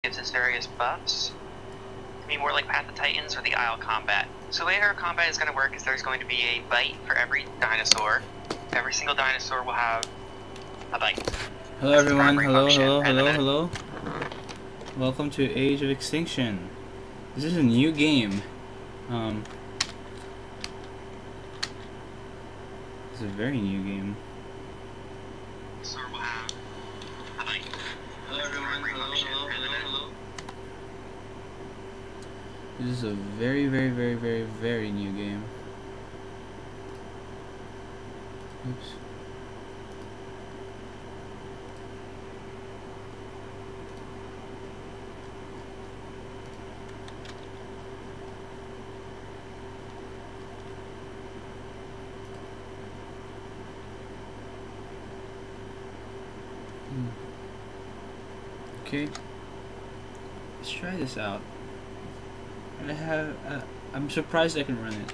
gives us various buffs. Be more like Path of Titans or the Isle combat. So the way our combat is going to work is there's going to be a bite for every dinosaur. Every single dinosaur will have a bite. Hello everyone, hello. Welcome to Age of Extinction. This is a new game. It's a very new game. Dinosaur will have a bite. Hello everyone, hello. This is a very new game. Oops. Okay, let's try this out. I'm surprised I can run it.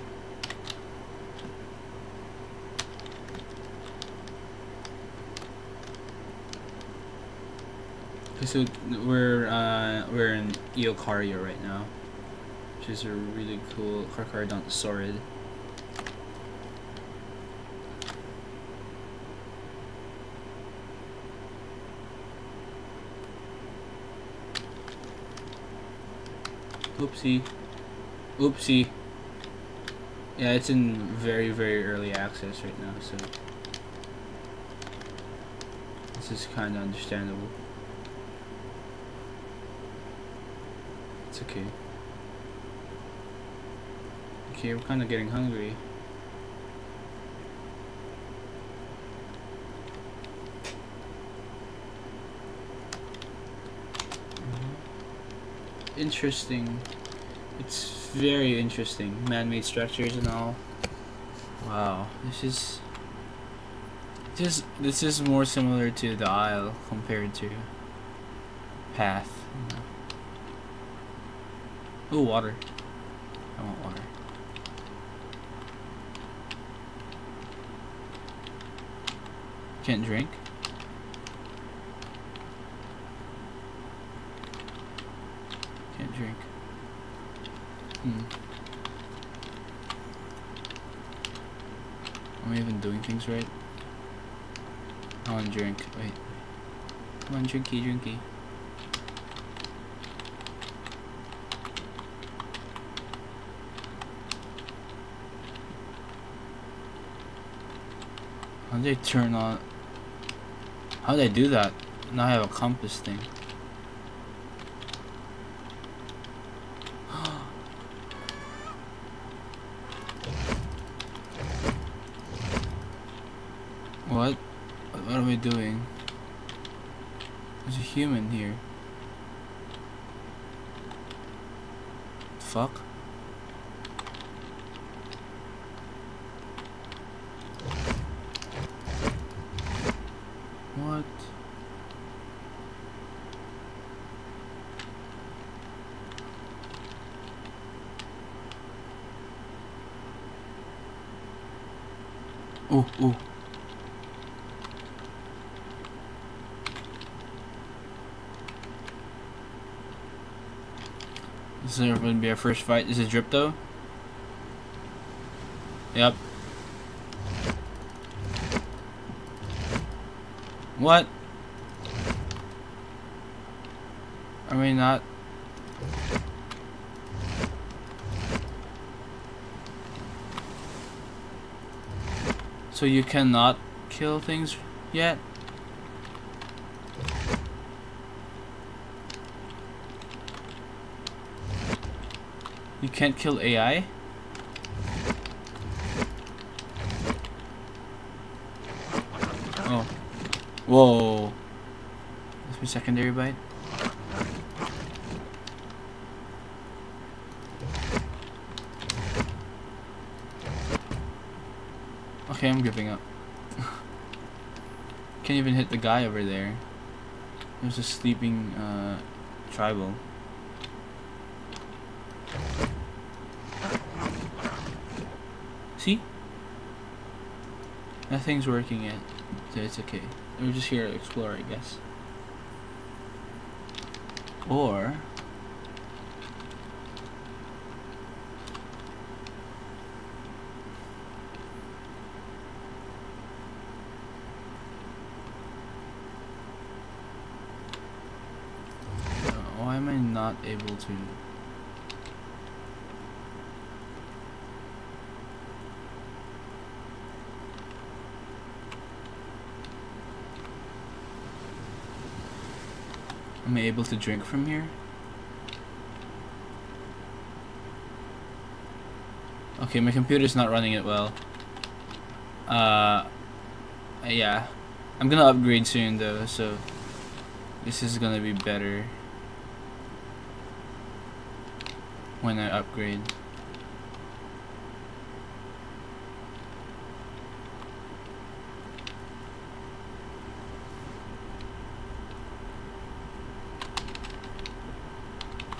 Okay, so we're in Eocaria right now, which is a really cool Carcharodontsaurid. Oopsie. Yeah, it's in very early access right now, so this is kind of understandable. It's okay. Okay, we're kind of getting hungry. Interesting. It's very interesting. Man-made structures and all. Wow, this is more similar to the Isle compared to Path. Ooh, water. I want water. Can't drink. Can't drink. Am I even doing things right? I want to drink. Wait. Come on, drinky. How did I turn on? How did I do that? Now I have a compass thing. What? What am I doing? There's a human here. Fuck. What? Ooh. This is going to be our first fight. This is Dripto. Yep. What? Are we not? So you cannot kill things yet? You can't kill AI? Oh. Whoa. That's my secondary bite. Okay, I'm giving up. Can't even hit the guy over there. There's a sleeping tribal. See? Nothing's working yet, so it's okay. We're just here to explore, I guess. Or why am I not able to? Am I able to drink from here? Okay, my computer's not running it well. Yeah. I'm gonna upgrade soon though, so this is gonna be better when I upgrade.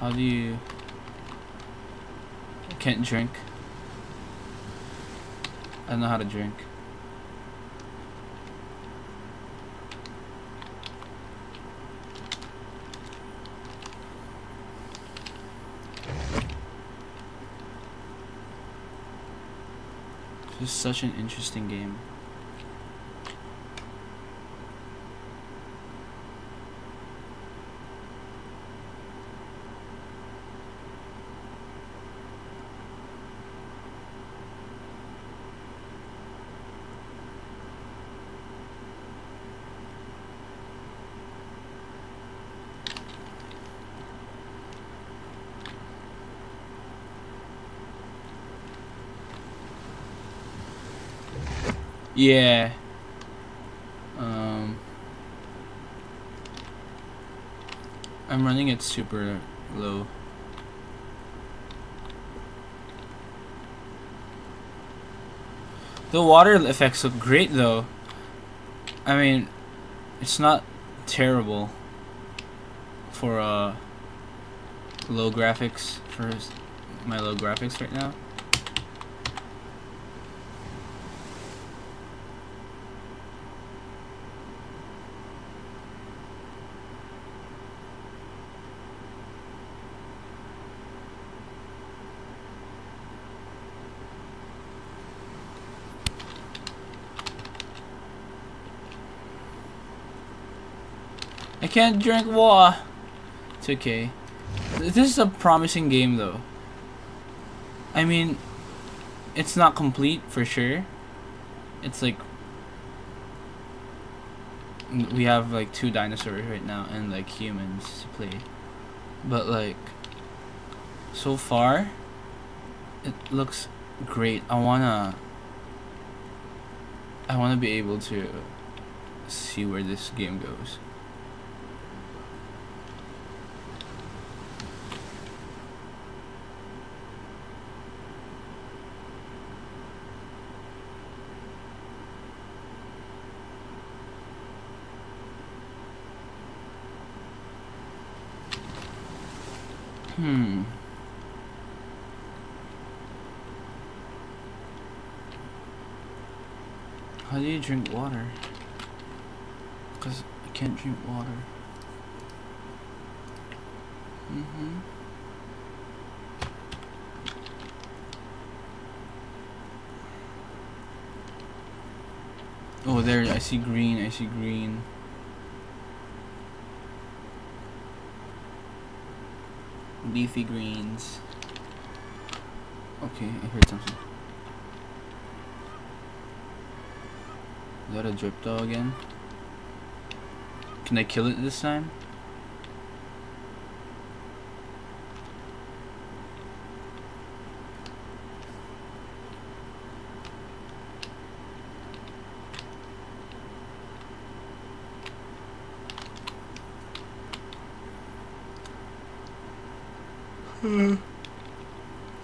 How do you... I can't drink. I don't know how to drink. This is such an interesting game. Yeah. I'm running it super low. The water effects look great though. I mean, it's not terrible for low graphics, for my low graphics right now. I can't drink water. It's okay. This is a promising game though. I mean, it's not complete for sure. It's like we have like 2 dinosaurs right now and like humans to play. But like so far it looks great. I wanna be able to see where this game goes. How do you drink water? Because I can't drink water. Oh, there, I see green, I see green. Leafy greens. Okay, I heard something. Is that a drip dog again? Can I kill it this time?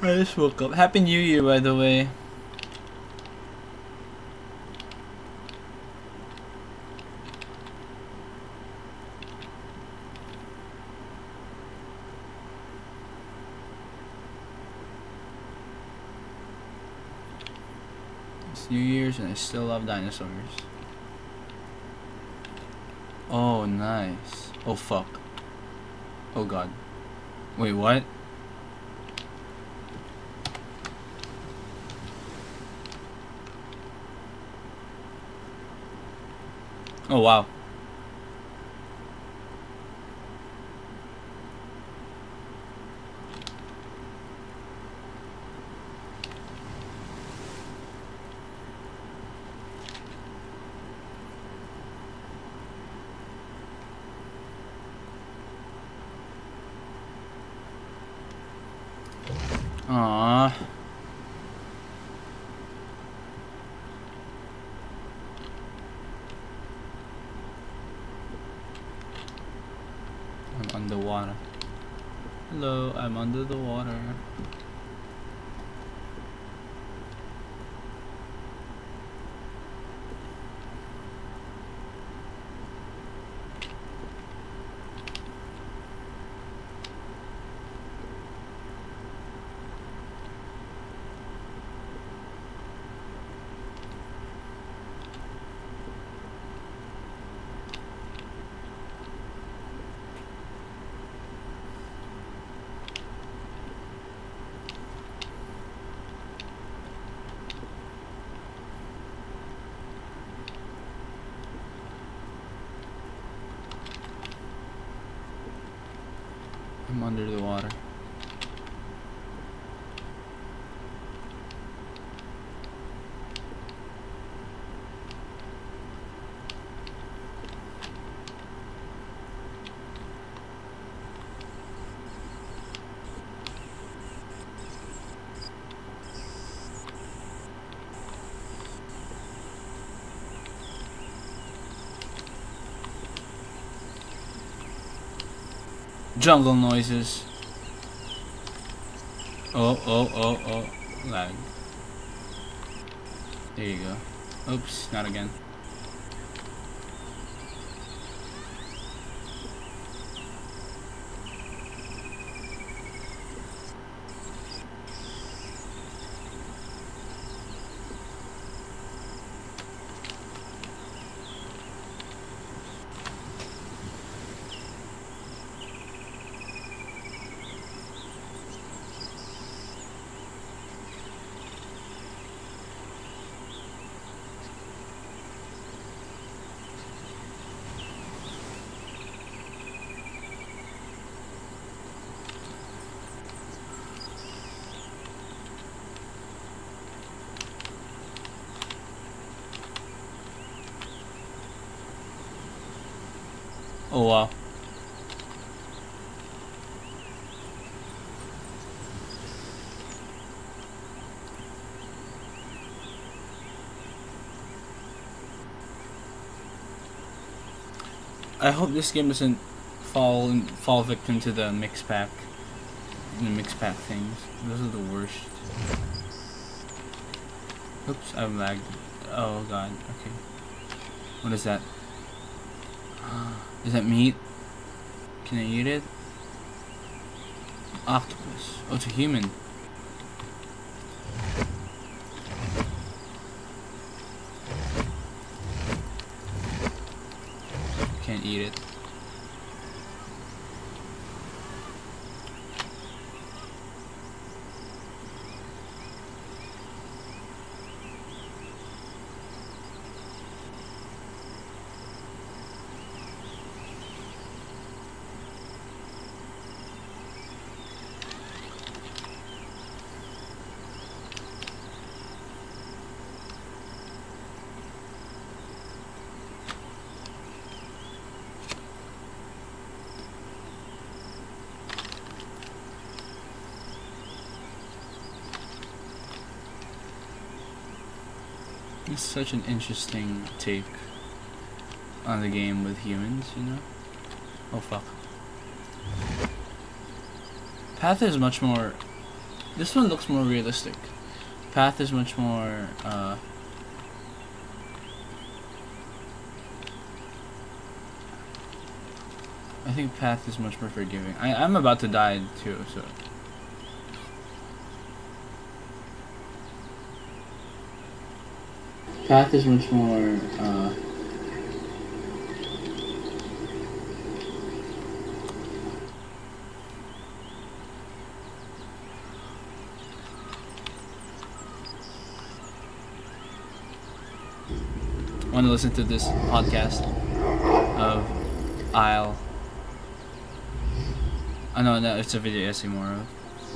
I just woke up. Happy New Year, by the way. It's New Year's and I still love dinosaurs. Oh, nice. Oh, fuck. Oh god. Wait, what? Oh wow. Aww. I'm underwater. Hello, I'm under the water. I'm under the water. Jungle noises. Oh. Lag. There you go. Oops, not again. Oh wow. I hope this game doesn't fall victim to the mix pack things. Those are the worst. Oops, I'm lagged. Oh god, okay. What is that? Is that meat? Can I eat it? Octopus. Oh, it's a human. Can't eat it. It's such an interesting take on the game with humans, you know? Oh fuck. Path is much more... This one looks more realistic. Path is much more, I think Path is much more forgiving. I'm about to die too, so... Path is much more, want to listen to this podcast of Isle. Oh no, it's a video essay more of.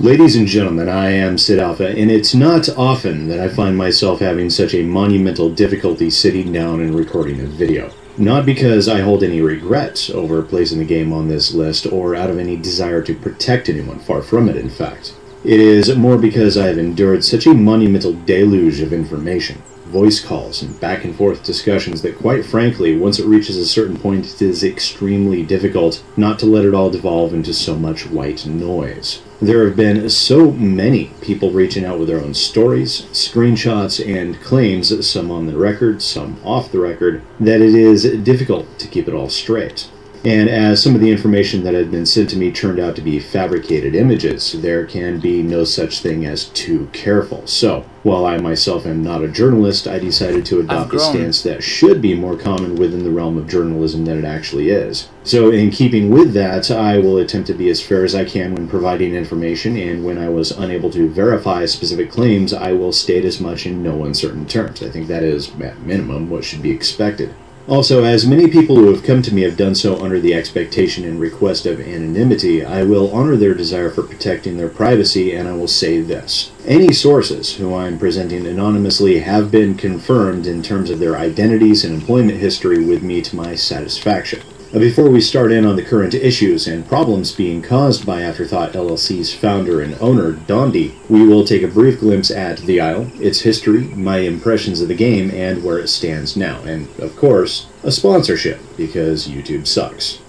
Ladies and gentlemen, I am Sid Alpha, and it's not often that I find myself having such a monumental difficulty sitting down and recording a video. Not because I hold any regret over placing the game on this list, or out of any desire to protect anyone, far from it in fact. It is more because I have endured such a monumental deluge of information, voice calls, and back and forth discussions that quite frankly, once it reaches a certain point, it is extremely difficult not to let it all devolve into so much white noise. There have been so many people reaching out with their own stories, screenshots, and claims, some on the record, some off the record, that it is difficult to keep it all straight. And as some of the information that had been sent to me turned out to be fabricated images, there can be no such thing as too careful. So, while I myself am not a journalist, I decided to adopt a stance that should be more common within the realm of journalism than it actually is. So, in keeping with that, I will attempt to be as fair as I can when providing information, and when I was unable to verify specific claims, I will state as much in no uncertain terms. I think that is, at minimum, what should be expected. Also, as many people who have come to me have done so under the expectation and request of anonymity, I will honor their desire for protecting their privacy, and I will say this. Any sources who I am presenting anonymously have been confirmed in terms of their identities and employment history with me to my satisfaction. Before we start in on the current issues and problems being caused by Afterthought LLC's founder and owner, Dondi, we will take a brief glimpse at the Isle, its history, my impressions of the game, and where it stands now, and, of course, a sponsorship, because YouTube sucks.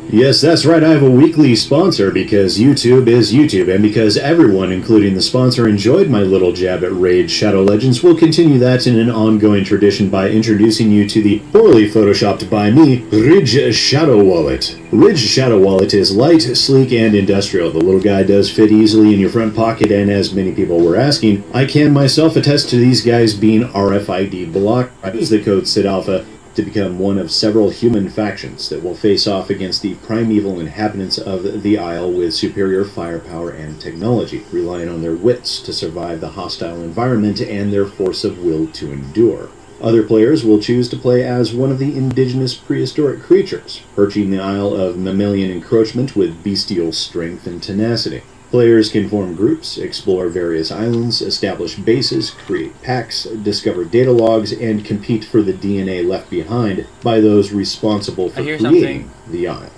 Yes, that's right, I have a weekly sponsor because YouTube is YouTube, and because everyone, including the sponsor, enjoyed my little jab at Raid Shadow Legends, we'll continue that in an ongoing tradition by introducing you to the poorly photoshopped by me, Ridge Shadow Wallet. Ridge Shadow Wallet is light, sleek, and industrial. The little guy does fit easily in your front pocket, and as many people were asking, I can myself attest to these guys being RFID blocked. I use the code SIDALPHA to become one of several human factions that will face off against the primeval inhabitants of the Isle with superior firepower and technology, relying on their wits to survive the hostile environment and their force of will to endure. Other players will choose to play as one of the indigenous prehistoric creatures, perching the Isle of mammalian encroachment with bestial strength and tenacity. Players can form groups, explore various islands, establish bases, create packs, discover data logs, and compete for the DNA left behind by those responsible for creating the Isle.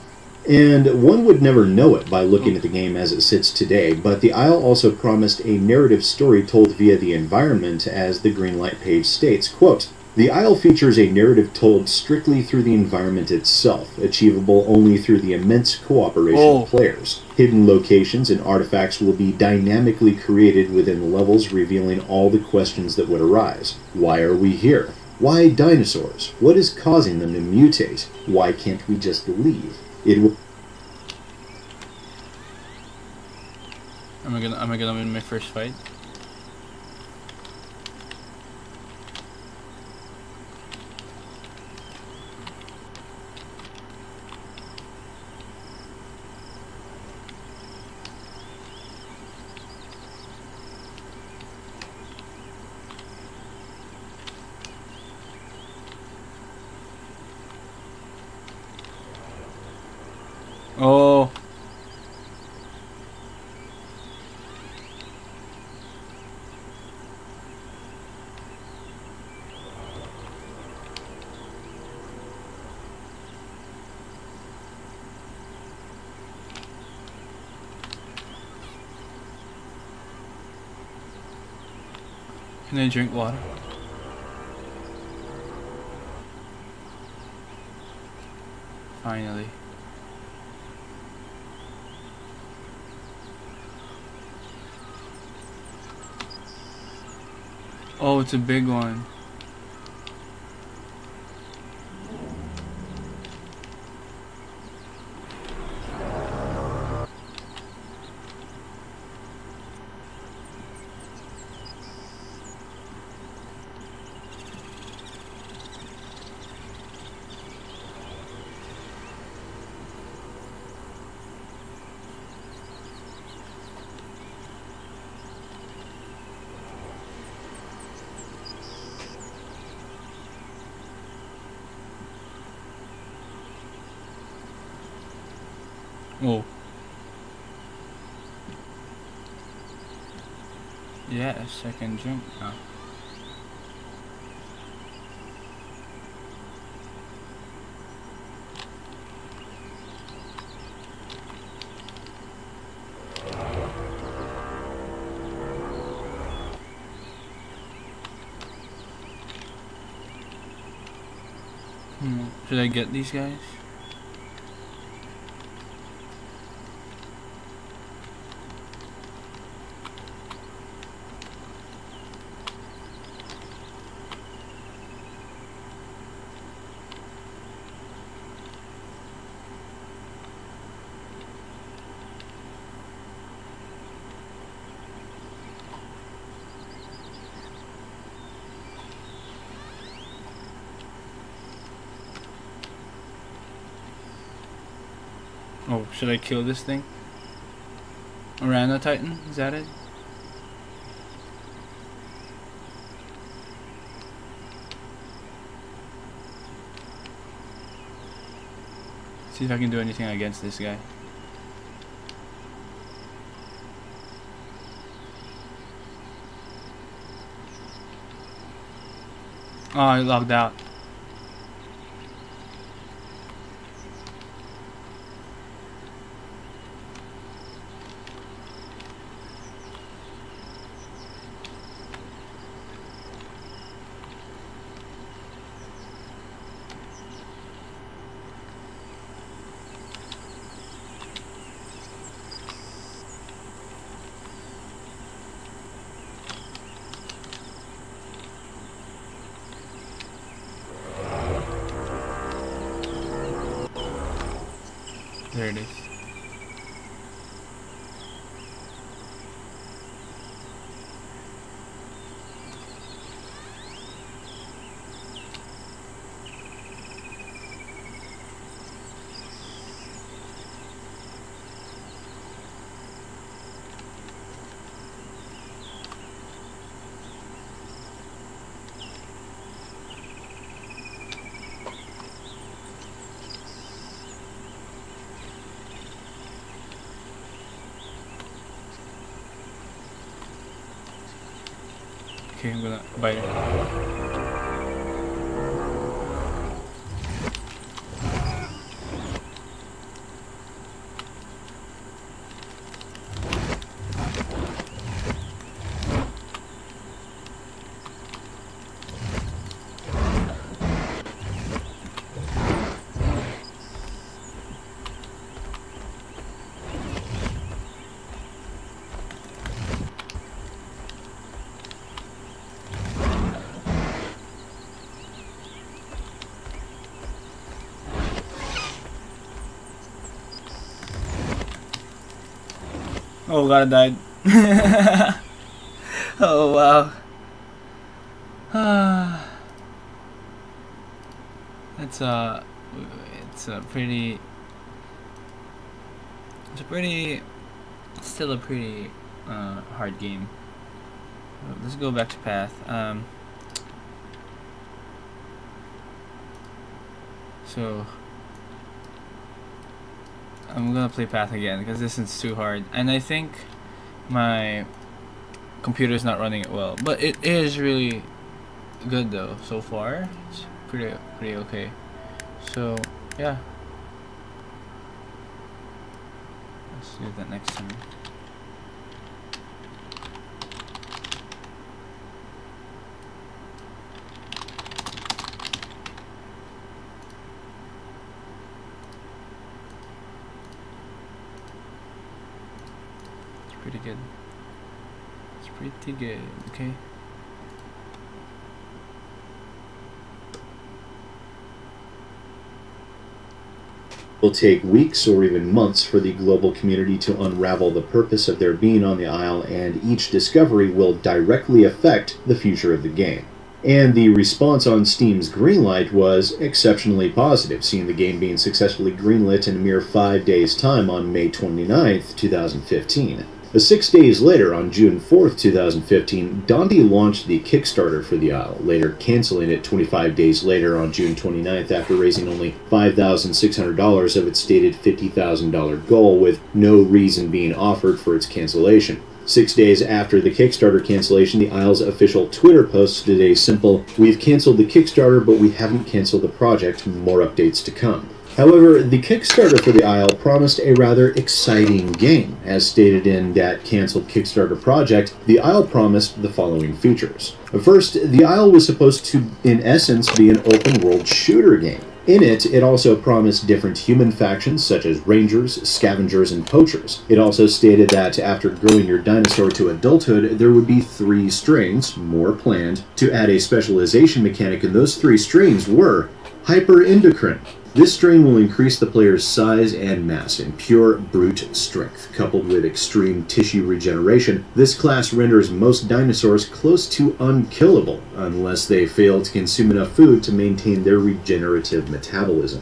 And one would never know it by looking at the game as it sits today, but the Isle also promised a narrative story told via the environment, as the Greenlight page states, quote, "The Isle features a narrative told strictly through the environment itself, achievable only through the immense cooperation of players. Hidden locations and artifacts will be dynamically created within levels, revealing all the questions that would arise. Why are we here? Why dinosaurs? What is causing them to mutate? Why can't we just leave? It will..." Am I gonna win my first fight? Oh. Can I drink water? Finally. Oh, it's a big one. Oh. Yes, I can jump now. Should I get these guys? Oh, should I kill this thing? Arana Titan? Is that it? See if I can do anything against this guy. Oh, I logged out. There it is. Okay, I'm gonna bite it. Oh god, I died. Oh wow. It's a pretty, still a pretty hard game. Let's go back to path. So I'm gonna play path again because this is too hard, and I think my computer's not running it well, but it is really good though so far. It's pretty okay. So yeah, let's do that next time. Pretty good. It's pretty good, okay? It will take weeks or even months for the global community to unravel the purpose of their being on the Isle, and each discovery will directly affect the future of the game. And the response on Steam's greenlight was exceptionally positive, seeing the game being successfully greenlit in a mere 5 days' time on May 29th, 2015. 6 days later, on June 4th, 2015, Dondi launched the Kickstarter for the Isle, later canceling it 25 days later on June 29th after raising only $5,600 of its stated $50,000 goal, with no reason being offered for its cancellation. 6 days after the Kickstarter cancellation, the Isle's official Twitter posted a simple, "We've canceled the Kickstarter, but we haven't canceled the project. More updates to come." However, the Kickstarter for the Isle promised a rather exciting game. As stated in that canceled Kickstarter project, the Isle promised the following features. First, the Isle was supposed to, in essence, be an open-world shooter game. In it, it also promised different human factions such as rangers, scavengers, and poachers. It also stated that after growing your dinosaur to adulthood, there would be 3 strains, more planned, to add a specialization mechanic, and those 3 strains were hyperendocrine. This strain will increase the player's size and mass in pure brute strength. Coupled with extreme tissue regeneration, this class renders most dinosaurs close to unkillable unless they fail to consume enough food to maintain their regenerative metabolism.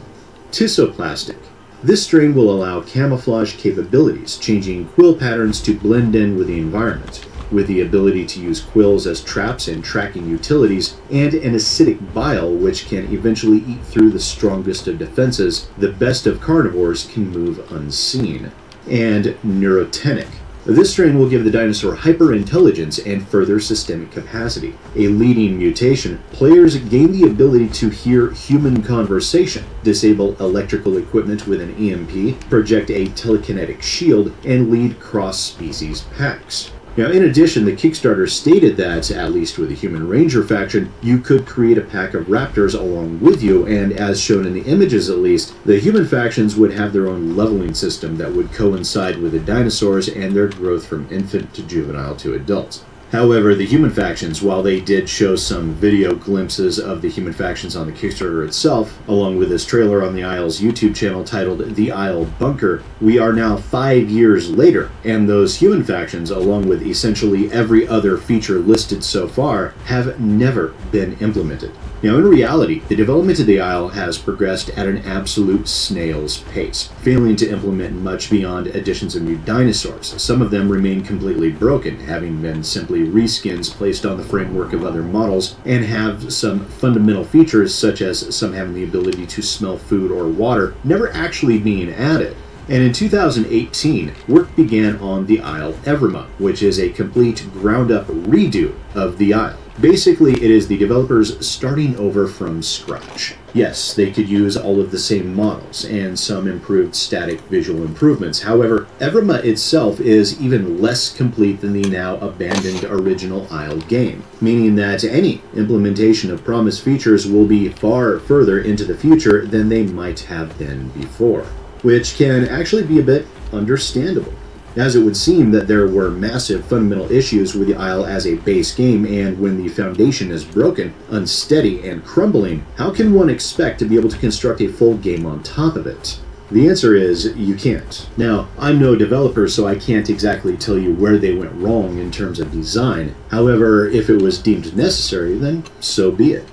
Tissoplastic. This strain will allow camouflage capabilities, changing quill patterns to blend in with the environment. With the ability to use quills as traps and tracking utilities, and an acidic bile which can eventually eat through the strongest of defenses, the best of carnivores can move unseen. And neurotenic. This strain will give the dinosaur hyperintelligence and further systemic capacity. A leading mutation, players gain the ability to hear human conversation, disable electrical equipment with an EMP, project a telekinetic shield, and lead cross-species packs. Now, in addition, the Kickstarter stated that, at least with the Human Ranger faction, you could create a pack of raptors along with you, and as shown in the images at least, the human factions would have their own leveling system that would coincide with the dinosaurs and their growth from infant to juvenile to adult. However, the human factions, while they did show some video glimpses of the human factions on the Kickstarter itself, along with this trailer on the Isle's YouTube channel titled The Isle Bunker, we are now 5 years later, and those human factions, along with essentially every other feature listed so far, have never been implemented. Now, in reality, the development of the Isle has progressed at an absolute snail's pace, failing to implement much beyond additions of new dinosaurs. Some of them remain completely broken, having been simply reskins placed on the framework of other models, and have some fundamental features, such as some having the ability to smell food or water, never actually being added. And in 2018, work began on the Isle Everma, which is a complete ground-up redo of the Isle. Basically, it is the developers starting over from scratch. Yes, they could use all of the same models and some improved static visual improvements. However, Everma itself is even less complete than the now abandoned original Isle game, meaning that any implementation of promised features will be far further into the future than they might have been before, which can actually be a bit understandable, as it would seem that there were massive fundamental issues with the Isle as a base game, and when the foundation is broken, unsteady, and crumbling, how can one expect to be able to construct a full game on top of it? The answer is, you can't. Now, I'm no developer, so I can't exactly tell you where they went wrong in terms of design. However, if it was deemed necessary, then so be it.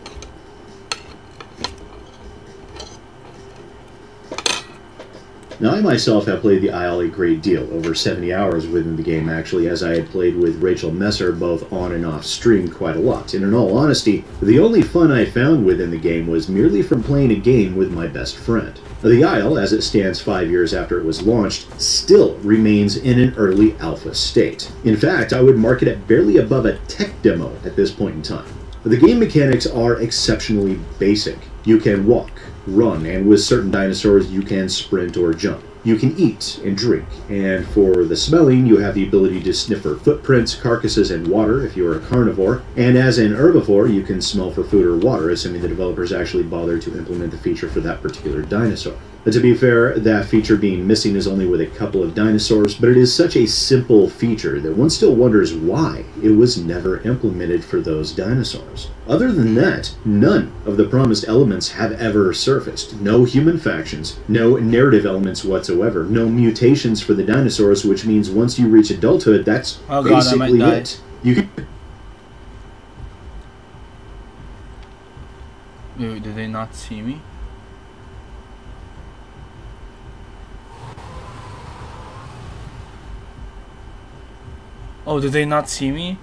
Now, I myself have played the Isle a great deal, over 70 hours within the game actually, as I had played with Rachel Messer both on and off stream quite a lot. And in all honesty, the only fun I found within the game was merely from playing a game with my best friend. The Isle, as it stands 5 years after it was launched, still remains in an early alpha state. In fact, I would mark it at barely above a tech demo at this point in time. The game mechanics are exceptionally basic. You can walk, run, and with certain dinosaurs you can sprint or jump. You can eat and drink, and for the smelling you have the ability to sniff for footprints, carcasses, and water if you're a carnivore, and as an herbivore you can smell for food or water, assuming the developers actually bothered to implement the feature for that particular dinosaur. But to be fair, that feature being missing is only with a couple of dinosaurs, but it is such a simple feature that one still wonders why it was never implemented for those dinosaurs. Other than that, none of the promised elements have ever surfaced. No human factions, no narrative elements whatsoever, no mutations for the dinosaurs, which means once you reach adulthood, that's basically it. You can... Wait, did they not see me? Oh, did they not see me?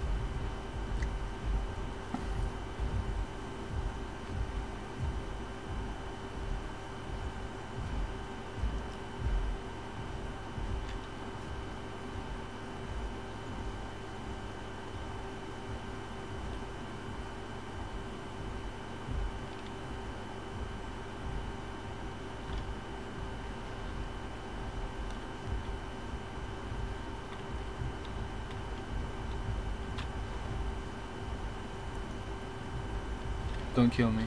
Don't kill me.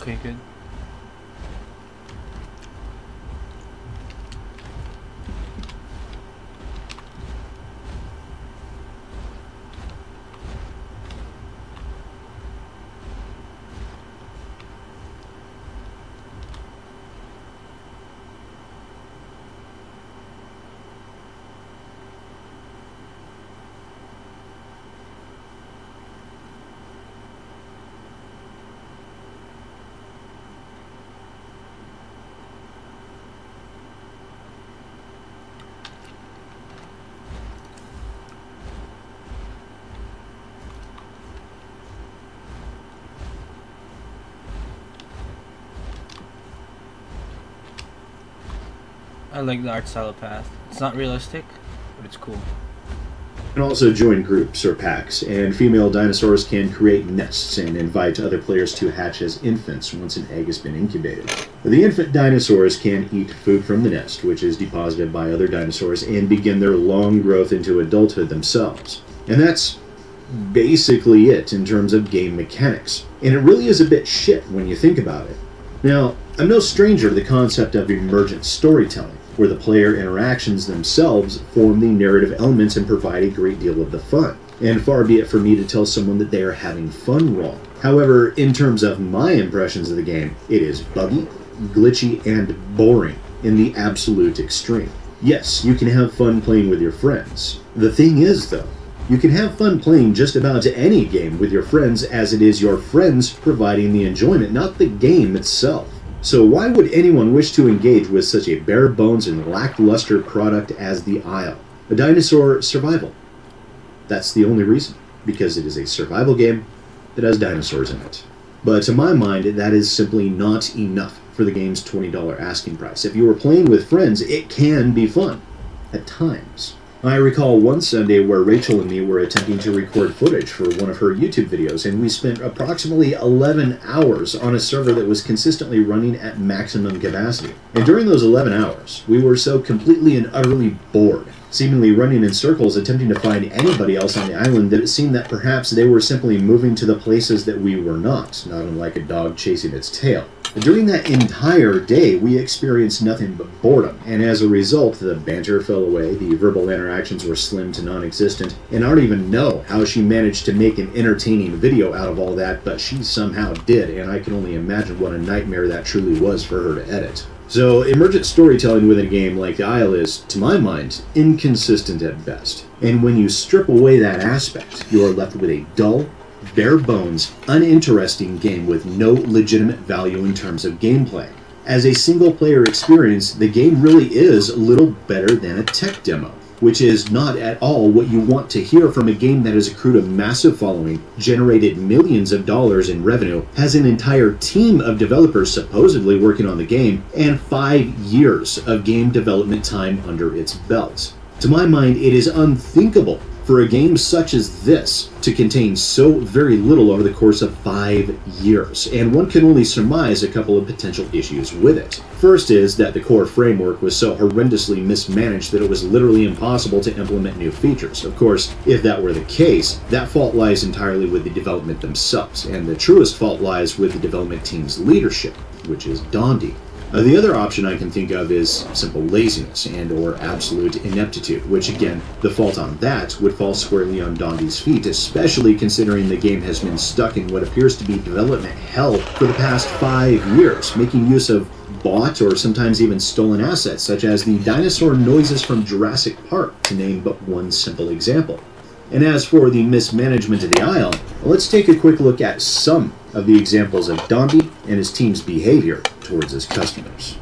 Okay, good. I like the art style path. It's not realistic, but it's cool. You can also join groups or packs, and female dinosaurs can create nests and invite other players to hatch as infants once an egg has been incubated. The infant dinosaurs can eat food from the nest, which is deposited by other dinosaurs, and begin their long growth into adulthood themselves. And that's basically it in terms of game mechanics. And it really is a bit shit when you think about it. Now, I'm no stranger to the concept of emergent storytelling, where the player interactions themselves form the narrative elements and provide a great deal of the fun. And far be it for me to tell someone that they are having fun wrong. However, in terms of my impressions of the game, it is buggy, glitchy, and boring in the absolute extreme. Yes, you can have fun playing with your friends. The thing is, though, you can have fun playing just about any game with your friends, as it is your friends providing the enjoyment, not the game itself. So why would anyone wish to engage with such a bare bones and lackluster product as the Isle? A dinosaur survival. That's the only reason, because it is a survival game that has dinosaurs in it. But to my mind, that is simply not enough for the game's $20 asking price. If you were playing with friends, it can be fun. At times. I recall one Sunday where Rachel and me were attempting to record footage for one of her YouTube videos, and we spent approximately 11 hours on a server that was consistently running at maximum capacity. And during those 11 hours, we were so completely and utterly bored, seemingly running in circles attempting to find anybody else on the island, that it seemed that perhaps they were simply moving to the places that we were not unlike a dog chasing its tail. During that entire day, we experienced nothing but boredom, and as a result, the banter fell away, the verbal interactions were slim to non-existent, and I don't even know how she managed to make an entertaining video out of all that, but she somehow did, and I can only imagine what a nightmare that truly was for her to edit. So, emergent storytelling within a game like The Isle is, to my mind, inconsistent at best. And when you strip away that aspect, you are left with a dull, bare bones, uninteresting game with no legitimate value in terms of gameplay. As a single player experience, the game really is little better than a tech demo, which is not at all what you want to hear from a game that has accrued a massive following, generated millions of dollars in revenue, has an entire team of developers supposedly working on the game, and 5 years of game development time under its belt. To my mind, it is unthinkable for a game such as this to contain so very little over the course of 5 years, and one can only surmise a couple of potential issues with it. First is that the core framework was so horrendously mismanaged that it was literally impossible to implement new features. Of course, if that were the case, that fault lies entirely with the development themselves, and the truest fault lies with the development team's leadership, which is Dondi. The other option I can think of is simple laziness and or absolute ineptitude, which again, the fault on that would fall squarely on Dondi's feet, especially considering the game has been stuck in what appears to be development hell for the past 5 years, making use of bought or sometimes even stolen assets, such as the dinosaur noises from Jurassic Park, to name but one simple example. And as for the mismanagement of the Isle, let's take a quick look at some of the examples of Dondi and his team's behavior towards his customers.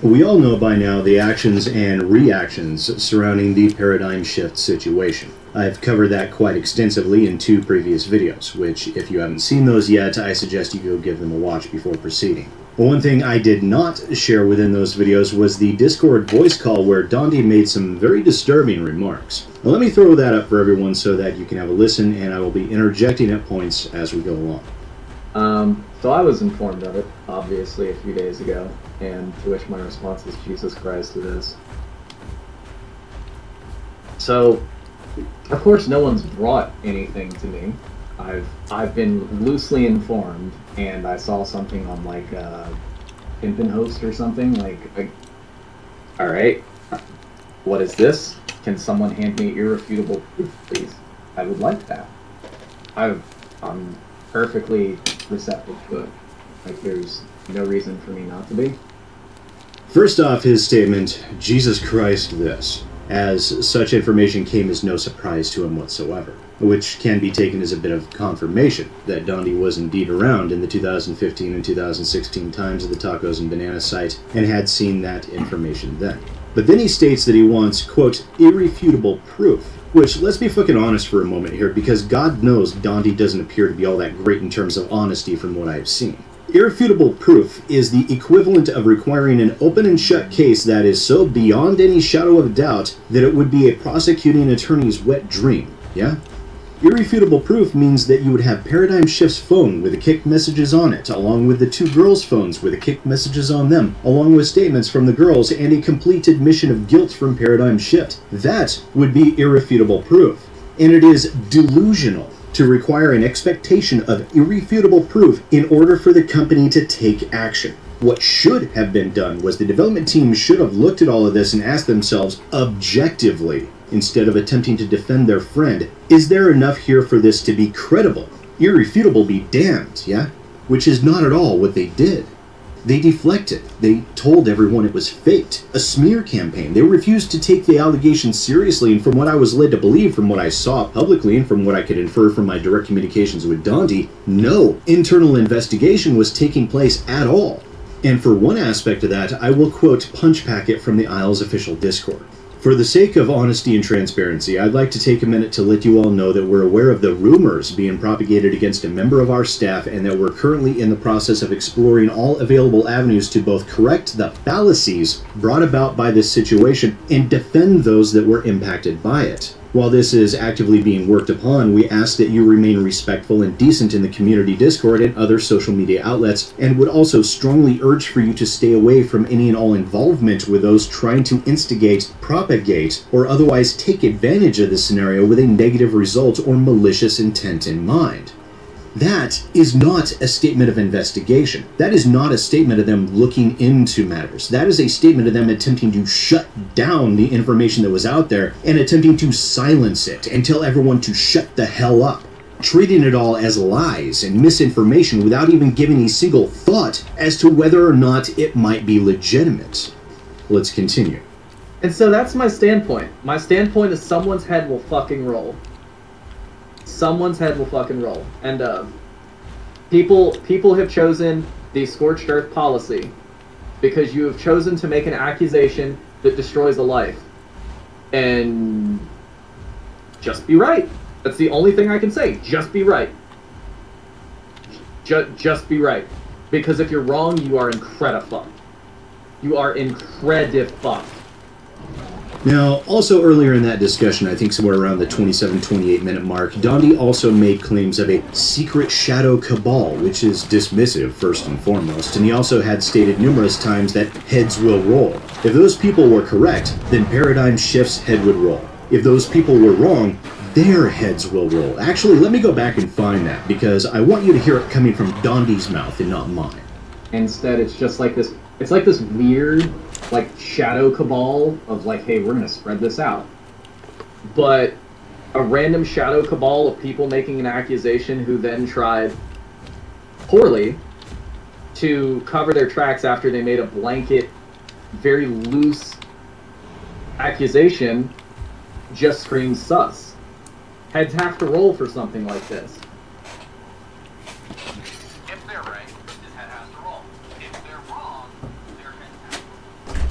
We all know by now the actions and reactions surrounding the paradigm shift situation. I've covered that quite extensively in 2 previous videos, which if you haven't seen those yet, I suggest you go give them a watch before proceeding. One thing I did not share within those videos was the Discord voice call where Dondi made some very disturbing remarks. Now, let me throw that up for everyone so that you can have a listen, and I will be interjecting at points as we go along. So I was informed of it, obviously, a few days ago, and to which my response is, Jesus Christ, it is. So, of course, no one's brought anything to me. I've been loosely informed, and I saw something on like Pimpin' Host or something. Like, all right, what is this? Can someone hand me irrefutable proof, please? I would like that. I'm perfectly receptive to it. Like, there's no reason for me not to be. First off, his statement, Jesus Christ, this, as such information came as no surprise to him whatsoever, which can be taken as a bit of confirmation that Dondi was indeed around in the 2015 and 2016 times of the Tacos and Bananas site and had seen that information then. But then he states that he wants, quote, irrefutable proof, which, let's be fucking honest for a moment here, because God knows Dondi doesn't appear to be all that great in terms of honesty from what I've seen. Irrefutable proof is the equivalent of requiring an open and shut case that is so beyond any shadow of doubt that it would be a prosecuting attorney's wet dream, yeah? Irrefutable proof means that you would have Paradigm Shift's phone with the kicked messages on it, along with the 2 girls' phones with the kicked messages on them, along with statements from the girls and a complete admission of guilt from Paradigm Shift. That would be irrefutable proof. And it is delusional to require an expectation of irrefutable proof in order for the company to take action. What should have been done was the development team should have looked at all of this and asked themselves objectively, instead of attempting to defend their friend, is there enough here for this to be credible? Irrefutable be damned, yeah? Which is not at all what they did. They deflected. They told everyone it was faked. A smear campaign. They refused to take the allegations seriously, and from what I was led to believe, from what I saw publicly, and from what I could infer from my direct communications with Dondi, no internal investigation was taking place at all. And for one aspect of that, I will quote Punch Packet from the Isle's official Discord. For the sake of honesty and transparency, I'd like to take a minute to let you all know that we're aware of the rumors being propagated against a member of our staff and that we're currently in the process of exploring all available avenues to both correct the fallacies brought about by this situation and defend those that were impacted by it. While this is actively being worked upon, we ask that you remain respectful and decent in the community Discord and other social media outlets, and would also strongly urge for you to stay away from any and all involvement with those trying to instigate, propagate, or otherwise take advantage of this scenario with a negative result or malicious intent in mind. That is not a statement of investigation. That is not a statement of them looking into matters. That is a statement of them attempting to shut down the information that was out there and attempting to silence it and tell everyone to shut the hell up, treating it all as lies and misinformation without even giving a single thought as to whether or not it might be legitimate. Let's continue. And so that's my standpoint. My standpoint is someone's head will fucking roll. Someone's head will fucking roll. And people have chosen the scorched earth policy because you have chosen to make an accusation that destroys a life. And just be right. That's the only thing I can say. Just be right. Just be right. Because if you're wrong, you are incredifucked. You are incredifucked. Now, also earlier in that discussion, I think somewhere around the 27-28 minute mark, Dondi also made claims of a secret shadow cabal, which is dismissive first and foremost, and he also had stated numerous times that heads will roll. If those people were correct, then Paradigm Shift's head would roll. If those people were wrong, their heads will roll. Actually, let me go back and find that, because I want you to hear it coming from Dondi's mouth and not mine. Instead, it's just like this. It's like this weird, like, shadow cabal of like, hey, we're gonna spread this out. But a random shadow cabal of people making an accusation who then tried poorly to cover their tracks after they made a blanket, very loose accusation just screams sus. Heads have to roll for something like this. If they're right, his head has to roll. If they're wrong, their head has to roll.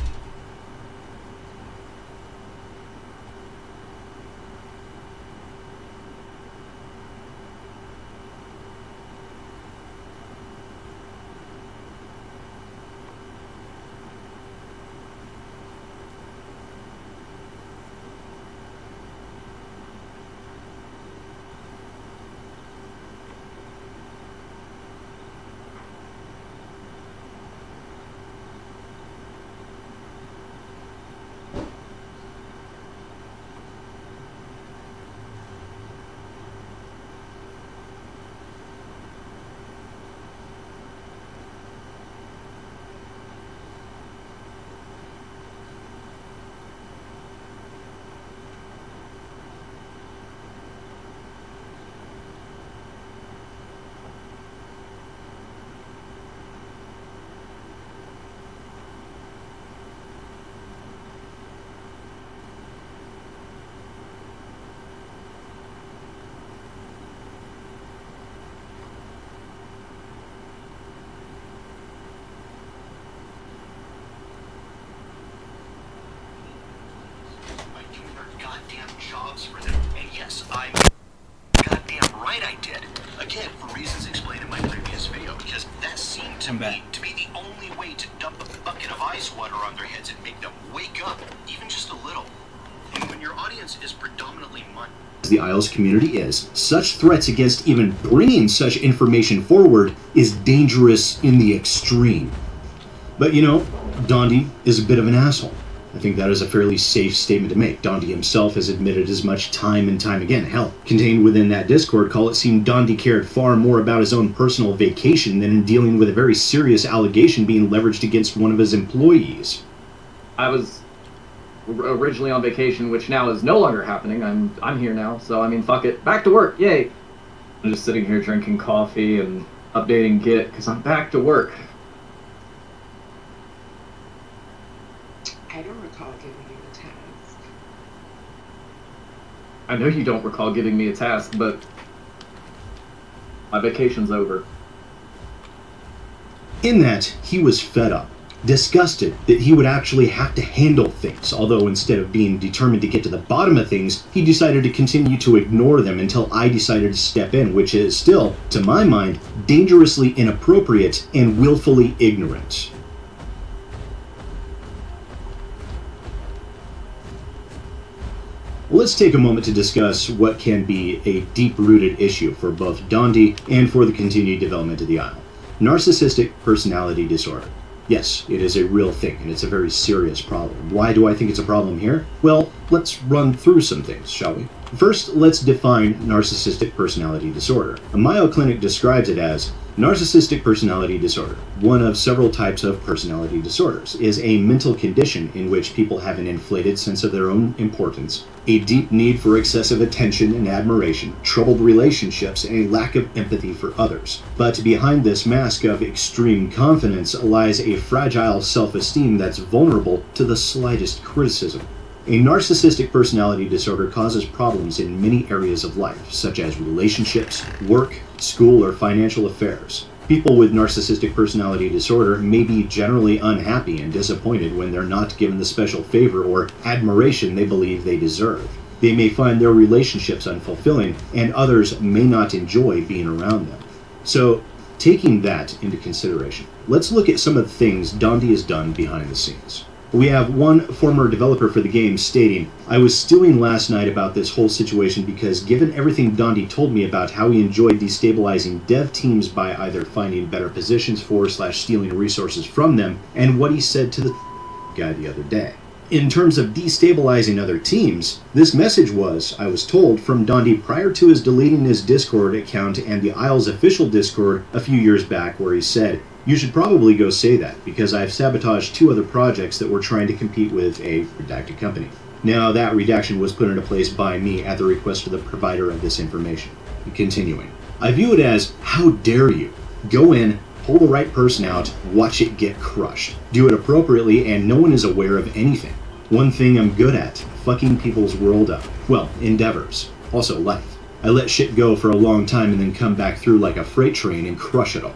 For them. And yes, I'm goddamn right I did. Again, for reasons explained in my previous video, because that seemed to me to be the only way to dump a bucket of ice water on their heads and make them wake up, even just a little. And when your audience is predominantly the Isles community is, such threats against even bringing such information forward is dangerous in the extreme. But you know, Dondi is a bit of an asshole. I think that is a fairly safe statement to make. Dondi himself has admitted as much time and time again. Hell, contained within that Discord call, it seemed Dondi cared far more about his own personal vacation than in dealing with a very serious allegation being leveraged against one of his employees. I was originally on vacation, which now is no longer happening. I'm here now, so I mean, fuck it. Back to work, yay! I'm just sitting here drinking coffee and updating Git, because I'm back to work. I don't recall giving you a task. I know you don't recall giving me a task, but my vacation's over. In that, he was fed up, disgusted that he would actually have to handle things, although instead of being determined to get to the bottom of things, he decided to continue to ignore them until I decided to step in, which is still, to my mind, dangerously inappropriate and willfully ignorant. Let's take a moment to discuss what can be a deep-rooted issue for both Dondi and for the continued development of the Isle. Narcissistic personality disorder. Yes, it is a real thing, and it's a very serious problem. Why do I think it's a problem here? Well, let's run through some things, shall we? First, let's define narcissistic personality disorder. A Mayo Clinic describes it as narcissistic personality disorder. One of several types of personality disorders is a mental condition in which people have an inflated sense of their own importance, a deep need for excessive attention and admiration, troubled relationships, and a lack of empathy for others. But behind this mask of extreme confidence lies a fragile self-esteem that's vulnerable to the slightest criticism. A narcissistic personality disorder causes problems in many areas of life, such as relationships, work, school, or financial affairs. People with narcissistic personality disorder may be generally unhappy and disappointed when they're not given the special favor or admiration they believe they deserve. They may find their relationships unfulfilling, and others may not enjoy being around them. So, taking that into consideration, let's look at some of the things Dondi has done behind the scenes. We have one former developer for the game stating, "I was stewing last night about this whole situation because given everything Dondi told me about how he enjoyed destabilizing dev teams by either finding better positions for / stealing resources from them, and what he said to the guy the other day. In terms of destabilizing other teams, this message was, I was told, from Dondi prior to his deleting his Discord account and the Isle's official Discord a few years back, where he said, "You should probably go say that, because I've sabotaged 2 other projects that were trying to compete with a redacted company." Now, that redaction was put into place by me at the request of the provider of this information. Continuing, I view it as, how dare you? Go in, pull the right person out, watch it get crushed. Do it appropriately, and no one is aware of anything. One thing I'm good at, fucking people's world up. Well, endeavors. Also life. I let shit go for a long time and then come back through like a freight train and crush it all.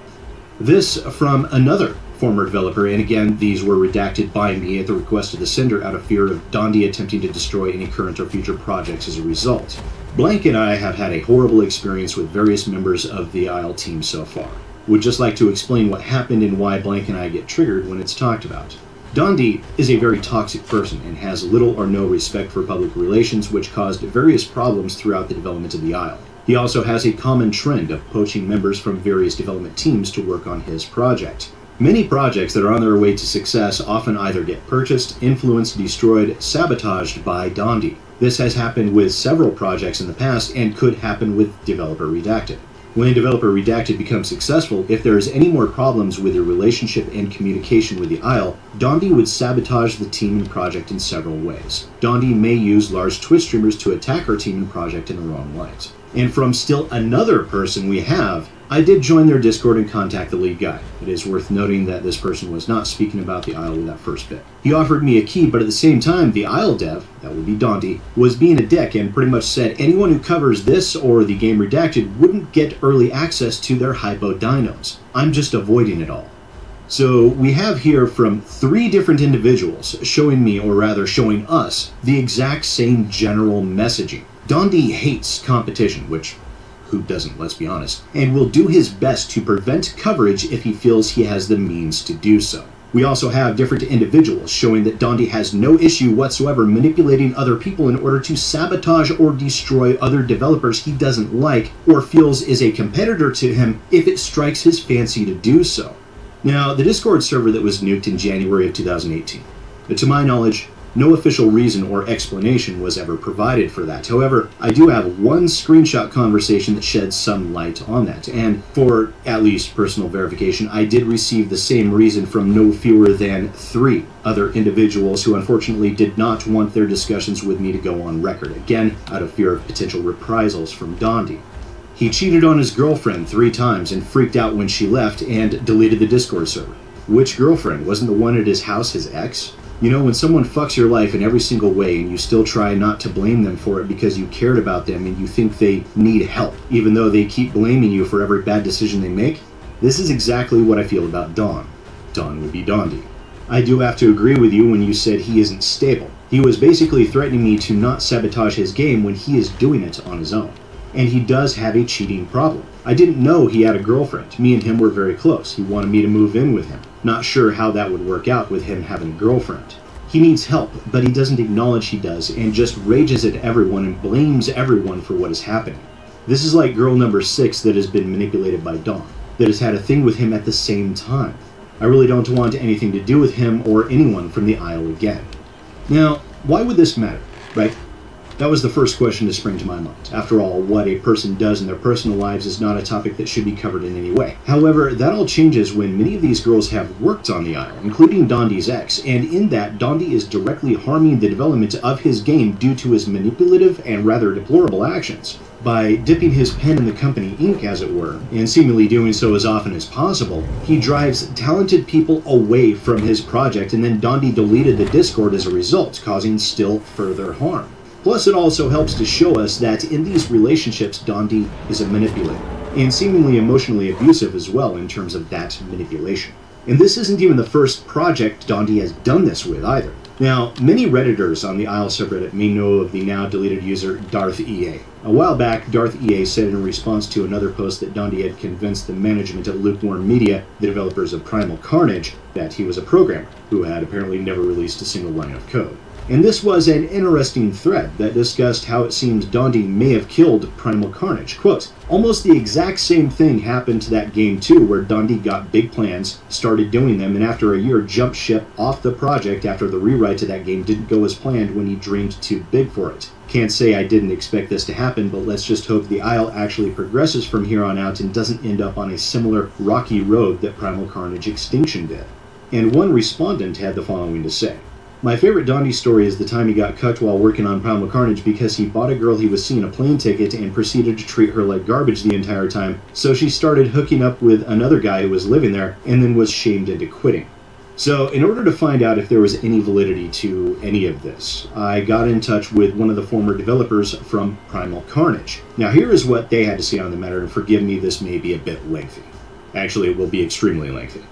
This from another former developer, and again, these were redacted by me at the request of the sender out of fear of Dondi attempting to destroy any current or future projects as a result. Blank and I have had a horrible experience with various members of the Isle team so far. Would just like to explain what happened and why Blank and I get triggered when it's talked about. Dondi is a very toxic person and has little or no respect for public relations, which caused various problems throughout the development of the Isle. He also has a common trend of poaching members from various development teams to work on his project. Many projects that are on their way to success often either get purchased, influenced, destroyed, sabotaged by Dondi. This has happened with several projects in the past and could happen with Developer Redacted. When Developer Redacted becomes successful, if there is any more problems with your relationship and communication with the Isle, Dondi would sabotage the team and project in several ways. Dondi may use large Twitch streamers to attack our team and project in the wrong light. And from still another person we have, I did join their Discord and contact the lead guy. It is worth noting that this person was not speaking about the Isle with that first bit. He offered me a key, but at the same time, the Isle dev, that would be Dondi, was being a dick and pretty much said anyone who covers this or the game Redacted wouldn't get early access to their hypo dinos. I'm just avoiding it all. So we have here from 3 different individuals showing me, or rather showing us, the exact same general messaging. Dondi hates competition, which who doesn't, let's be honest, and will do his best to prevent coverage if he feels he has the means to do so. We also have different individuals showing that Dondi has no issue whatsoever manipulating other people in order to sabotage or destroy other developers he doesn't like or feels is a competitor to him if it strikes his fancy to do so. Now, the Discord server that was nuked in January of 2018. To my knowledge, no official reason or explanation was ever provided for that. However, I do have one screenshot conversation that sheds some light on that, and for at least personal verification, I did receive the same reason from no fewer than 3 other individuals who unfortunately did not want their discussions with me to go on record, again, out of fear of potential reprisals from Dondi. He cheated on his girlfriend 3 times and freaked out when she left and deleted the Discord server. Which girlfriend? Wasn't the one at his house his ex? You know, when someone fucks your life in every single way and you still try not to blame them for it because you cared about them and you think they need help, even though they keep blaming you for every bad decision they make, this is exactly what I feel about Don. Don would be Dondi. I do have to agree with you when you said he isn't stable. He was basically threatening me to not sabotage his game when he is doing it on his own. And he does have a cheating problem. I didn't know he had a girlfriend. Me and him were very close. He wanted me to move in with him. Not sure how that would work out with him having a girlfriend. He needs help, but he doesn't acknowledge he does and just rages at everyone and blames everyone for what is happening. This is like girl number 6 that has been manipulated by Dawn, that has had a thing with him at the same time. I really don't want anything to do with him or anyone from the Isle again. Now, why would this matter, right? That was the first question to spring to my mind. After all, what a person does in their personal lives is not a topic that should be covered in any way. However, that all changes when many of these girls have worked on the Isle, including Dondi's ex, and in that, Dondi is directly harming the development of his game due to his manipulative and rather deplorable actions. By dipping his pen in the company ink, as it were, and seemingly doing so as often as possible, he drives talented people away from his project, and then Dondi deleted the Discord as a result, causing still further harm. Plus, it also helps to show us that in these relationships, Dondi is a manipulator, and seemingly emotionally abusive as well in terms of that manipulation. And this isn't even the first project Dondi has done this with either. Now, many Redditors on the Isle subreddit may know of the now deleted user Darth EA. A while back, Darth EA said in response to another post that Dondi had convinced the management at Lukewarm Media, the developers of Primal Carnage, that he was a programmer who had apparently never released a single line of code. And this was an interesting thread that discussed how it seems Dondi may have killed Primal Carnage. Quote, almost the exact same thing happened to that game too, where Dondi got big plans, started doing them, and after a year jumped ship off the project after the rewrite to that game didn't go as planned when he dreamed too big for it. Can't say I didn't expect this to happen, but let's just hope the Isle actually progresses from here on out and doesn't end up on a similar rocky road that Primal Carnage Extinction did. And one respondent had the following to say. My favorite Dondi story is the time he got cucked while working on Primal Carnage because he bought a girl he was seeing a plane ticket and proceeded to treat her like garbage the entire time, so she started hooking up with another guy who was living there and then was shamed into quitting. So, in order to find out if there was any validity to any of this, I got in touch with one of the former developers from Primal Carnage. Now, here is what they had to say on the matter, and forgive me, this may be a bit lengthy. Actually, it will be extremely lengthy.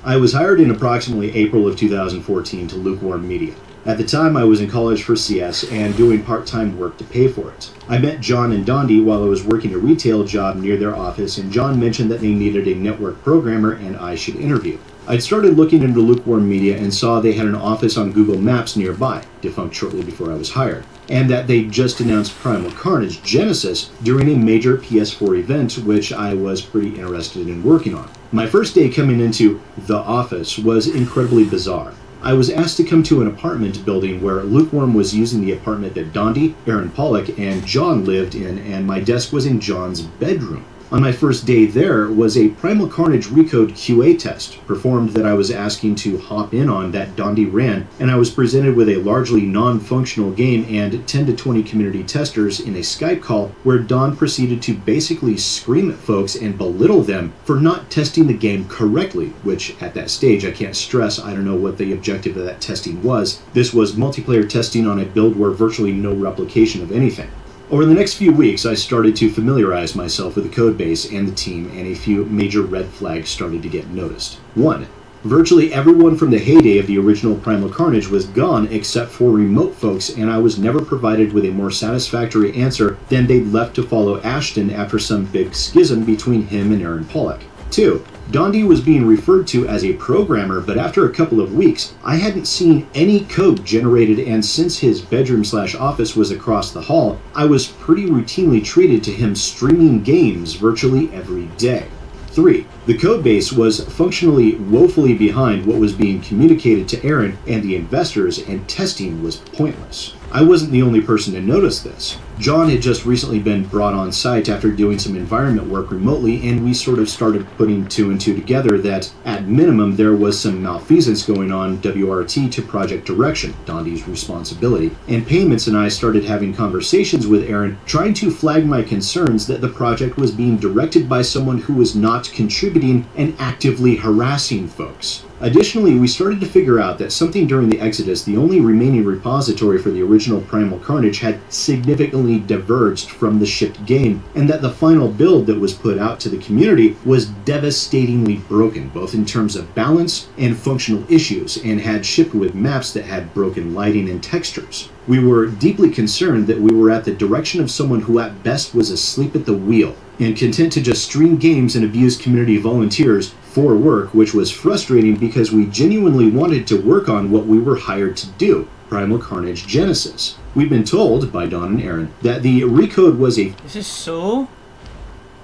I was hired in approximately April of 2014 to Lukewarm Media. At the time, I was in college for CS and doing part-time work to pay for it. I met John and Dondi while I was working a retail job near their office, and John mentioned that they needed a network programmer and I should interview. I'd started looking into Lukewarm Media and saw they had an office on Google Maps nearby, defunct shortly before I was hired, and that they just announced Primal Carnage Genesis during a major PS4 event, which I was pretty interested in working on. My first day coming into the office was incredibly bizarre. I was asked to come to an apartment building where Lukewarm was using the apartment that Dondi, Aaron Pollock, and John lived in, and my desk was in John's bedroom. On my first day there was a Primal Carnage Recode QA test performed that I was asking to hop in on that Dondi ran, and I was presented with a largely non-functional game and 10 to 20 community testers in a Skype call where Don proceeded to basically scream at folks and belittle them for not testing the game correctly, which at that stage I can't stress, I don't know what the objective of that testing was. This was multiplayer testing on a build where virtually no replication of anything. Over the next few weeks, I started to familiarize myself with the codebase and the team, and a few major red flags started to get noticed. 1. Virtually everyone from the heyday of the original Primal Carnage was gone except for remote folks, and I was never provided with a more satisfactory answer than they'd left to follow Ashton after some big schism between him and Aaron Pollock. 2. Dondi was being referred to as a programmer, but after a couple of weeks, I hadn't seen any code generated, and since his bedroom/office was across the hall, I was pretty routinely treated to him streaming games virtually every day. 3. The codebase was functionally woefully behind what was being communicated to Aaron and the investors, and testing was pointless. I wasn't the only person to notice this. John had just recently been brought on site after doing some environment work remotely, and we sort of started putting two and two together that, at minimum, there was some malfeasance going on WRT to project direction, Dondi's responsibility, and Payments and I started having conversations with Aaron, trying to flag my concerns that the project was being directed by someone who was not contributing and actively harassing folks. Additionally, we started to figure out that something during the Exodus, the only remaining repository for the original Primal Carnage, had significantly diverged from the shipped game, and that the final build that was put out to the community was devastatingly broken, both in terms of balance and functional issues, and had shipped with maps that had broken lighting and textures. We were deeply concerned that we were at the direction of someone who at best was asleep at the wheel, and content to just stream games and abuse community volunteers for work, which was frustrating because we genuinely wanted to work on what we were hired to do, Primal Carnage Genesis. We've been told by Don and Aaron that the recode was a... This is so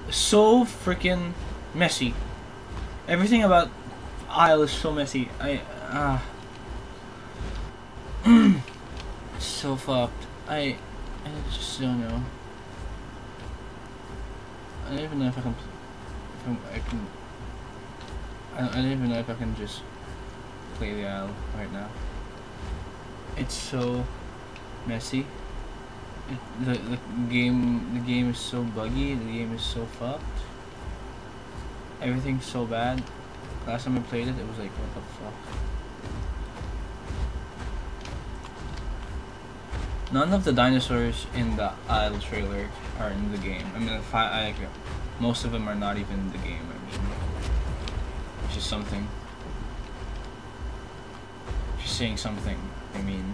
freaking messy. Everything about Isle is so messy. It's so fucked. I just don't know. I don't even know if I don't even know if I can just play the Isle right now. It's so messy. The game is so buggy. The game is so fucked. Everything's so bad. Last time I played it, it was like, what the fuck? None of the dinosaurs in the Isle trailer are in the game. I mean, most of them are not even in the game. I mean, which is something. Just saying something. I mean.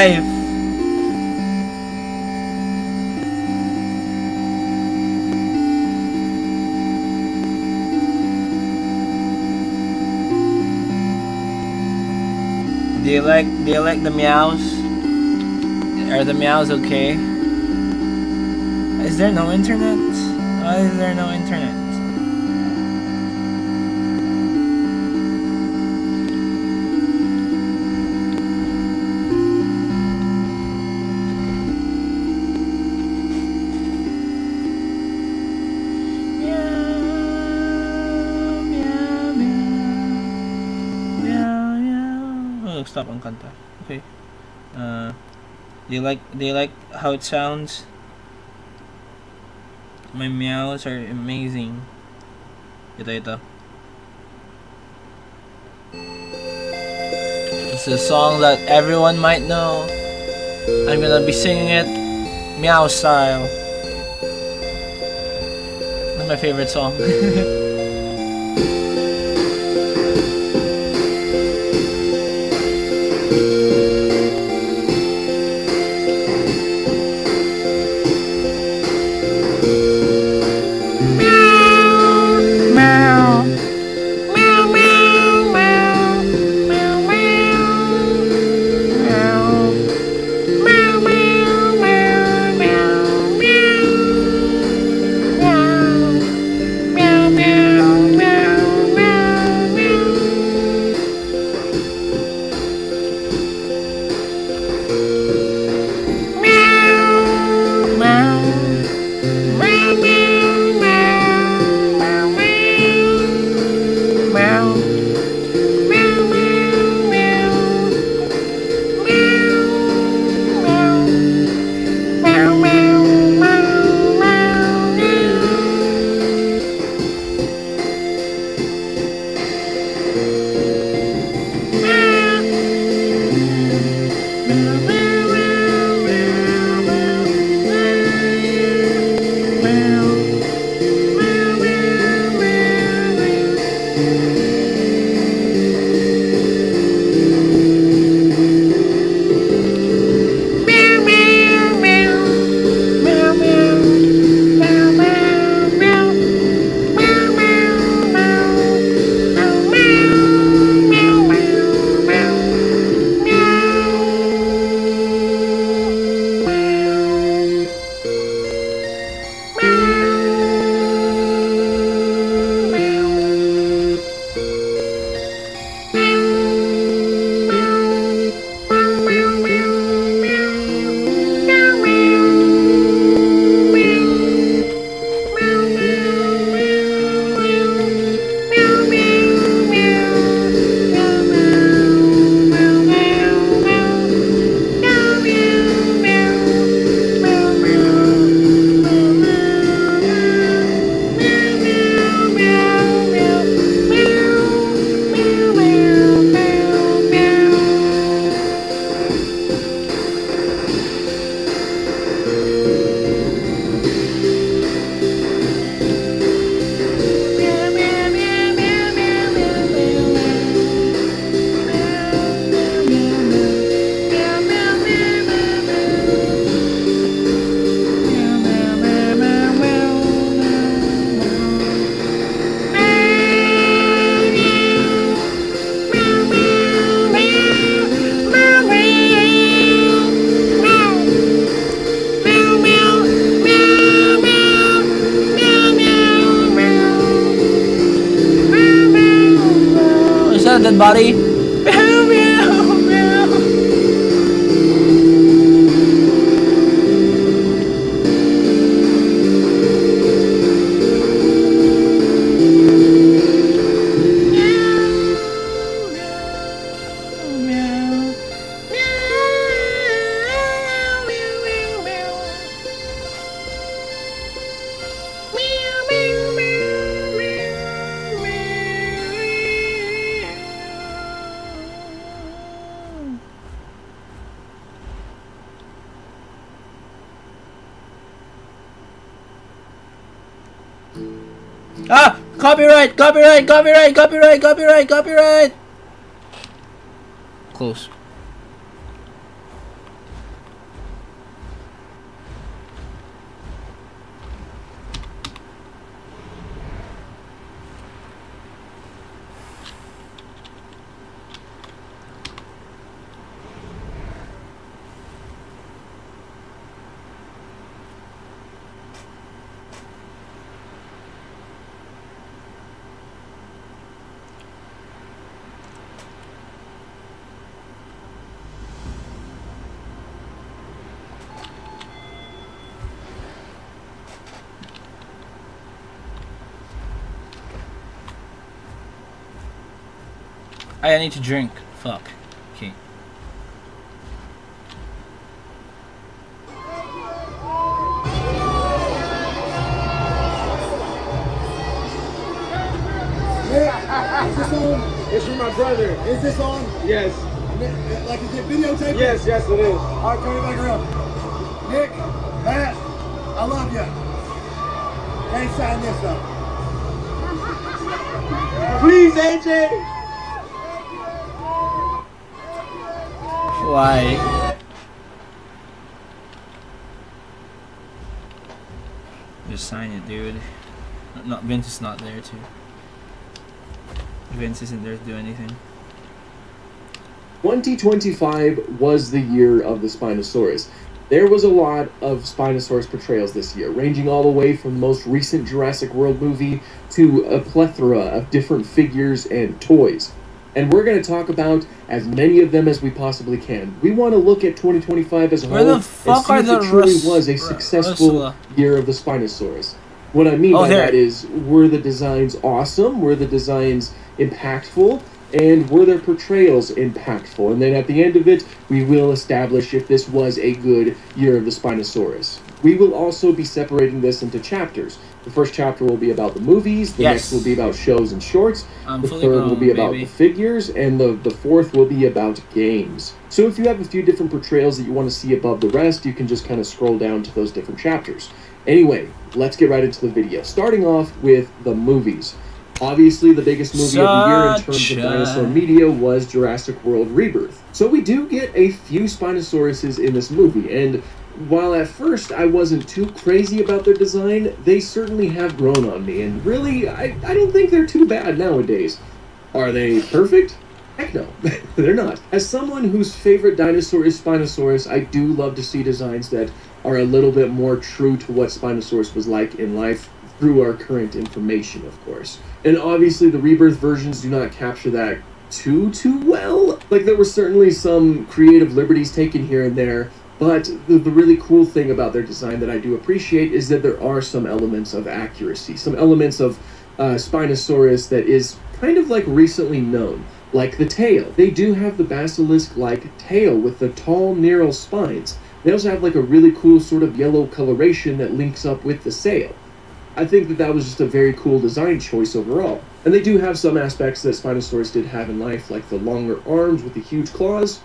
life. Do you like the meows? Are the meows okay? Is there no internet? Why is there no internet? Oh, stop ang kanta. Okay. Do you like how it sounds? My meows are amazing. Ito. It's a song that everyone might know. I'm gonna be singing it meow style. That's my favorite song. Dead body. Meow, meow, meow. Ah! Copyright! Copyright! Copyright! Copyright! Copyright! Copyright! Close. I need to drink. Fuck. Okay. Is this on? It's from my brother. Is this on? Yes. Like, is it videotaping? Yes, yes, it is. All right, turn it back around. Nick, Matt, I love you. Can't sign this up. Please, AJ. Why? Just sign it, dude. No, Vince is not there too. Vince isn't there to do anything. 2025 was the year of the Spinosaurus. There was a lot of Spinosaurus portrayals this year, ranging all the way from the most recent Jurassic World movie to a plethora of different figures and toys. And we're going to talk about as many of them as we possibly can. We want to look at 2025 as a Where whole the and fuck see are if the it truly Rus- was a successful Ursula? year of the Spinosaurus. What I mean Oh, by there. that is, were the designs awesome? Were the designs impactful? And were their portrayals impactful? And then at the end of it, we will establish if this was a good year of the Spinosaurus. We will also be separating this into chapters. The first chapter will be about the movies, the Yes. next will be about shows and shorts, I'm the fully third will grown, be about baby. the figures, and the fourth will be about games. So if you have a few different portrayals that you want to see above the rest, you can just kind of scroll down to those different chapters. Anyway, let's get right into the video. Starting off with the movies. Obviously, the biggest movie of the year in terms Such of a- dinosaur media was Jurassic World Rebirth. So we do get a few Spinosauruses in this movie, and while at first I wasn't too crazy about their design, they certainly have grown on me, and really, I don't think they're too bad nowadays. Are they perfect? Heck no, they're not. As someone whose favorite dinosaur is Spinosaurus, I do love to see designs that are a little bit more true to what Spinosaurus was like in life, through our current information, of course. And obviously the Rebirth versions do not capture that too well. Like, there were certainly some creative liberties taken here and there, but the really cool thing about their design that I do appreciate is that there are some elements of accuracy, some elements of Spinosaurus that is kind of like recently known. Like the tail. They do have the basilisk-like tail with the tall, narrow spines. They also have like a really cool sort of yellow coloration that links up with the sail. I think that was just a very cool design choice overall. And they do have some aspects that Spinosaurus did have in life, like the longer arms with the huge claws,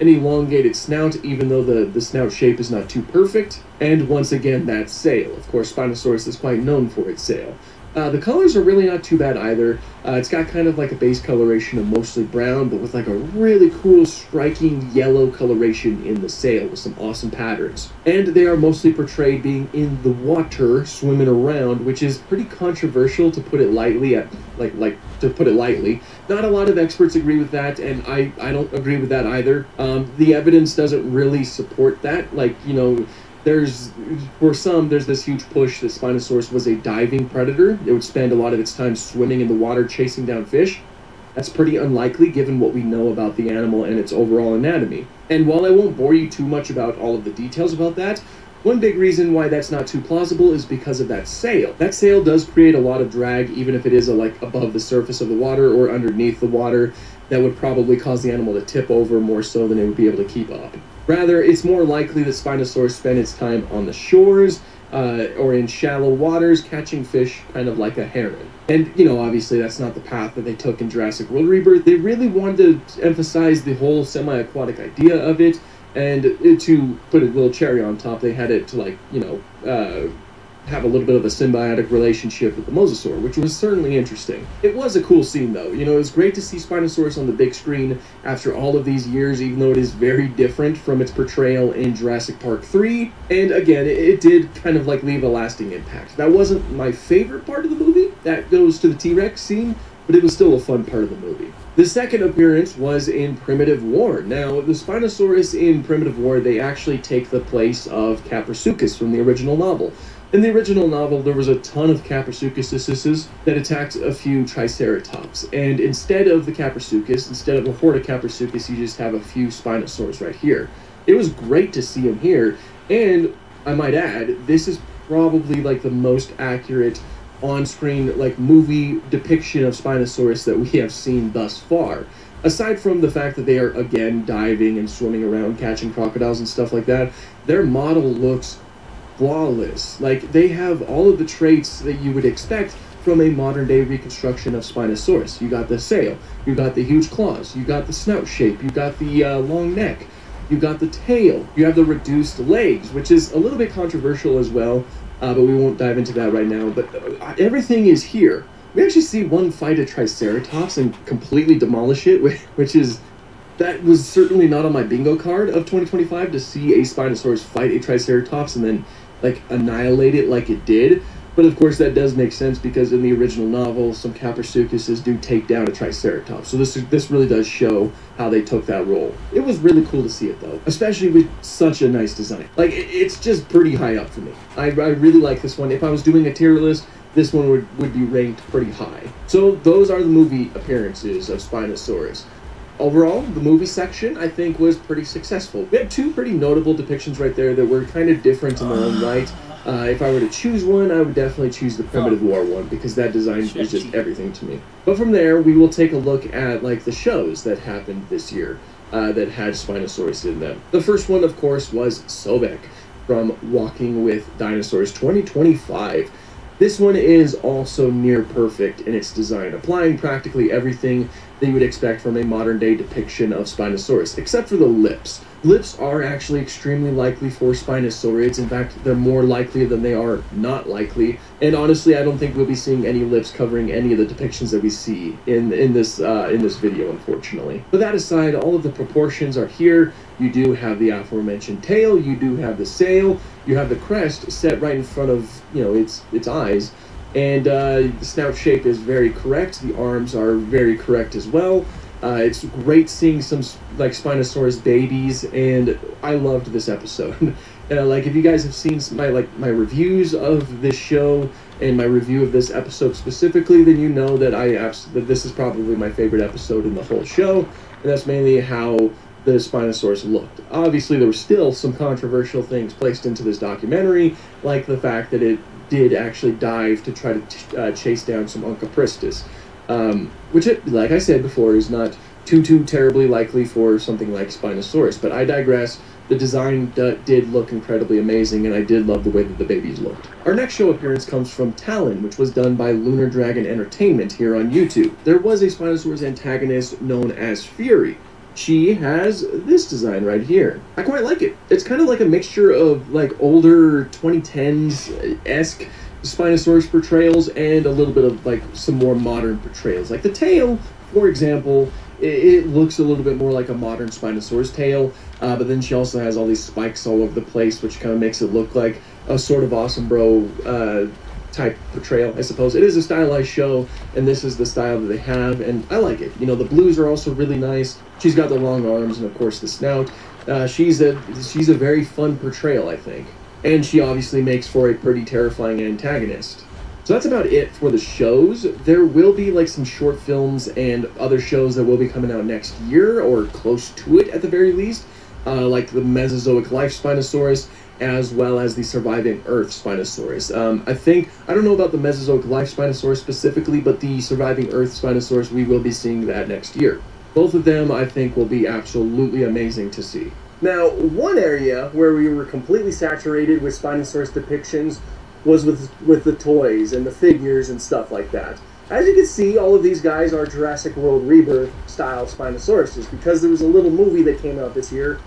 an elongated snout, even though the snout shape is not too perfect, and once again, that sail. Of course, Spinosaurus is quite known for its sail. The colors are really not too bad either. It's got kind of like a base coloration of mostly brown, but with like a really cool, striking yellow coloration in the sail with some awesome patterns. And they are mostly portrayed being in the water, swimming around, which is pretty controversial to put it lightly. To put it lightly. Not a lot of experts agree with that, and I don't agree with that either. The evidence doesn't really support that. Like, you know, there's this huge push that Spinosaurus was a diving predator. It would spend a lot of its time swimming in the water chasing down fish. That's pretty unlikely given what we know about the animal and its overall anatomy. And while I won't bore you too much about all of the details about that, one big reason why that's not too plausible is because of that sail. That sail does create a lot of drag, even if it is like above the surface of the water or underneath the water. That would probably cause the animal to tip over more so than it would be able to keep up. Rather, it's more likely that Spinosaurus spent its time on the shores or in shallow waters catching fish, kind of like a heron. And, you know, obviously that's not the path that they took in Jurassic World Rebirth. They really wanted to emphasize the whole semi-aquatic idea of it, and to put a little cherry on top, they had it to, like, you know, have a little bit of a symbiotic relationship with the mosasaur, which was certainly interesting. It was a cool scene, though. You know, it was great to see Spinosaurus on the big screen after all of these years, even though it is very different from its portrayal in Jurassic Park 3. And again, it did kind of like leave a lasting impact. That wasn't my favorite part of the movie. That goes to the T-Rex scene, but it was still a fun part of the movie. The second appearance was in Primitive War. Now, the Spinosaurus in Primitive War, they actually take the place of Caprisuchus from the original novel. In the original novel, there was a ton of Caprisuchuses that attacked a few Triceratops, and instead of the Caprisuchus, instead of a horde of Caprisuchus, you just have a few Spinosaurs right here. It was great to see them here, and I might add, this is probably like the most accurate on-screen like movie depiction of Spinosaurus that we have seen thus far. Aside from the fact that they are, again, diving and swimming around, catching crocodiles and stuff like that, their model looks flawless. Like, they have all of the traits that you would expect from a modern-day reconstruction of Spinosaurus. You got the sail, you got the huge claws, you got the snout shape, you got the long neck, you got the tail, you have the reduced legs, which is a little bit controversial as well, but we won't dive into that right now. But everything is here. We actually see one fight a Triceratops and completely demolish it, that was certainly not on my bingo card of 2025, to see a Spinosaurus fight a Triceratops and then, like, annihilate it like it did. But of course that does make sense, because in the original novel, some Capra-Sucuses do take down a Triceratops. So this really does show how they took that role. It was really cool to see it, though, especially with such a nice design. Like, it's just pretty high up for me. I really like this one. If I was doing a tier list, this one would be ranked pretty high. So those are the movie appearances of Spinosaurus. Overall, the movie section, I think, was pretty successful. We had two pretty notable depictions right there that were kind of different in their own right. If I were to choose one, I would definitely choose the Primitive War one, because that design is just everything to me. But from there, we will take a look at, like, the shows that happened this year that had Spinosaurus in them. The first one, of course, was Sobek from Walking with Dinosaurs 2025. This one is also near perfect in its design, applying practically everything that you would expect from a modern-day depiction of Spinosaurus, except for the lips. Lips are actually extremely likely for Spinosaurids. In fact, they're more likely than they are not likely. And honestly, I don't think we'll be seeing any lips covering any of the depictions that we see in this video, unfortunately. But that aside, all of the proportions are here. You do have the aforementioned tail, you do have the sail, you have the crest set right in front of, its eyes. And the snout shape is very correct. The arms are very correct as well. It's great seeing some, like, Spinosaurus babies, and I loved this episode. If you guys have seen my reviews of this show and my review of this episode specifically, then you know that that this is probably my favorite episode in the whole show, and that's mainly how the Spinosaurus looked. Obviously, there were still some controversial things placed into this documentary, like the fact that it did actually dive to try to chase down some Onchopristis. Which, like I said before, is not too terribly likely for something like Spinosaurus. But I digress. The design did look incredibly amazing, and I did love the way that the babies looked. Our next show appearance comes from Talon, which was done by Lunar Dragon Entertainment here on YouTube. There was a Spinosaurus antagonist known as Fury. She has this design right here. I quite like it. It's kind of like a mixture of, like, older 2010s-esque Spinosaurus portrayals and a little bit of, like, some more modern portrayals. Like the tail, for example, it looks a little bit more like a modern Spinosaurus tail, but then she also has all these spikes all over the place, which kind of makes it look like a sort of Awesome Bro type portrayal, I suppose. It is a stylized show, and this is the style that they have, and I like it. The blues are also really nice. She's got the long arms and, of course, the snout. She's a very fun portrayal, I think. And she obviously makes for a pretty terrifying antagonist. So that's about it for the shows. There will be, like, some short films and other shows that will be coming out next year, or close to it at the very least, like the Mesozoic Life Spinosaurus, as well as the Surviving Earth Spinosaurus. I don't know about the Mesozoic Life Spinosaurus specifically, but the Surviving Earth Spinosaurus, we will be seeing that next year. Both of them, I think, will be absolutely amazing to see. Now, one area where we were completely saturated with Spinosaurus depictions was with the toys and the figures and stuff like that. As you can see, all of these guys are Jurassic World Rebirth style Spinosauruses, because there was a little movie that came out this year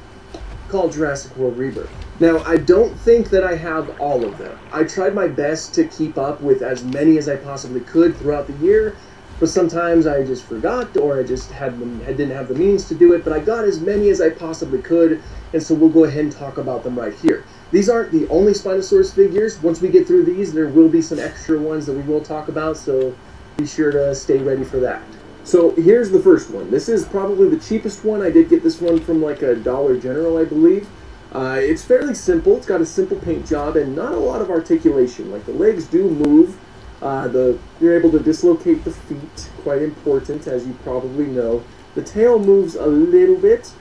called Jurassic World Rebirth. Now, I don't think that I have all of them. I tried my best to keep up with as many as I possibly could throughout the year, but sometimes I just forgot, or I just didn't have the means to do it, but I got as many as I possibly could, and so we'll go ahead and talk about them right here. These aren't the only Spinosaurus figures. Once we get through these, there will be some extra ones that we will talk about, so be sure to stay ready for that. So here's the first one. This is probably the cheapest one. I did get this one from like a Dollar General, I believe. It's fairly simple. It's got a simple paint job and not a lot of articulation. Like, the legs do move. You're able to dislocate the feet, quite important, as you probably know. The tail moves a little bit.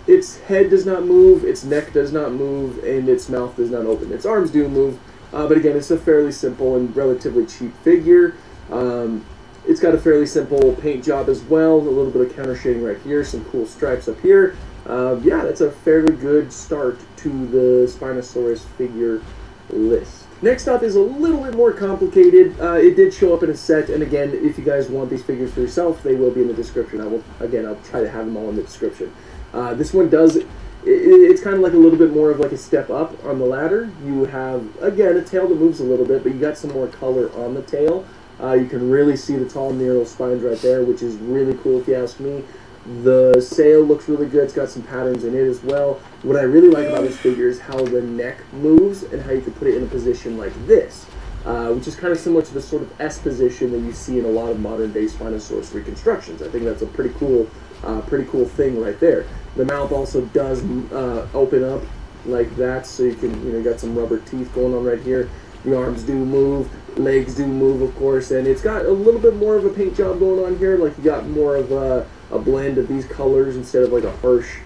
Its head does not move, its neck does not move, and its mouth does not open. Its arms do move, but again, it's a fairly simple and relatively cheap figure. It's got a fairly simple paint job as well, a little bit of counter shading right here, some cool stripes up here. Yeah, that's a fairly good start to the Spinosaurus figure list. Next up is a little bit more complicated. It did show up in a set, and again, if you guys want these figures for yourself, they will be in the description. I'll try to have them all in the description. This one does, it's kind of like a little bit more of like a step up on the ladder. You have, again, a tail that moves a little bit, but you got some more color on the tail. You can really see the tall neural spines right there, which is really cool if you ask me. The sail looks really good. It's got some patterns in it as well. What I really like about this figure is how the neck moves and how you can put it in a position like this, which is kind of similar to the sort of S position that you see in a lot of modern-day Spinosaurus reconstructions. I think that's a pretty cool thing right there. The mouth also does open up like that, so you can, you got some rubber teeth going on right here. The arms do move, legs do move, of course, and it's got a little bit more of a paint job going on here. Like, you got more of a blend of these colors instead of like a harsh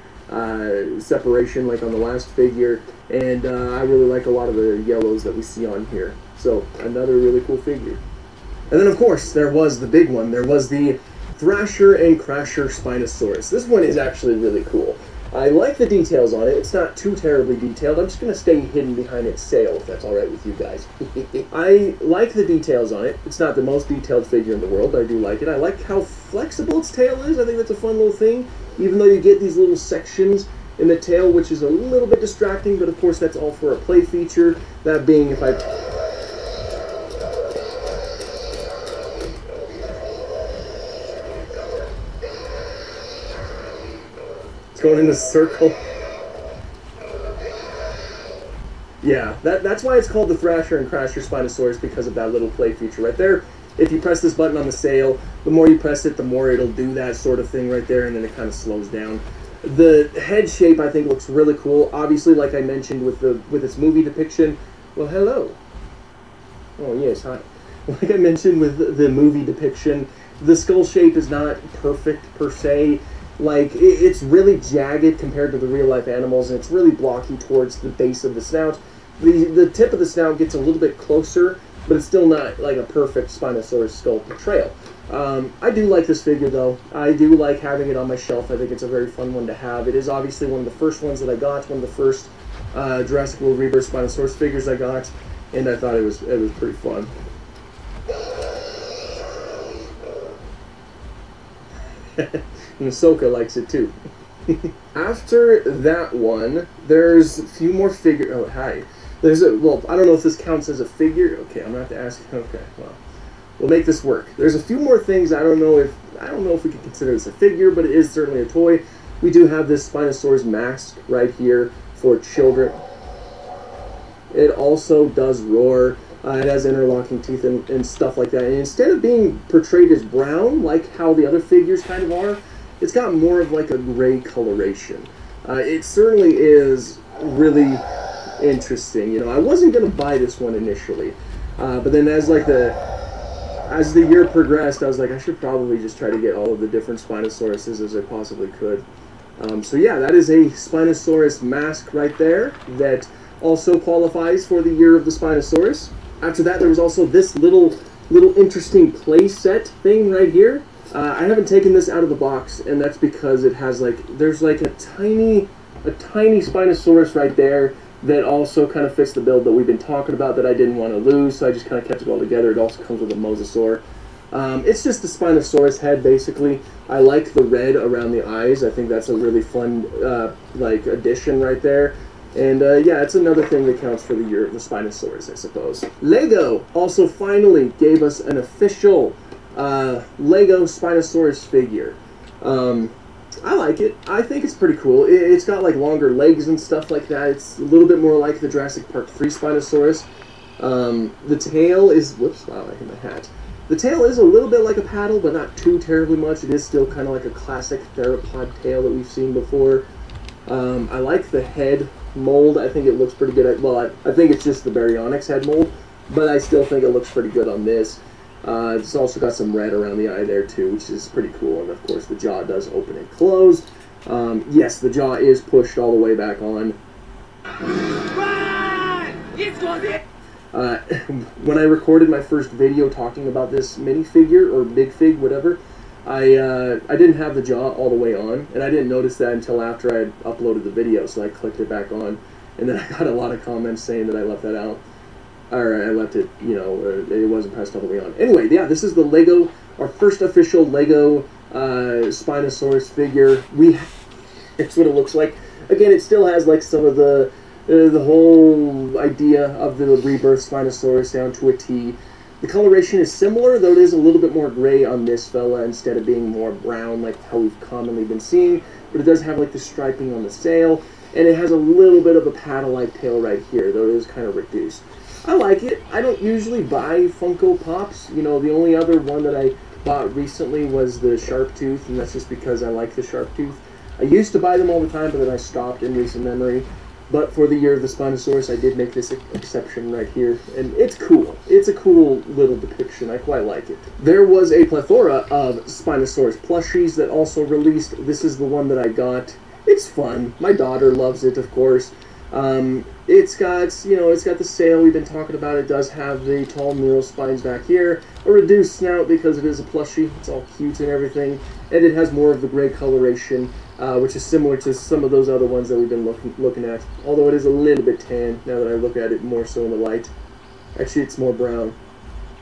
separation like on the last figure. And I really like a lot of the yellows that we see on here. So, another really cool figure. And then, of course, there was the big one. There was the Thrasher and Crasher Spinosaurus. This one is actually really cool. I like the details on it. It's not too terribly detailed. I'm just going to stay hidden behind its sail, if that's alright with you guys. I like the details on it. It's not the most detailed figure in the world, but I do like it. I like how flexible its tail is. I think that's a fun little thing. Even though you get these little sections in the tail, which is a little bit distracting, but of course that's all for a play feature. That being, if I... going in a circle. Yeah, that's why it's called the Thrasher and Crasher Spinosaurus, because of that little play feature right there. If you press this button on the sail, the more you press it, the more it'll do that sort of thing right there, and then it kind of slows down. The head shape, I think, looks really cool. Obviously, like I mentioned with its movie depiction. Well, hello. Oh yes, hi. Like I mentioned with the movie depiction, the skull shape is not perfect per se. Like, it's really jagged compared to the real-life animals, and it's really blocky towards the base of the snout. The tip of the snout gets a little bit closer, but it's still not like a perfect Spinosaurus skull portrayal. I do like this figure, though. I do like having it on my shelf. I think it's a very fun one to have. It is obviously one of the first ones that I got, one of the first Jurassic World Rebirth Spinosaurus figures I got, and I thought it was pretty fun. And Ahsoka likes it too. After that one, there's a few more figures. Oh, hi. Well, I don't know if this counts as a figure. Okay, I'm gonna have to ask. Okay, well, we'll make this work. There's a few more things. I don't know if we can consider this a figure, but it is certainly a toy. We do have this Spinosaurus mask right here for children. It also does roar. It has interlocking teeth and stuff like that. And instead of being portrayed as brown, like how the other figures kind of are, it's got more of like a gray coloration. It certainly is really interesting. I wasn't going to buy this one initially, but then as the year progressed, I was like, I should probably just try to get all of the different Spinosauruses as I possibly could. So yeah, that is a Spinosaurus mask right there that also qualifies for the Year of the Spinosaurus. After that, there was also this little interesting play set thing right here. I haven't taken this out of the box, and that's because it has there's a tiny Spinosaurus right there that also kind of fits the build that we've been talking about that I didn't want to lose, so I just kind of kept it all together. It also comes with a mosasaur. It's just the Spinosaurus head, basically. I like the red around the eyes. I think that's a really fun addition right there. And yeah, it's another thing that counts for the Year of the Spinosaurus, I suppose. Lego also finally gave us an official Lego Spinosaurus figure. I like it. I think it's pretty cool. It's got longer legs and stuff like that. It's a little bit more like the Jurassic Park 3 Spinosaurus. The tail is... Whoops, wow, I hit my hat. The tail is a little bit like a paddle, but not too terribly much. It is still kind of like a classic theropod tail that we've seen before. I like the head mold. I think it looks pretty good. Well, I think it's just the Baryonyx head mold, but I still think it looks pretty good on this. It's also got some red around the eye there too, which is pretty cool. And of course the jaw does open and close. Yes, the jaw is pushed all the way back on. When I recorded my first video talking about this minifigure, or big fig, whatever, I didn't have the jaw all the way on, and I didn't notice that until after I had uploaded the video, so I clicked it back on, and then I got a lot of comments saying that I left that out. Or I left it, you know, it wasn't pressed all the way on. Anyway, yeah, this is the Lego, our first official Lego Spinosaurus figure. It's what it looks like. Again, it still has like some of the whole idea of the rebirth Spinosaurus down to a T. The coloration is similar, though it is a little bit more gray on this fella instead of being more brown like how we've commonly been seeing. But it does have like the striping on the sail, and it has a little bit of a paddle-like tail right here, though it is kind of reduced. I like it. I don't usually buy Funko Pops. You know, the only other one that I bought recently was the Sharp Tooth, and that's just because I like the Sharp Tooth. I used to buy them all the time, but then I stopped in recent memory. But for the year of the Spinosaurus, I did make this exception right here, and it's cool. It's a cool little depiction. I quite like it. There was a plethora of Spinosaurus plushies that also released. This is the one that I got. It's fun. My daughter loves it, of course. It's got, you know, it's got the sail we've been talking about. It does have the tall neural spines back here, a reduced snout because it is a plushie. It's all cute and everything, and it has more of the gray coloration, which is similar to some of those other ones that we've been looking at. Although it is a little bit tan now that I look at it more so in the light. Actually, it's more brown.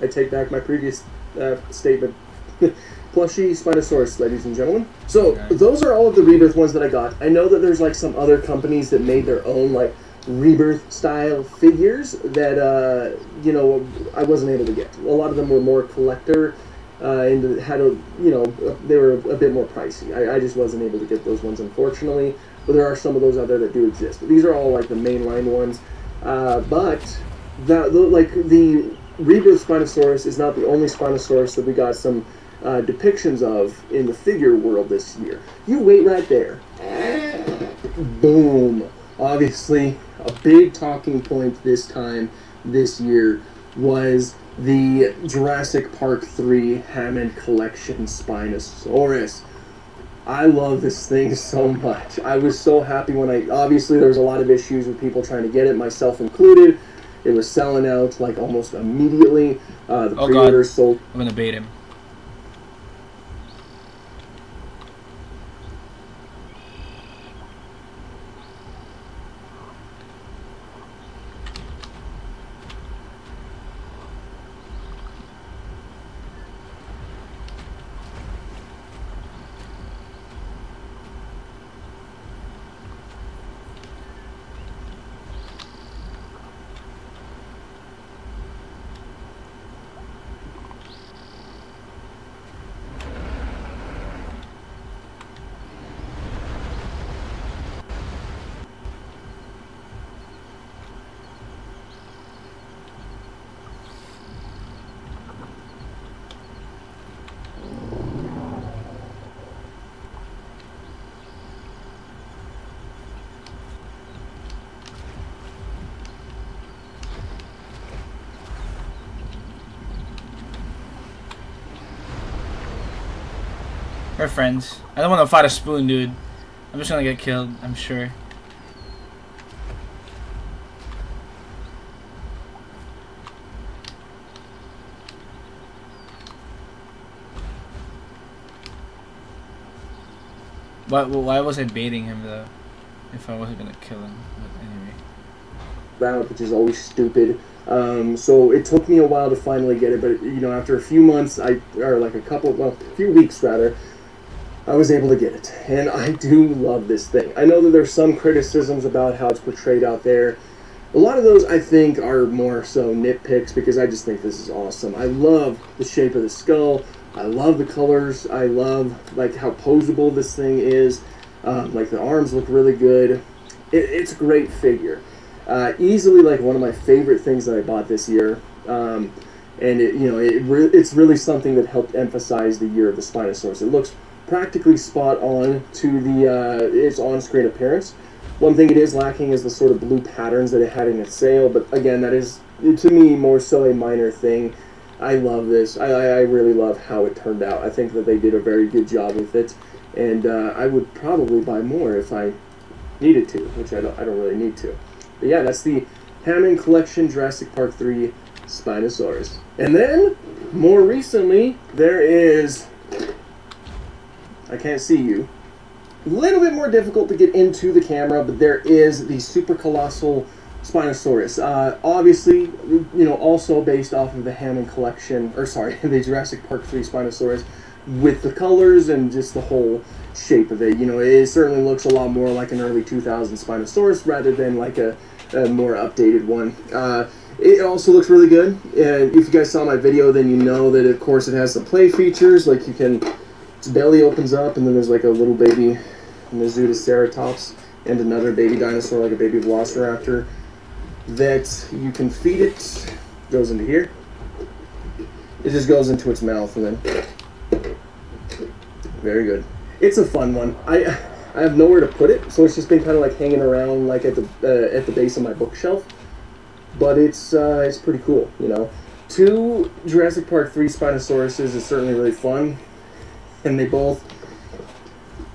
I take back my previous statement. Plushie Spinosaurus, ladies and gentlemen. So those are all of the Rebirth ones that I got. I know that there's like some other companies that made their own like Rebirth style figures that you know, I wasn't able to get. A lot of them were more collector and had a, you know, they were a bit more pricey. I just wasn't able to get those ones, unfortunately. But there are some of those out there that do exist. These are all like the mainline ones, but like the Rebirth Spinosaurus is not the only Spinosaurus that we got some depictions of in the figure world this year. You wait right there. Boom. Obviously, a big talking point this year was the Jurassic Park 3 Hammond Collection Spinosaurus. I love this thing so much. I was so happy when obviously there was a lot of issues with people trying to get it, myself included. It was selling out like almost immediately. The pre-orders sold. I'm gonna bait him. We're friends. I don't want to fight a spoon, dude. I'm just gonna get killed, I'm sure. Why was I baiting him though? If I wasn't gonna kill him. But anyway. Round, which is always stupid. So it took me a while to finally get it, but you know, after a few months, a few weeks rather, I was able to get it, and I do love this thing. I know that there's some criticisms about how it's portrayed out there. A lot of those, I think, are more so nitpicks, because I just think this is awesome. I love the shape of the skull. I love the colors. I love like how posable this thing is. Like the arms look really good. It's a great figure. Easily like one of my favorite things that I bought this year. And it's really something that helped emphasize the year of the Spinosaurus. It looks practically spot on to its on-screen appearance. One thing it is lacking is the sort of blue patterns that it had in its sail, but again, that is, to me, more so a minor thing. I love this. I really love how it turned out. I think that they did a very good job with it, and I would probably buy more if I needed to, which I don't really need to. But yeah, that's the Hammond Collection Jurassic Park 3 Spinosaurus. And then, more recently, there is... I can't see you. A little bit more difficult to get into the camera, but there is the Super Colossal Spinosaurus. Obviously, you know, also based off of the Hammond Collection, or sorry, the Jurassic Park 3 Spinosaurus, with the colors and just the whole shape of it. You know, it certainly looks a lot more like an early 2000s Spinosaurus rather than like a more updated one. It also looks really good. And if you guys saw my video, then you know that, of course, it has some play features. Like, you can, its belly opens up, and then there's like a little baby Ceratops and another baby dinosaur, like a baby Velociraptor, that you can feed it. Goes into here. It just goes into its mouth, and then very good. It's a fun one. I have nowhere to put it, so it's just been kind of like hanging around like at the base of my bookshelf. But it's pretty cool, you know. 2 Jurassic Park 3 Spinosauruses is certainly really fun, and they both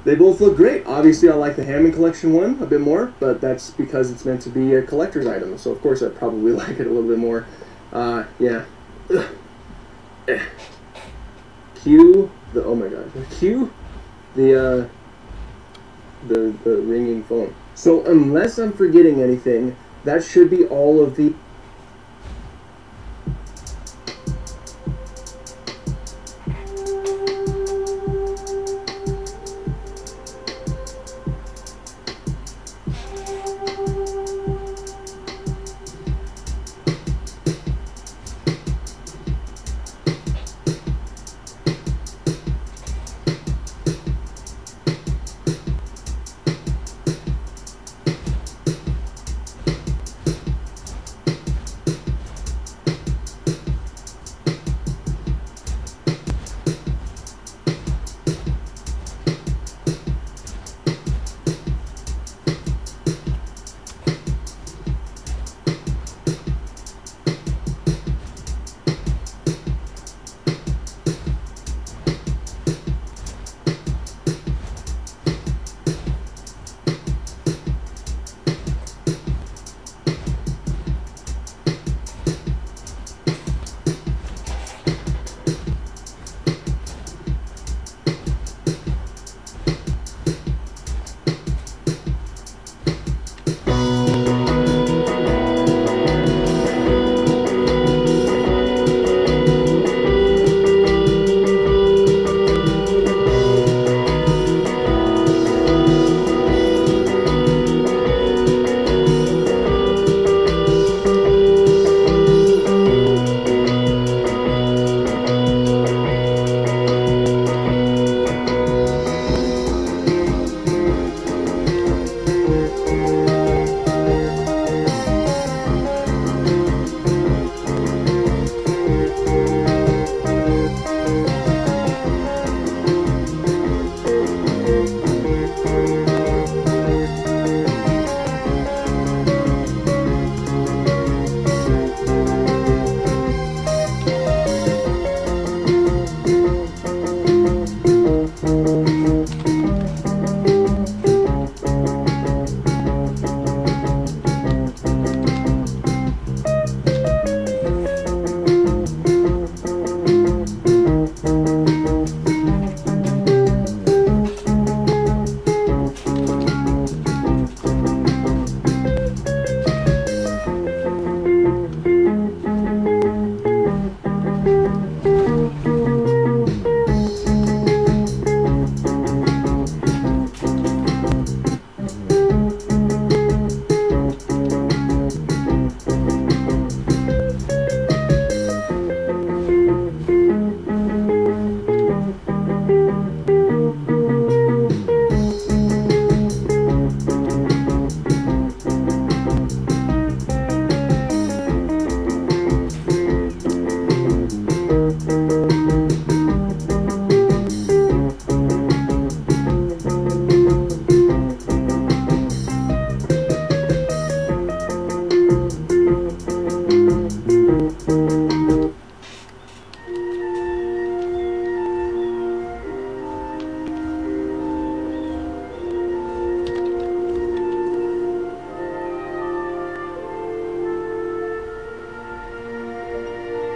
look great. Obviously, I like the Hammond Collection one a bit more, but that's because it's meant to be a collector's item. So, of course, I'd probably like it a little bit more. Yeah. Cue the, oh my god. Cue the ringing phone. So, unless I'm forgetting anything, that should be all of the...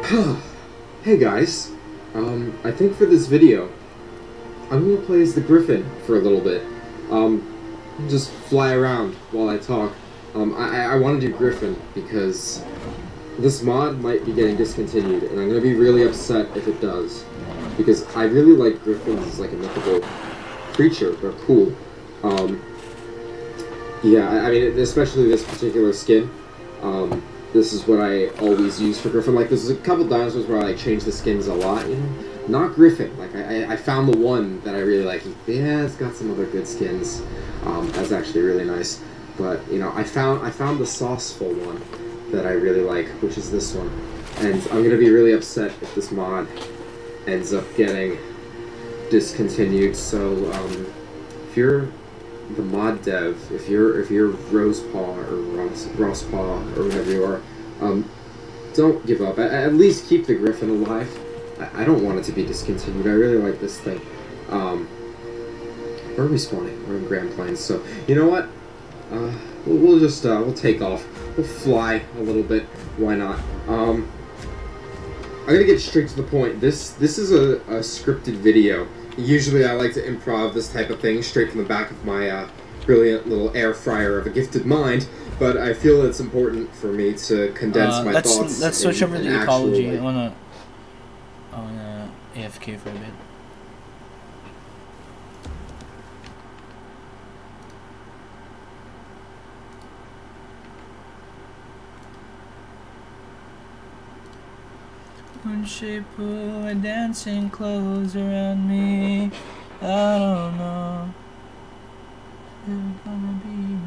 Hey guys, I think for this video, I'm gonna play as the Griffin for a little bit. Just fly around while I talk. I want to do Griffin because this mod might be getting discontinued, and I'm gonna be really upset if it does. Because I really like Griffins as like a mythical creature. They're cool. Yeah, I mean, especially this particular skin. This is what I always use for Griffin. Like, there's a couple dinosaurs where I like change the skins a lot, and not Griffin. Like, I found the one that I really like. Yeah, it's got some other good skins. That's actually really nice. But you know, I found the sauceful one that I really like, which is this one. And I'm gonna be really upset if this mod ends up getting discontinued. So, if you're the mod dev, if you're Rosepaw or Rosspaw or whatever you are, don't give up. At least keep the Griffin alive. I don't want it to be discontinued. I really like this thing. Where are we spawning? We're in Grand Plains. So you know what? We'll just we'll take off. We'll fly a little bit. Why not? I'm gonna get straight to the point. This is a scripted video. Usually I like to improv this type of thing straight from the back of my brilliant little air fryer of a gifted mind, but I feel it's important for me to condense my thoughts. Let's switch over to the ecology. Like, I wanna AFK for a bit. When she put her dancing clothes around me, I don't know if it's gonna be me.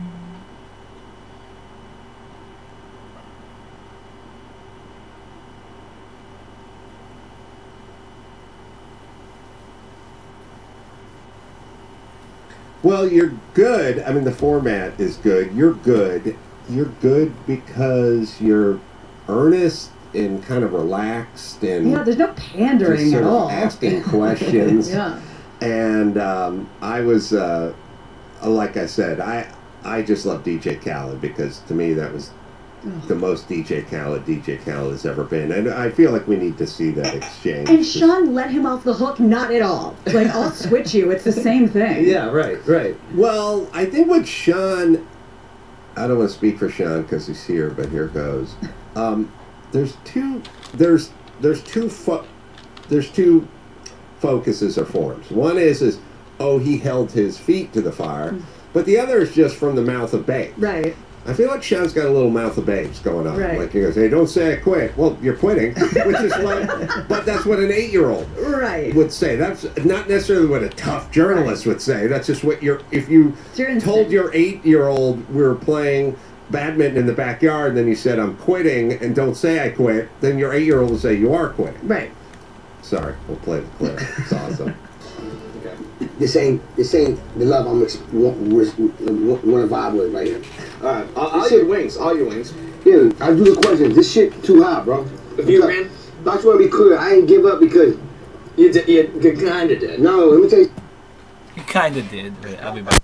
Well, you're good. I mean, the format is good. You're good. You're good because you're earnest and kind of relaxed and Yeah, there's no pandering just sort at of all. asking questions. Yeah. And I was, like I said, I just love DJ Khaled because to me that was the most DJ Khaled has ever been. And I feel like we need to see that exchange. And Sean let him off the hook, not at all. Like, I'll switch you. It's the same thing. Yeah, right. Well, I think what Sean, I don't want to speak for Sean because he's here, but here goes. There's two focuses or forms. One is he held his feet to the fire, but the other is just from the mouth of babes. Right. I feel like Sean's got a little mouth of babes going on. Right. Like he goes, hey, don't say I quit. Well, you're quitting, which is like, but that's what an 8-year-old Right. would say. That's not necessarily what a tough journalist would say. That's just what if you told your 8-year-old we were playing badminton in the backyard, and then you said I'm quitting and don't say I quit, then your 8-year-old will say you are quitting. Right. Sorry, we'll play the clip. It's awesome. This ain't the love I'm want to vibe with right here. All right, all your wings. Yeah, I do the questions. This shit too high, bro. If you ran, I just want to be clear. I ain't give up because you kind of did. No, let me tell you. You kinda did, but I'll be back.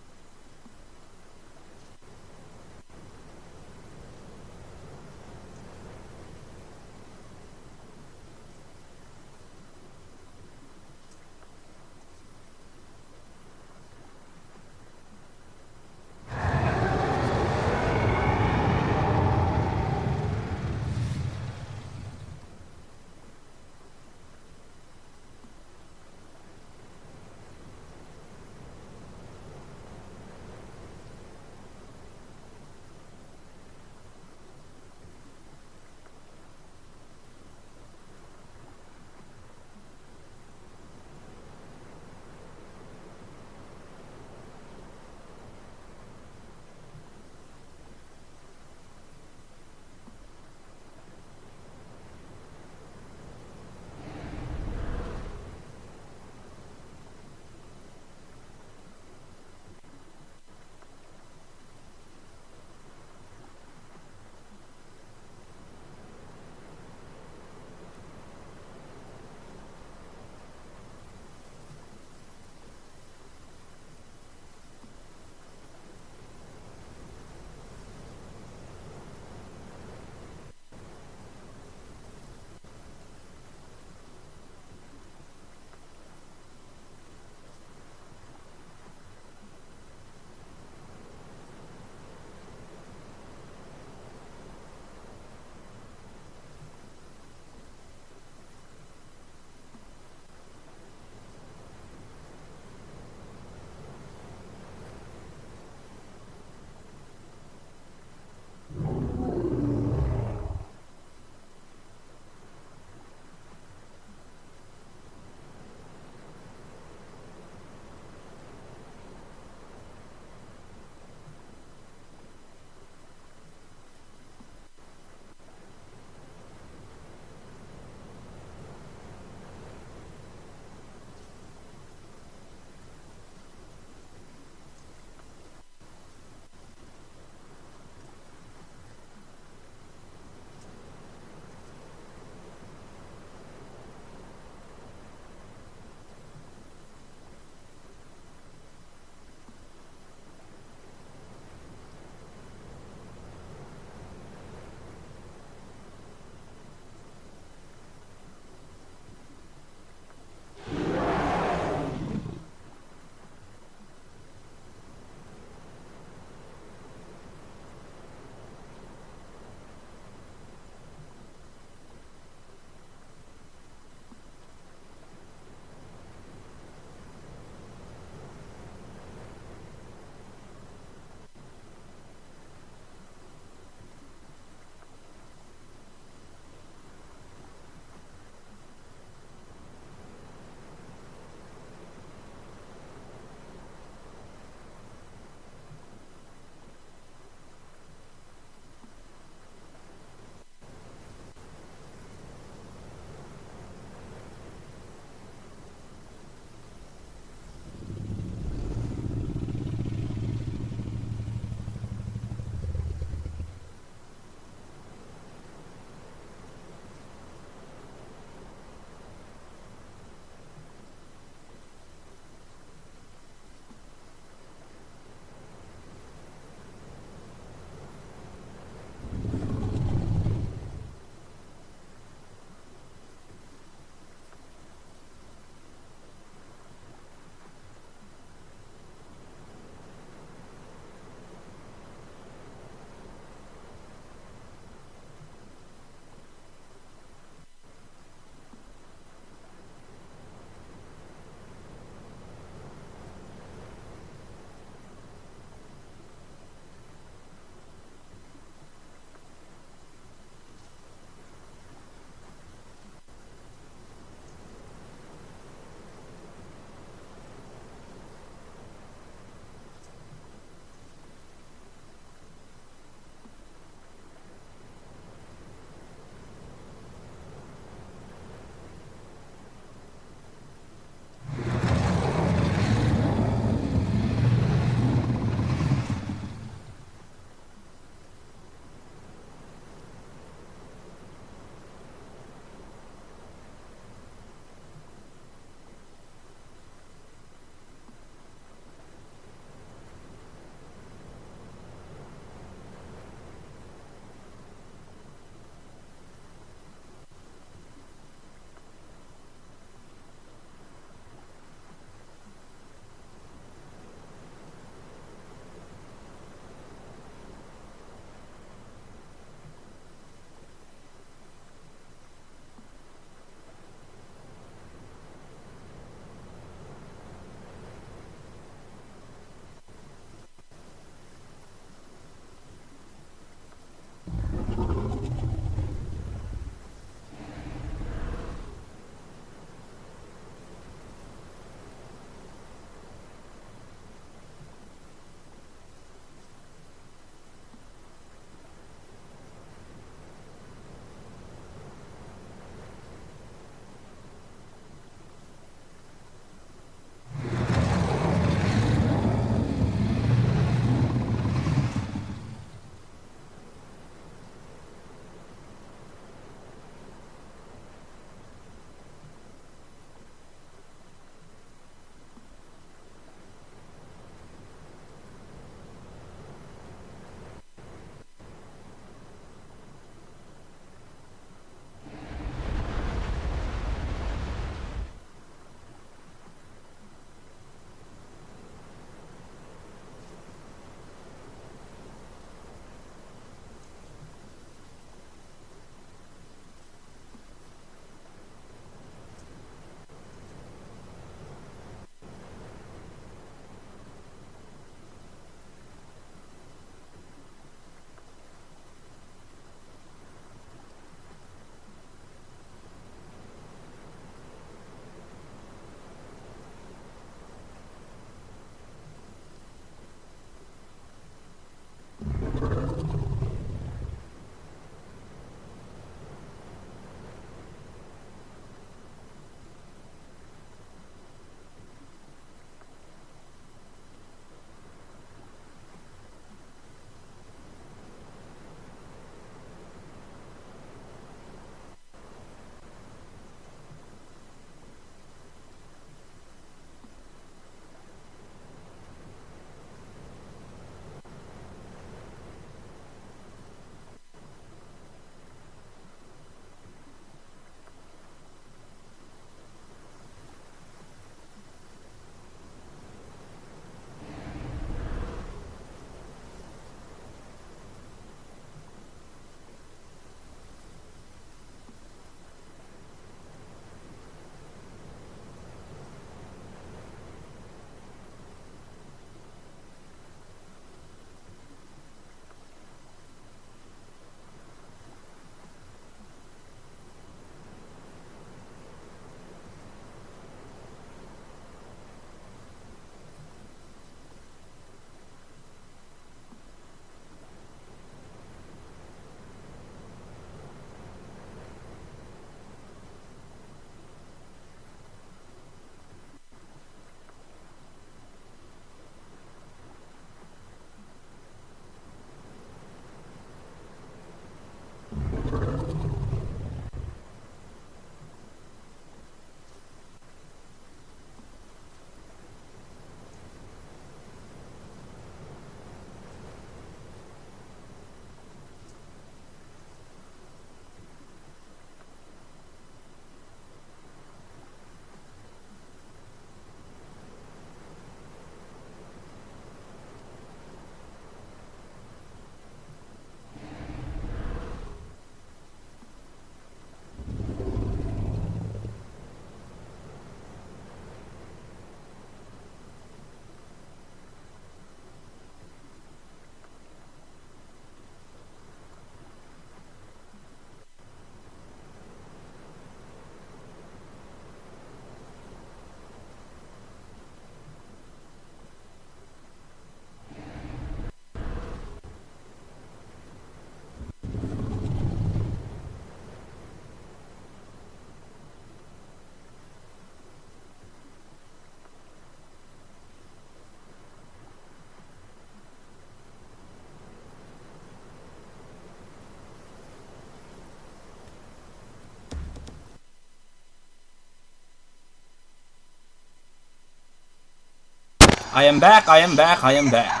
I am back, I am back, I am back.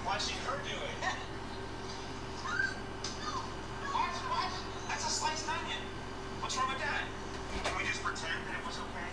Watching her do it. What? That's a sliced onion. What's wrong with that? Can we just pretend that it was okay?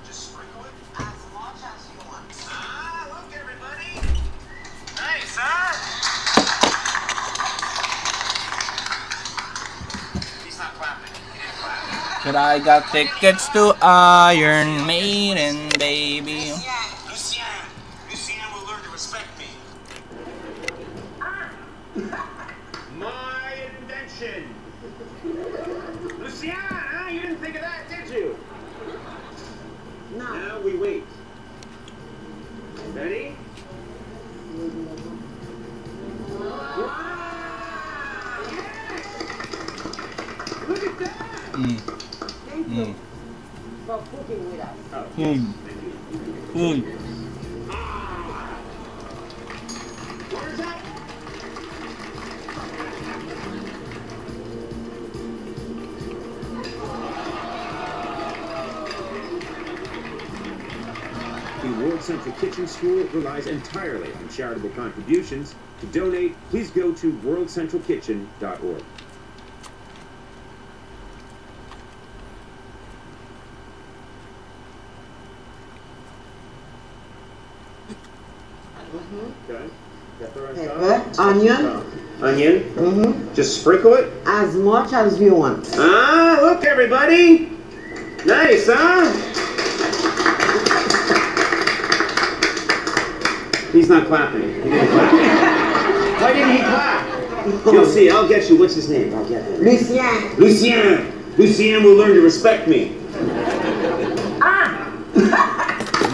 Just sprinkle it as much as you want. Ah, look, everybody. Nice, huh? He's not clapping. He didn't clap. But I got tickets to Iron Maiden, baby. Lucien will learn to respect me. My invention. Lucien, huh? You didn't think of that, did you? No. Now we wait. Ready? Look at that! Thank you for cooking with us. Oh, yes. Thank you. Where's that? The World Central Kitchen School relies entirely on charitable contributions. To donate, please go to worldcentralkitchen.org. Okay. Pepper, onion. Onion? Just sprinkle it? As much as you want. Ah, look, everybody. Nice, huh? He's not clapping. He didn't clap. Why didn't he clap? You'll see. I'll get you. What's his name? I'll get him. Lucien. Lucien will learn to respect me.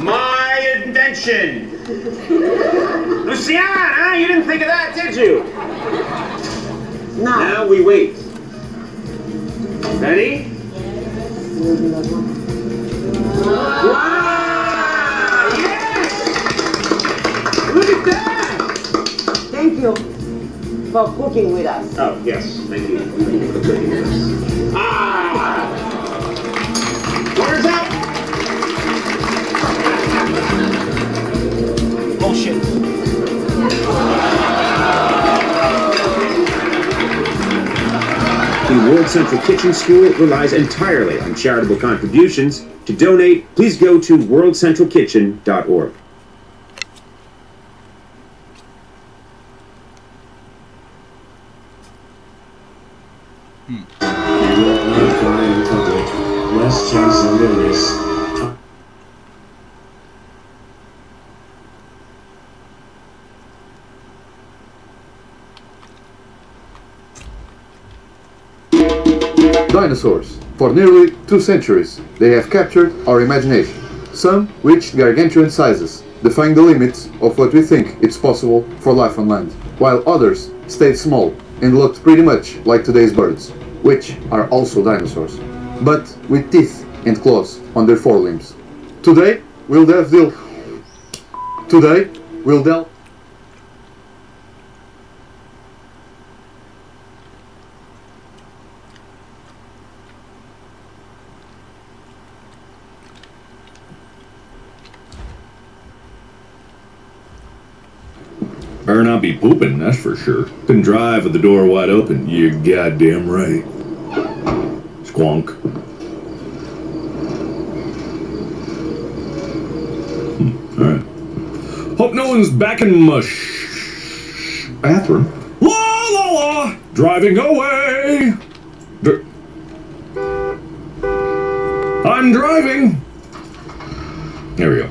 My invention. Lucien, huh? You didn't think of that, did you? No. Now we wait. Ready? Wow! Yes! Look at that! Thank you for cooking with us. Oh, yes. Thank you. For cooking with us. Ah! Where's that? Oh shit. The World Central Kitchen School relies entirely on charitable contributions. To donate, please go to worldcentralkitchen.org. Less chance of illness. Dinosaurs. For nearly 2 centuries, they have captured our imagination. Some reached gargantuan sizes, defying the limits of what we think it's possible for life on land, while others stayed small and looked pretty much like today's birds, which are also dinosaurs, but with teeth and claws on their forelimbs. Today, we'll delve. Better not be pooping, that's for sure. Couldn't drive with the door wide open. You're goddamn right. Squonk. Alright. Hope no one's back in my bathroom. La la la! Driving away! I'm driving. There we go.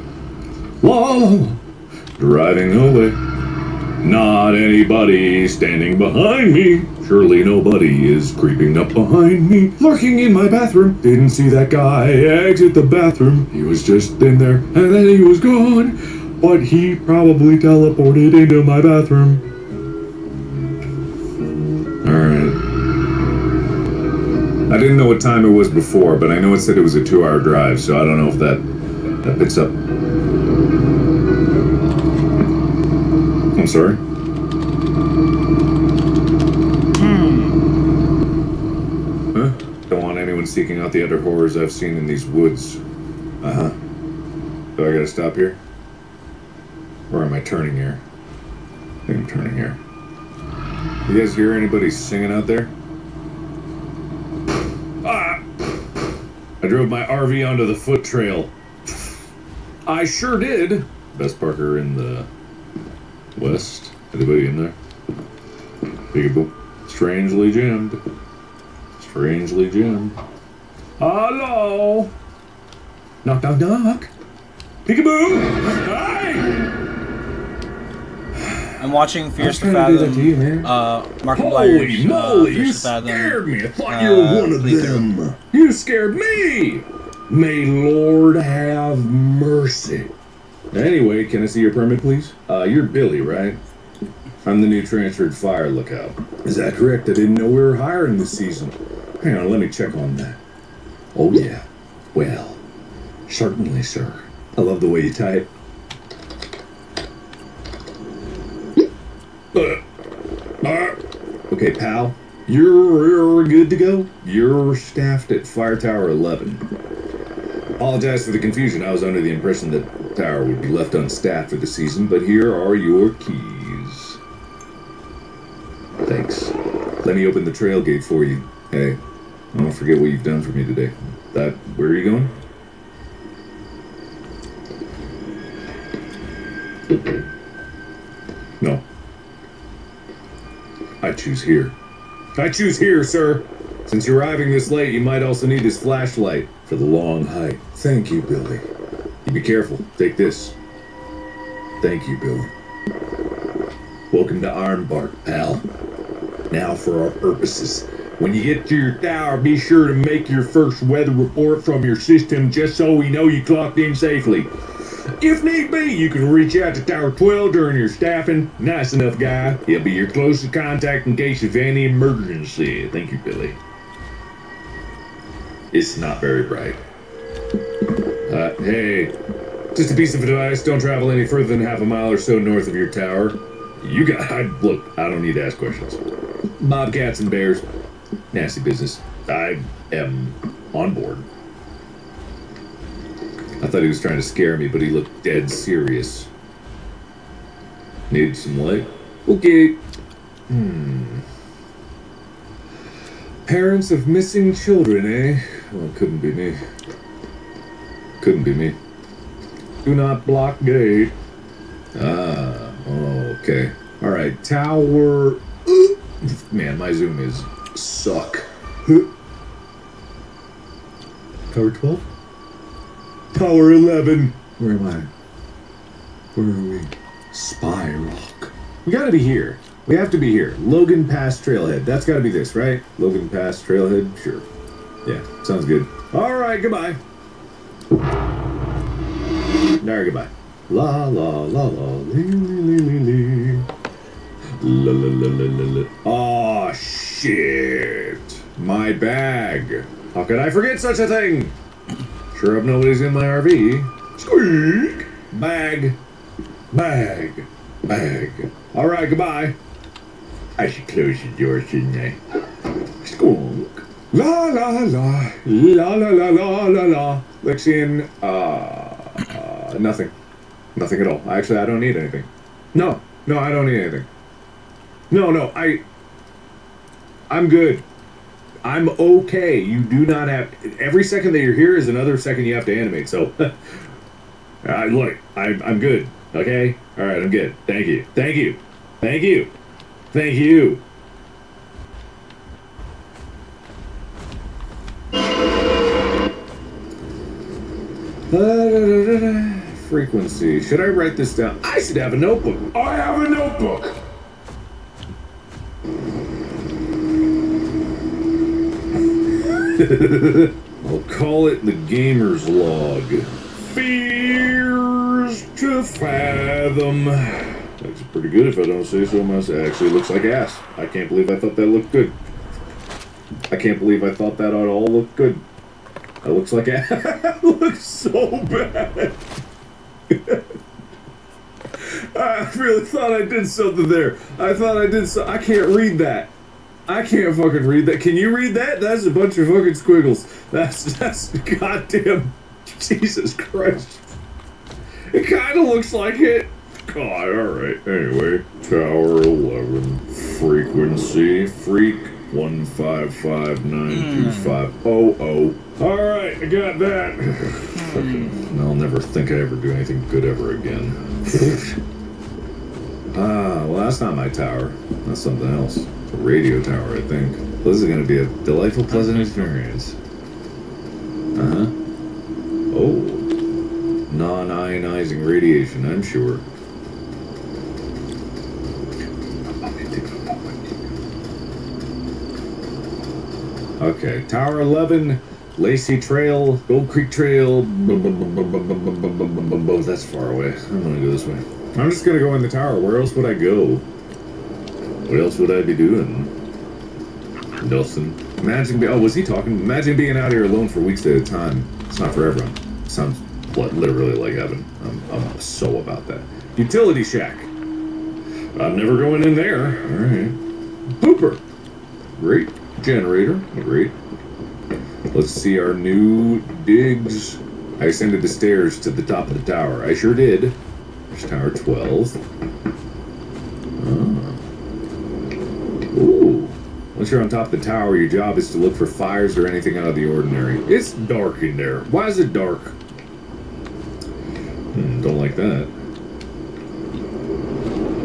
La la la. Driving away. Not anybody standing behind me. Surely nobody is creeping up behind me. Lurking in my bathroom. Didn't see that guy exit the bathroom. He was just in there and then he was gone. But he probably teleported into my bathroom. Alright. I didn't know what time it was before, but I know it said it was a 2-hour drive, so I don't know if that picks up. I'm sorry? Huh? Don't want anyone seeking out the other horrors I've seen in these woods. Uh-huh. Do I gotta stop here? Or am I turning here? I think I'm turning here. You guys hear anybody singing out there? Ah! I drove my RV onto the foot trail. I sure did! Best parker in the West. Anybody in there? Peekaboo. Strangely jammed. Strangely jammed. Hello? Knock, knock, knock. Peekaboo! Hi! I'm watching Fierce to trying to do that Fathom. to you, man. Markiplier's Holy moly, you Fierce to Fathom. scared me. I thought you were one of them. You scared me. May Lord have mercy. Anyway, can I see your permit, please? You're Billy, right? I'm the new transferred fire lookout. Is that correct? I didn't know we were hiring this season. Hang on, let me check on that. Oh, yeah. Well, certainly, sir. I love the way you type. Okay, pal. You're good to go. You're staffed at Fire Tower 11. Apologize for the confusion. I was under the impression that the tower would be left unstaffed for the season, but here are your keys. Thanks. Let me open the trail gate for you. Hey, don't forget what you've done for me today. Where are you going? No. I choose here. I choose here, sir. Since you're arriving this late, you might also need this flashlight for the long hike. Thank you, Billy. You be careful. Take this. Thank you, Billy. Welcome to Ironbark, pal. Now for our purposes. When you get to your tower, be sure to make your first weather report from your system just so we know you clocked in safely. If need be, you can reach out to Tower 12 during your staffing. Nice enough guy. He'll be your closest contact in case of any emergency. Thank you, Billy. It's not very bright. Hey, just a piece of advice. Don't travel any further than half a mile or so north of your tower. Look, I don't need to ask questions. Bobcats and bears. Nasty business. I am on board. I thought he was trying to scare me, but he looked dead serious. Need some light? Okay. Parents of missing children, eh? Well, couldn't be me. Couldn't be me. Do not block gate. Ah, okay. Alright, tower... Man, my zoom is suck. Tower 12? Tower 11. Where am I? Where are we? Spy Rock. We gotta be here. We have to be here. Logan Pass Trailhead. That's gotta be this, right? Logan Pass Trailhead? Sure. Yeah, sounds good. Alright, goodbye. Alright, goodbye. La la la la li li li li. La la la la la la. Aw, shit. My bag. How could I forget such a thing? Sure hope nobody's in my RV. Squeak! Bag. Bag. Bag. Alright, goodbye. I should close the door, shouldn't I? Squonk. La la la. La la la la la la. Lexian, nothing. Nothing at all. Actually, I don't need anything. No, I don't need anything. No, I'm good. I'm okay. You do not have... Every second that you're here is another second you have to animate, so... look, I'm good, okay? Alright, I'm good. Thank you. Thank you. Thank you. Thank you. Frequency. Should I write this down? I should have a notebook. I have a notebook. I'll call it the gamer's log. Fears to fathom. That's pretty good if I don't say so myself. It actually looks like ass. I can't believe I thought that looked good. I can't believe I thought that all looked good. That looks like ass. That looks so bad. I really thought I did something there. I thought I did so. I can't read that. I can't fucking read that. Can you read that? That's a bunch of fucking squiggles. That's goddamn Jesus Christ. It kind of looks like it. God, alright. Anyway, Tower 11. Frequency. Freak 1559250. Alright, I got that. I'll never think I ever do anything good ever again. Well, that's not my tower. That's something else. It's a radio tower, I think. This is going to be a delightful, pleasant experience. Oh. Non-ionizing radiation, I'm sure. Okay, Tower 11, Lacey Trail, Gold Creek Trail. That's far away. I'm gonna go this way. I'm just gonna go in the tower. Where else would I go? What else would I be doing? Nelson. Imagine, oh, was he talking? Imagine being out here alone for weeks at a time. It's not for everyone. It sounds literally like heaven. I'm so about that. Utility shack. I'm never going in there. Alright. Pooper. Great. Generator. Great. Let's see our new digs. I ascended the stairs to the top of the tower. I sure did. There's Tower 12. Ooh. Once you're on top of the tower, your job is to look for fires or anything out of the ordinary. It's dark in there. Why is it dark? Don't like that.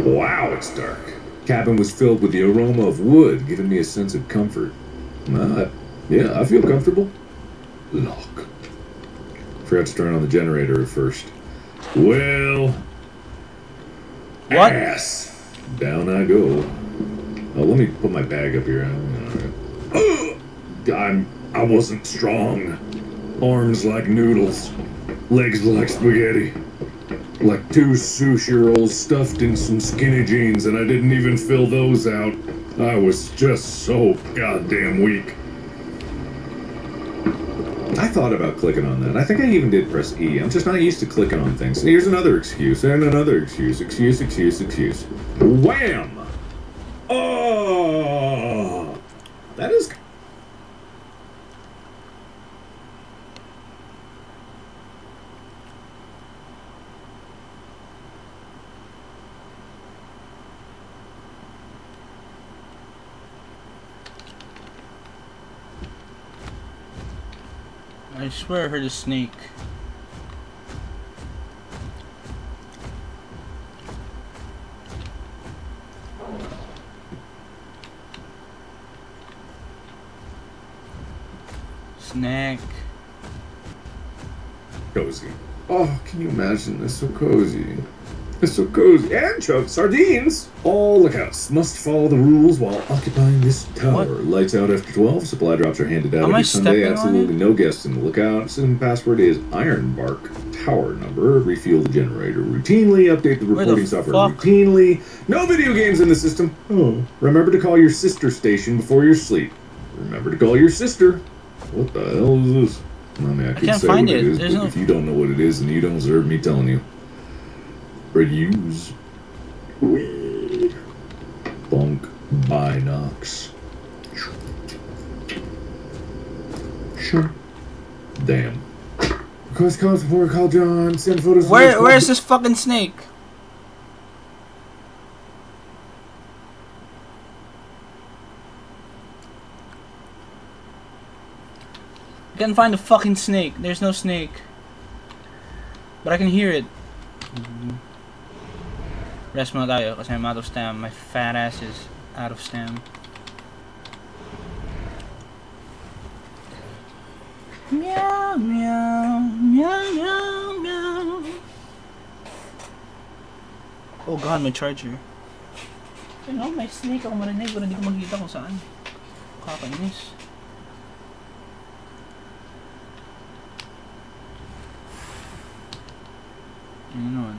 Wow, it's dark. Cabin was filled with the aroma of wood, giving me a sense of comfort. Yeah, I feel comfortable. Lock. Forgot to turn on the generator at first. Well, what? Ass. Down I go. Oh, let me put my bag up here. I wasn't strong. Arms like noodles. Legs like spaghetti. Like 2 2-year-olds stuffed in some skinny jeans, and I didn't even fill those out. I was just so goddamn weak. I thought about clicking on that. I think I even did press E. I'm just not used to clicking on things. Here's another excuse, and another excuse. Excuse. Wham! Oh! That is... I swear I heard a snake. Snack. Cozy. Oh, can you imagine? It's so cozy. It's so cozy. And choke sardines! All lookouts must follow the rules while occupying this tower. What? Lights out after 12. Supply drops are handed out every Sunday. Absolutely no guests in the lookout. System password is Ironbark. Tower number. Refuel the generator routinely. Update the reporting software routinely. No video games in the system. Oh. Remember to call your sister station before you sleep. Remember to call your sister. What the hell is this? I mean, I can't say what it is, but if you don't know what it is, then you don't deserve me telling you. Reuse. Bunk binocs. Sure. Damn. Request calls before call John. Send photos. Where's this fucking snake? I can't find the fucking snake. There's no snake. But I can hear it. Rest muna tayo kasi I'm out of stam. My fat ass is out of stam. Meow, meow, Meow, meow, meow. Oh god, may charger. You know, may snake ako marinig pero hindi ko makita kung saan. Kakainis. Ano naman?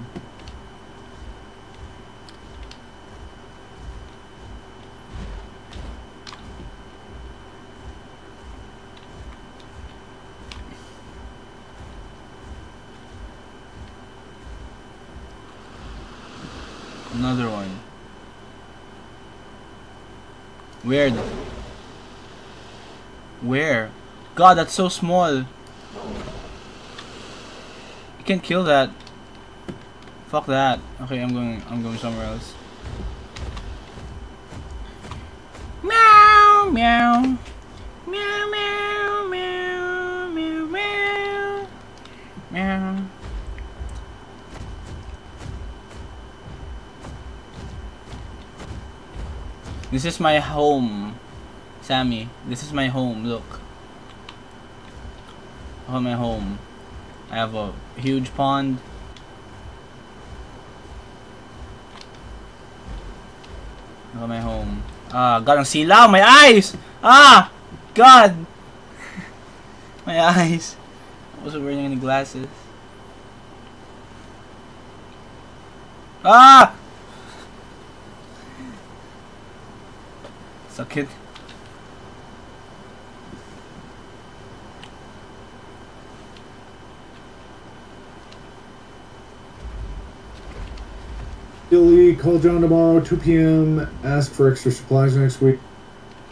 Another one. Weird. Where? God, that's so small. You can't kill that. Fuck that. Okay, I'm going somewhere else. Meow meow. Meow meow meow meow meow. Meow. This is my home, Sammy. This is my home. Look. Oh, my home. I have a huge pond. Look at my home. Ah, God, ang silaw! My eyes! Ah! God! My eyes. I wasn't wearing any glasses. Ah! Sakit. Billy, call John tomorrow, 2 p.m. Ask for extra supplies next week.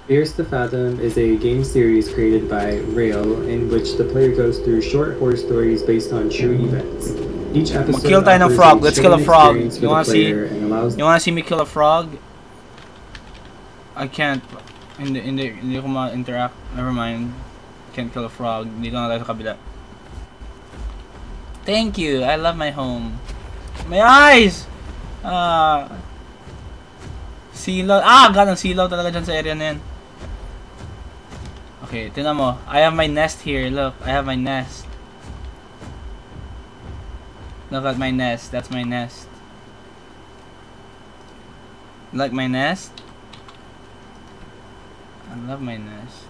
Fierce to Fathom is a game series created by Rail in which the player goes through short horror stories based on true events. Each episode Kill tayo ng frog. Let's kill a frog. You wanna see? Allows... You wanna see me kill a frog? I can't. Hindi ko ma-interact. Never mind. Can't kill a frog. Dito na tayo sa kabila. Thank you. I love my home. My eyes! Silaw. Ah, God, ang silaw talaga dyan sa area na yan. Okay, tingnan mo. I have my nest here. Look, I have my nest. Look at my nest. That's my nest. Like my nest? I love my nest.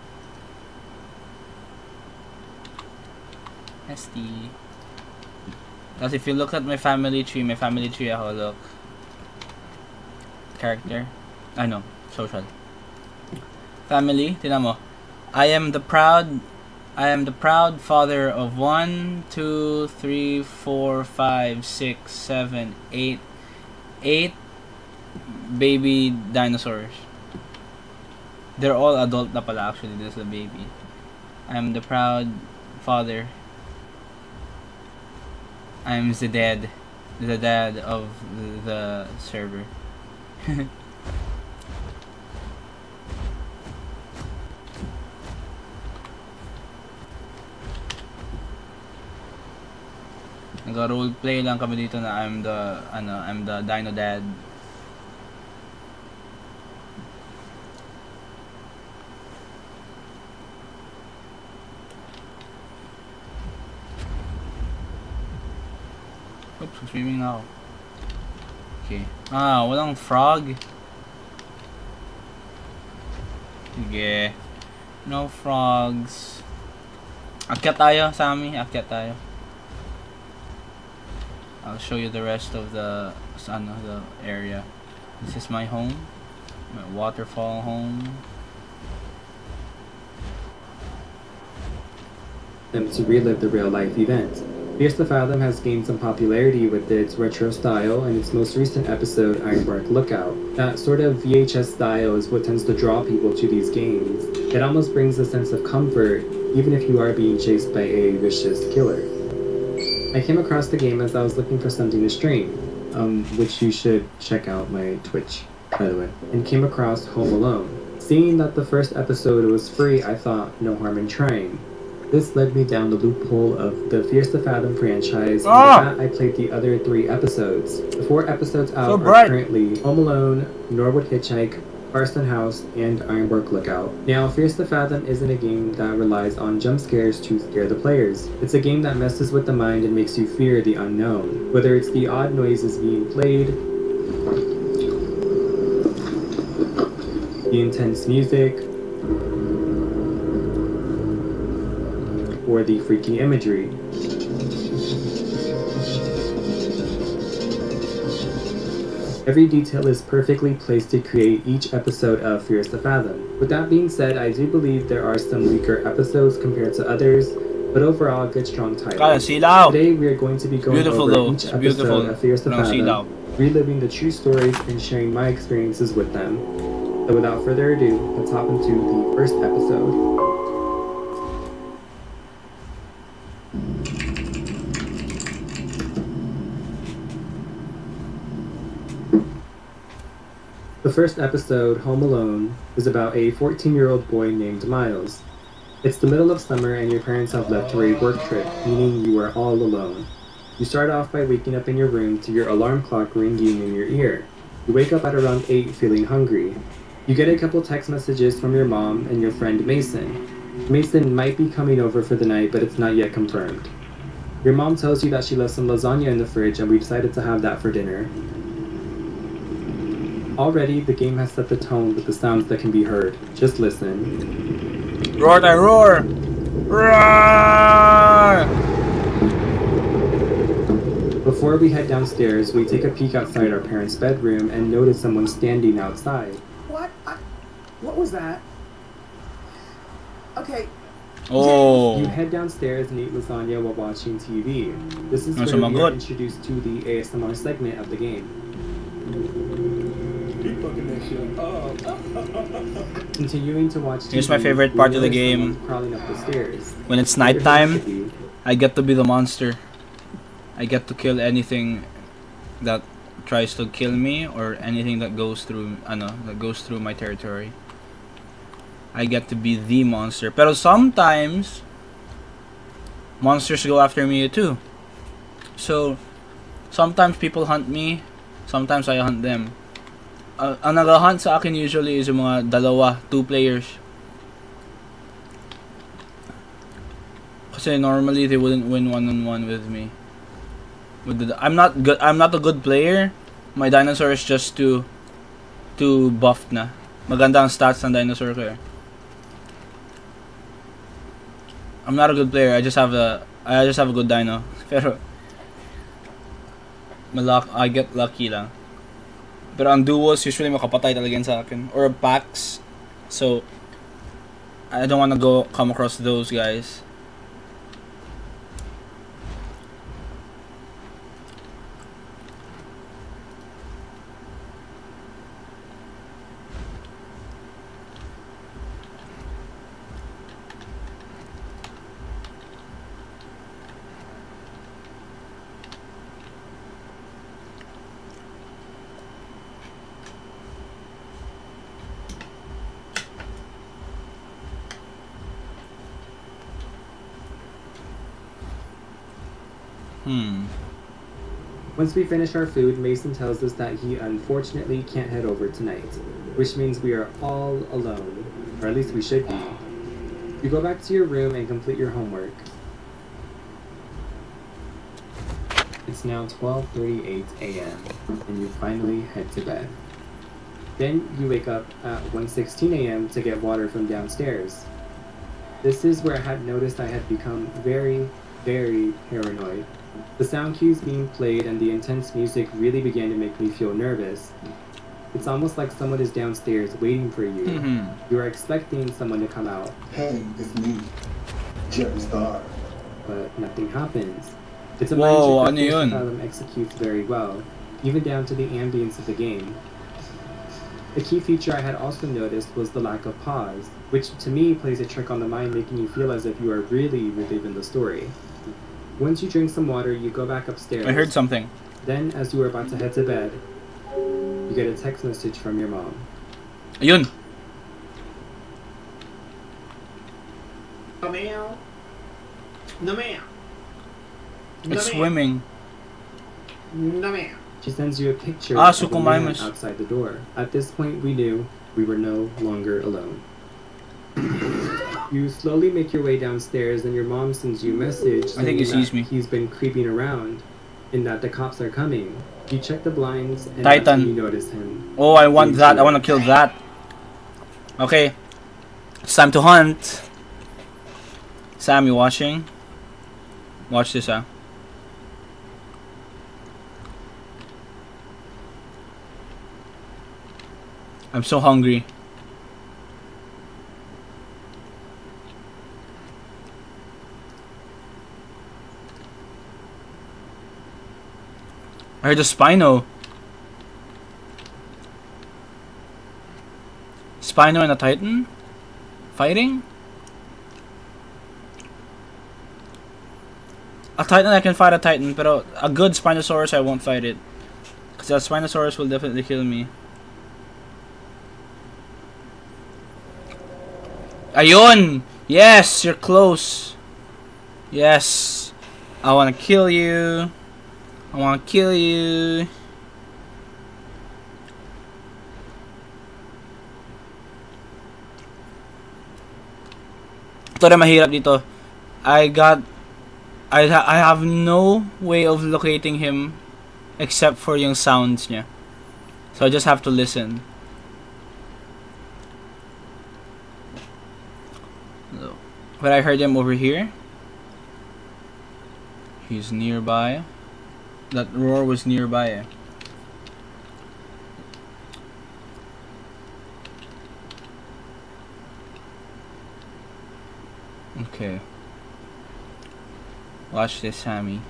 Nesty. Because if you look at my family tree ako, look. Character. I know, social. Family, tingnan mo. I am the proud father of 1, 2, 3, 4, 5, 6, 7, 8 baby dinosaurs. They're all adult na pala actually, this is a baby. I am the proud father. I am the dad of the server. Nag-roleplay lang kami dito na I'm the dino dad. Oops, swimming na ako. Okay. Ah, walang frog. Sige. No frogs. Akyat tayo, Sammy. Akyat tayo. I'll show you the rest of the area. This is my home. My waterfall home. To relive the real-life event. Fierce to Fathom has gained some popularity with its retro style and its most recent episode, Ironbark Lookout. That sort of VHS style is what tends to draw people to these games. It almost brings a sense of comfort, even if you are being chased by a vicious killer. I came across the game as I was looking for something to stream, which you should check out my Twitch, by the way, and came across Home Alone. Seeing that the first episode was free, I thought no harm in trying. This led me down the loophole of the Fierce to Fathom franchise, and with that I played the other 3 episodes. The 4 episodes out are currently Home Alone, Norwood Hitchhike, Arson House, and Ironbark Lookout. Now, Fears to Fathom isn't a game that relies on jump scares to scare the players. It's a game that messes with the mind and makes you fear the unknown. Whether it's the odd noises being played, the intense music, or the freaky imagery. Every detail is perfectly placed to create each episode of Fears to Fathom. With that being said, I do believe there are some weaker episodes compared to others, but overall, good strong titles. Today we are going to be going over each episode of Fears to Fathom, reliving the true stories and sharing my experiences with them. So without further ado, let's hop into the first episode. The first episode, Home Alone, is about a 14-year-old boy named Miles. It's the middle of summer and your parents have left for a work trip, meaning you are all alone. You start off by waking up in your room to your alarm clock ringing in your ear. You wake up at around 8 feeling hungry. You get a couple text messages from your mom and your friend Mason. Mason might be coming over for the night, but it's not yet confirmed. Your mom tells you that she left some lasagna in the fridge and we decided to have that for dinner. Already, the game has set the tone with the sounds that can be heard. Just listen. Roar, I roar! Roar! Before we head downstairs, we take a peek outside our parents' bedroom and notice someone standing outside. What was that? Okay. Oh. You head downstairs and eat lasagna while watching TV. This is That's where we are introduced to the ASMR segment of the game. Continuing to watch TV, here's my favorite part of the game. Crawling up the stairs. When it's nighttime, I get to be the monster. I get to kill anything that tries to kill me or anything that goes through my territory. I get to be the monster. Pero sometimes monsters go after me too. So sometimes people hunt me, sometimes I hunt them. Ang nag-hunt sa akin usually is yung mga dalawa, 2 players. Kasi normally they wouldn't win one-on-one with me. I'm not a good player. My dinosaur is just too buffed na. Maganda ang stats ng dinosaur ko eh. I'm not a good player. I just have a good dino. Pero I get lucky lang. Pero ang duos usually makapatay talaga yan sa akin, or packs. So I don't want to come across those guys. Once we finish our food, Mason tells us that he unfortunately can't head over tonight, which means we are all alone, or at least we should be. You go back to your room and complete your homework. It's now 12:38 a.m. and you finally head to bed. Then you wake up at 1:16 a.m. to get water from downstairs. This is where I had noticed I had become very, very paranoid. The sound cues being played and the intense music really began to make me feel nervous. It's almost like someone is downstairs waiting for you. You are expecting someone to come out. Hey, it's me, Jerry Star. But nothing happens. It's a Whoa, magic that Realism executes very well, even down to the ambience of the game. A key feature I had also noticed was the lack of pause, which to me plays a trick on the mind, making you feel as if you are really reliving the story. Once you drink some water, you go back upstairs. I heard something. Then, as you are about to head to bed, you get a text message from your mom. Ayun! No, ma'am. No, ma'am. It's swimming. No, ma'am. She sends you a picture of the man Sukumaimos. outside the door. At this point, we knew We were no longer alone. You slowly make your way downstairs, and your mom sends you a message I think he saying sees that me. he's been creeping around and that the cops are coming. You check the blinds, and Titan. that's when you notice him. Oh, I want Leave that. I you. want to kill that. Okay. It's time to hunt. Sam, you watching? Watch this, huh? I'm so hungry. I heard a Spino. Spino and a Titan? Fighting? A Titan, I can fight a Titan, but a good Spinosaurus, I won't fight it. Because that Spinosaurus will definitely kill me. Ayun! Yes, you're close. Yes. I want to kill you. I want to kill you. Ito na mahirap dito. I have no way of locating him except for yung sounds niya. So I just have to listen. But I heard him over here. He's nearby. That roar was nearby. Okay. Watch this, Sammy.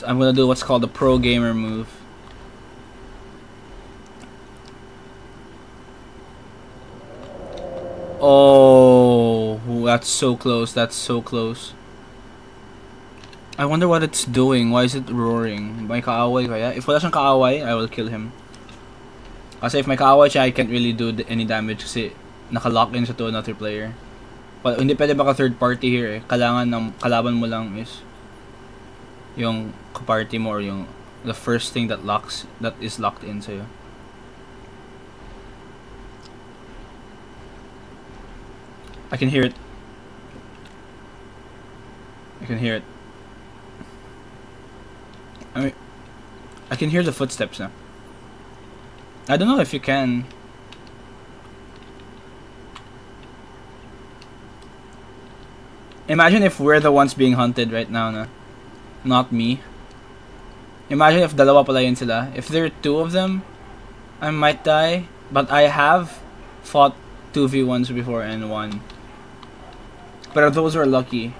I'm gonna do what's called the pro gamer move. Oh, that's so close. That's so close. I wonder what it's doing. Why is it roaring? May kaaway kaya? If wala siyang kaaway, I will kill him. Kasi if may kaaway siya, I can't really do any damage kasi naka-lock in siya to another player. But hindi pwede baka third party here eh. Kailangan ng kalaban mo lang is yung party mo or yung the first thing that is locked in sa'yo. I can hear it. I can hear it. I mean, I can hear the footsteps now. I don't know if you can. Imagine if we're the ones being hunted right now, na? Not me. Imagine if dalawa pala yun sila. If there are two of them, I might die. But I have fought 2v1s before and won. But those were lucky.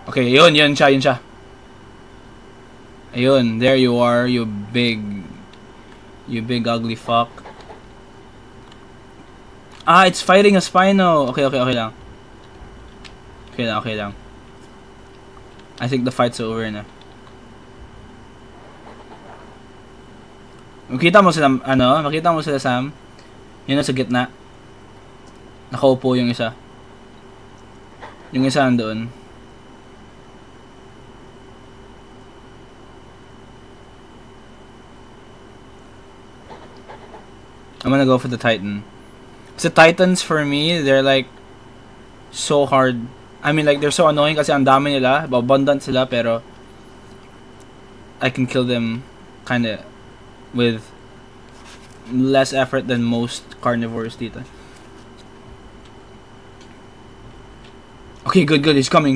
Okay, yun siya. Ayun, there you are, you big ugly fuck. Ah, it's fighting a Spino. Okay lang. Okay lang. I think the fight's over na. Makita mo sila Sam? Yun na sa gitna. Nakaupo yung isa. Yung isa nandoon. I'm gonna go for the Titan. So Titans for me, they're like so hard. I mean like they're so annoying kasi ang dami nila, abundant sila pero I can kill them kinda with less effort than most carnivores dito. Okay, good. He's coming.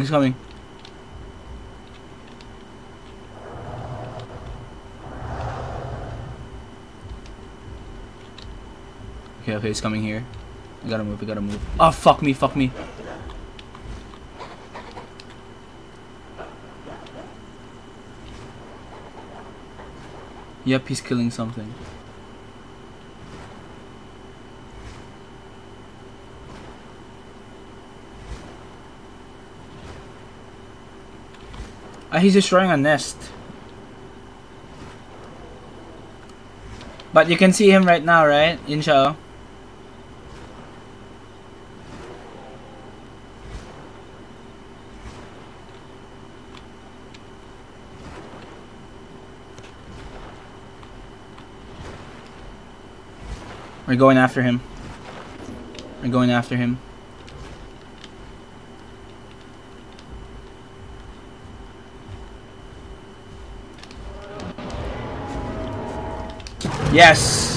Okay, he's coming here. We gotta move. Oh, fuck me. Yep, he's killing something. He's destroying a nest. But you can see him right now, right? Inshallah. We're going after him. We're going after him. Yes!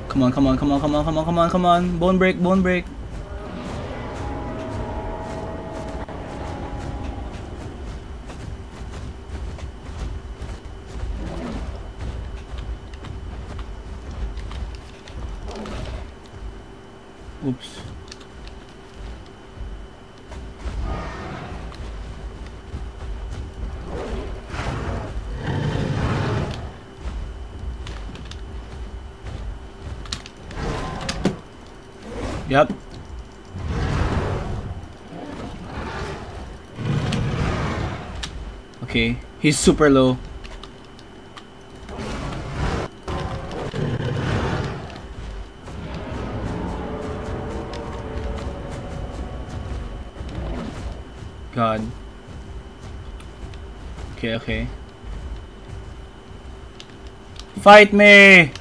Come on, come on, come on, come on, come on, come on, come on. Bone break, bone break. Oops. Yep. Okay, he's super low. God. Okay, okay. Fight me!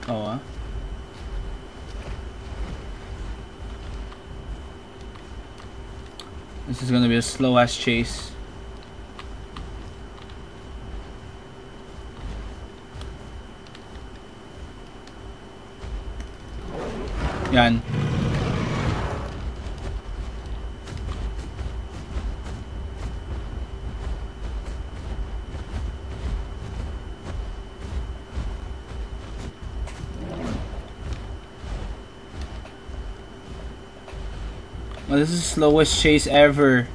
Oh, this is gonna be a slow ass chase. Yan. Oh, this is the slowest chase ever.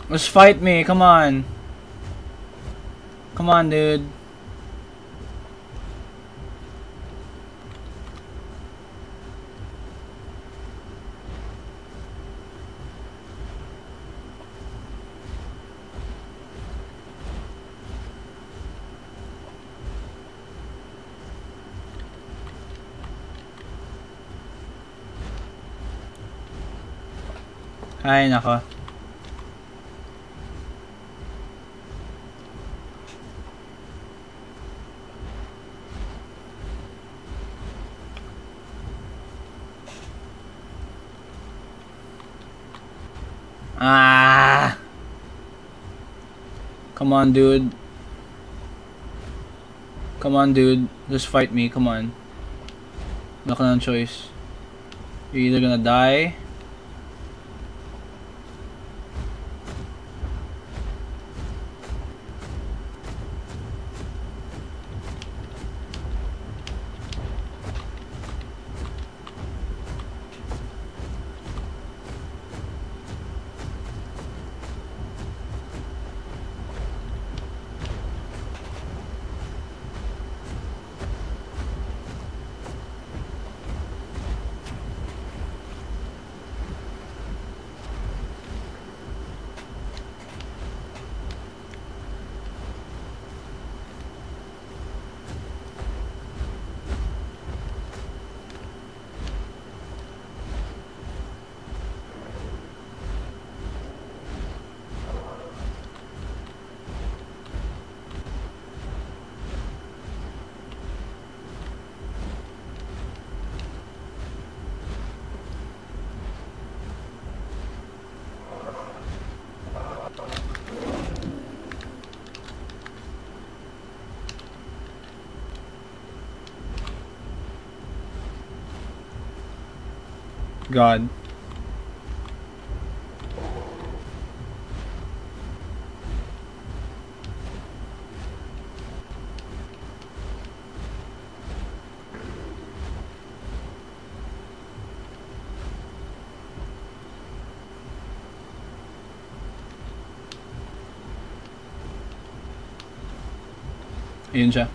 Let's fight me, come on. Come on, dude. Ay, nako. Ah! Come on, dude. Come on, dude. Just fight me. Come on. Wala ka ng choice. You're either gonna die. God. Ayun siya.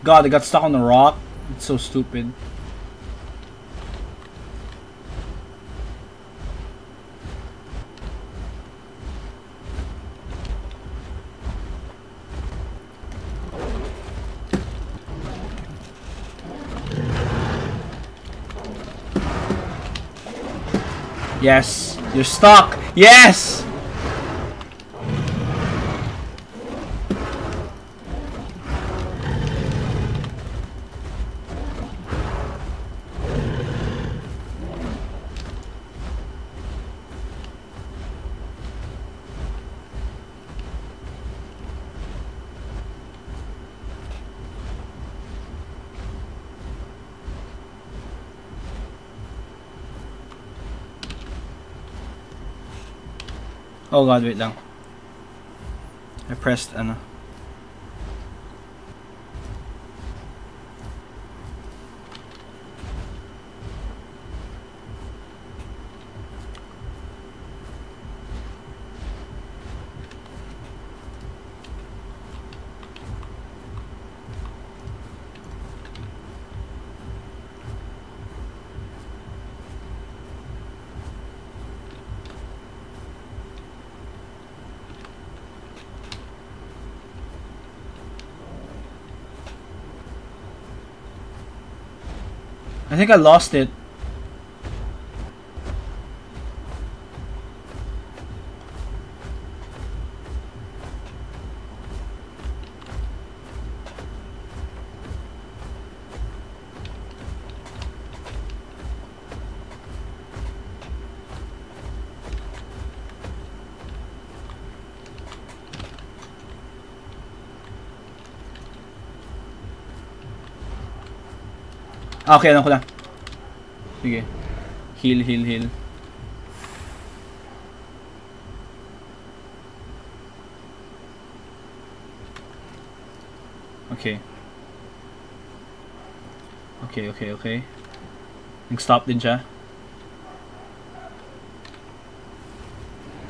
God, I got stuck on the rock. It's so stupid. Yes, you're stuck. Yes! Oh god, wait lang. I pressed ano. I think I lost it. Okay, alam ko na. Sige. Heal, heal, heal. Okay. Okay. Nag-stop din siya.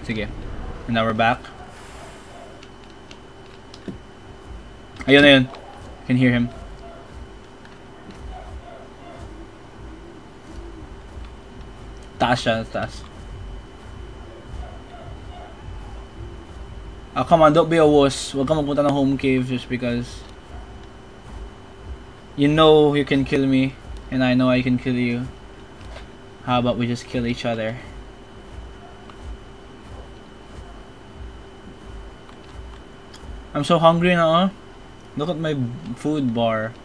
Sige. And now we're back. Ayun. I can hear him. Taas siya, taas. Oh, come on, don't be a wuss. Huwag ka magpunta ng home cave just because you know you can kill me and I know I can kill you. How about we just kill each other? I'm so hungry now. Look at my food bar.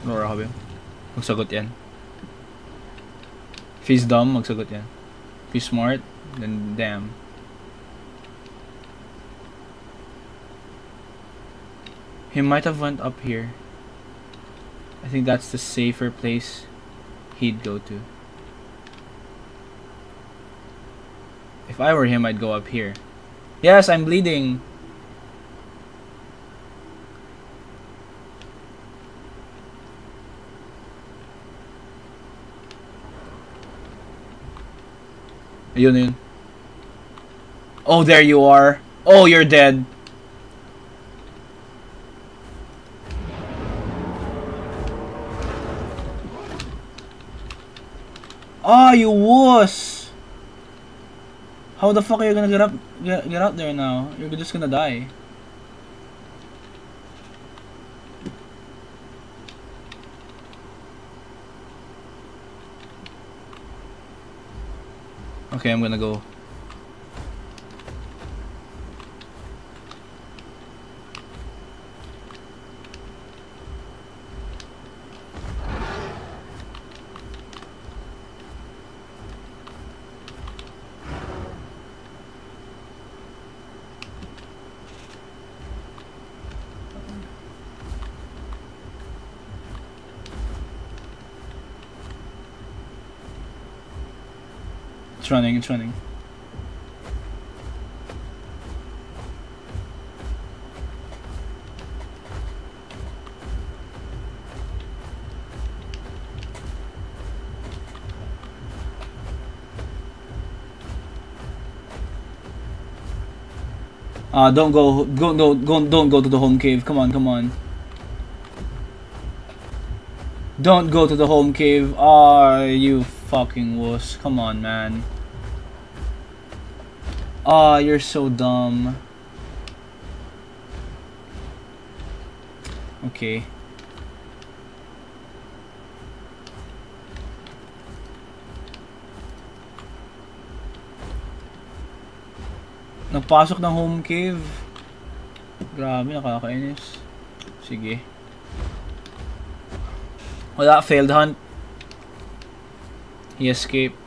Nora ka ba? Magsagot yan. If he's dumb, magsagot yan. If he's smart, then damn. He might have went up here. I think that's the safer place he'd go to. If I were him, I'd go up here. Yes, I'm bleeding. Ayun, yun. Oh, there you are. Oh, you're dead. Oh, you wuss. How the fuck are you gonna get out there now? You're just gonna die. Okay, I'm gonna go. It's running, it's running. Don't go to the home cave. Come on, come on. Don't go to the home cave. Ah, you fucking wuss. Come on, man. Ah, you're so dumb. Okay. Nagpasok ng home cave. Grabe, nakakainis. Sige. Wala, failed hunt. He escaped.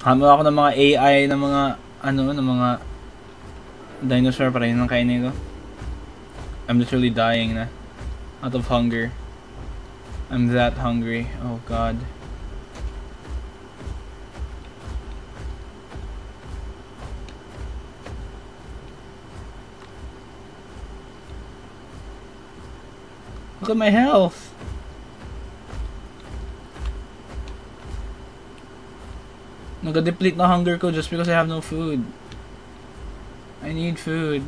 Hamo ako ng mga AI ng mga ng mga dinosaur para yun ang kainin ko. I'm literally dying na. Out of hunger. I'm that hungry. Oh god. Look at my health. Nag-deplete na hunger ko just because I have no food. I need food.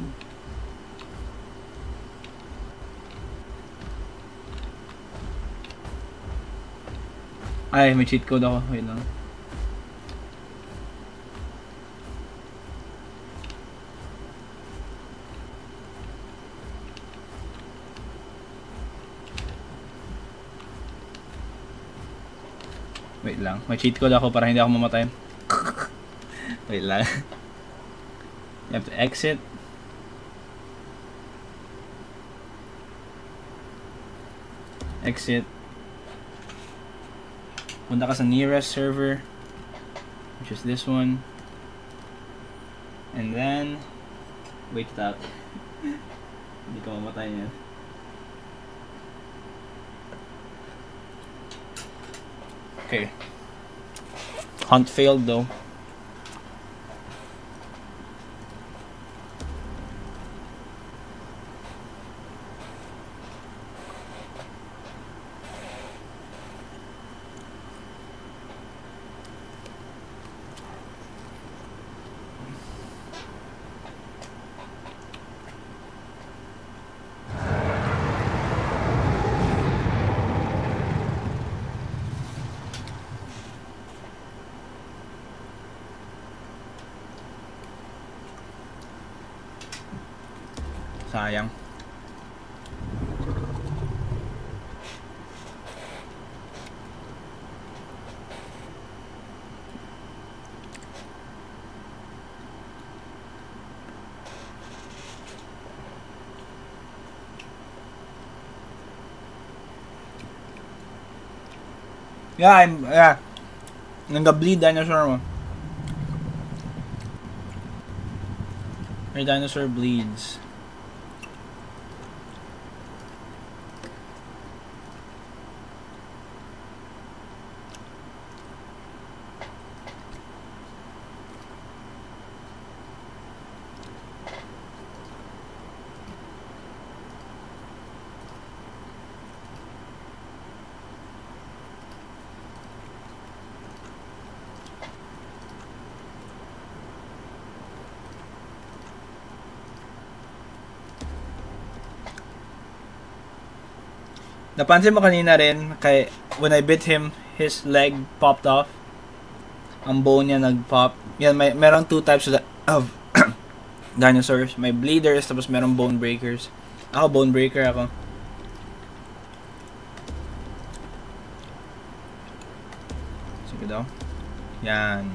Ay, may cheat code ako. Wait lang. Wait lang. May cheat code ako para hindi ako mamatay. Wait lang. You have to exit. Exit. Punta ka sa nearest server, which is this one. And then wait it out. Hindi ka mamatay niyan. Okay. Hunt failed though. Sayang. Yeah. Nang-bleed dinosaur mo. Your dinosaur bleeds. Napansin mo kanina rin, when I bit him, his leg popped off. Ang bone niya nag-pop. Yan, merong 2 types of dinosaurs. May bleeders, tapos merong bone breakers. Ako, bone breaker ako. Sige daw. Yan.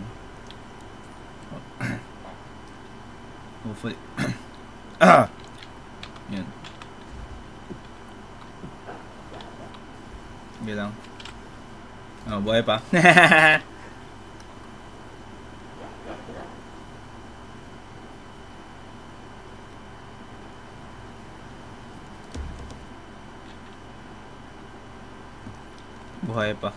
Hopefully. Yan. Sige lang. Oh, buhay pa. Buhay pa.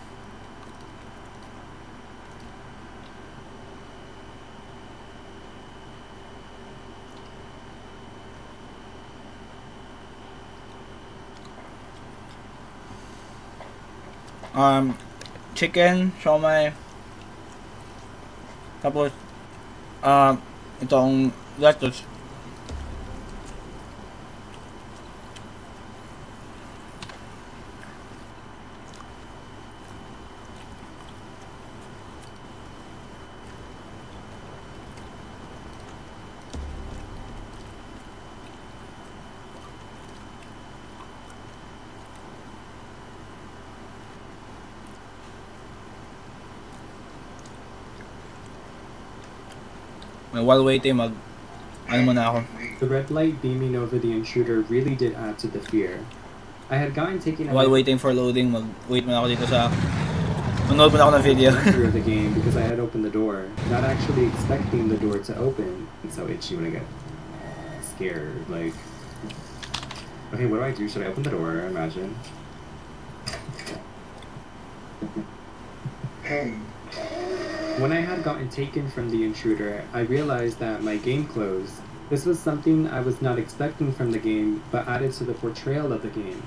Chicken, siomai. Tapos itong lettuce. While waiting, ano muna ako. The red light beaming over the intruder really did add to the fear. I had gotten taken While waiting for loading, wait muna ako dito sa manood muna ako ng video. Of the game because I had opened the door, not actually expecting the door to open. It's so itchy when I get scared. Like, okay, what do I do? Should I open the door? Imagine. When I had gotten taken from the intruder, I realized that my game closed. This was something I was not expecting from the game, but added to the portrayal of the game.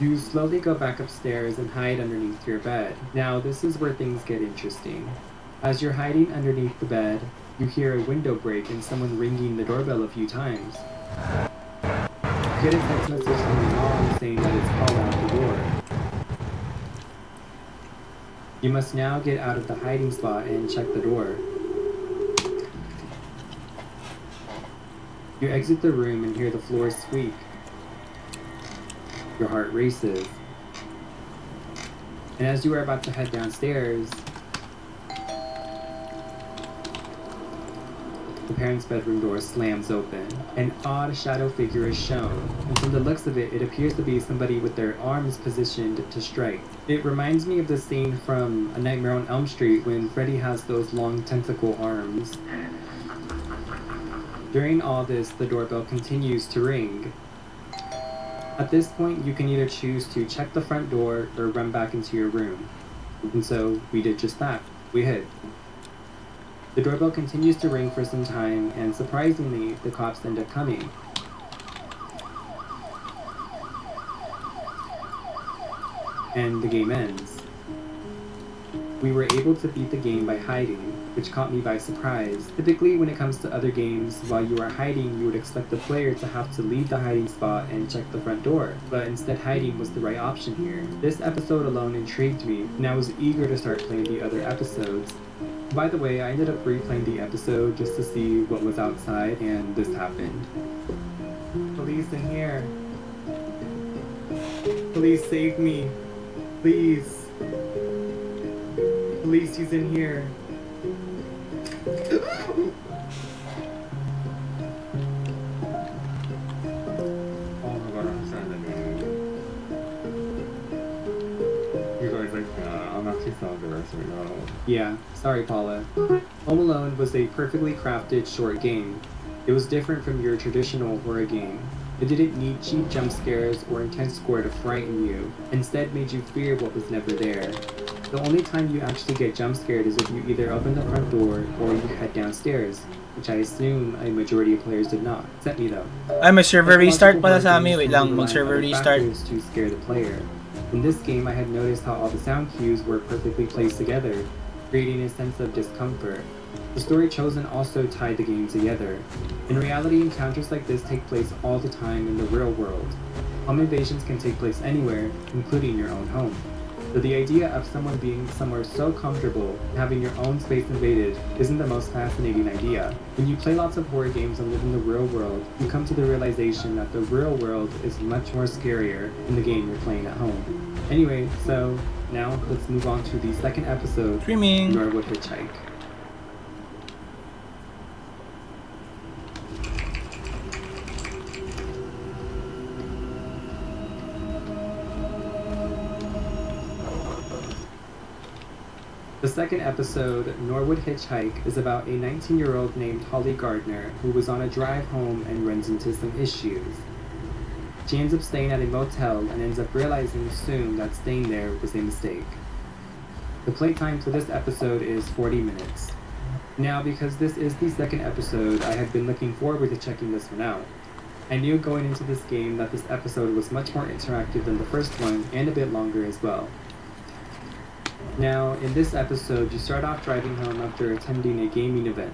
You slowly go back upstairs and hide underneath your bed. Now, this is where things get interesting. As you're hiding underneath the bed, you hear a window break and someone ringing the doorbell a few times. You get a text message from your mom saying that it's called out the door. You must now get out of the hiding spot and check the door. You exit the room and hear the floor squeak. Your heart races. And as you are about to head downstairs, the parents' bedroom door slams open. An odd shadow figure is shown, and from the looks of it, it appears to be somebody with their arms positioned to strike. It reminds me of the scene from A Nightmare on Elm Street when Freddy has those long tentacle arms. During all this, the doorbell continues to ring. At this point, you can either choose to check the front door or run back into your room. And so, we did just that. We hid. The doorbell continues to ring for some time, and surprisingly, the cops end up coming. And the game ends. We were able to beat the game by hiding, which caught me by surprise. Typically, when it comes to other games, while you are hiding, you would expect the player to have to leave the hiding spot and check the front door, but instead hiding was the right option here. This episode alone intrigued me, and I was eager to start playing the other episodes. By the way, I ended up replaying the episode just to see what was outside, and this happened. Police in here. Please save me. Please. Police, he's in here. Oh my god, I'm standing there. You guys like, I'm Yeah, sorry Paula. Home Alone was a perfectly crafted short game. It was different from your traditional horror game. It didn't need cheap jump scares or intense gore to frighten you, instead made you fear what was never there. The only time you actually get jump scared is if you either open the front door or you head downstairs, which I assume a majority of players did not, except me though. Ay, may server restart pala sa amin. Wait lang, mag-server restart. To scare the player. In this game, I had noticed how all the sound cues were perfectly placed together, creating a sense of discomfort. The story chosen also tied the game together. In reality, encounters like this take place all the time in the real world. Home invasions can take place anywhere, including your own home. So the idea of someone being somewhere so comfortable and having your own space invaded isn't the most fascinating idea. When you play lots of horror games and live in the real world, you come to the realization that the real world is much more scarier than the game you're playing at home. Anyway, so now let's move on to the second episode, Streaming. Norwood Hitchhike. The second episode, Norwood Hitchhike, is about a 19-year-old named Holly Gardner who was on a drive home and runs into some issues. She ends up staying at a motel and ends up realizing soon that staying there was a mistake. The playtime for this episode is 40 minutes. Now, because this is the second episode, I have been looking forward to checking this one out. I knew going into this game that this episode was much more interactive than the first one and a bit longer as well. Now, in this episode, you start off driving home after attending a gaming event.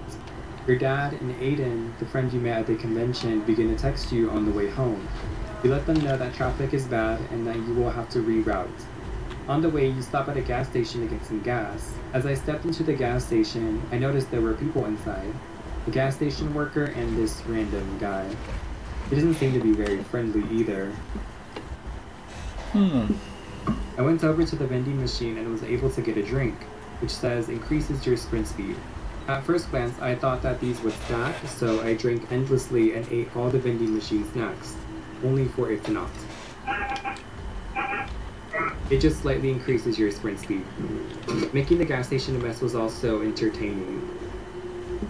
Your dad and Aiden, the friend you met at the convention, begin to text you on the way home. You let them know that traffic is bad and that you will have to reroute. On the way, you stop at a gas station to get some gas. As I stepped into the gas station, I noticed there were people inside. A gas station worker and this random guy. He doesn't seem to be very friendly either. I went over to the vending machine and was able to get a drink, which says increases your sprint speed. At first glance, I thought that these would stack, so I drank endlessly and ate all the vending machine snacks, only for it to not. It just slightly increases your sprint speed. Making the gas station a mess was also entertaining.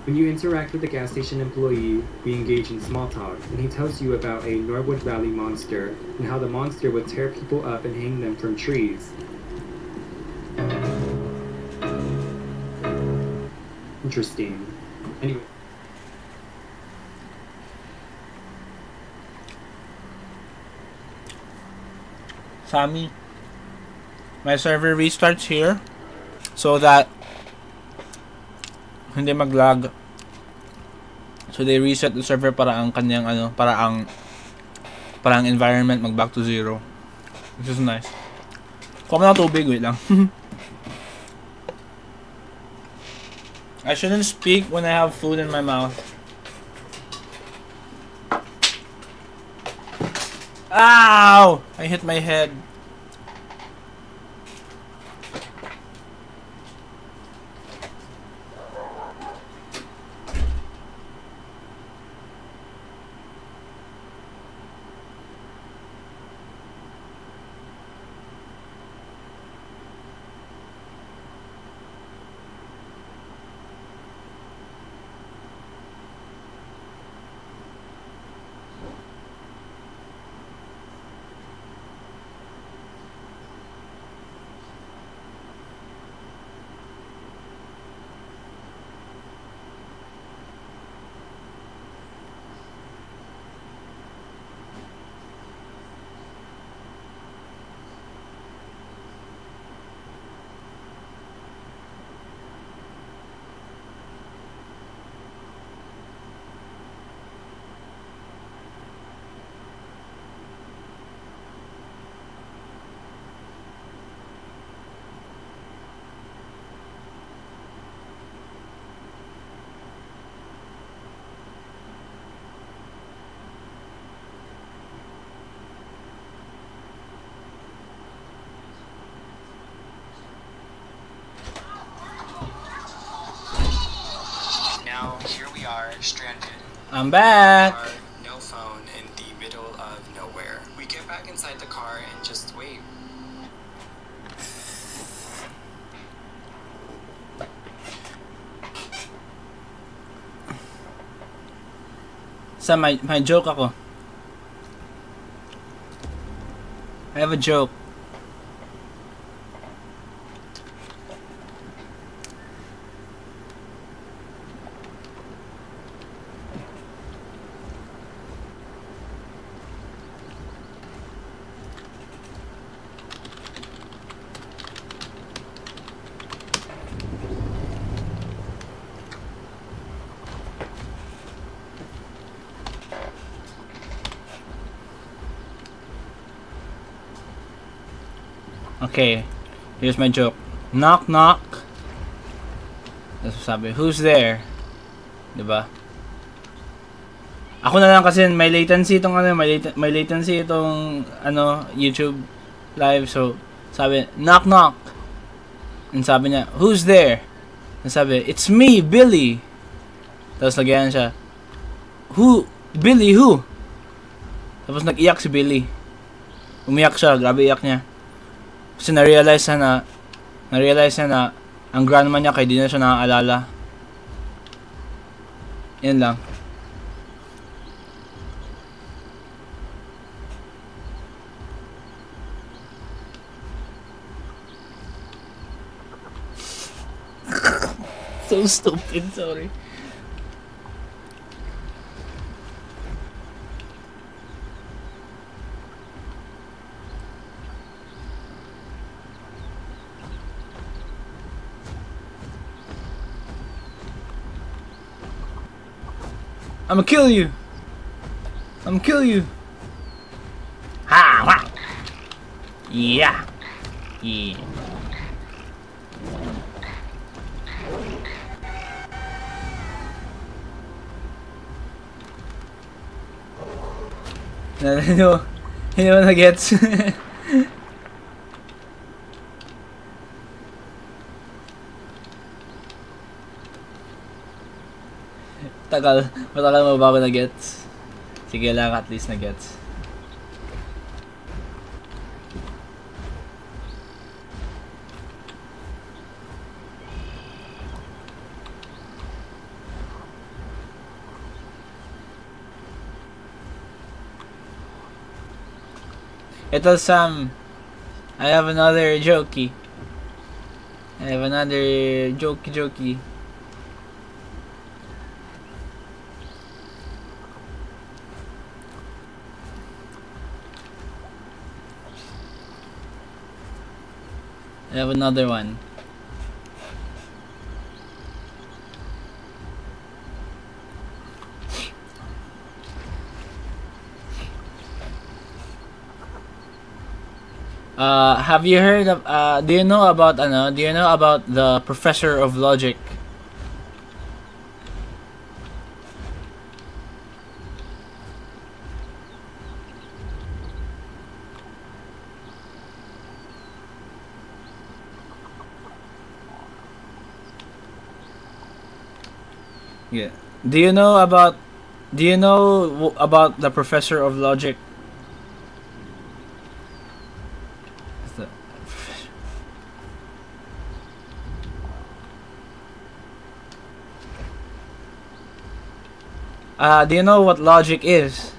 When you interact with the gas station employee, we engage in small talk, and he tells you about a Norwood Valley monster, and how the monster would tear people up and hang them from trees. Interesting. Anyway. Sammy, my server restarts here so that hindi mag-lag. So they reset the server para ang kanyang para ang environment mag-back to zero. Which is nice. Kuha mo na tubig, wait lang. I shouldn't speak when I have food in my mouth. Ow! I hit my head. Here we are, stranded. I'm back. Car, no phone, in the middle of nowhere. We get back inside the car and just wait. Sa may joke ako. I have a joke. Okay, here's my joke. Knock knock. Tapos sabi, who's there? Diba? Ako na lang kasi may latency itong may latency itong YouTube live, so sabi, knock knock. And sabi niya, who's there? And sabi, it's me, Billy. Tapos nagyan siya, who? Billy who? Tapos nag-iyak si Billy. Umiyak siya, grabe iyak niya. Kasi na-realize na ang grandma niya kaya di na siya nakaalala. Yan lang. So stupid, sorry. I'ma kill you. I'ma kill you. Ha! Wow. Yeah. Yeah. Hindi mo na-gets. Matagal mo bago na-gets. Sige lang, at least na-gets. Ito Sam, I have another jokey. I have another jokey. I have another one. Have you heard of do you know about the professor of logic? Yeah. Do you know about the professor of logic? Do you know what logic is?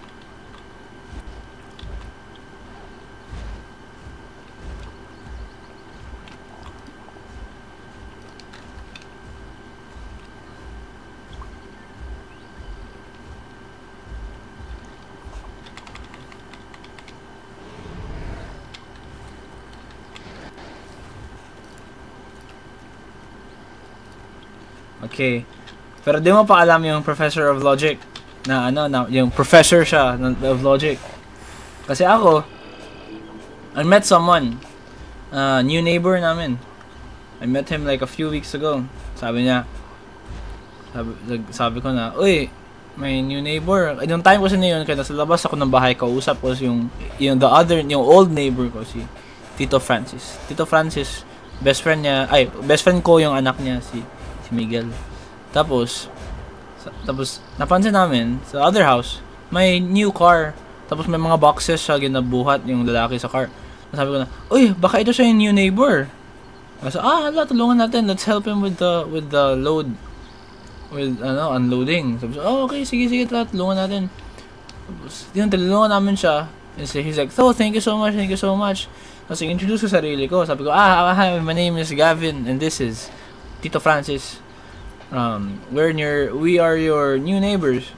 Okay. Pero di mo pa alam yung professor of logic na yung professor siya of logic. Kasi ako, I met someone, new neighbor namin. I met him like a few weeks ago. Sabi ko na, uy, may new neighbor. Yung time kasi na yun, kaya nasa labas ako ng bahay, kausap ko yung old neighbor ko, si Tito Francis. Tito Francis, best friend ko yung anak niya, si Miguel. Tapos napansin namin sa other house, may new car. Tapos may mga boxes siya ginabuhat yung lalaki sa car. Sabi ko na, uy, baka ito siya yung new neighbor. So, tulungan natin. Let's help him with the load. with unloading. Sabi ko, oh, okay, sige, tulungan natin. Tapos, tinulungan namin siya. And so, he's like, so, thank you so much. Tapos, introduce ko sarili ko. Sabi ko, hi, my name is Gavin, and this is Tito Francis. We are your new neighbors.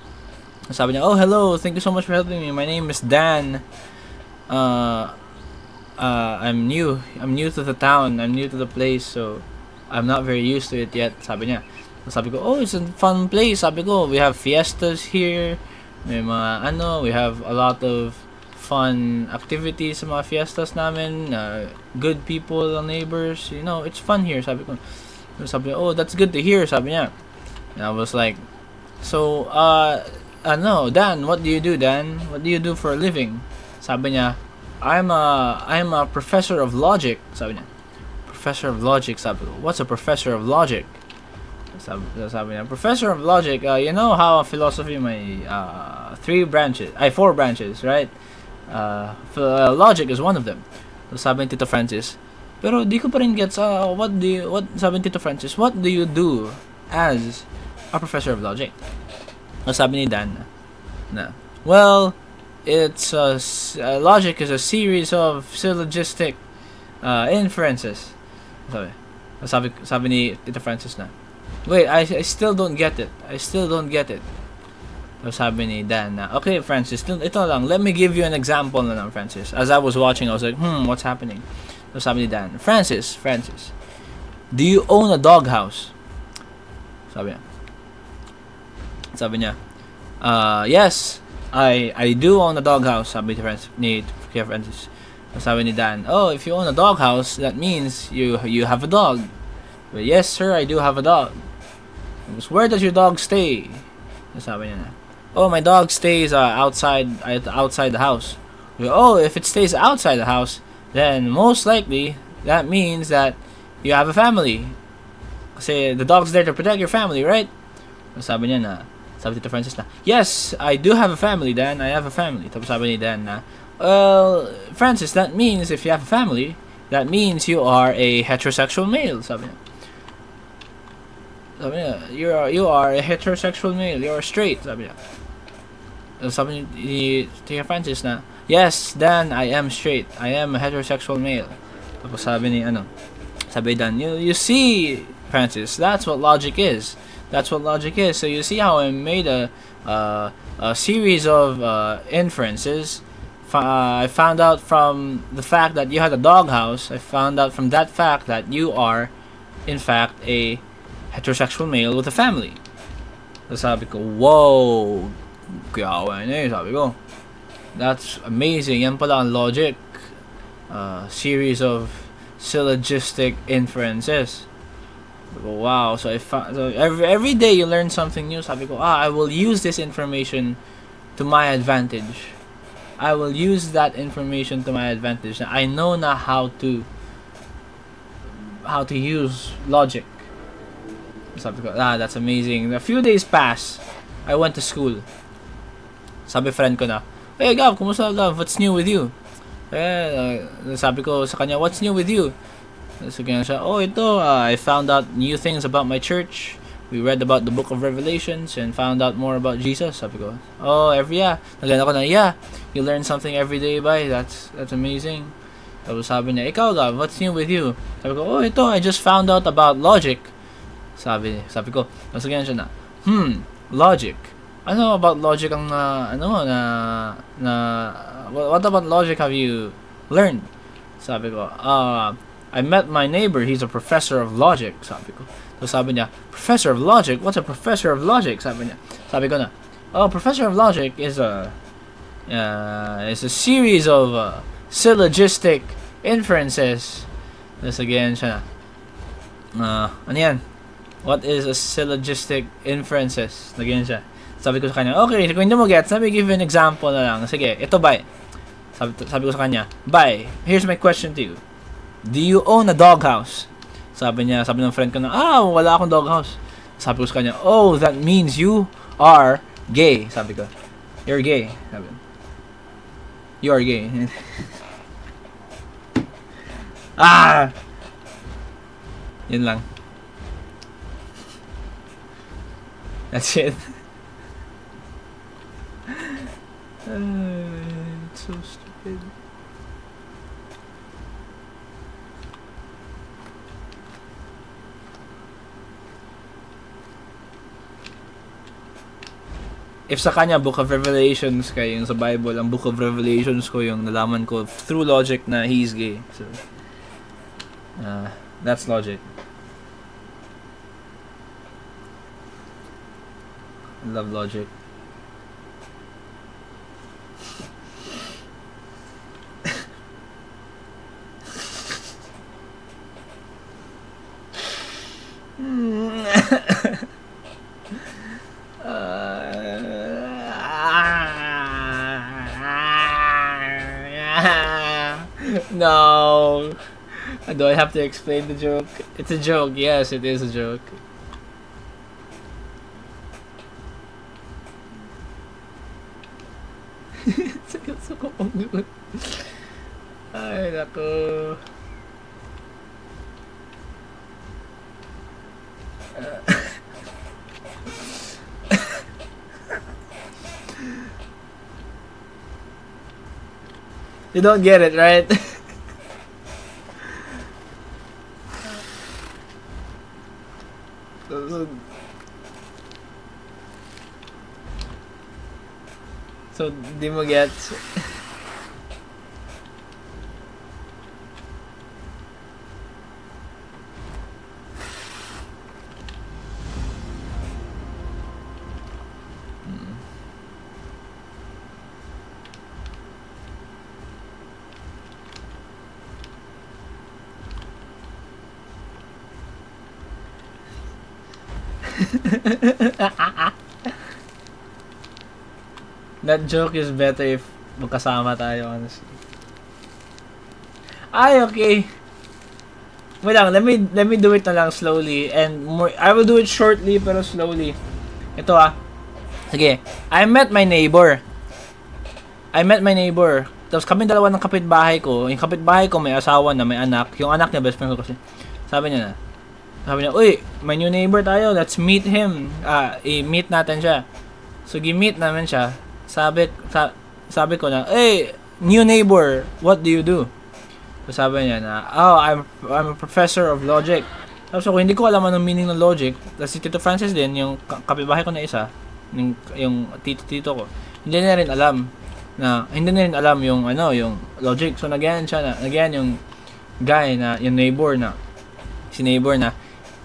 Sabi niya, oh, hello, thank you so much for helping me. My name is Dan. I'm new to the town. I'm new to the place, so I'm not very used to it yet. Sabi niya. Sabi ko, oh, it's a fun place. Sabi ko, we have fiestas here. May mga we have a lot of fun activities sa mga fiestas namin. Good people, neighbors. You know, it's fun here. Sabi ko, oh, that's good to hear. Sabi niya. And I was like, so, Dan, what do you do, Dan? What do you do for a living? Sabi niya, I'm a professor of logic. Sabi niya, professor of logic. Sabi ko, what's a professor of logic? Sabi niya, professor of logic. You know how philosophy may 4 branches, right? Logic is one of them. Sabi ni Tito Francis. Pero di ko pa rin gets. Sabi ni Tito Francis, what do you do as a professor of logic? Sabi ni Dan na, well, it's logic is a series of syllogistic inferences. Sabi ni Tito Francis na, wait, I still don't get it. Sabi ni Dan na, okay, Francis, ito lang, let me give you an example na lang, Francis. As I was watching, I was like, what's happening? Sabi ni Dan, Francis, do you own a doghouse? Sabi niya, yes, I do own a doghouse. Sabi ni Francis. Sabi ni Dan, oh, if you own a doghouse, that means you have a dog. But yes, sir, I do have a dog. Where does your dog stay? Sabi niya na, oh, my dog stays outside the house. Oh, if it stays outside the house, then most likely that means that you have a family. Kasi the dog's there to protect your family, right? Sabi niya na, sabi Tito Francis na, yes, I do have a family, Dan. I have a family. Tapos sabi ni Dan na, well, Francis, that means if you have a family, that means you are a heterosexual male. Sabi niya, you are a heterosexual male. You are straight. Sabi niya. Sabi ni Tito Francis na, yes, Dan, I am straight. I am a heterosexual male. Tapos sabi ni Dan, you see, Francis, that's what logic is. So you see how I made a series of inferences. I found out from the fact that you had a doghouse. I found out from that fact that you are, in fact, a heterosexual male with a family. So sabi ko, whoa, sabi ko, that's amazing. Yan pala ang logic. Series of syllogistic inferences. Wow, so every day you learn something new. Sabi ko, I will use this information to my advantage. I will use that information to my advantage. I know na how to use logic. Sabi ko, that's amazing. A few days pass. I went to school. Sabi friend ko na, hey Gav, kumusta Gav? What's new with you? Sabi ko sa kanya, what's new with you? So kaya siya, oh, ito, I found out new things about my church. We read about the book of Revelations and found out more about Jesus. Sabi ko, oh, nagana ko na, yeah, you learn something every day, bye. That's amazing. Tapos sabi niya, ikaw Gav, what's new with you? Sabi ko, oh, ito, I just found out about logic. Sabi ko, so kaya siya na, logic. Ano about logic ang what about logic have you learned? Sabi ko, I met my neighbor, he's a professor of logic. Sabi ko. So sabi niya, professor of logic? What's a professor of logic? Sabi niya. Sabi ko na, oh, professor of logic is a series of syllogistic inferences. This again siya na, ano yan? What is a syllogistic inferences? Again siya. Sabi ko sa kanya, okay, kung hindi mo gets, let me give you an example na lang. Sige, ito bye. Sabi ko sa kanya, bye, here's my question to you. Do you own a doghouse? Sabi ng friend ko na, wala akong doghouse. Sabi ko sa kanya, oh, that means you are gay. Sabi ko, you're gay. Sabi ko, you are gay. Yun lang. That's it. It's so stupid. If sa kanya Book of Revelations ka, yung sa Bible, ang Book of Revelations ko yung nalaman ko through logic na he's gay. So, that's logic. I love logic. No. Do I have to explain the joke? It's a joke. Yes, it is a joke. Seryoso ko pang yun. Ay, nako. You don't get it, right? So, di mo gets. That joke is better if magkasama tayo, honestly. Ay, okay. Wait lang, let me do it na lang slowly and more. I will do it shortly pero slowly. Ito Sige. I met my neighbor. Tapos kami dalawa ng kapitbahay ko. Yung kapitbahay ko may asawa na, may anak. Yung anak niya, best friend ko kasi. Sabi niya, uy, may new neighbor tayo. Let's meet him. I-meet natin siya. So, gi-meet namin siya. Sabi ko na, hey, new neighbor, what do you do? So, sabi niya na, I'm a professor of logic. Tapos ako, hindi ko alam anong meaning ng logic. Tapos si Tito Francis din, yung kapitbahay ko na isa, yung tito ko, hindi na rin alam yung logic. So, nagyan yung guy na, yung neighbor na,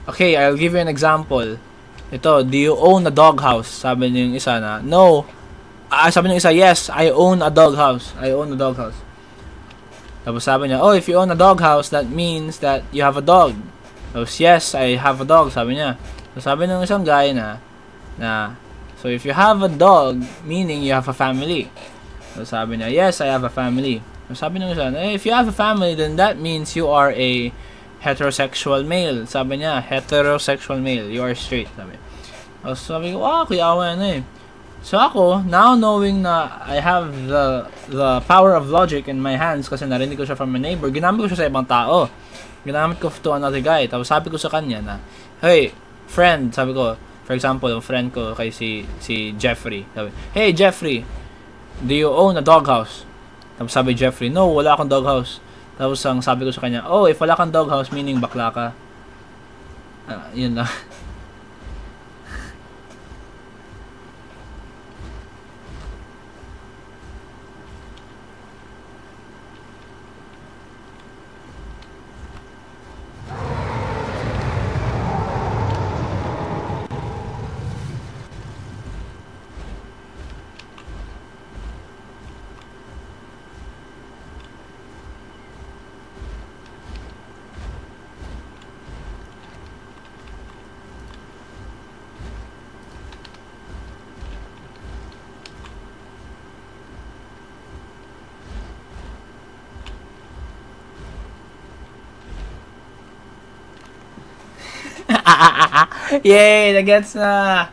okay, I'll give you an example. Ito, do you own a doghouse? Sabi niya yung isa na, no. Sabi niya yung isa, yes, I own a doghouse. Tapos sabi niya, if you own a doghouse, that means that you have a dog. Tapos, yes, I have a dog, sabi niya. So, sabi ng isang guy na, so if you have a dog, meaning you have a family. So, sabi niya, yes, I have a family. So, sabi ng isa, if you have a family, then that means you are a heterosexual male. Sabi niya, heterosexual male, you are straight. Tapos sabi ko, kuyawa na So ako, now knowing na I have the power of logic in my hands kasi narinig ko siya from my neighbor, ginamit ko siya sa ibang tao. Ginamit ko to another guy. Tapos sabi ko sa kanya na, hey, friend, sabi ko, for example, yung friend ko kay si Jeffrey. Sabi, hey, Jeffrey, do you own a doghouse? Tapos sabi Jeffrey, no, wala akong doghouse. Tapos ang sabi ko sa kanya, if wala kang doghouse, meaning bakla ka. Yun lang. Yay! Nagets na!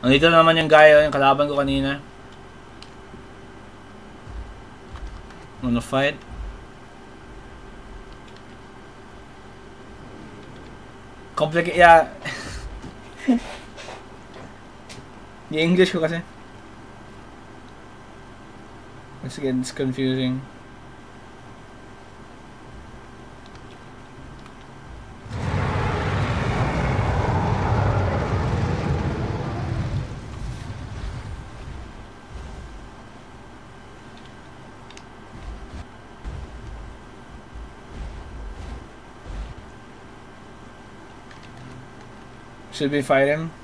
Nandito na naman yung guy, yung kalaban ko kanina. Wanna fight? Complicated, yeah. Yung English ko kasi. It's confusing. Should we fight him?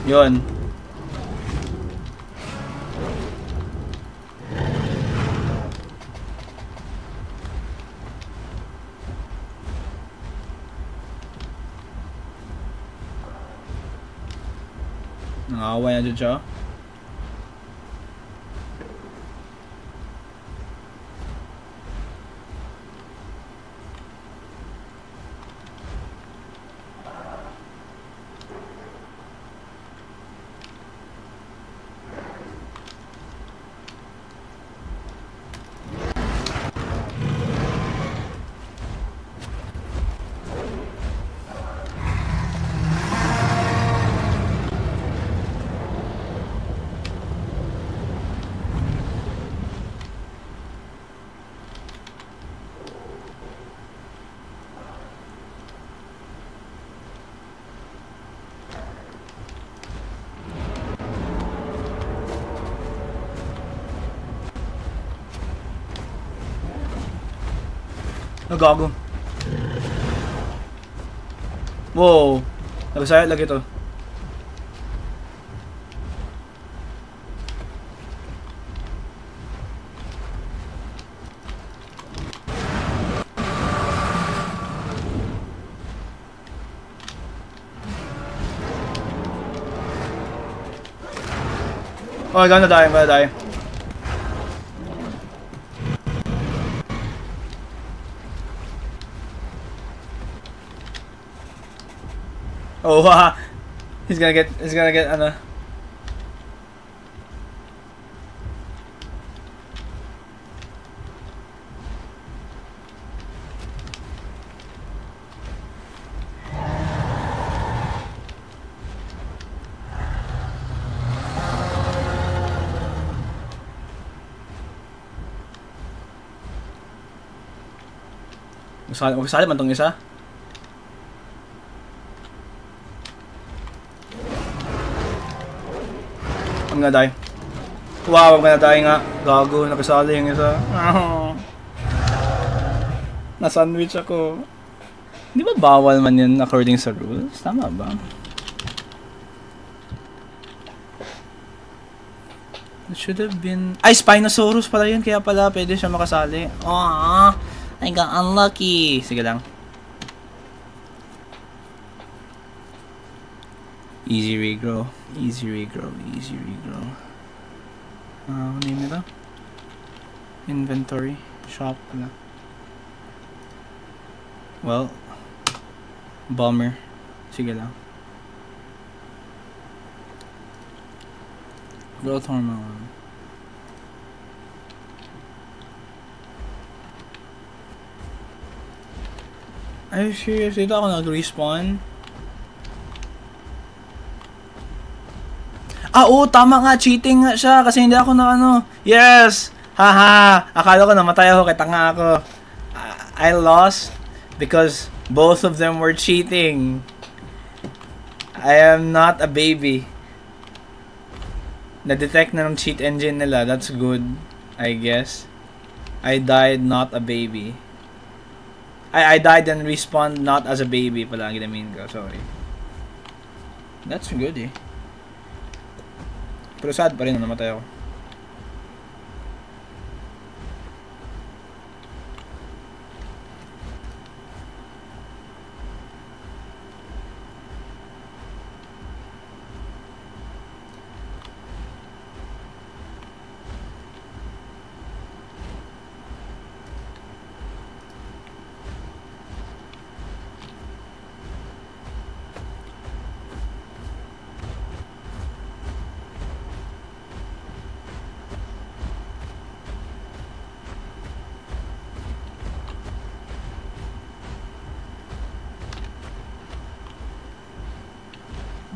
Yun. Nakakaway na dyan siya. Nagago. Wow. Nagsayat lagi to. Oh, I'm gonna die. Oh, haha. He's gonna get ano. Magsali man tong isa. I'm gonna die. Wow, I'm gonna die nga. Gago, nakasali yung isa. Na-sandwich ako. Di ba bawal man yun according sa rules? Tama ba? It should have been... Ay, Spinosaurus pala yun. Kaya pala pwede siya makasali. Aww, I got unlucky. Sige lang. Easy regrow. Ano name nito? Inventory. Shop pala. Well, bummer. Sige lang. Growth hormone. Are you serious? Dito ako nag-respawn? Ah, oo, tama nga. Cheating nga siya kasi hindi ako na ano. Yes! Haha! Akala ko namatay ako kaya tanga ako. I lost because both of them were cheating. I am not a baby. Na-detect na ng cheat engine nila. That's good, I guess. I died not a baby. I died and respawned not as a baby pala ang ginamin ko. Sorry. That's good eh. Pero sad pa rin na namatay ako.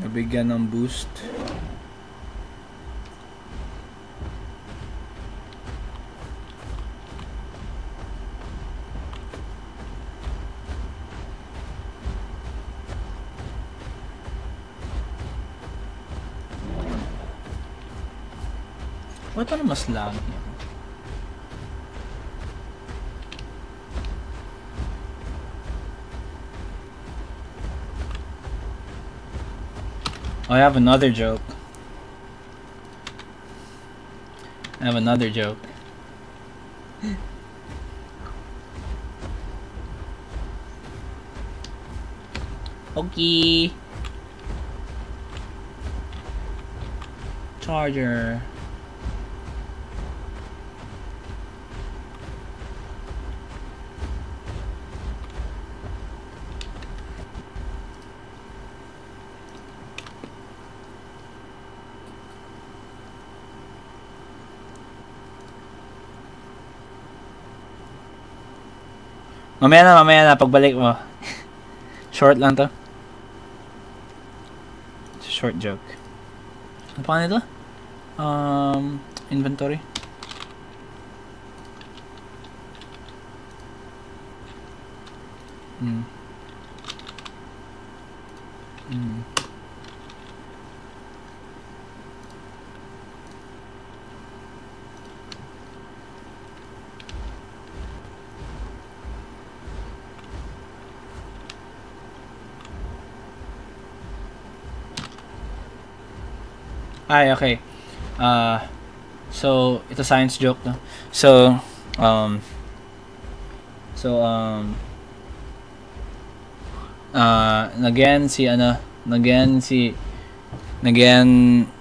Nabigyan ng boost. Ba't ano mas lagi ako? Oh, I have another joke. I have another joke. Okay. Charger. Mamaya na, pagbalik mo. Short lang to. It's a short joke. Ano pa nito? Inventory. Ay, okay. So, ito science joke, no? So,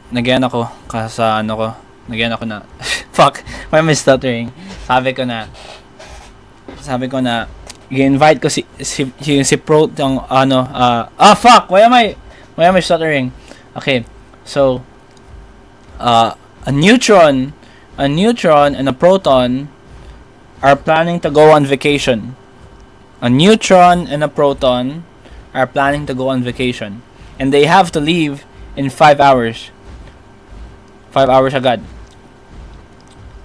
again ako sa ano ko. Again ako na. Fuck, why am I stuttering? Sabi ko na i-invite ko si Pro yung ano fuck, why am I stuttering? Okay. So, a neutron and a proton are planning to go on vacation. A neutron and a proton are planning to go on vacation. And they have to leave in 5 hours. 5 hours agad.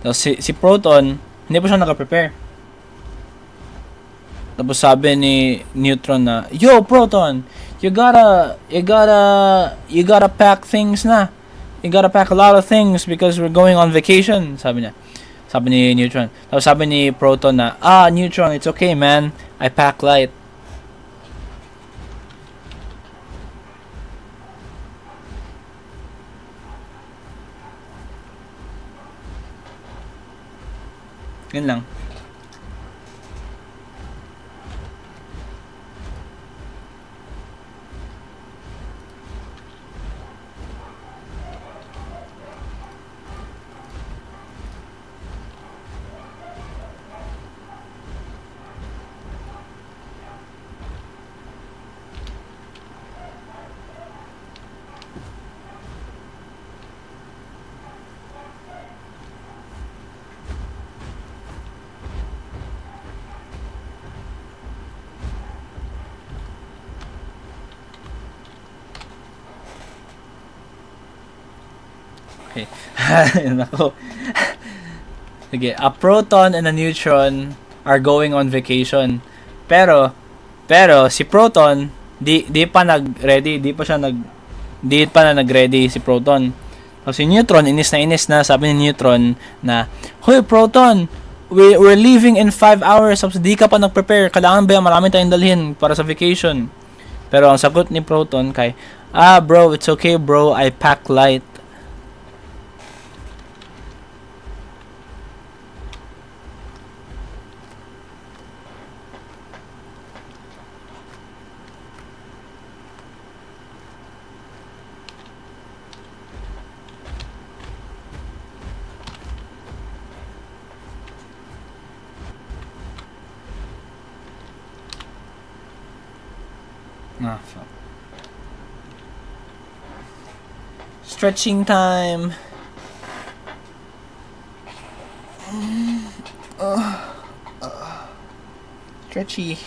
So, si proton, hindi pa siya naka-prepare. Tapos sabi ni neutron na, "Yo, proton, you gotta pack things na. You gotta pack a lot of things because we're going on vacation." Sabi niya. Sabi ni neutron. Tapos sabi ni proton na, "Neutron, it's okay, man. I pack light." Yun lang. Okay. Nako. Okay, a proton and a neutron are going on vacation. Pero si proton di pa nag-ready, di pa na nag-ready si proton. Kasi si neutron inis na, sabi ni neutron na, "Hoy proton, we're leaving in 5 hours." Tapos di ka pa nag-prepare. Kailangan ba marami tayong dalhin para sa vacation? Pero ang sagot ni proton kay, "Bro, it's okay bro, I pack light." Fuck. Stretching time. Stretchy.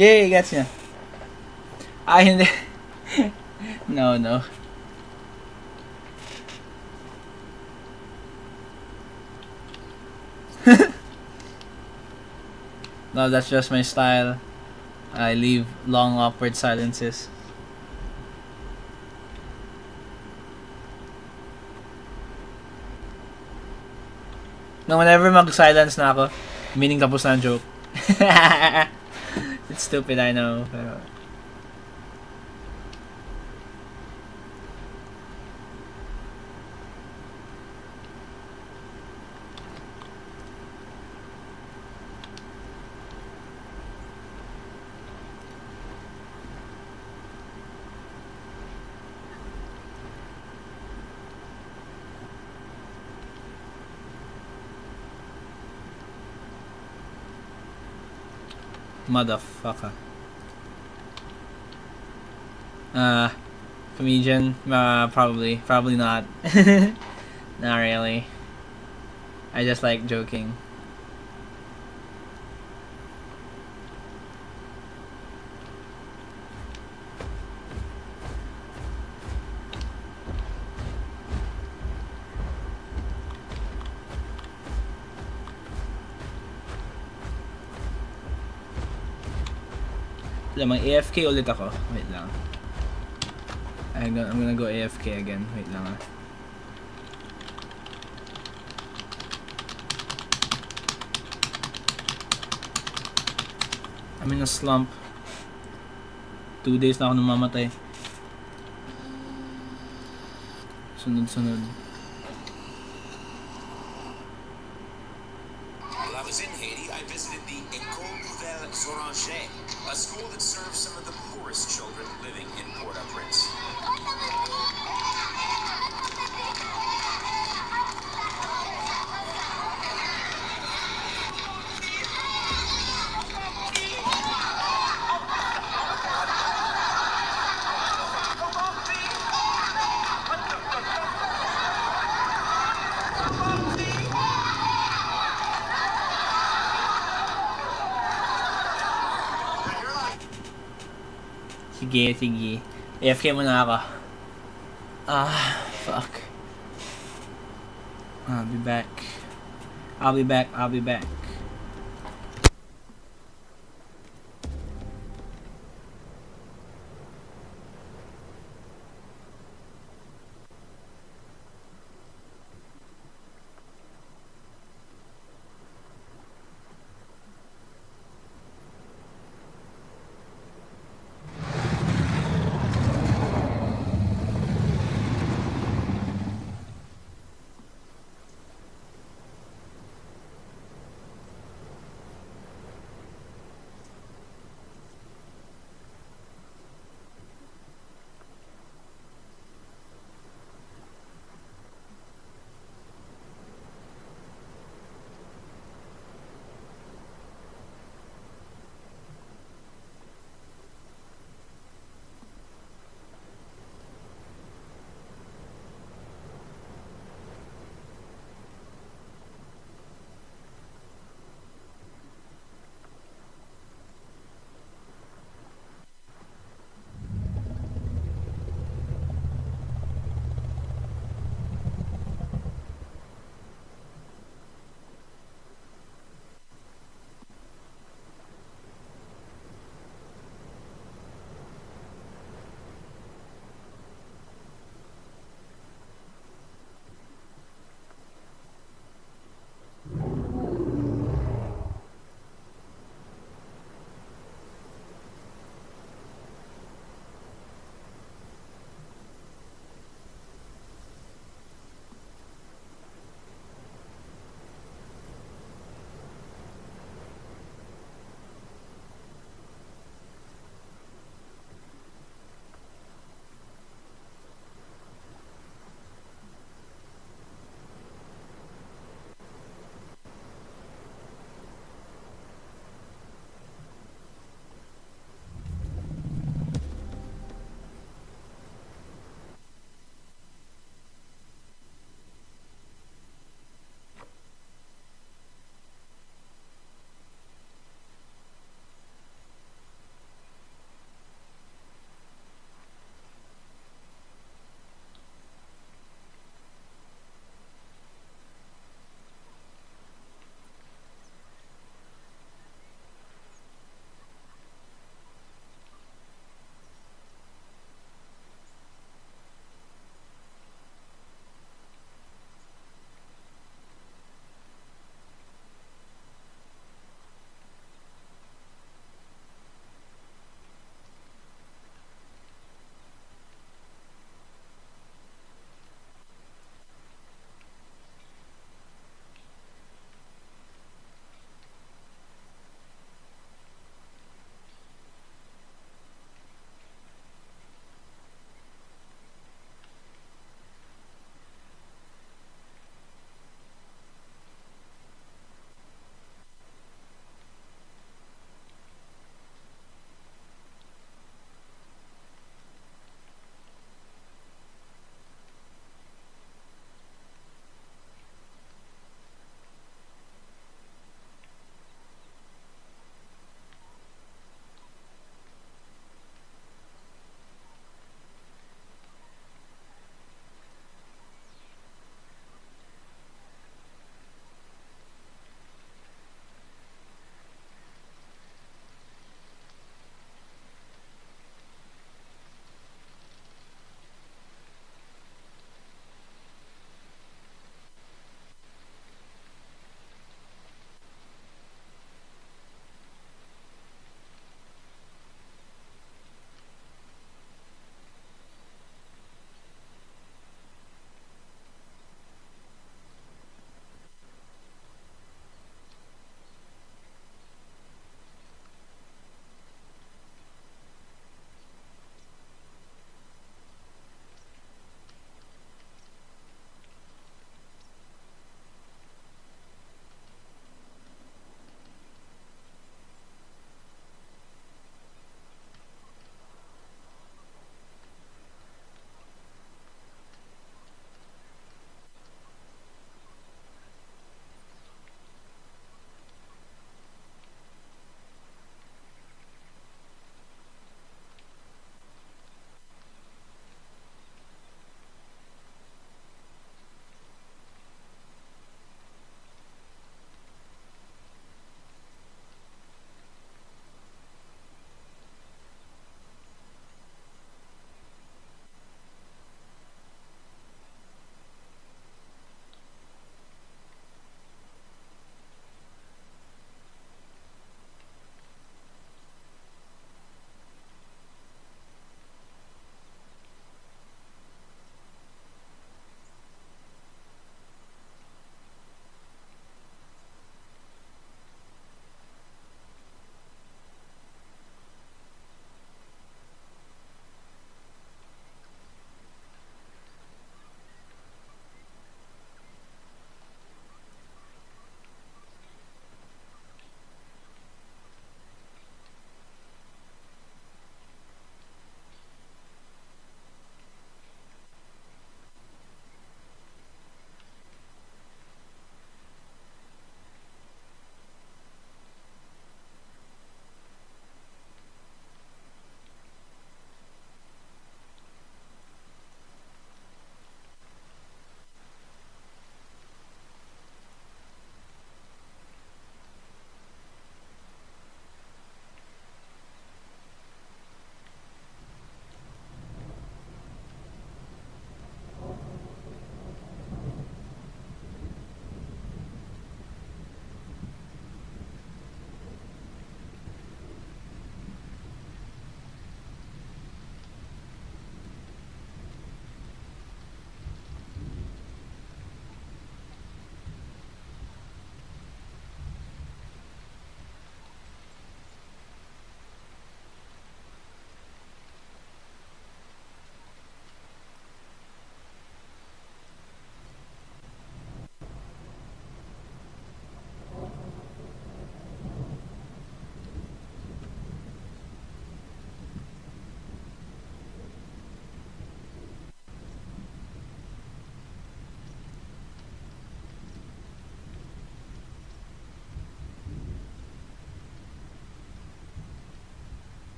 Yay, gets niya. Ay, hindi. No. No, that's just my style. I leave long awkward silences. No, whenever mag-silence na ako, meaning tapos na ang joke. It's stupid, I know. Pero... Motherfucker. Comedian? Probably not. Not really. I just like joking. Lamang AFK ulit ako. Wait lang. I'm gonna go AFK again. Wait lang ah. I'm in a slump. 2 days na ako namamatay. Sunod-sunod. While I was in Haiti, I visited the École Nouvelle Zoranger, a school that serves some of the poorest children living in Port-au-Prince. Sige. AFK muna ako. Fuck. I'll be back.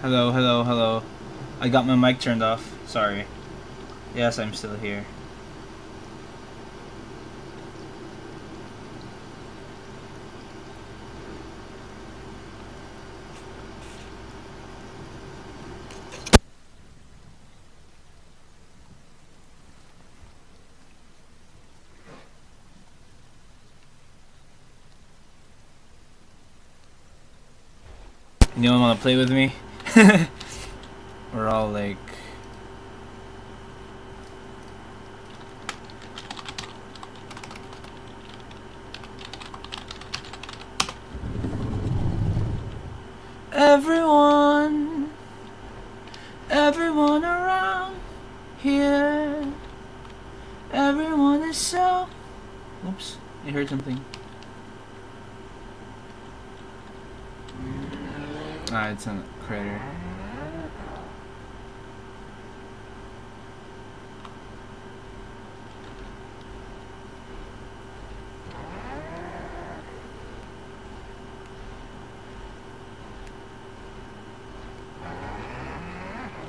Hello, hello, hello. I got my mic turned off. Sorry. Yes, I'm still here. Anyone want to play with me? We're all like... Everyone around here, everyone is so... Oops, I heard something. Ah, it's a crater.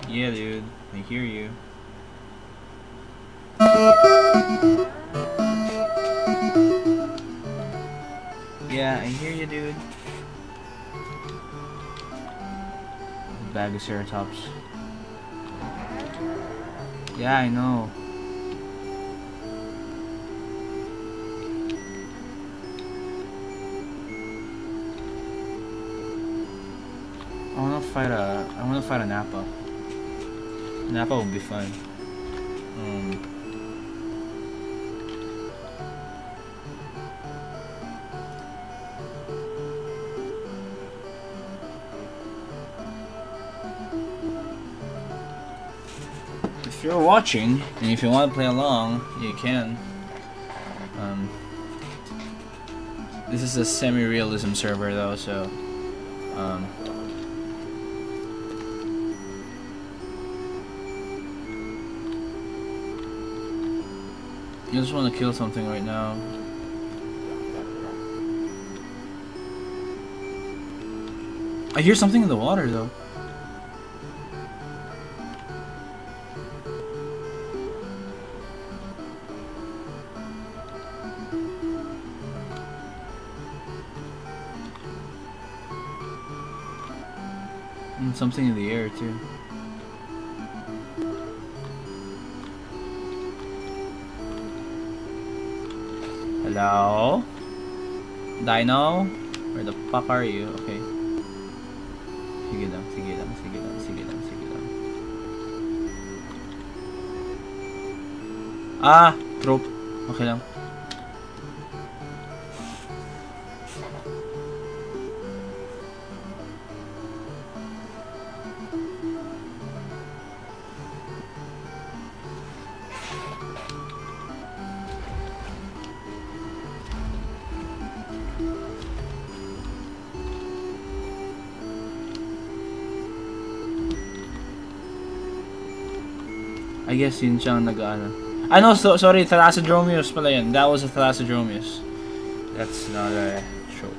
Yeah, dude, I hear you. Yeah, I hear you, dude. Bag of Ceratops. Yeah, I know. I wanna fight a Nappa. Nappa would be fun. If you're watching and if you want to play along, you can. This is a semi-realism server though, so I just want to kill something right now. I hear something in the water though. And something in the air too. Hello? Dino? Where the fuck are you? Okay. Sige lang, sige lang, sige lang, sige lang, sige lang. Ah! Trope. Okay lang. I guess yun siyang nag-ano. Ah no, sorry, Thalassodromeus pala yun. That was a Thalassodromeus. That's not a trope.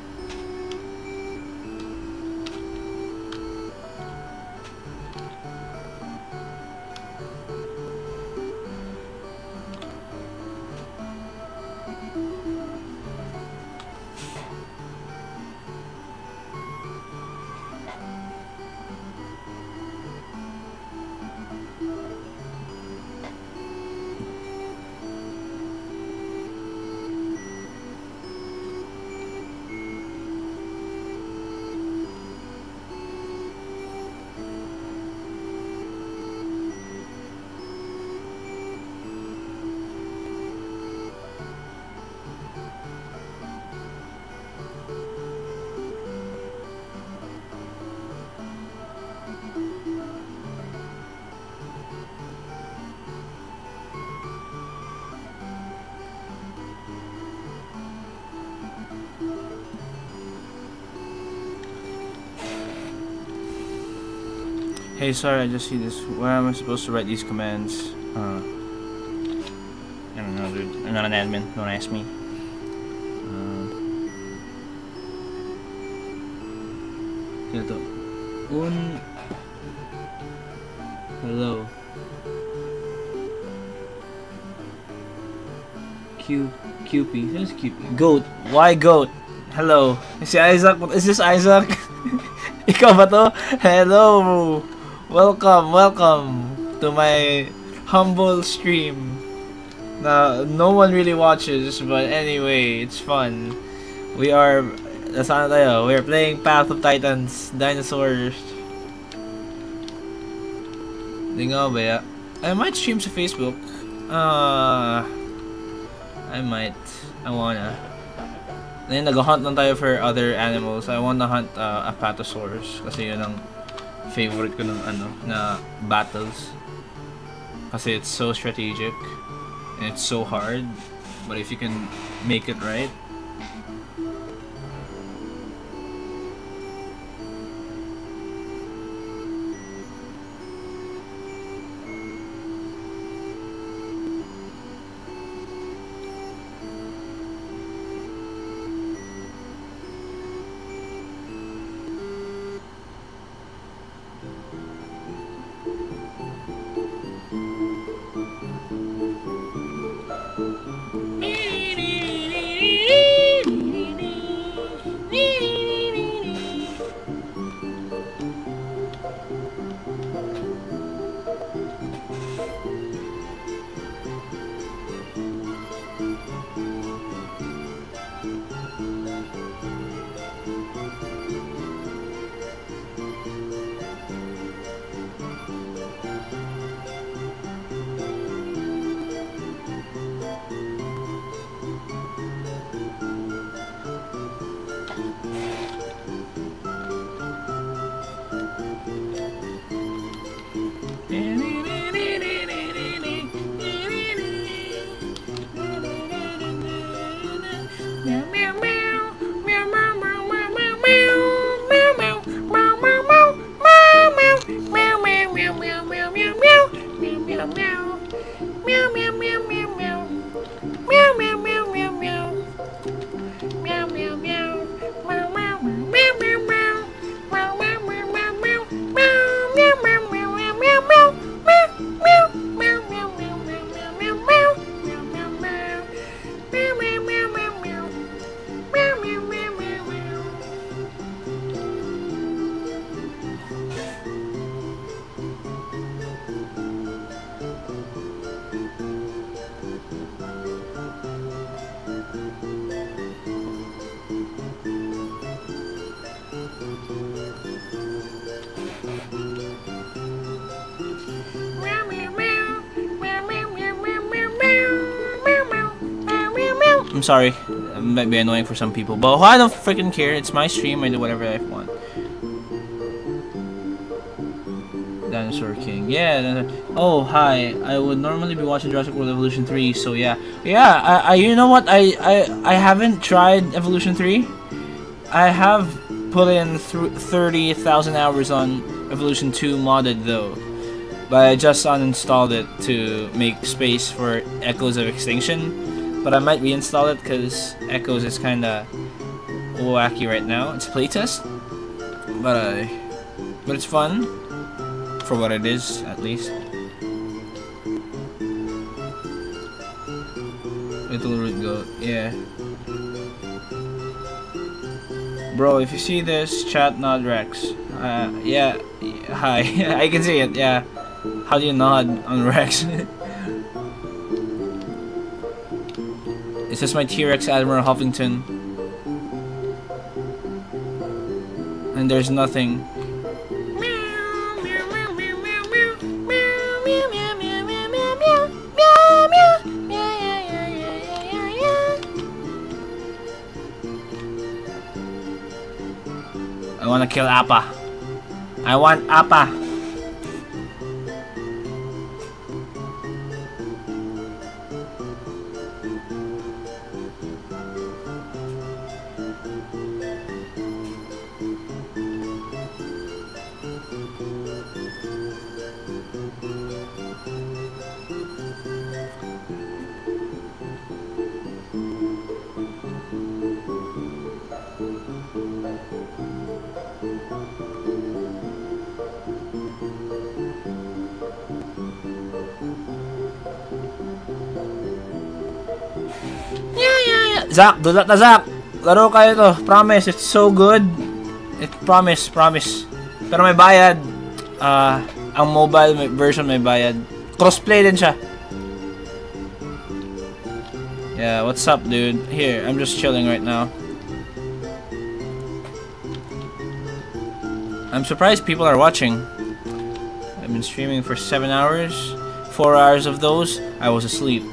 Hey, sorry, I just see this. Where am I supposed to write these commands? I don't know, dude. I'm not an admin. Don't ask me. Ito. Hello. QP. Who's QP? Goat. Why goat? Hello. Si Isaac. Is this Isaac? Ikaw ba to? Hello. Welcome to my humble stream. No one really watches, but anyway, it's fun. We're playing Path of Titans, Dinosaurs. Di nga ba ya? I might stream sa Facebook. I wanna. Then nag-hunt lang tayo for other animals. I wanna hunt Apatosaurus kasi yun ang favorite ko ng na battles. Kasi it's so strategic and it's so hard. But if you can make it right. I'm sorry, it might be annoying for some people, but I don't freaking care. It's my stream. I do whatever I want. Dinosaur King, yeah. Oh, hi. I would normally be watching Jurassic World Evolution 3, so yeah. I you know what? I haven't tried Evolution 3. I have put in 30,000 hours on Evolution 2 modded though, but I just uninstalled it to make space for Echoes of Extinction. But I might reinstall it because Echoes is kinda wacky right now. It's playtest, but it's fun for what it is, at least. Little Root Goat, yeah. Bro, if you see this, chat nod Rex. Yeah, hi. I can see it, yeah. How do you nod on Rex? Is this my T-Rex Admiral Huffington? And there's nothing. I wanna kill Appa. I want Appa. Zach, dulat na Zach. Laro kayo to. Promise, it's so good. Promise. Pero may bayad. Ang mobile version may bayad. Crossplay din siya. Yeah, what's up, dude? Here, I'm just chilling right now. I'm surprised people are watching. I've been streaming for 7 hours. 4 hours of those, I was asleep.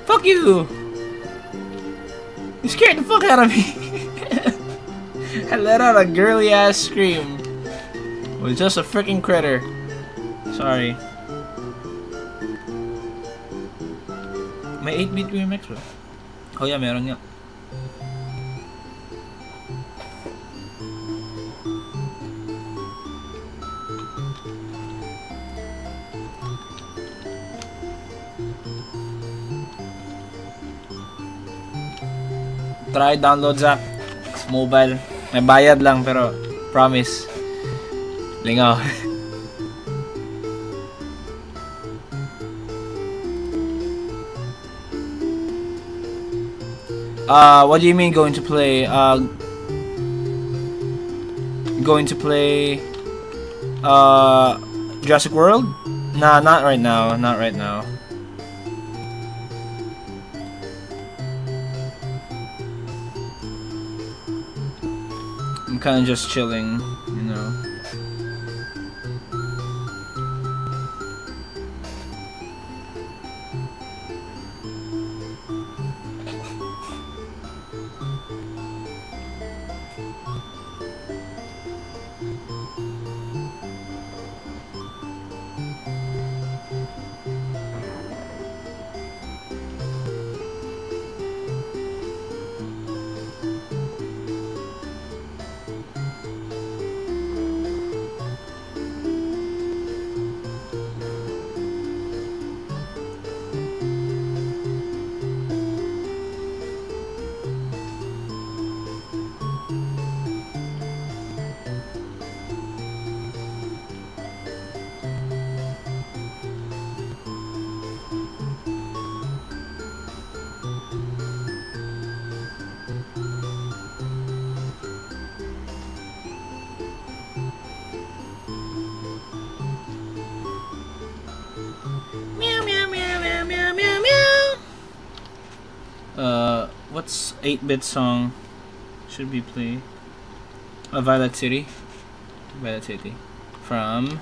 Fuck you! You scared the fuck out of me. I let out a girly ass scream. It was just a freaking critter. Sorry. May 8-bit remix ba? Oh yeah, meron nga. Try download Zach. It's mobile. May bayad lang pero promise. Lingaw. What do you mean going to play? Going to play Jurassic World? Nah, not right now. Not right now. I'm kind of just chilling, you know. What's 8-bit song should we play? Violet City. Violet City. From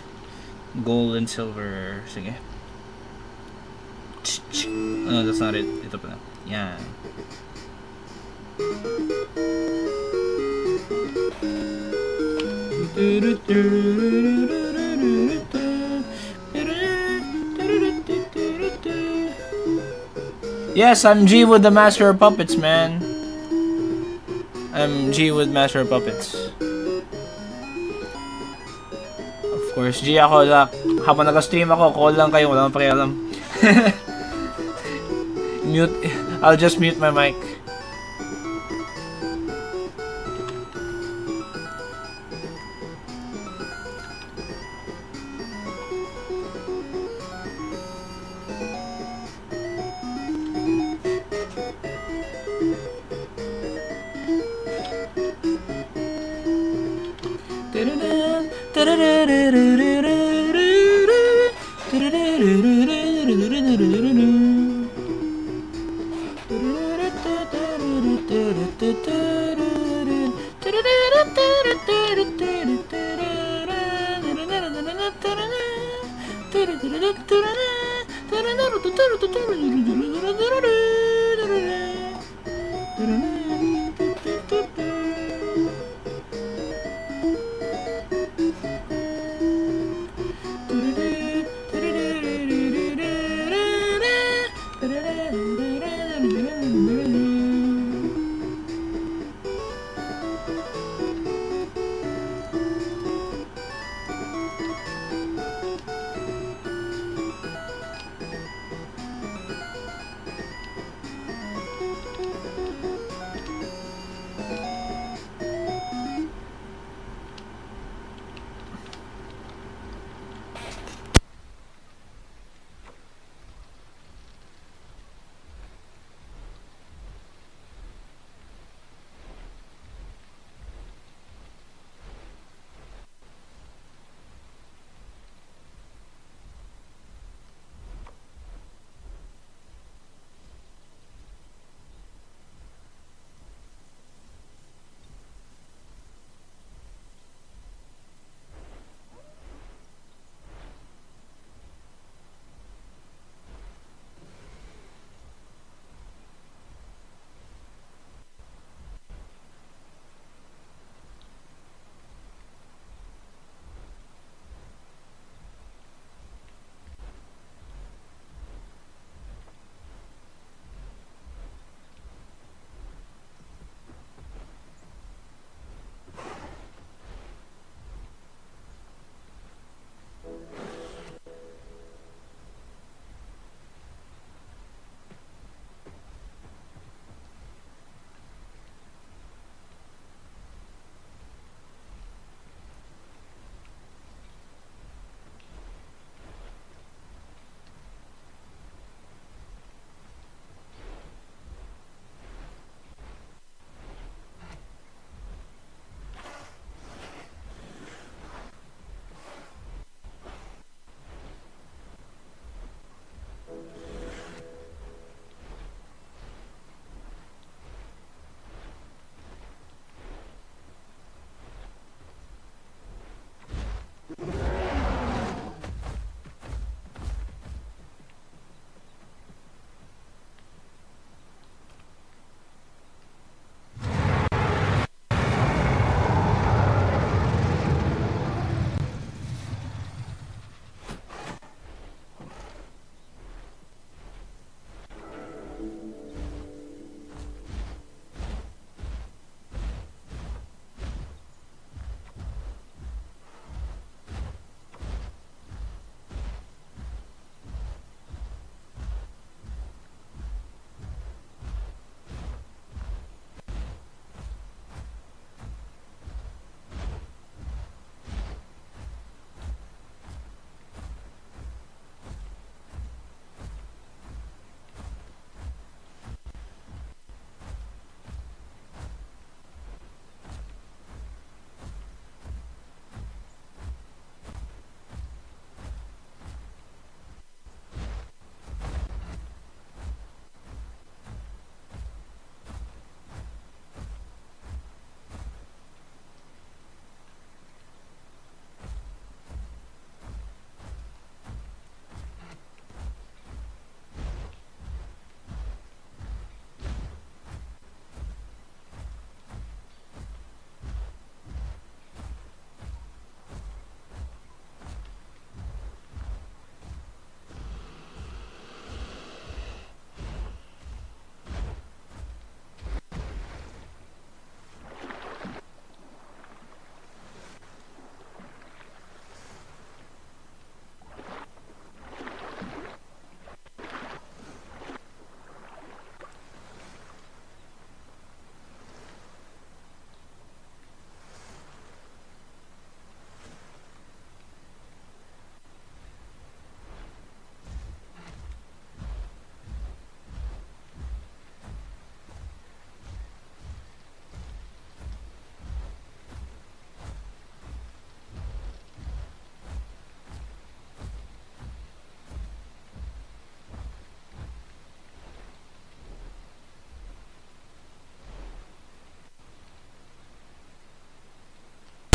Gold and Silver. Sige. No, that's not it. Ito pala. Yan. Yes, I'm G with the Master of Puppets, man. I'm G with Master of Puppets. Of course, G ako. Habang nag-stream ako, call lang kayo. Wala nang pakialam. Mute. I'll just mute my mic.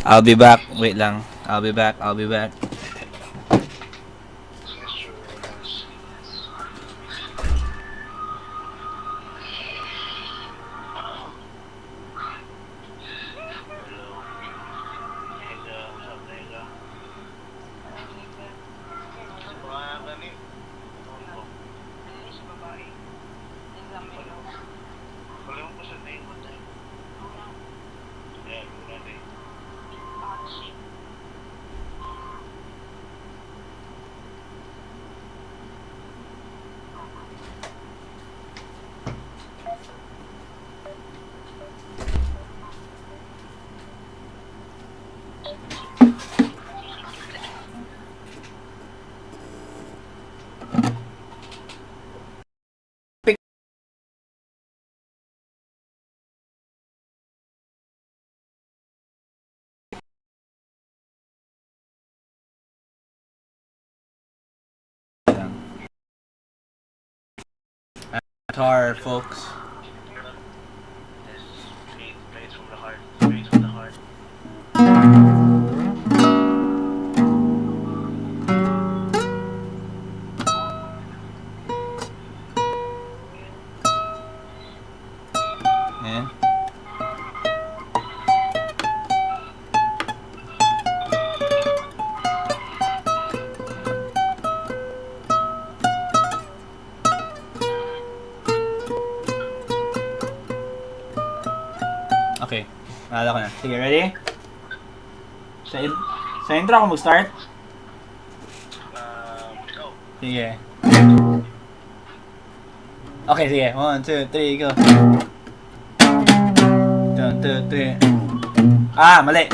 I'll be back. Wait lang. I'll be back. I'll be back. Guitar, folks. Yeah. Okay. Naalala ko na. Sige, ready? Sa intro ako mag-start? Sige. Okay, sige. 1, 2, 3, go. 1, 2, 3. Ah, mali.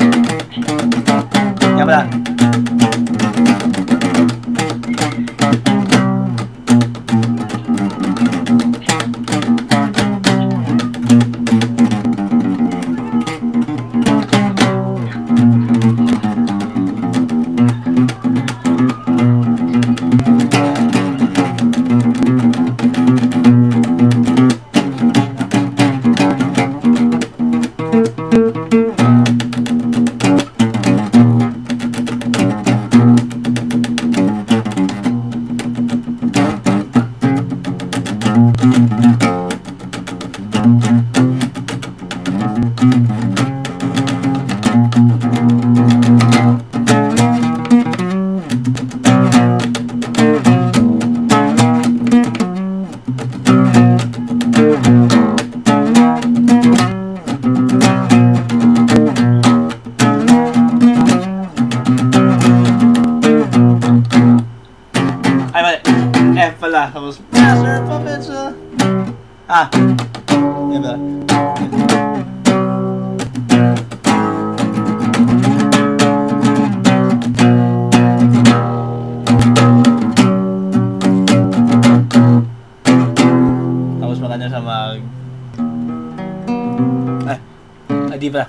Yan pala. Ay, mali. F pala. Tapos, Master Puppets. Ah. Yan pala. Tapos maganda siya mag... Ay, di pala.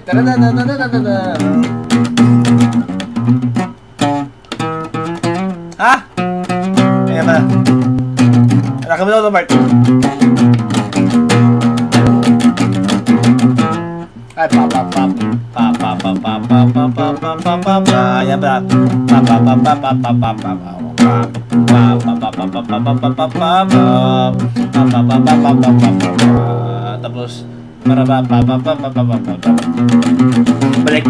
Alright. Ha? Ayan ba? Nakabilo ito, Bart. Ay, ayan ba? Tapos balik.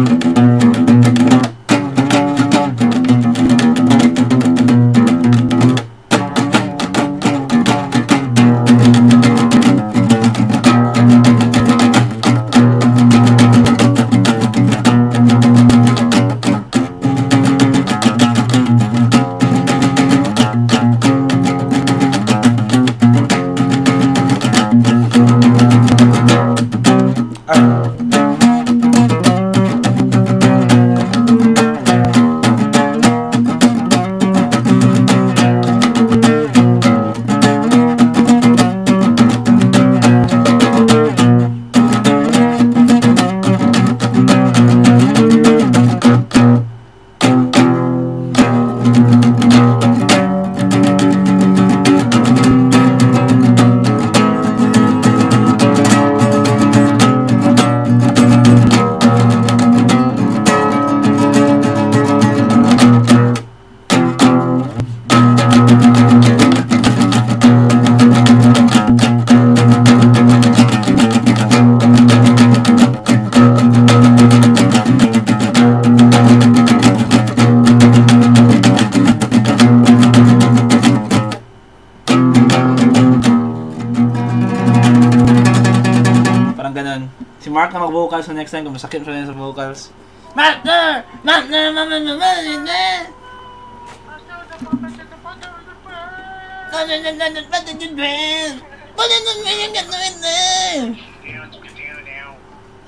Mark na mag-vocals so next time kung masakit siya sa vocals. Master! Master!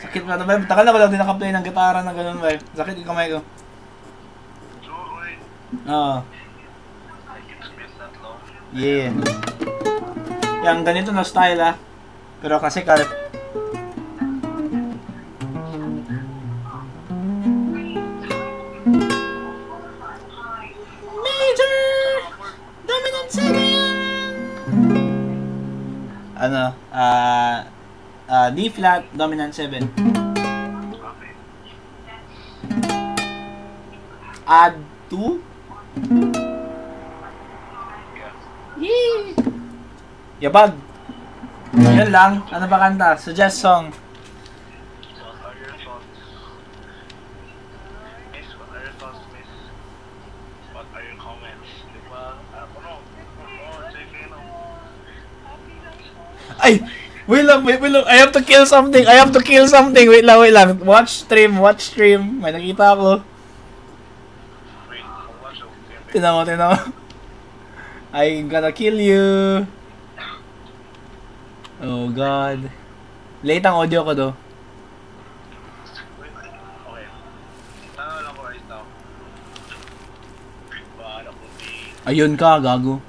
Sakit na ito ba? Takal na ko lang din nakaplay ng gitara na gano'n ba? Sakit yung kamay ko. Oo. Yeah. Yang ganito na style ah. Pero kasi kahit ano, D flat, dominant 7. Add 2. Yee! Yabag! Yun lang. Ano ba kanta? Suggest song. Ay! Wait lang. I have to kill something. Wait lang. Watch stream. May nakita ako. Tingnan mo. I'm gonna kill you. Oh God. Late ang audio ko do. Ayun ka, gago.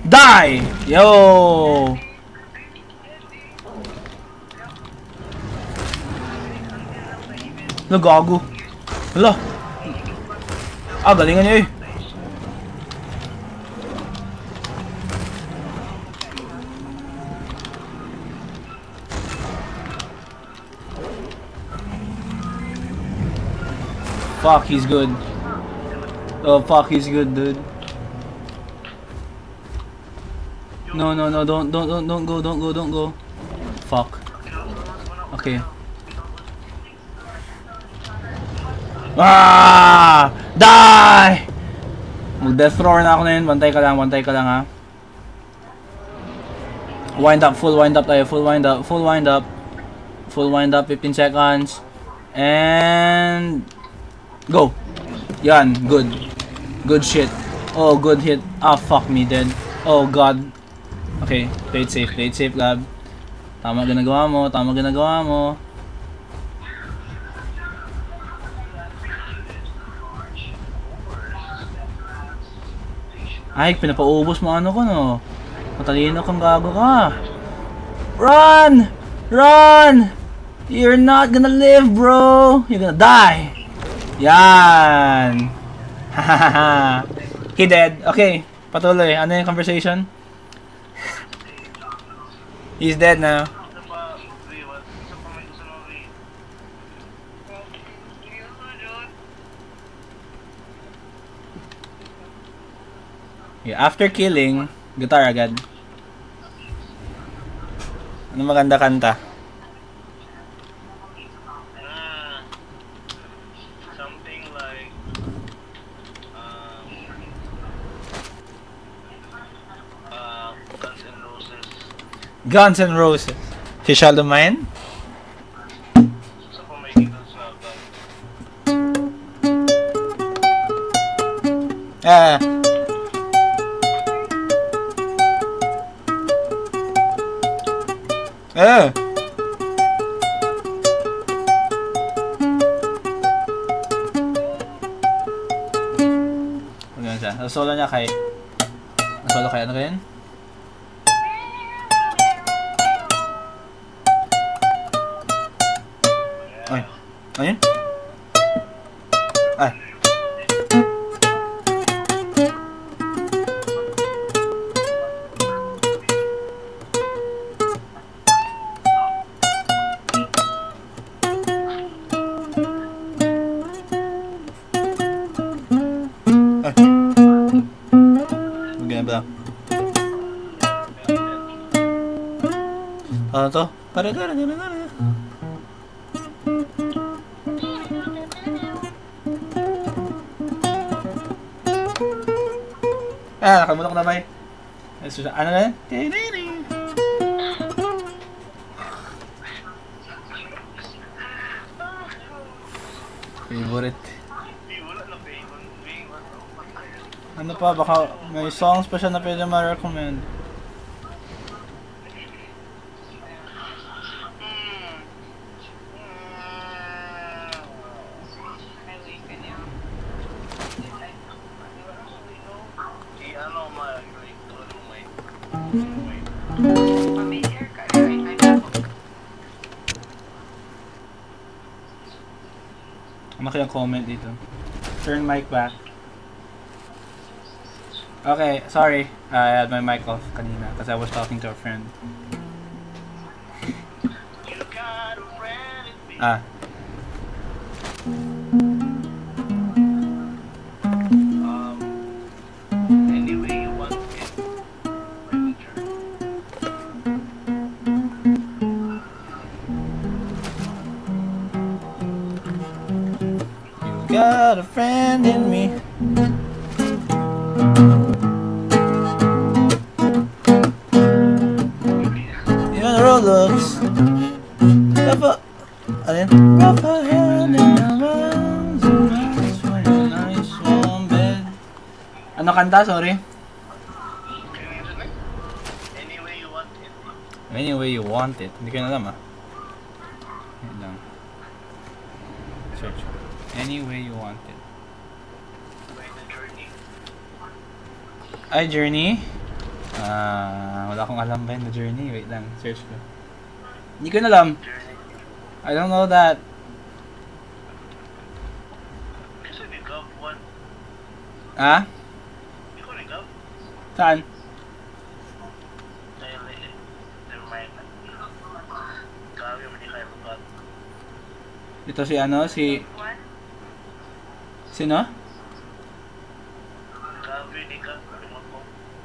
Die! Yo! Hala, gago. Hala. Galingan niya eh. Fuck, he's good. Oh, fuck, he's good, dude. No, don't go. Fuck. Okay. Die! Mag-death thrower na ako na yun. Bantay ka lang ha. Full wind up tayo. Full wind up, 15 seconds. And go. Yan, good. Good shit. Oh, good hit. Fuck me, dead. Oh God. Okay, play it safe, lab. Tama ginagawa mo. Ay, pinapaubos mo ano ko, no? Matalino kang gago ka. Run! Run! You're not gonna live, bro! You're gonna die! Yan! Hahaha. He dead. Okay, patuloy. Ano yung conversation? He's dead now. Yeah, after killing, guitar agad. Ano maganda kanta? Something like Guns N' Roses. Guns N' Roses. Si Child of Mine? Ah. Ah. Maganda siya. Solo niya kay... Solo kay ano rin? Ay. Ayun? Ay. Maganda ba? Ano to? Nakalimutan ko na ba eh. Ano na yan? Favorite. Ano pa? Baka may songs pa siya na pwede ma-recommend. Ano kayang comment dito? Turn mic back. Okay, sorry. I had my mic off kanina because I was talking to a friend. Ah. Anyway, you want it. You got a friend in me. Looks never rough her hand in her arms and a nice warm bed. Ano kanta? Sorry. Anyway you want it. Anyway you want it. Hindi ko na alam ah. Wait lang. Search. Anyway you want it. Ay, Journey? Wala akong alam ba yung Journey? Wait lang, search ko. Hindi ko na alam. I don't know that. Ah? Saan? Ito si ano? Sino?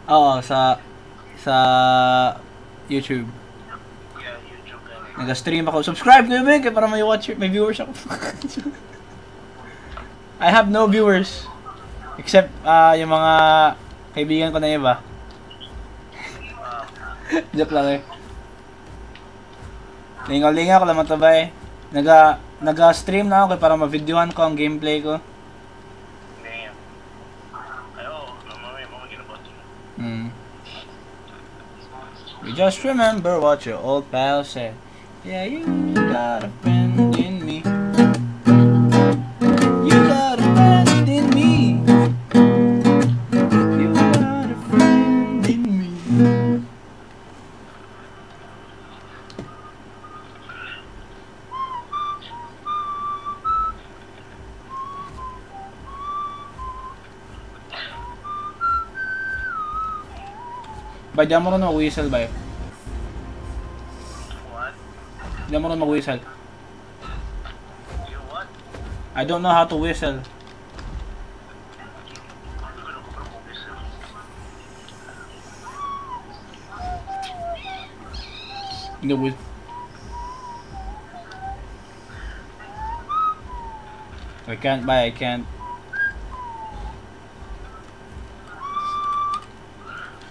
Oo, sa YouTube. Nag-stream ako. Subscribe kayo, Ben, para may viewers ako. I have no viewers. Except yung mga kaibigan ko na iba. Joke lang eh. Lingaw-lingaw ko lang matabay. Nag-stream na ako para ma-videohan ko ang gameplay ko. You just remember what your old pal said. Yeah, you got a friend in me. You got a friend in me. You got a Ba, di mo rin mag-whistle ba? What? Di mo rin mag-whistle. You what? I don't know how to whistle. The whistle. I can't buy, I can't.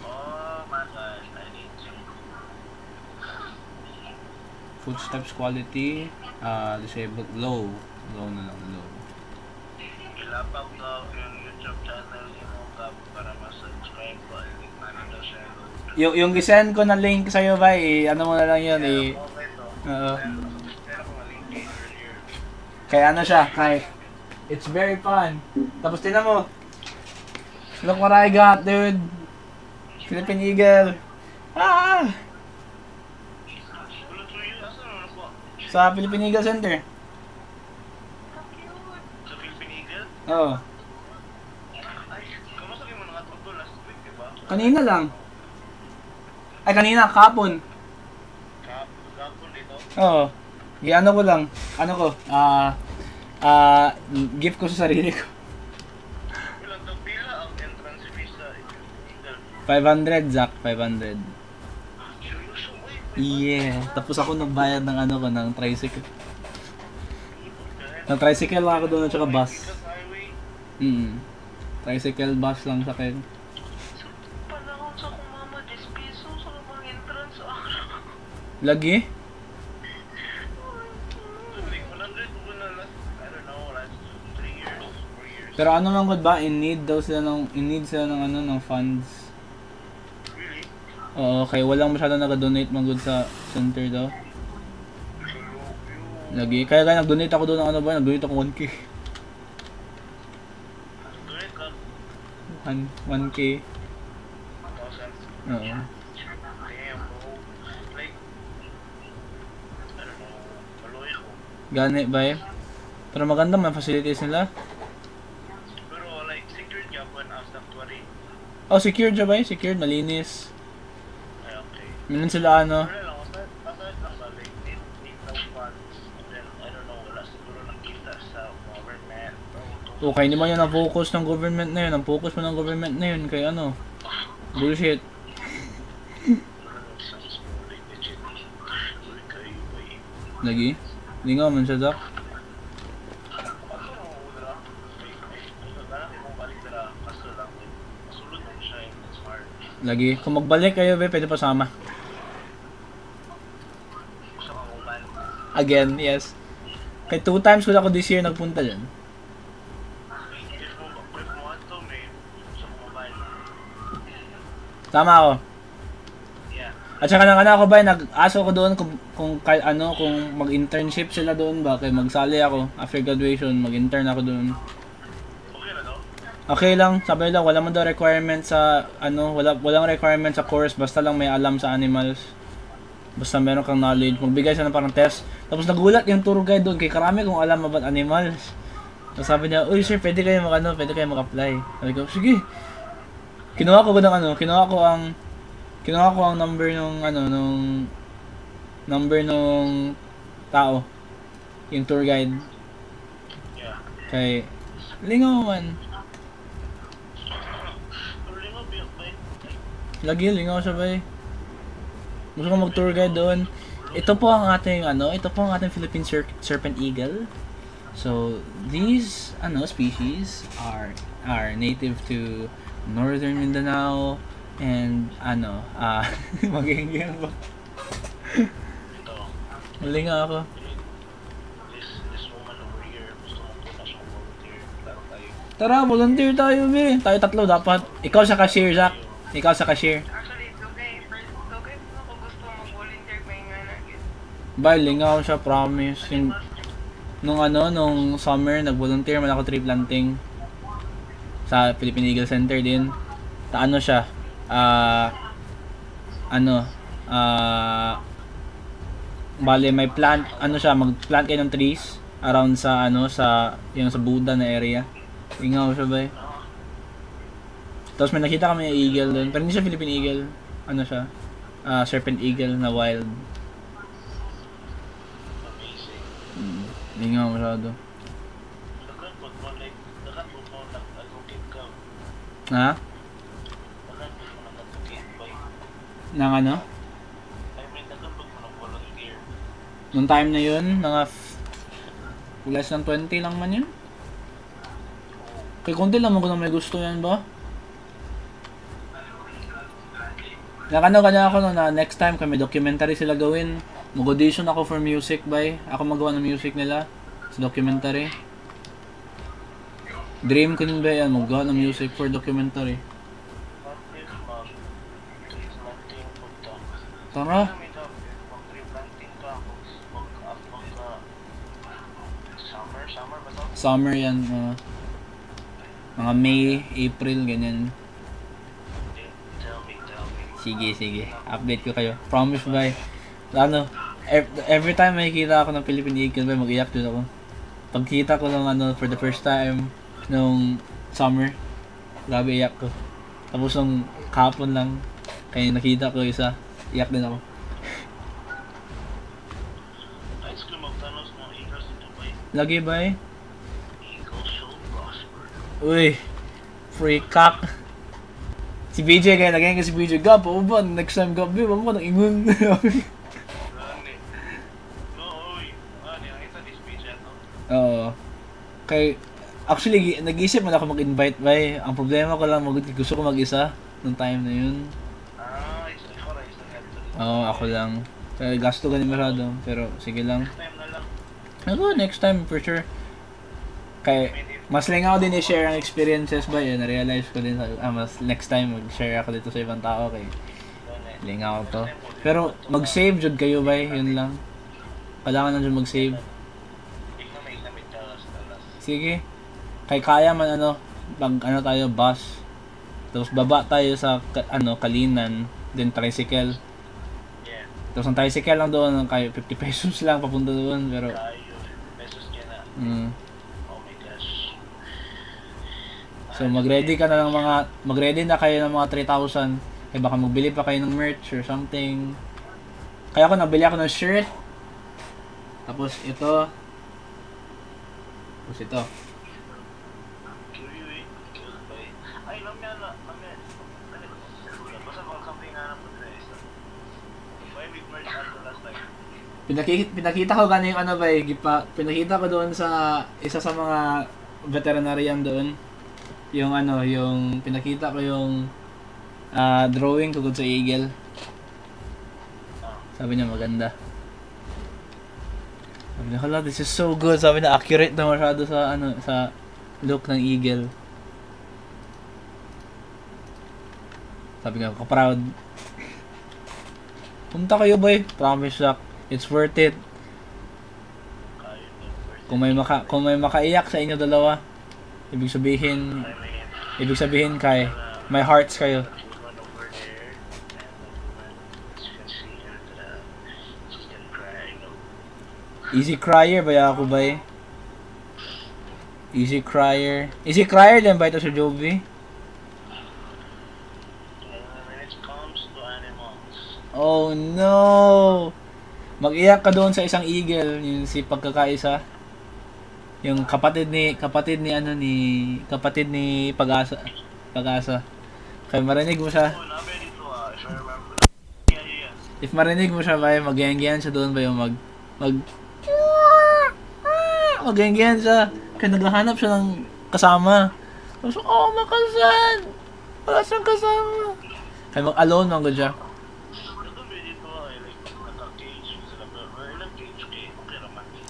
Oh my gosh, I need to. Footsteps quality, disabled, low. Low na lang, low. Ilapag daw yung YouTube channel mo para ma-subscribe ko. Yung gisend ko na link sa'yo ba, ano mo na lang yun, Oo. Kaya ano siya, kay it's very fun. Tapos tinan mo. Look what I got, dude. Philippine Eagle. Ah! Sa Philippine Eagle Center. Sa Philippine Eagle? Oo. Ay, kamusta kayo mo nakatugtog last week, diba? Kanina lang. Ay, kanina, kapon. Kapon dito? Oo. Ano ko lang. Ano ko? Gift ko sa sarili ko. Ilang pila ang entrance fee sa Eagle? 500, Zach. 500. Yeah. Tapos ako nagbayad ng ano ko, ng tricycle. Ng tricycle lang ako doon at saka bus. Tricycle, bus lang sa akin. Panahon sa kung mama, 10 pesos sa mga entrance. Lagi? Pero ano lang good ba? In need sila ng ano ng funds. Oo, kaya walang masyado nag-donate man good sa center daw. Lagi. Kaya nag-donate ako doon ng ano ba? Nag-donate ako 1K. 1K. Oo. Gani ba eh? Pero maganda man facilities nila. Pero like secured Japan after 20. Oh, secured siya ba eh? Secured, malinis. Ay, okay. Meron sila ano. Wala lang, aside lang ba, like, need no funds. And then, I don't know, wala siguro nakita sa government. Okay, hindi man yun ang focus ng government na yun. Ang focus mo ng government na yun kay ano. Bullshit. Lagi? Hindi nga man siya, Doc. Lagi. Kung magbalik kayo, pwede pasama. Again, yes. Kaya 2 times ko ako this year nagpunta dyan. Tama ako. At saka nang ano ako ba, nag-aso ko doon kung mag-internship sila doon ba, kaya magsali ako after graduation, mag-intern ako doon. Okay lang, sabi lang wala man daw requirement sa walang requirement sa course, basta lang may alam sa animals. Basta meron kang knowledge, magbigay siya ng parang test. Tapos nagulat yung tour guide doon, kay karami kung alam about animals. Tapos sabi niya, "Uy sir, pwede kayo mag-apply." Sabi ko, "Sige." Kinuha ko ang number nung tao, yung tour guide. Kay lingaw man. Lagi lingaw siya ba eh. Gusto ko mag-tour guide doon. Ito po ang ating Philippine Serpent Eagle. So, these species are native to Northern Mindanao and magiging ba? Mali nga ako. Tara, volunteer tayo, be. Tayo tatlo dapat. Ikaw sa cashier, Zach. Ikaw sa cashier. Actually, it's okay. First, okay kung gusto mag-volunteer may nga na. Bye, lingaw siya, promise. Nung summer, nag-volunteer man ako tree planting sa Philippine Eagle Center din. Ano siya? Bale may plant, mag-plant kayo ng trees around sa yung sa Buda na area. Ingaw siya ba eh. Tapos may nakita kami ng eagle doon, pero hindi siya Philippine Eagle. ano siya, serpent eagle na wild. Amazing. Hindi nga masyado. Dagan pag mo like, dagan po mo nag-advocate ka. Ha? Dagan po mo nag-advocate ba? Nang ano? I mean, dagan pag mo nag-volunteer. Nung time na yun, mga less than 20 lang man yun. Kaya konti lang mo kung may gusto yan ba? Nakano kanya ako no, na next time kung may documentary sila gawin, mag-audition ako for music bay. Ako magawa ng music nila sa documentary. Dream ko din ba yan, magawa ng music for documentary. Tara. Summer yan, mga May, April, ganyan. Sige. Update ko kayo. Promise, bye. Ano, every time makikita ako ng Philippine Eagle, bye, mag-iyak din ako. Pagkita ko ng for the first time, nung summer, grabe iyak ko. Tapos nung kahapon lang, kaya nakita ko isa, iyak din ako. Lagi, bye. Uy, free cock. Si BJ kaya naging si BJ gap, o ba next time gabi, wala mo nang ingon. Oo. Kay actually nag-isip man ako mag-invite bay. Ang problema ko lang gusto ko mag-isa nung time na yun. Oo, ako lang. Kaya gasto ganin masyado, pero sige lang. Next time for sure. Kay mas lingaw din i-share ang experiences ba yun, na-realize ko din mas next time mag-share ako dito sa ibang tao kay lingaw to. Pero mag-save jud kayo ba, yun lang. Kailangan na jud mag-save. Sige. Kay kaya man pag tayo bus. Tapos baba tayo sa Kalinan, then tricycle. Tapos ang tricycle lang doon kay 50 pesos lang papunta doon pero So mag-ready na kayo ng mga 3,000. Eh baka magbili pa kayo ng merch or something. Kaya nabili ako ng shirt. Tapos ito. Tapos ito. Pinakita ko gani yung pinakita ko doon sa isa sa mga veterinarian doon. Yung pinakita ko yung drawing tungkol sa eagle. Sabi niya maganda. Sabi niya, hala, this is so good. Sabi niya, accurate na masyado sa look ng eagle. Sabi niya, proud. Punta kayo, boy. Promise lang. It's worth it. Kung may makaiyak sa inyo dalawa, ibig sabihin kay may hearts kayo. Easy crier ba ako ba? Easy crier din ba ito sa Joby? Oh no! Mag-iyak ka doon sa isang eagle, yung si pagkakaisa. Yung kapatid ni Pag-asa. Kaya marinig mo siya. If marinig mo siya ba, mag-gengyan siya doon ba yung mag-gengyan siya. Kaya naghahanap siya ng kasama. So, makasan! Wala siyang kasama. Kaya mag-alone man siya.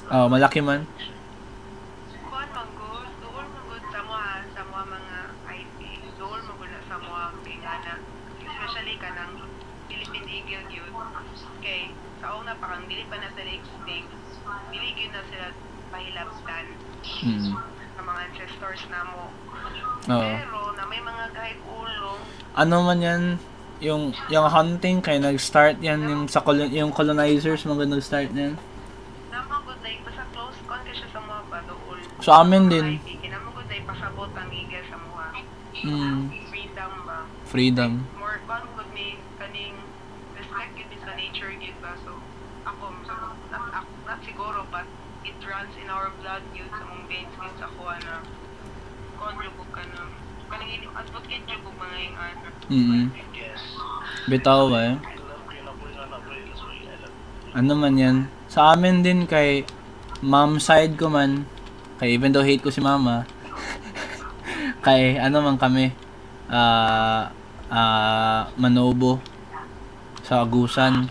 Malaki man. Sa mga ancestors na mo. Pero na may mga kahit ulong. Ano man yan, yung hunting kaya nag-start yan yung colonizers mga nag-start yan. Namagod na basta close con ka siya sa mga badool. Sa amin din. Kinamagod na pasabot ang eagle sa mga. Freedom ba? Freedom. More con good me kaning runs in our blood yun sa mong veins yun sa kuha na contribute ka na kanang advocate yun kung mga yung ano. Bitaw ba eh? Ano man yan? Sa amin din kay mom side ko man, kay even though hate ko si mama, kay ano man kami, Manobo sa Agusan.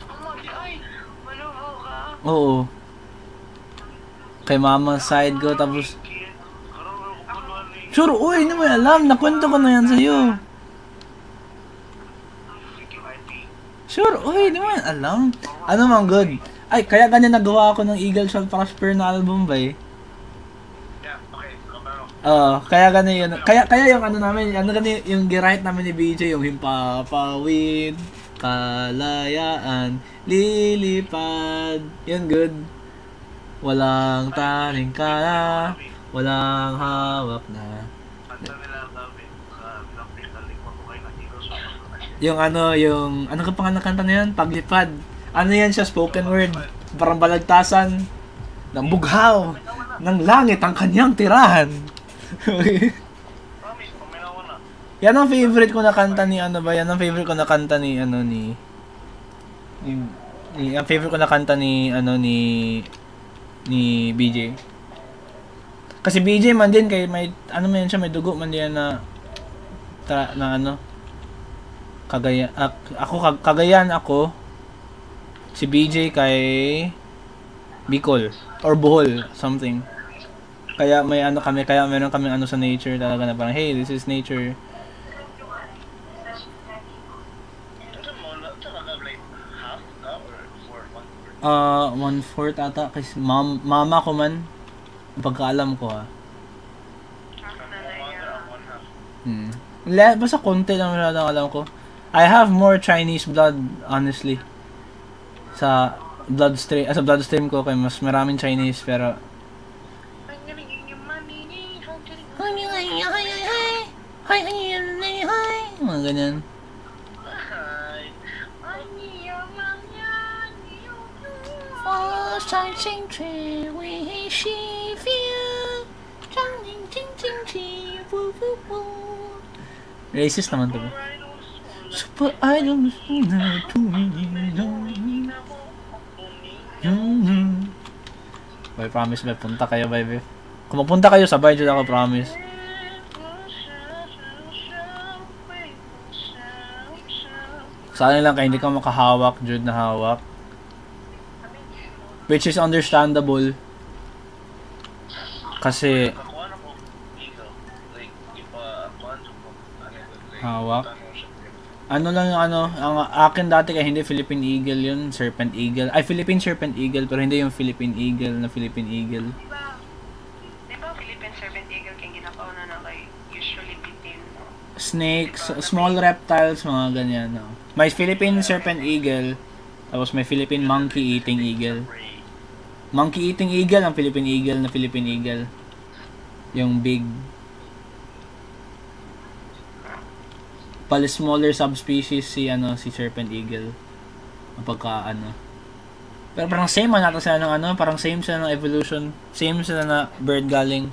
Oo. Kay mama side ko tapos sure, uy, hindi mo alam, nakwento ko na yan sa'yo. Sure, uy, hindi mo yan alam. Ano man good. Ay, kaya ganyan nagawa ako ng Eagle Shall Prosper na album ba eh. Kaya ganyan yun. Kaya yung ano namin, ano ganyan, yung gi-write namin ni BJ, yung himpapawid, kalayaan, lilipad. Yun, good. Walang taring kala, walang hawak na. Yung ano ka pangalan ng kanta na yan? Paglipad. Ano yan siya, spoken word. Parang balagtasan ng bughaw ng langit ang kanyang tirahan. Yan ang favorite ko na kanta ni ano ba? Yan ang favorite ko na kanta ni ano ang favorite ko na kanta ni ano ni BJ. Kasi BJ man din kay may ano man siya, may dugo man din na ano Cagayan ako. Si BJ kay Bicol or Bohol something. Kaya may ano kami, kaya meron kaming ano sa nature talaga na parang hey, this is nature. One-fourth ata kasi mama ko man pagkaalam ko ha. Basta konti lang masyadong alam ko. I have more Chinese blood, honestly. Sa bloodstream ko, kay mas maraming Chinese, pero mga ganyan. Racist naman to ba? Super idol na Boy, promise ba? Punta kayo, baby. Kung magpunta kayo, sabay dyan ako, promise. Sana lang kayo hindi ka makahawak, Jude na hawak. Which is understandable. Kasi hawak. Ano lang yung ano, ang akin dati kaya hindi Philippine Eagle yun, Serpent Eagle. Ay, Philippine Serpent Eagle, pero hindi yung Philippine Eagle na Philippine Eagle. Diba Philippine Serpent Eagle kaya ginapauna na kay usually bitin? Snakes, small reptiles, mga ganyan. No? May Philippine Serpent Eagle, tapos may Philippine Monkey Eating Eagle. Monkey Eating Eagle, ang Philippine Eagle na Philippine Eagle. Yung big. Pala smaller subspecies si Serpent Eagle. Pagka Pero parang same man nata sila ng parang same sila ng evolution, same sila na bird galing.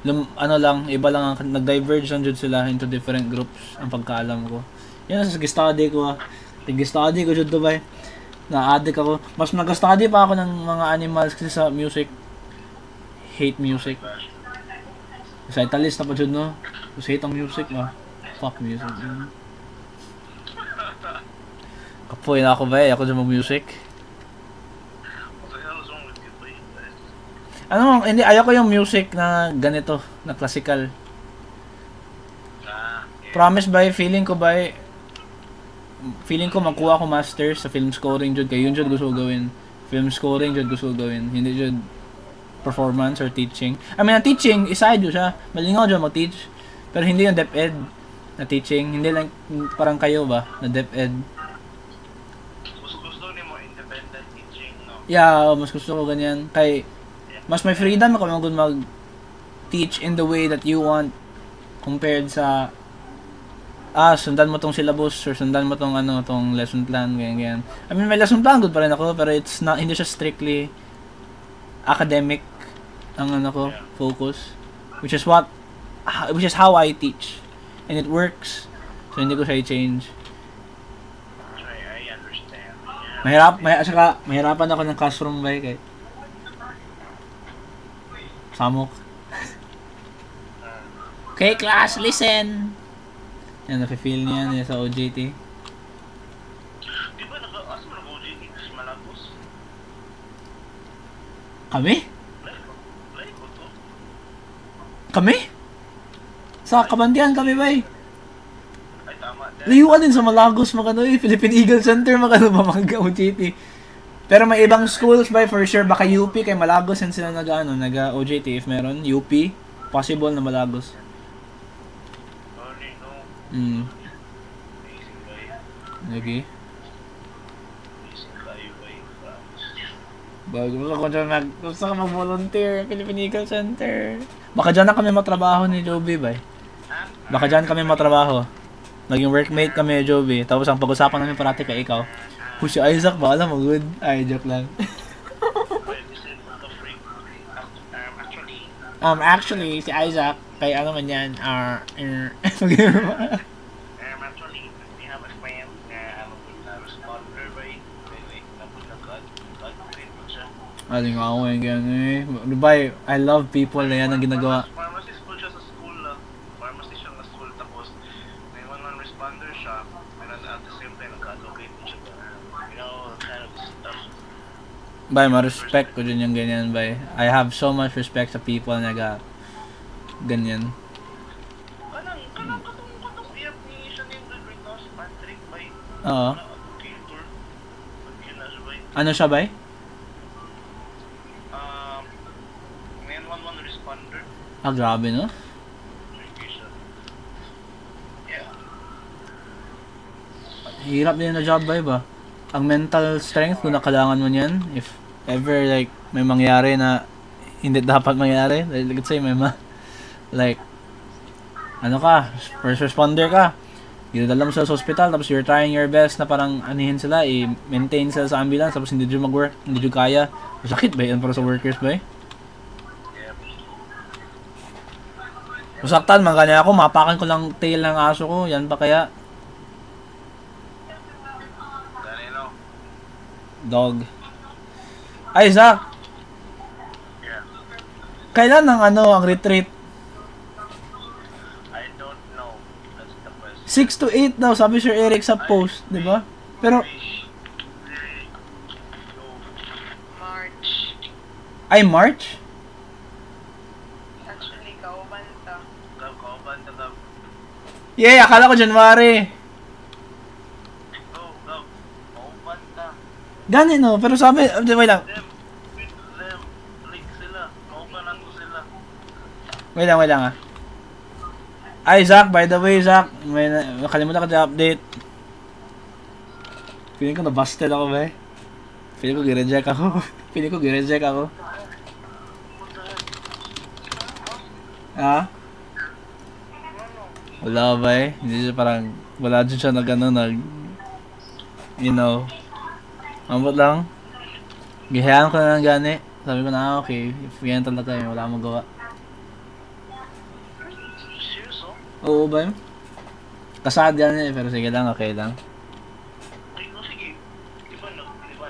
Lang, iba lang ang nag-diverge lang jud sila into different groups ang pagkaalam ko. Yan sa study ko. Nag-study ko jud Dubai. Na-addict ako. Mas nag-study pa ako ng mga animals kasi sa music. Hate music. Recitalist na pa jud no. Kasi hate ang music Fuck music. Kapoy na ako ba ako dyan mag-music. Hindi, ayaw ko yung music na ganito, na classical. Promise ba, feeling ko magkuha ko masters sa film scoring jud kay yun jud gusto ko gawin. Film scoring jud gusto ko gawin, hindi jud performance or teaching. I mean, ang teaching, iside yun siya. Malingaw dyan mag-teach. Pero hindi yung DepEd na teaching. Hindi lang parang kayo ba, na DepEd. Gusto ni mo independent teaching, no? Yeah, mas gusto ko ganyan. Kay, mas may freedom ako mag-teach in the way that you want compared sa sundan mo tong syllabus or sundan mo tong tong lesson plan, ganyan. I mean, may lesson plan good pa rin ako, pero it's not, hindi siya strictly academic. ang ano ko, focus. Which is how I teach. And it works. So hindi ko siya i-change. I understand. Mahirapan ako ng classroom ba kay Samok. Okay, class, listen! Yan, nafe-feel niya sa OJT. Di ba asa mo nag-OJT sa Malagos? Kami? Like ko to. Kami? Sa Kabandian kami ba Ay, tama. Layuan din sa Malagos, Philippine Eagle Center, mga OJT. Pero may ibang schools ba, for sure, baka UP kay Malagos and sila nag-OJT if meron. UP, possible na Malagos. Okay. Gusto ko mag-volunteer, Philippine Eagle Center. Baka dyan na kami matrabaho ni Joby, bay. Baka dyan kami matrabaho. Naging workmate kami ni Joby. Tapos ang pag-usapan namin parati kay ikaw. Si Isaac, baka mo good. Ay, joke lang. Actually, si Isaac, kay ano man yan, actually, we have a friend na responder ba nag-advocate mo siya. Aling ako yung gano'n Dubai, I love people na yan ang ginagawa. Pharmacy school siya sa school lang. Pharmacy siya na school tapos may one responder siya and at the same time nag-advocate mo siya. Kind of stuff. Bay, ma-respect ko dyan yung ganyan, bay. I have so much respect sa people na ganyan. Katong iyap ni siya name doon right now si Patrick, bay. Oo. Advocator. Ano siya, bay? 911 responder. Grabe, no? Yeah. Hirap din na job, bay, ba? Ang mental strength, kung nakailangan mo niyan, if ever, like, may mangyari na hindi dapat mangyari, let's say, like, ano ka, first responder ka, ginadala mo sila sa hospital, tapos you're trying your best na parang anihin sila, i-maintain sila sa ambulance, tapos hindi dyan mag-work, hindi dyan kaya. Masakit ba yan para sa workers ba Masaktan, kanya ako, mapakan ko lang tail ng aso ko, yan pa kaya? Dog. Isaac! Yeah. Kailan ang retreat? I don't know. That's the question. 6 to 8 daw, sabi Sir Eric sa post, di ba? Pero, March. ay March? Actually, kauban ta. Kauban ta. Yeah, akala ko January. Gani no, pero sabi, wait lang. Wait lang Ay, Zach, by the way, Zach, may nakalimutan ka update. Feeling ko na-busted ako, ba? Feeling ko gi-reject ako. Ha? Wala ba Hindi siya parang, wala dyan siya ambot lang. Gihayaan ko na lang gani. Sabi ko na okay, if yan talaga wala akong magawa. Oo ba yun? Kasad gani pero sige lang, okay lang. Sige. Di ba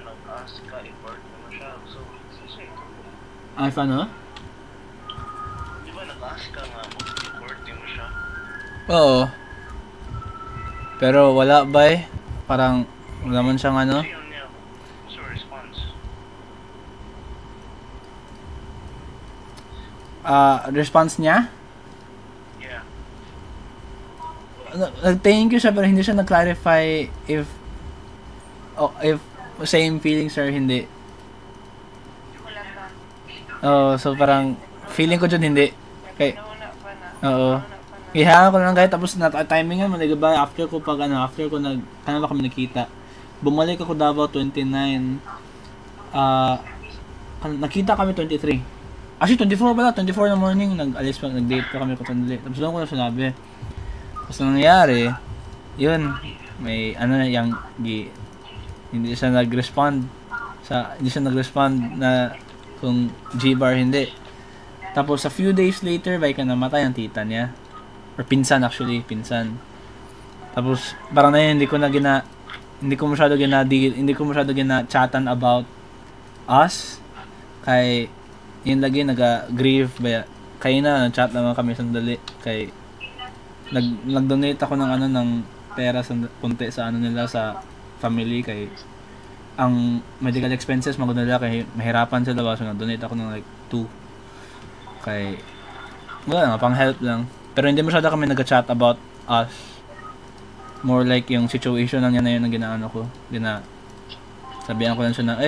nag-ask ka i-port naman siya? So, sige. Ay, paano? Di ba nag-ask ka nga mag-i-port mo siya? Oo. Pero wala ba Parang wala man siyang ano? Response niya? Yeah. Nag-thank you siya pero hindi siya nag-clarify if same feelings or hindi. So parang feeling ko dyan hindi. Oo. Kaya ko lang kahit tapos na timingan mo, diba? After ko kami nakita. Bumalik ako Davao 29. Nakita kami 23. Actually, 24 pala. 24 na morning. Nag-date pa kami katandali. Tapos doon ko na sinabi. Tapos nangyari, yun, may hindi siya nag-respond na kung G-bar hindi. Tapos, a few days later, bay ka namatay ang tita niya. Or pinsan actually, pinsan. Tapos, parang na yun, hindi ko masyado gina-chatan about us. Kay, yun lagi, nag-grieve, baya, kaya na, nag-chat naman kami sandali. Kay, nag-donate ako ng pera punti sa nila, sa family, kay, ang medical expenses, magod nila, kay, mahirapan sila ba, so nag-donate ako ng like, 2. Kay, wala nga, pang help lang. Pero hindi masyado kami nag-chat about us. More like yung situation lang yan na yun ang ginaano ko. Sabihan ko lang siya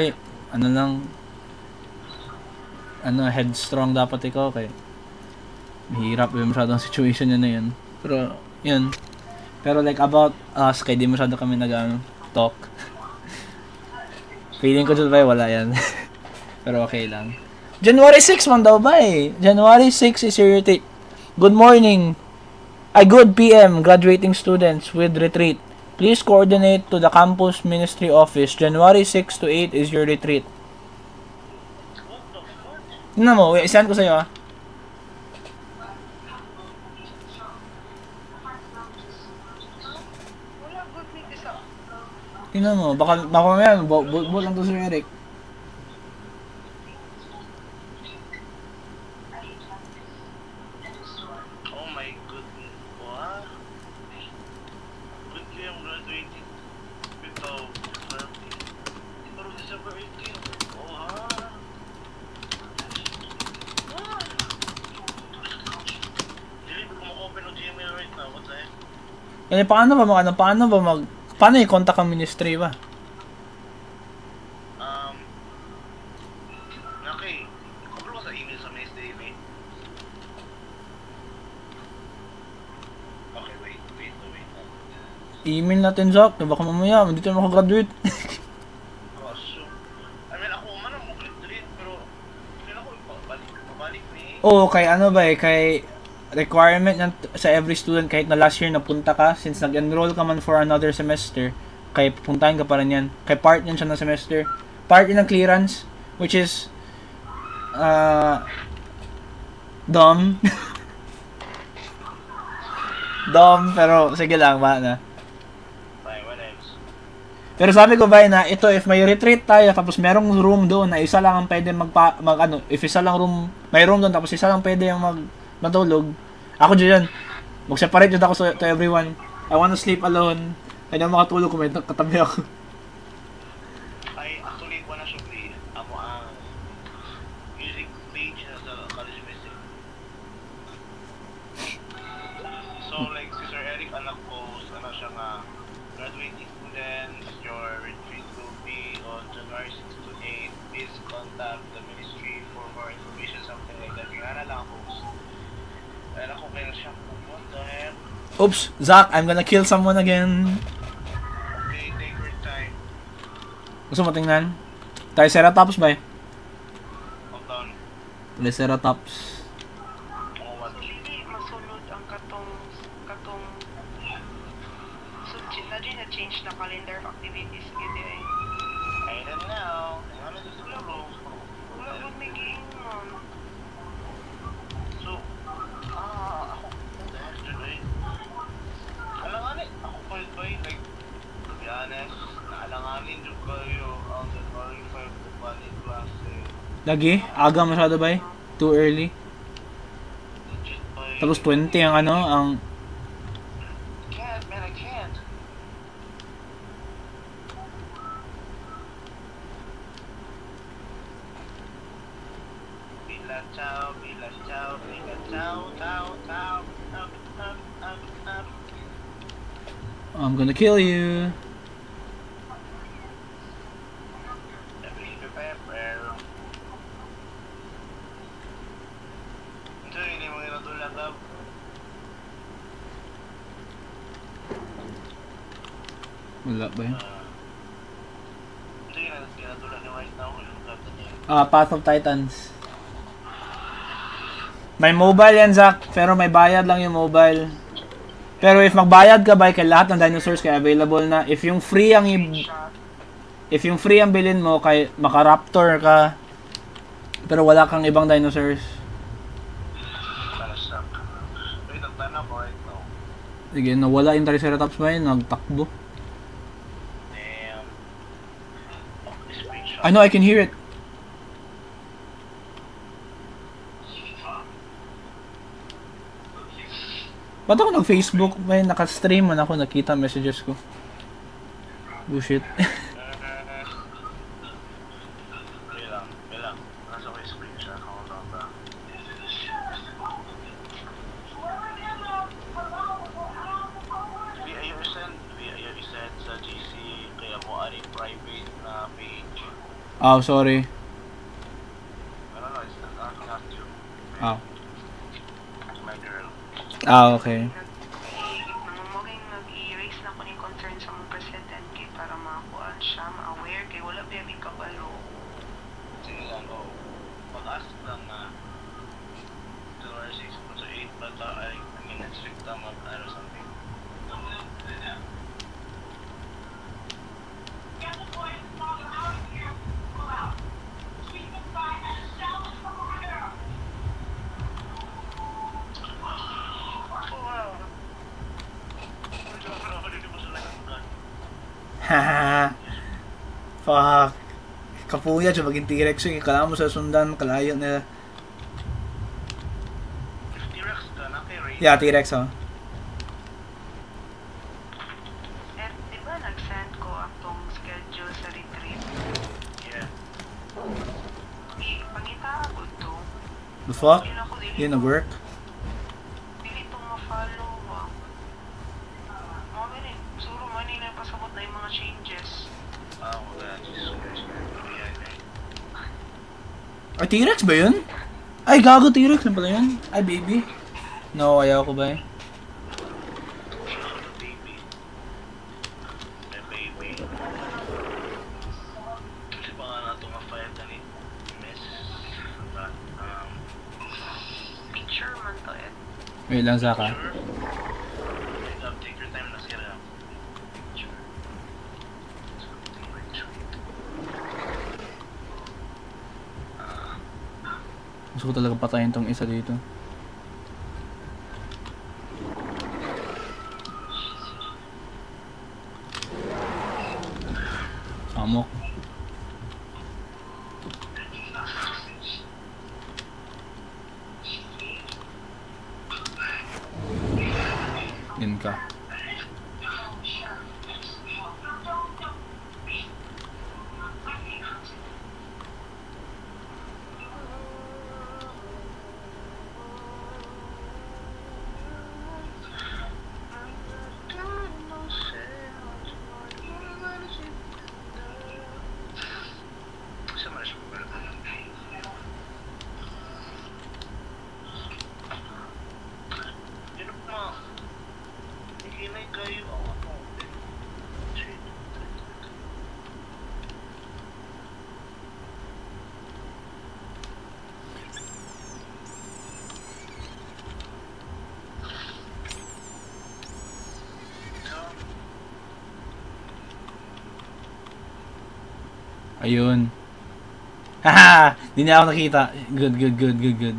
na, headstrong dapat ikaw kay mahirap yung masyadong situation yun na yun. Pero, yun. Pero like about us, kay di masyado kami talk. Feeling ko dyan ba, wala yan. Pero okay lang. January 6 man daw ba eh. January 6 is your retreat. Good morning. Good PM, graduating students with retreat. Please coordinate to the campus ministry office. January 6 to 8 is your retreat. Tingnan mo, isend ko sa'yo ah. Tingnan mo, baka mamaya, bull lang to si Eric. Oh my goodness. What? Good day, I'm graduating. Pero December 18. Oh, ha? Hindi ko ma-open ng Gmail right now. What the heck? Paano i-contact ang ministry ba? Okay. Kapag sa email sa ministry, mate. Okay, wait. Email natin, Zach. Baka mamaya, hindi tayo makagraduate. I mean, ako man ang mag-graduate, pero kailan ko pabalik ni... Oo, kay kay requirement sa every student kahit na last year napunta ka, since nag-enroll ka man for another semester, kay puntahan ka pa rin yan. Kay part yan siya ng semester. Part yun ng clearance, which is dumb. Dumb, pero sige lang, na. Pero sabi ko ba na ito, if may retreat tayo tapos merong room doon na isa lang ang pwede if isa lang room, may room doon tapos isa lang pwede yung matulog, ako dyan. Mag-separate dyan ako to everyone. I wanna sleep alone. Ay na makatulog kung may katabi ako. Ay, actually, wala siya play. Amo ang music page na sa college message. So, like, si Sir Eric ang nag-post, siya nga, graduating students, your retreat will be on January 6 to 8. Please contact the ministry for more information, something like that. Yung lang post. And ako kaya siya, what the heck? Oops, Zach, I'm gonna kill someone again. Okay, take your time. Gusto mo tingnan? Triceratops ba eh? Hold on. Triceratops. Hindi masunod ang katong na din na change na calendar of activities gid eh. I don't know. Ano to siguro? Wala ko may giingon. So, ako dahil alanganin ako pa like to be honest, alanganin yung kayo ang January 5 to bali klase. Lagi? Aga masyado ba eh? Too early? Tapos 20 ang Can't, man, I can't. Bila ciao, tao. I'm gonna kill you. Wala ba yun? Path of Titans. May mobile yan, Zach, pero may bayad lang yung mobile. Pero if magbayad ka ba, kay lahat ng dinosaurs kay available na. If yung free ang bilhin mo, kay maka-raptor ka, pero wala kang ibang dinosaurs. tanap right now. Sige, nawala yung Triceratops ba yun? Nagtakbo. Damn. I know, I can hear it. Ba't ako nag-Facebook? May naka-stream man ako, nakita messages ko. Bullshit. Bilang. Nasa ko yung screenshot. Hold on ba? Ayaw isend sa GC. Kaya mo ari private na page. Oh, sorry. No, it's not you. Oh. My girl. Ah, okay. Mamamagay nag-i-erase na ko ni concern sa mong president kay para makakuha siya, ma-aware kay wala baby kabalo. Sige lang, oh. Pag-ask lang na January 6 to 8 bata ay strict mag ano something. Haha. Fuck. Kapuya siya maging T-Rex yun. Kailangan mo sa sundan, kalayo nila. T-Rex ka na kay Ray. Yeah, T-Rex oh. Di ba nag-send ko atong schedule sa retreat? Yeah. Pangita ako to. The fuck? Yun nag-work? Dili itong ma-follow ba? Mabili, suro man nila pasabot na yung mga changes. Wala. Jesus Christ. Ay, T-Rex ba yun? Ay, gago T-Rex na pala yun? Ay, baby. No, ayaw ko ba eh? Kasi pa nga nato ma-file na ni Miss. Picture man to eh. Wait lang, Zaka. Take your time na sila. Gusto ko talaga patayin tong isa dito. Amok. Din ka. Ayun. Haha! Di niya ako nakita. Good.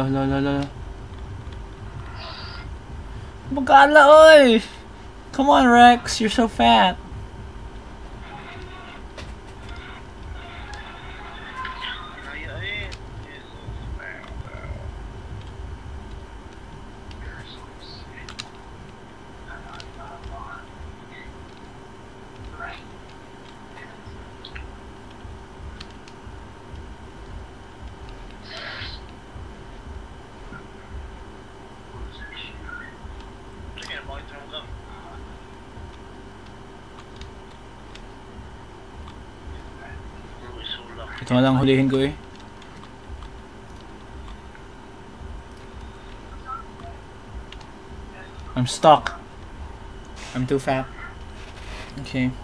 Hala. Magkala, oy! Come on, Rex, you're so fat. Ito na lang hulihin ko eh. I'm stuck. I'm too fat. Okay.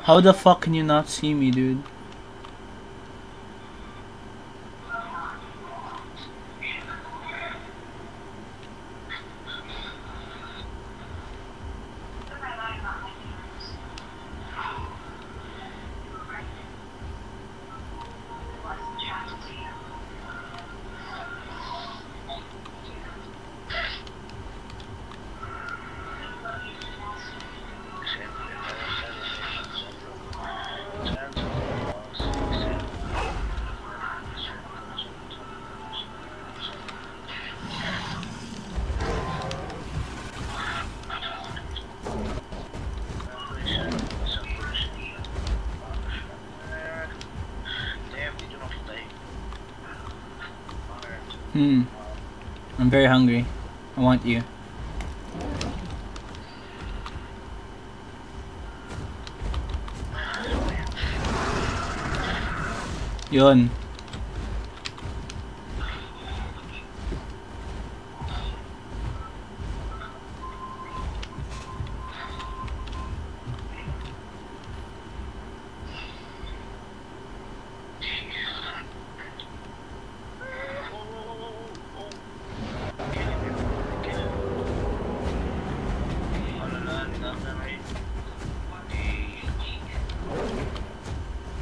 How the fuck can you not see me, dude? I'm very hungry. I want you. Yun.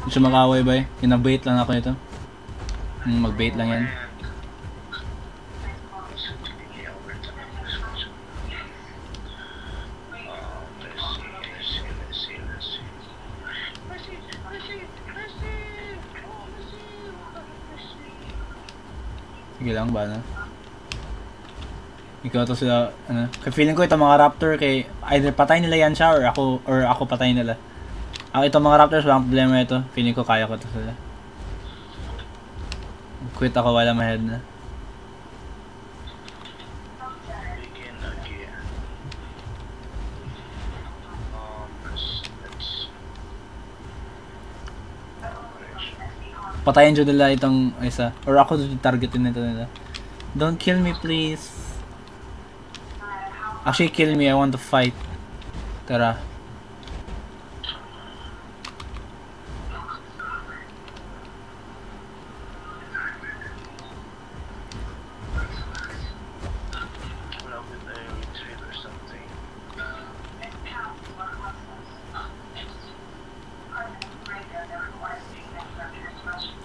Hindi siya makaway ba eh. Kinabait lang ako ito. Mag-bait lang yan. Sige lang ba na? Ikaw to sila, ano? Feeling ko itong mga raptor kay either patay nila yan siya or ako patay nila. Itong mga raptors, walang problema ito. Feeling ko kaya ko to sila. Quit ako wala ma-head na. Patayin dyan nila itong isa. Or ako targetin nito nila. Don't kill me please. Actually kill me, I want to fight. Tara.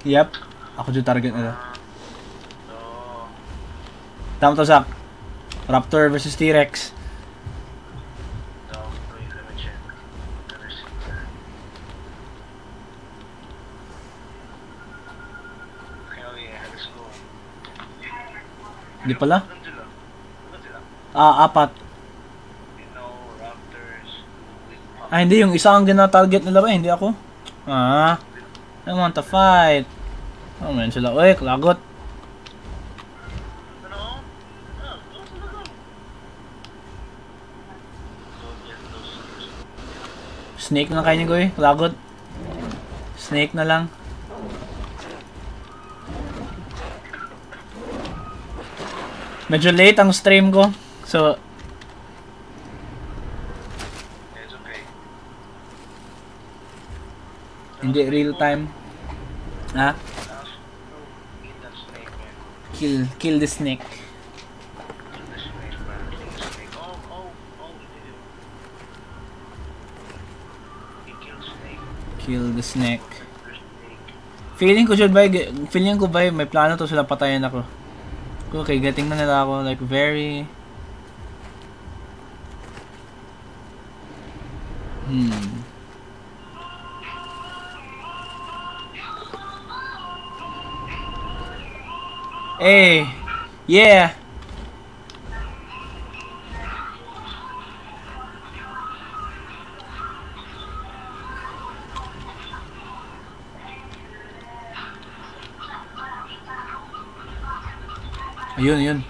Yep, ako yung target nila. Tama to, Zach. Raptor versus T-Rex. Hindi pala? Apat. Hindi, yung isa ang gina-target nila ba? Hindi ako. I want to fight. Oh man, sila. Uy, lagot. Snake na kainin ko eh. Lagot. Snake na lang. Medyo late ang stream ko. So hindi real time. Ha? Kill the snake. Kill the snake. Feeling ko ba may plano to sila patayin ako. Okay, getting na nila ako like very Hey, yeah. Ayun, ayun.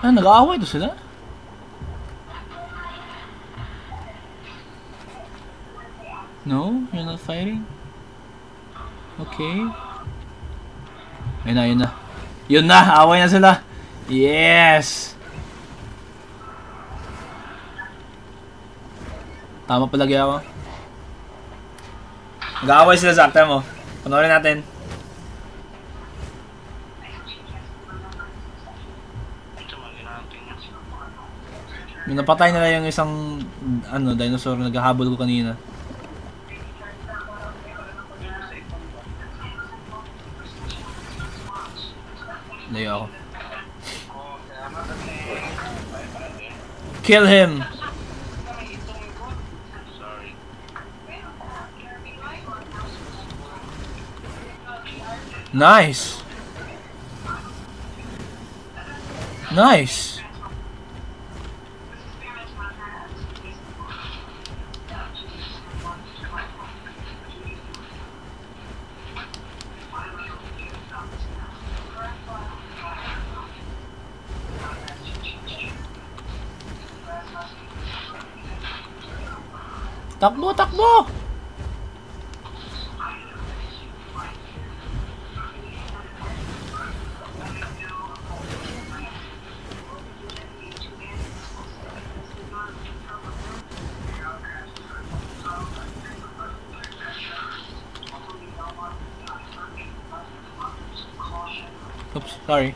Ah, nag-aaway to sila? No? You're not fighting? Okay. Ayun na, ayun na. Yun na! Away na sila! Yes! Tama palagi ako. Nag-aaway sila sa actor mo. Panoorin natin. Yung napatay nila yung isang dinosaur na naghahabol ko kanina. Layo ako. Kill him! Nice! Nice! Takbo, takbo! Oops, sorry.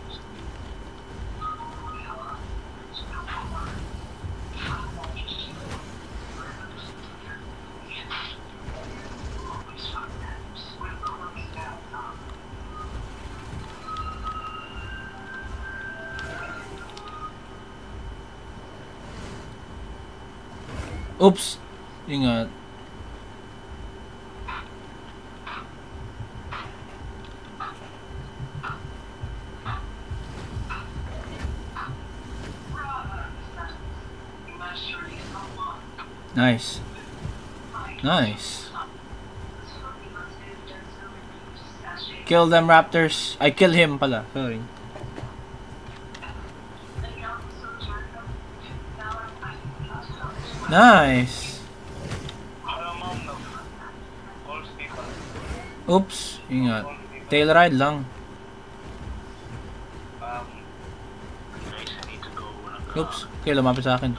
Oops! Ingat. Nice. Nice. Kill them raptors. I kill him pala. Sorry. Nice. Oops. Ingat. Tail ride lang. Oops. Okay, lumapit sa akin.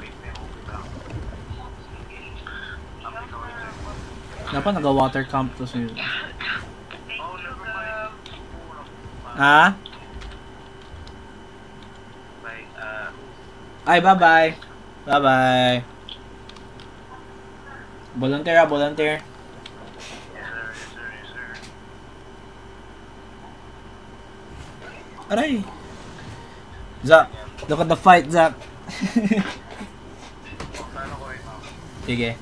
Dapat naga-water camp to sila. Ha? Ay, bye-bye. Bye-bye. Volunteer, volunteer. Aray! Zach, look at the fight, Zach. Sige.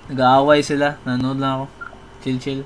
Nag-aaway sila. Nanood lang ako. Chill, chill.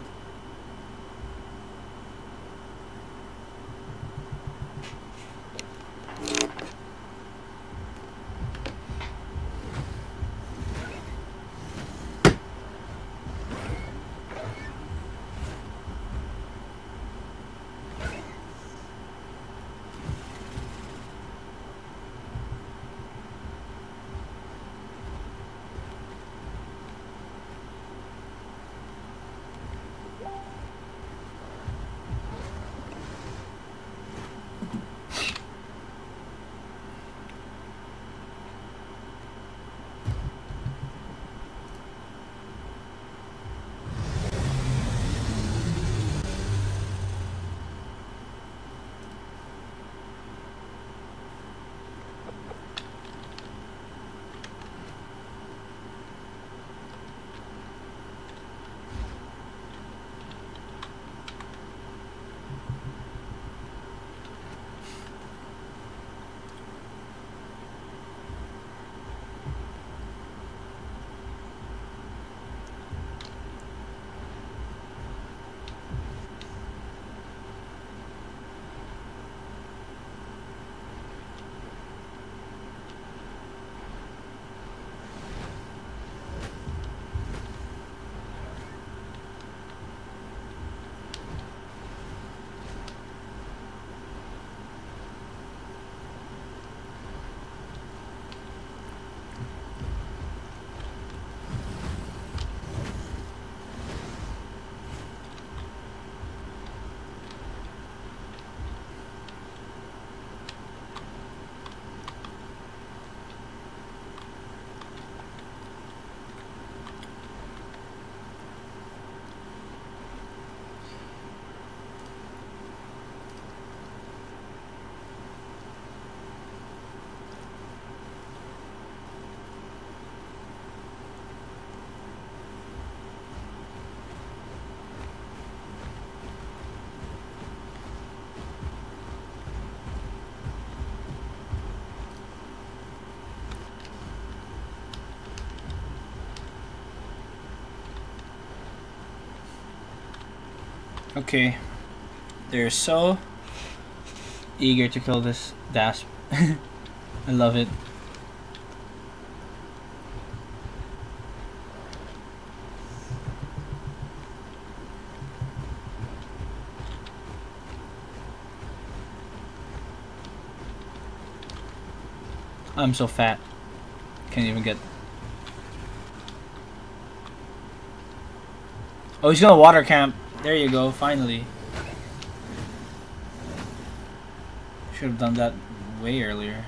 Okay. They're so eager to kill this Dasp. I love it. I'm so fat. Can't even get... Oh, he's gonna water camp. There you go, finally. Should have done that way earlier.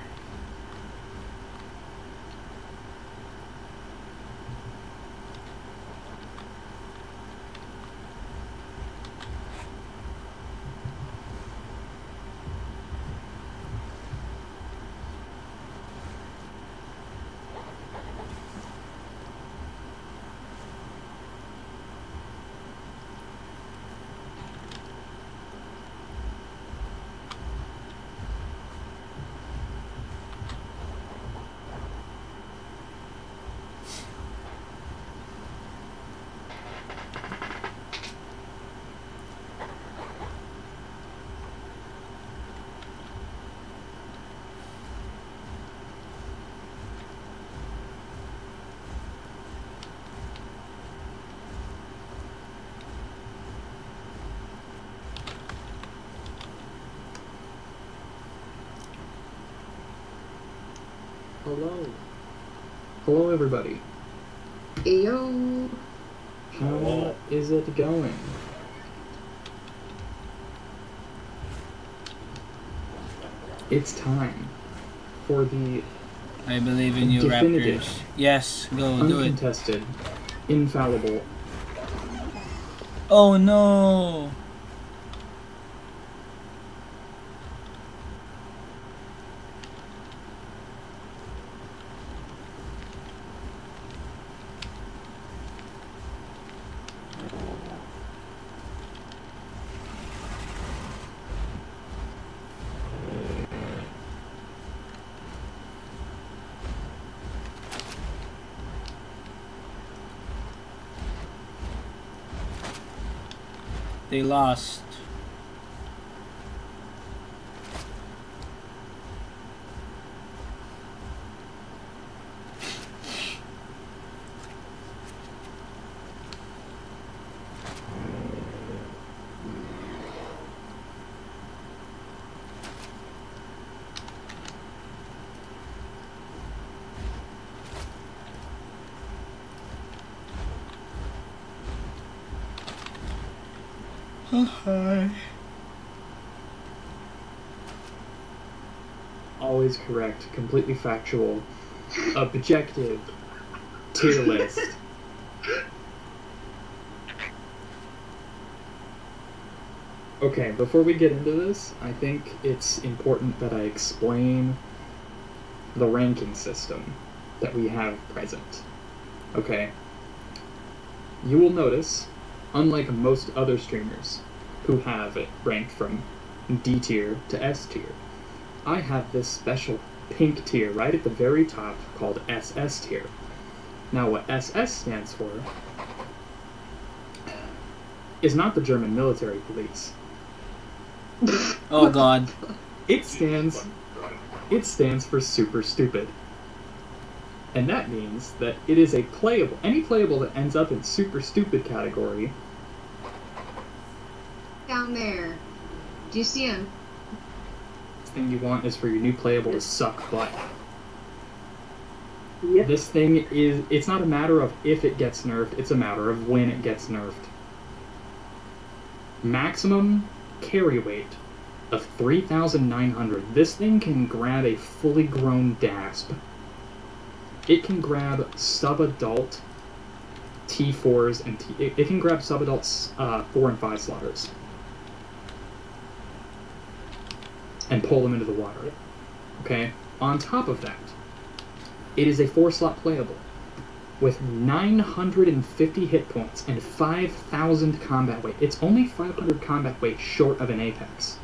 Hello. Hello, everybody. Yo. How is it going? It's time for the I believe in you, definitive, Raptors. Yes, go do it. uncontested, infallible. Oh no! They lost. Hi. Always correct, completely factual, objective, tier list. Okay, before we get into this, I think it's important that I explain the ranking system that we have present. Okay. You will notice, unlike most other streamers who have it ranked from D tier to S tier, I have this special pink tier right at the very top called SS tier. Now what SS stands for is not the German military police. Oh god. It stands for super stupid. And that means that it is a playable, any playable that ends up in super stupid category. Down there. Do you see him? The thing you want is for your new playable to suck butt. Yep. This thing is, it's not a matter of if it gets nerfed, it's a matter of when it gets nerfed. Maximum carry weight of 3,900. This thing can grab a fully grown Dasp. It can grab sub-adult T4s and it can grab sub-adult 4 and 5 slaughters and pull them into the water. Okay? On top of that, it is a 4-slot playable with 950 hit points and 5,000 combat weight. It's only 500 combat weight short of an Apex.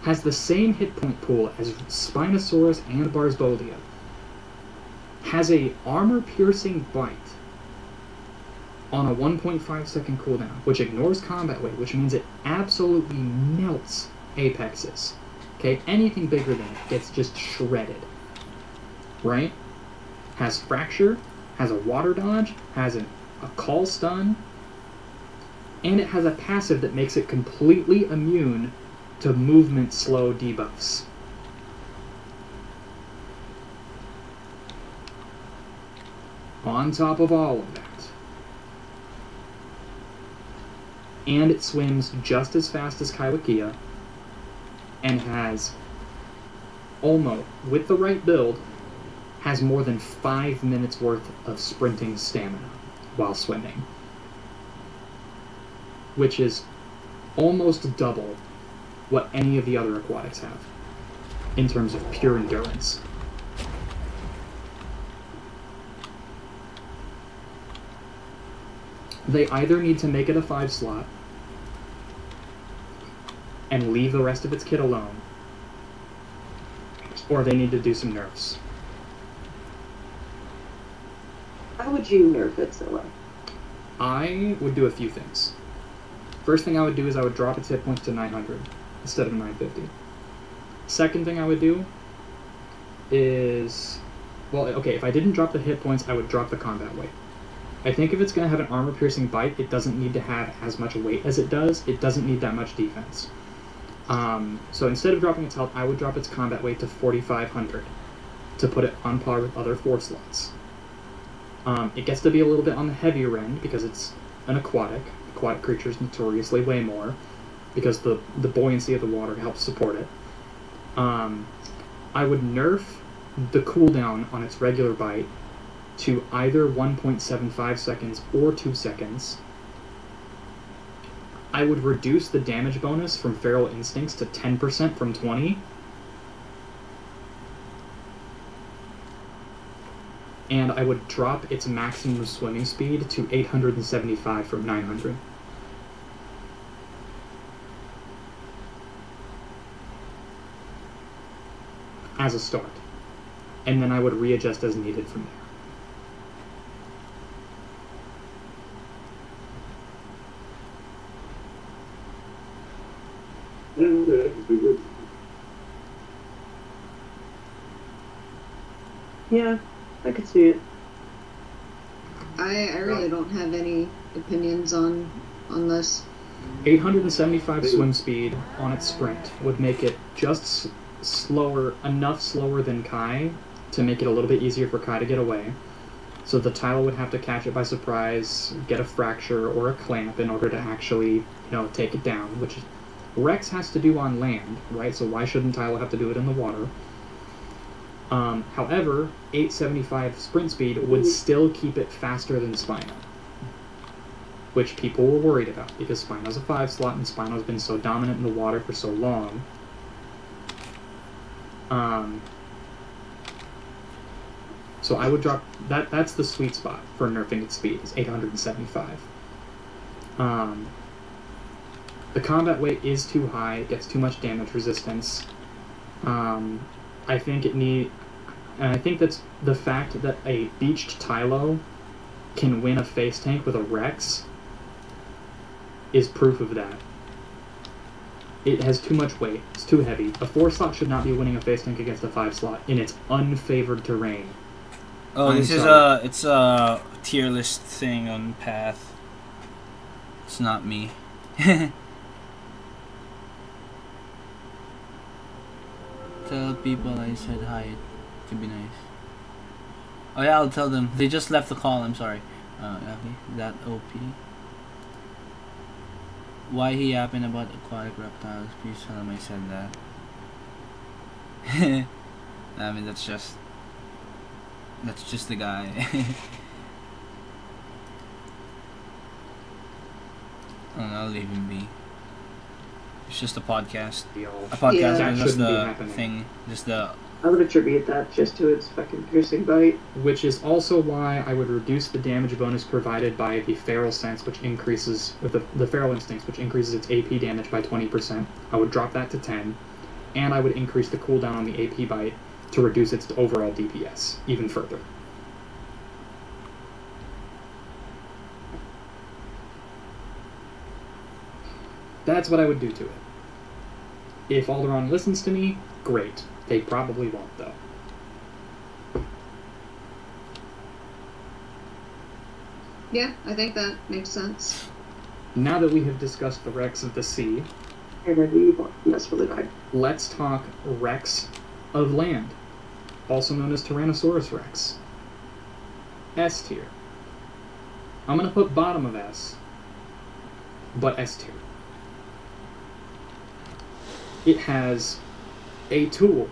Has the same hit point pool as Spinosaurus and Barsbolia. Has a armor-piercing bite on a 1.5 second cooldown, which ignores combat weight, which means it absolutely melts apexes. Okay, anything bigger than it gets just shredded. Right? Has fracture, has a water dodge, has a call stun, and it has a passive that makes it completely immune to movement slow debuffs. On top of all of that. And it swims just as fast as Kaiwakia, and has almost, with the right build, has more than 5 minutes worth of sprinting stamina while swimming. Which is almost double what any of the other aquatics have in terms of pure endurance. They either need to make it a 5 slot and leave the rest of its kit alone, or they need to do some nerfs. How would you nerf it, Zilla? I would do a few things. First thing I would do is I would drop its hit points to 900 instead of 950. Second thing I would do is, well, okay, if I didn't drop the hit points, I would drop the combat weight. I think if it's going to have an armor-piercing bite, it doesn't need to have as much weight as it does. It doesn't need that much defense. So instead of dropping its health, I would drop its combat weight to 4,500 to put it on par with other 4 slots. It gets to be a little bit on the heavier end because it's an aquatic. Aquatic creatures notoriously weigh more because the buoyancy of the water helps support it. I would nerf the cooldown on its regular bite to either 1.75 seconds or 2 seconds. I would reduce the damage bonus from Feral Instincts to 10% from 20. And I would drop its maximum swimming speed to 875 from 900. As a start. And then I would readjust as needed from there. Yeah, I could see it. I really don't have any opinions on this. 875 swim speed on its sprint would make it just slower, enough slower than Kai to make it a little bit easier for Kai to get away. So the Tylo would have to catch it by surprise, get a fracture or a clamp in order to actually, take it down, which Rex has to do on land, right? So why shouldn't Tylo have to do it in the water? However, 875 sprint speed would still keep it faster than Spino, which people were worried about because Spino's a 5 slot and Spino's been so dominant in the water for so long. So I would drop that. That's the sweet spot for nerfing its speed, is 875. The combat weight is too high, it gets too much damage resistance. I think that's the fact that a beached Tylo can win a face tank with a Rex is proof of that. It has too much weight, it's too heavy. A 4 slot should not be winning a face tank against a 5 slot in its unfavored terrain. Oh, it's a tier list thing on Path. It's not me. Tell people I said hi. It could be nice. Oh yeah, I'll tell them. They just left the call. I'm sorry. Okay, that OP. Why he yapping about aquatic reptiles? Please tell him I said that. I mean, that's just the guy. Oh, I'll leave him be. It's just a podcast. A podcast Yeah. is just the thing. Just the. I would attribute that just to its fucking piercing bite. Which is also why I would reduce the damage bonus provided by the Feral Sense, which increases with the Feral Instincts, which increases its AP damage by 20%. I would drop that to 10, and I would increase the cooldown on the AP bite to reduce its overall DPS even further. That's what I would do to it. If Alderaan listens to me, great. They probably won't, though. Yeah, I think that makes sense. Now that we have discussed the Rex of the sea, let's talk Rex of land, also known as Tyrannosaurus Rex. S tier. I'm going to put bottom of S, but S tier. It has a tool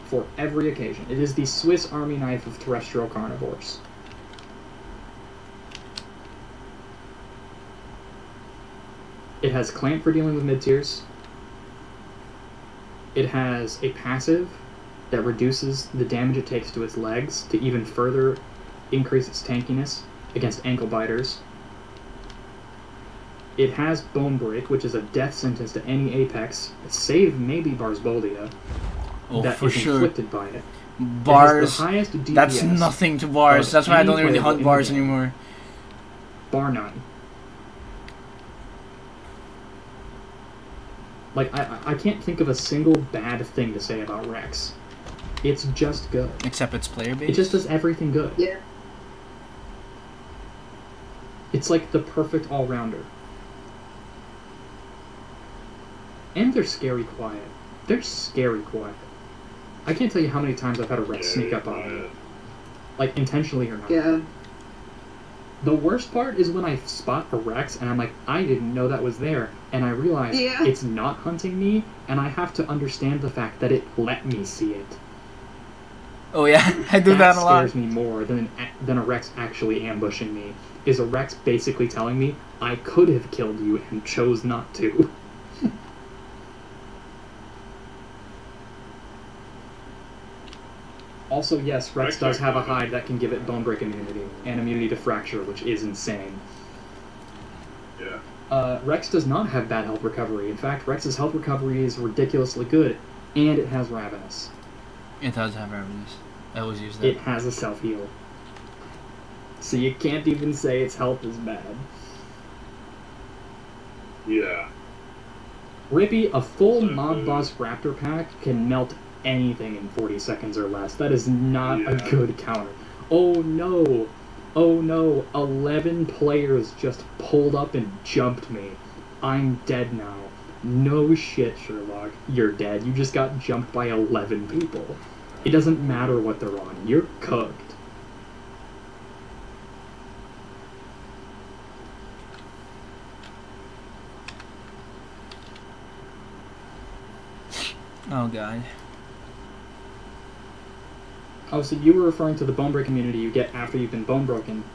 for every occasion. It is the Swiss Army knife of terrestrial carnivores. It has clamp for dealing with mid-tiers. It has a passive that reduces the damage it takes to its legs to even further increase its tankiness against ankle biters. It has Bone Break, which is a death sentence to any apex, save maybe Barsboldia, that for is sure. inflicted by it. Bars, it has the highest DPS that's nothing to bars. That's why I don't really hunt bars anymore. Bar none. Like, I can't think of a single bad thing to say about Rex. It's just good. Except it's player-based? It just does everything good. Yeah. It's like the perfect all-rounder. And they're scary quiet. They're scary quiet. I can't tell you how many times I've had a Rex sneak up on me. Like, intentionally or not. Yeah. The worst part is when I spot a Rex and I'm like, I didn't know that was there, and I realize it's not hunting me, and I have to understand the fact that it let me see it. Oh yeah, I do that a lot. That scares me more than a Rex actually ambushing me. Is a Rex basically telling me, I could have killed you and chose not to. Also, yes, Rex does have a hide that can give it bone break immunity, and immunity to fracture, which is insane. Yeah. Rex does not have bad health recovery. In fact, Rex's health recovery is ridiculously good, and it has Ravenous. It does have Ravenous. I always use that. It has a self-heal. So you can't even say its health is bad. Yeah. Rippy, a full Mob Boss Raptor pack can melt anything in 40 seconds or less. That is not a good counter. Oh no! Oh no, 11 players just pulled up and jumped me. I'm dead now. No shit, Sherlock. You're dead. You just got jumped by 11 people. It doesn't matter what they're on. You're cooked. Oh god. Oh, so you were referring to the bone break immunity you get after you've been bone broken.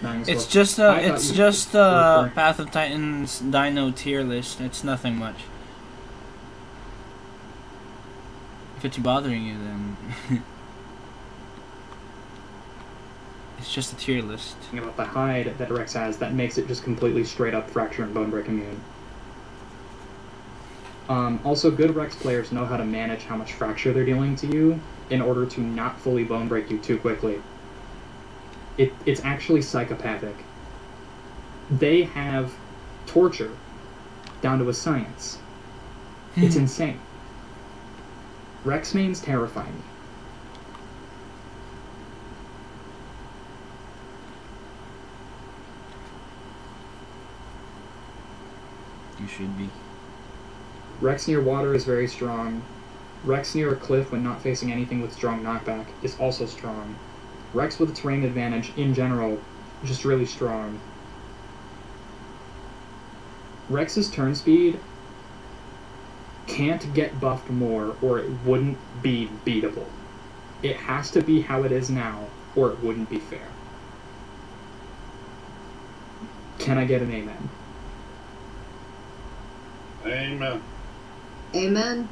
It's just a Path of Titans Dino tier list. It's nothing much. If it's bothering you, then it's just a tier list. About the hide that Rex has that makes it just completely straight up fracture and bone break immune. Also, good Rex players know how to manage how much fracture they're dealing to you in order to not fully bone break you too quickly. It's actually psychopathic. They have torture down to a science. It's insane. Rex mains terrify me. You should be. Rex near water is very strong. Rex near a cliff when not facing anything with strong knockback is also strong. Rex with a terrain advantage in general, just really strong. Rex's turn speed can't get buffed more or it wouldn't be beatable. It has to be how it is now or it wouldn't be fair. Can I get an amen? Amen. Amen.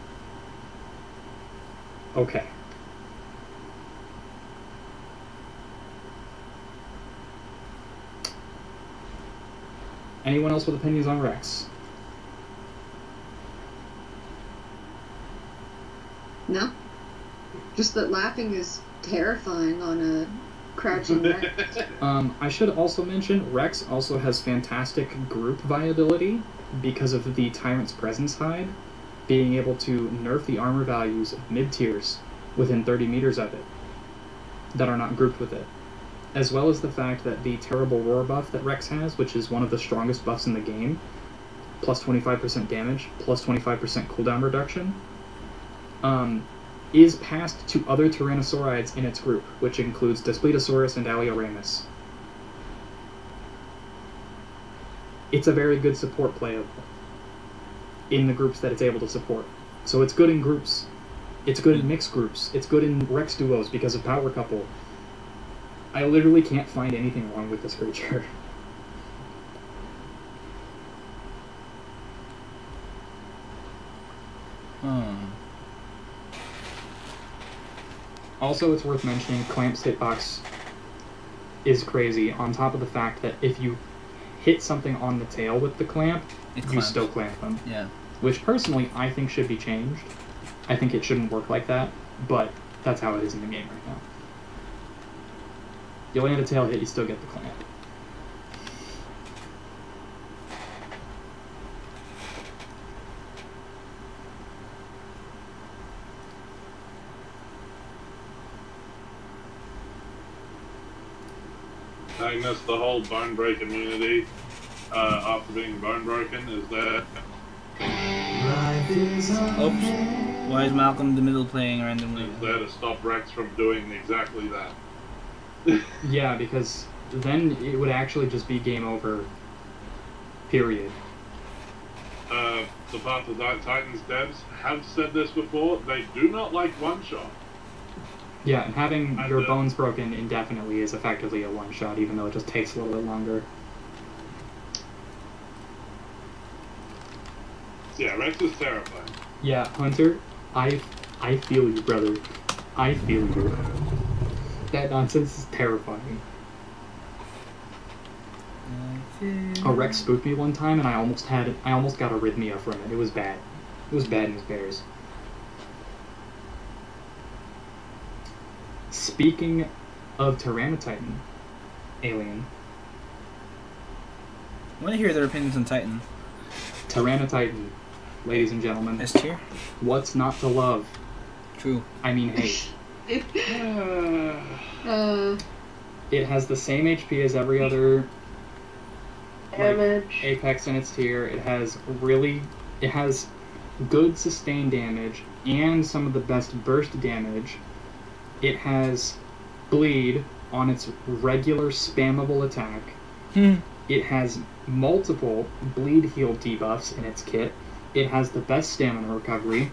Okay. Anyone else with opinions on Rex? No. Just that laughing is terrifying on a Crouching Rex. I should also mention, Rex also has fantastic group viability because of the Tyrant's Presence Hide, being able to nerf the armor values of mid-tiers within 30 meters of it that are not grouped with it. As well as the fact that the Terrible Roar buff that Rex has, which is one of the strongest buffs in the game, plus 25% damage, plus 25% cooldown reduction, is passed to other Tyrannosaurids in its group, which includes Daspletosaurus and Alioramus. It's a very good support playable in the groups that it's able to support. So it's good in groups. It's good in mixed groups. It's good in Rex duos because of Power Couple. I literally can't find anything wrong with this creature. Also, it's worth mentioning, Clamp's hitbox is crazy, on top of the fact that if you hit something on the tail with the clamp, you still clamp them. Yeah. Which, personally, I think should be changed. I think it shouldn't work like that, but that's how it is in the game right now. You land a tail hit, you still get the clamp. Agnes, the whole bone break immunity after being bone broken is there. Oops. Why is Malcolm in the middle playing randomly? Is there to stop Rex from doing exactly that. Yeah, because then it would actually just be game over. Period. The Path of Titans devs have said this before, they do not like one-shot. Yeah, and having your bones broken indefinitely is effectively a one-shot, even though it just takes a little bit longer. Yeah, Rex is terrifying. Yeah, Hunter, I feel you, brother. I feel you. That nonsense is terrifying. A Rex spooked me one time, and I almost got arrhythmia from it. It was bad. It was bad news bears. Speaking of Tyrannotitan, Alien. I want to hear their opinions on Titan. Tyrannotitan, ladies and gentlemen. S tier? What's not to love? True. I mean hate. It has the same HP as every other Apex in its tier. It has good sustained damage and some of the best burst damage. It has bleed on its regular spammable attack. It has multiple bleed heal debuffs in its kit. It has the best stamina recovery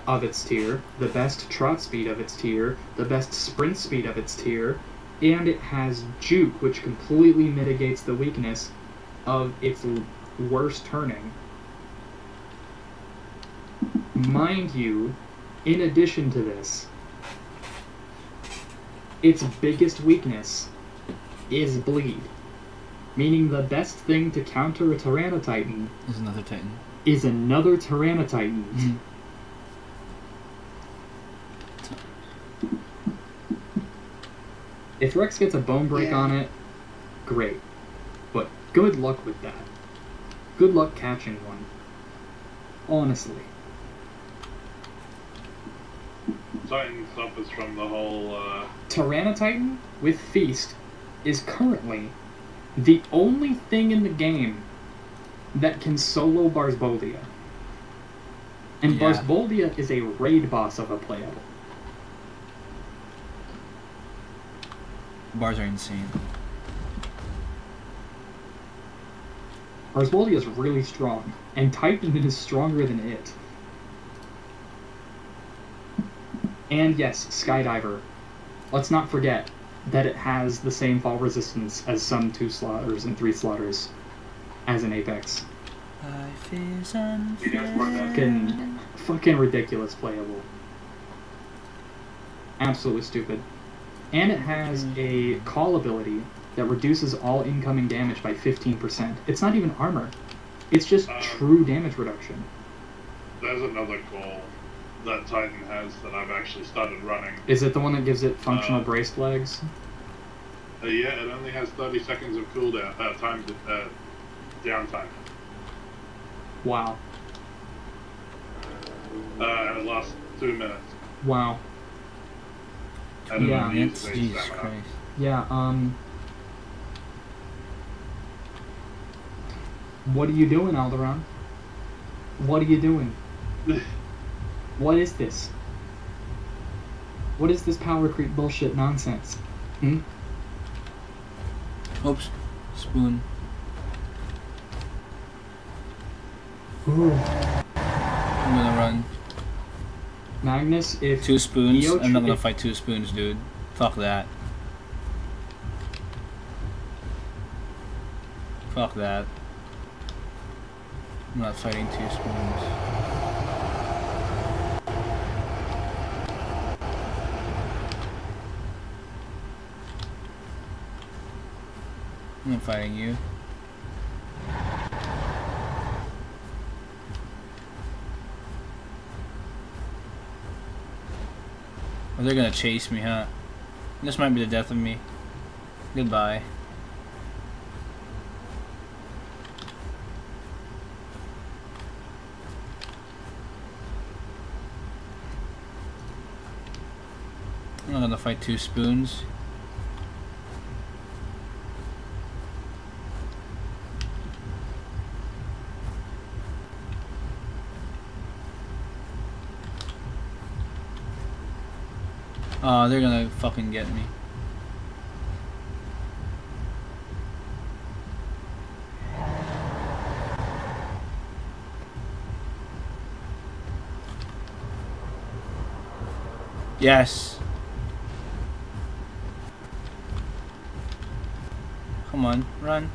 of its tier, the best trot speed of its tier, the best sprint speed of its tier, and it has juke, which completely mitigates the weakness of its worst turning. Mind you, in addition to this, its biggest weakness is bleed, meaning the best thing to counter a Tyrannotitan is another Titan. If Rex gets a bone break on it, great. But good luck with that. Good luck catching one. Honestly. Titan suffers from the whole, Tyrannotitan with Feast is currently the only thing in the game that can solo Barsboldia. And Barsboldia is a raid boss of a playable. Bars are insane. Barsboldia is really strong, and Titan is stronger than it. And yes, Skydiver. Let's not forget that it has the same fall resistance as some 2 slaughters and 3 slaughters as an Apex. Life is unfair. Fucking ridiculous playable. Absolutely stupid. And it has a call ability that reduces all incoming damage by 15%. It's not even armor. It's just true damage reduction. There's another call that Titan has that I've actually started running. Is it the one that gives it functional braced legs? Yeah, it only has 30 seconds of cooldown downtime. Wow. And it lasts 2 minutes. Wow. I don't Yeah, know, use That's the Jesus stamina. Christ. Yeah, what are you doing, Alderaan? What are you doing? What is this? What is this power creep bullshit nonsense? Hmm? Oops. Spoon. Ooh. I'm gonna run. Magnus, if 2 spoons? Eo I'm not gonna if- fight 2 spoons, dude. Fuck that. Fuck that. I'm not fighting 2 spoons. I'm not fighting you. Oh, they're gonna chase me, huh? This might be the death of me. Goodbye. I'm not gonna fight 2 spoons. Oh, they're gonna fucking get me. Yes. Come on, run.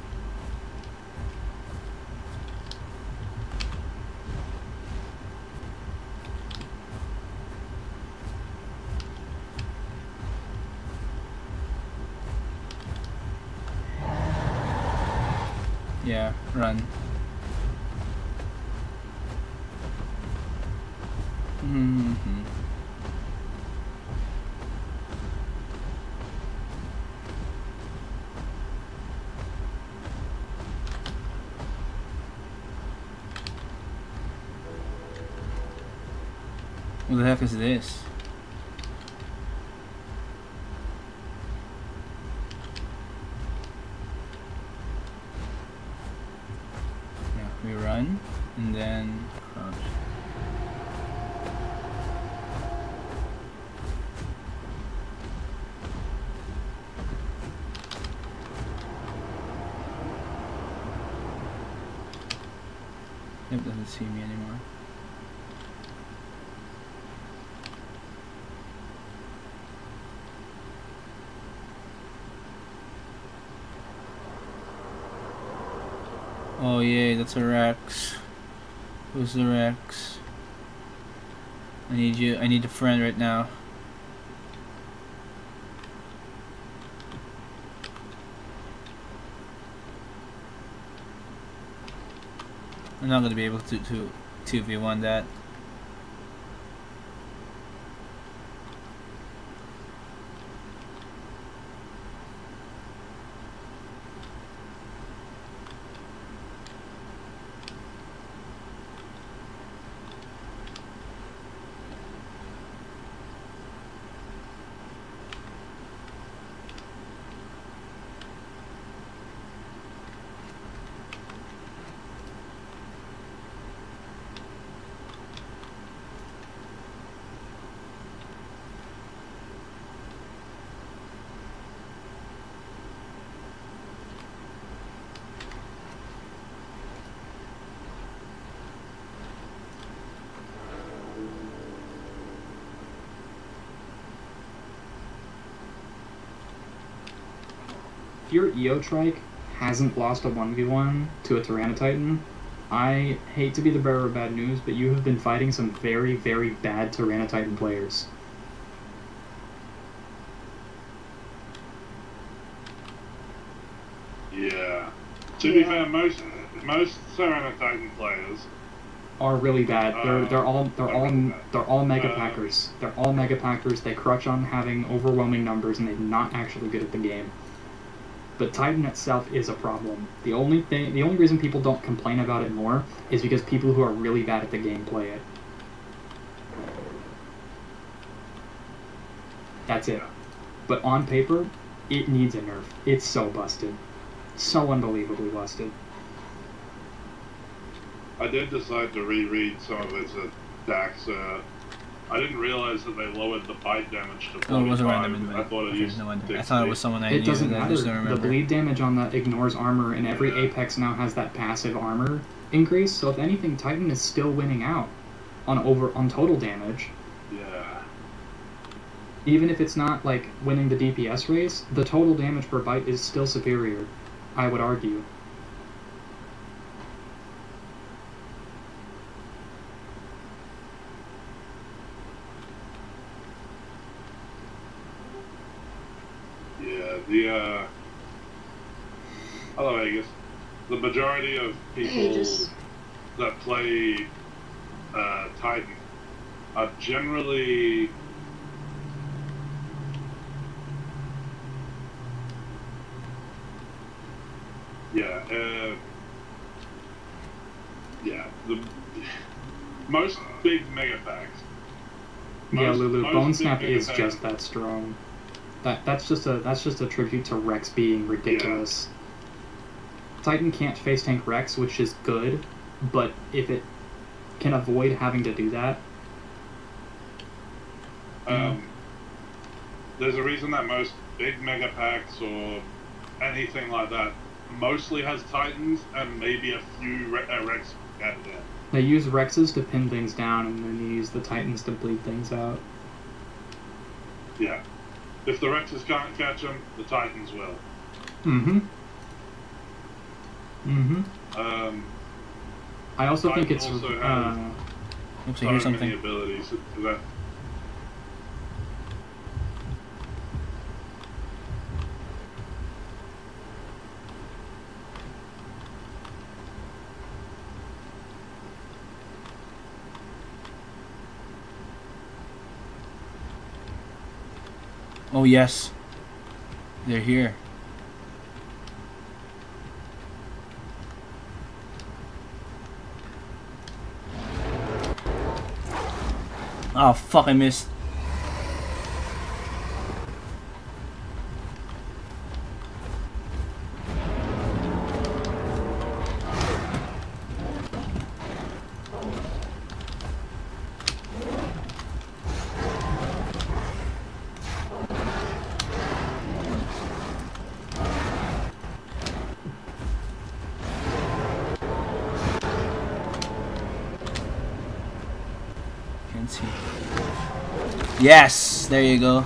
Yeah, run. Mm-hmm. What the heck is this? Yeah, we run and then crouch. Yep, doesn't see me anymore. Oh yay, that's a Rex. Who's the Rex? I need you. I need a friend right now. I'm not gonna be able to 2v1 that. If your Eotrike hasn't lost a 1v1 to a Tyranititan, I hate to be the bearer of bad news, but you have been fighting some very, very bad Tyranititan players. Yeah. To be fair, most Tyranititan players Are really bad. They're all mega Uh, packers. They're all mega packers. They crutch on having overwhelming numbers, and they're not actually good at the game. But Titan itself is a problem. The only reason people don't complain about it more is because people who are really bad at the game play it. That's it. But on paper, it needs a nerf. It's so busted. So unbelievably busted. I did decide to reread some of its attacks. I didn't realize that they lowered the bite damage to 45. Oh, it was a random invite. I thought it used no wonder. to I thought it was someone I It knew. doesn't I matter. just don't The remember. bleed damage on that ignores armor, and every Apex now has that passive armor increase. So if anything, Titan is still winning out on total damage. Yeah. Even if it's not like winning the DPS race, the total damage per bite is still superior, I would argue. Yeah, I don't know, I guess the majority of people that play Titan are generally the most big mega packs. Yeah, Lulu, most Bone big Snap mega is packs- just that strong. That's just a tribute to Rex being ridiculous. Titan can't face tank Rex, which is good, but if it can avoid having to do that, there's a reason that most big mega packs or anything like that mostly has Titans and maybe a few Rex added in. they use Rexes to pin things down, and then you use the Titans to bleed things out. Yeah. If the Rexes can't catch them, the Titans will. I also Titan think it's also has Oops, I so hear many something. abilities that Oh yes, they're here. Oh fuck! I missed. Can't see. Yes, there you go.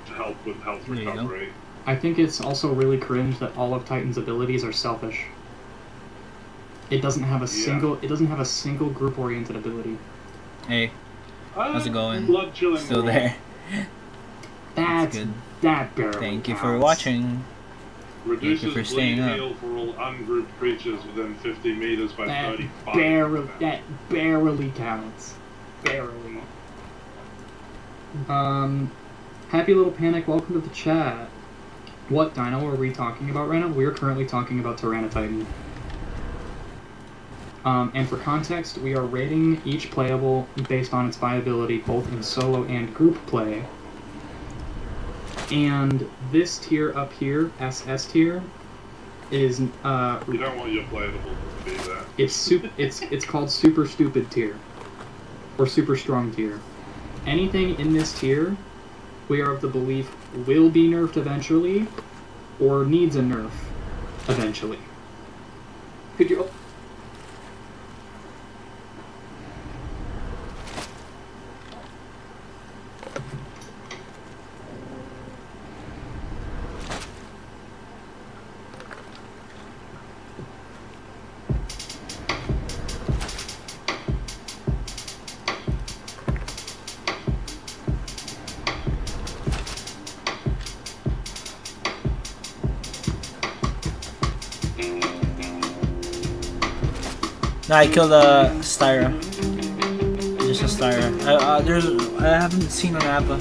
to help with health There you go. recovery. I think it's also really cringe that all of Titan's abilities are selfish. It doesn't have a single group oriented ability. Hey, how's it going? Blood chilling Still roll. there. That's good. That barely Thank you counts. for watching. Reduces Thank you for bleed staying up. heal for all ungrouped creatures within 50 meters by That 35. barely counts. Barely. Happy Little Panic, welcome to the chat. What dino are we talking about right now? We are currently talking about Tyranititan. And for context, we are rating each playable based on its viability, both in solo and group play. And this tier up here, SS tier, is You don't want your playable to be there. it's called Super Stupid tier, or Super Strong tier. Anything in this tier, we are of the belief will be nerfed eventually, or needs a nerf eventually. Could you? No, I killed a Styra. Just a Styra. I haven't seen an Appa.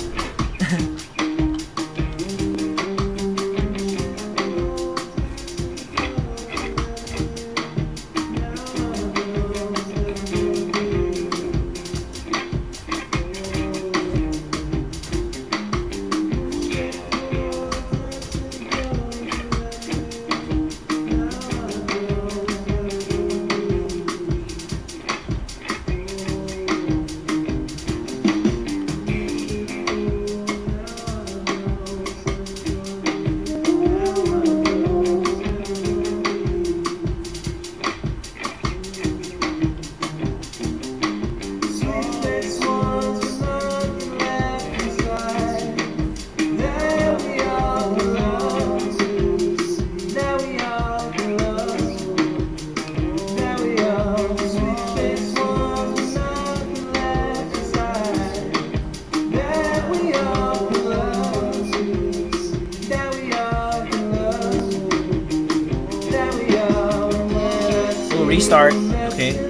We'll restart. Okay.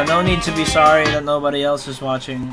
No need to be sorry that nobody else is watching.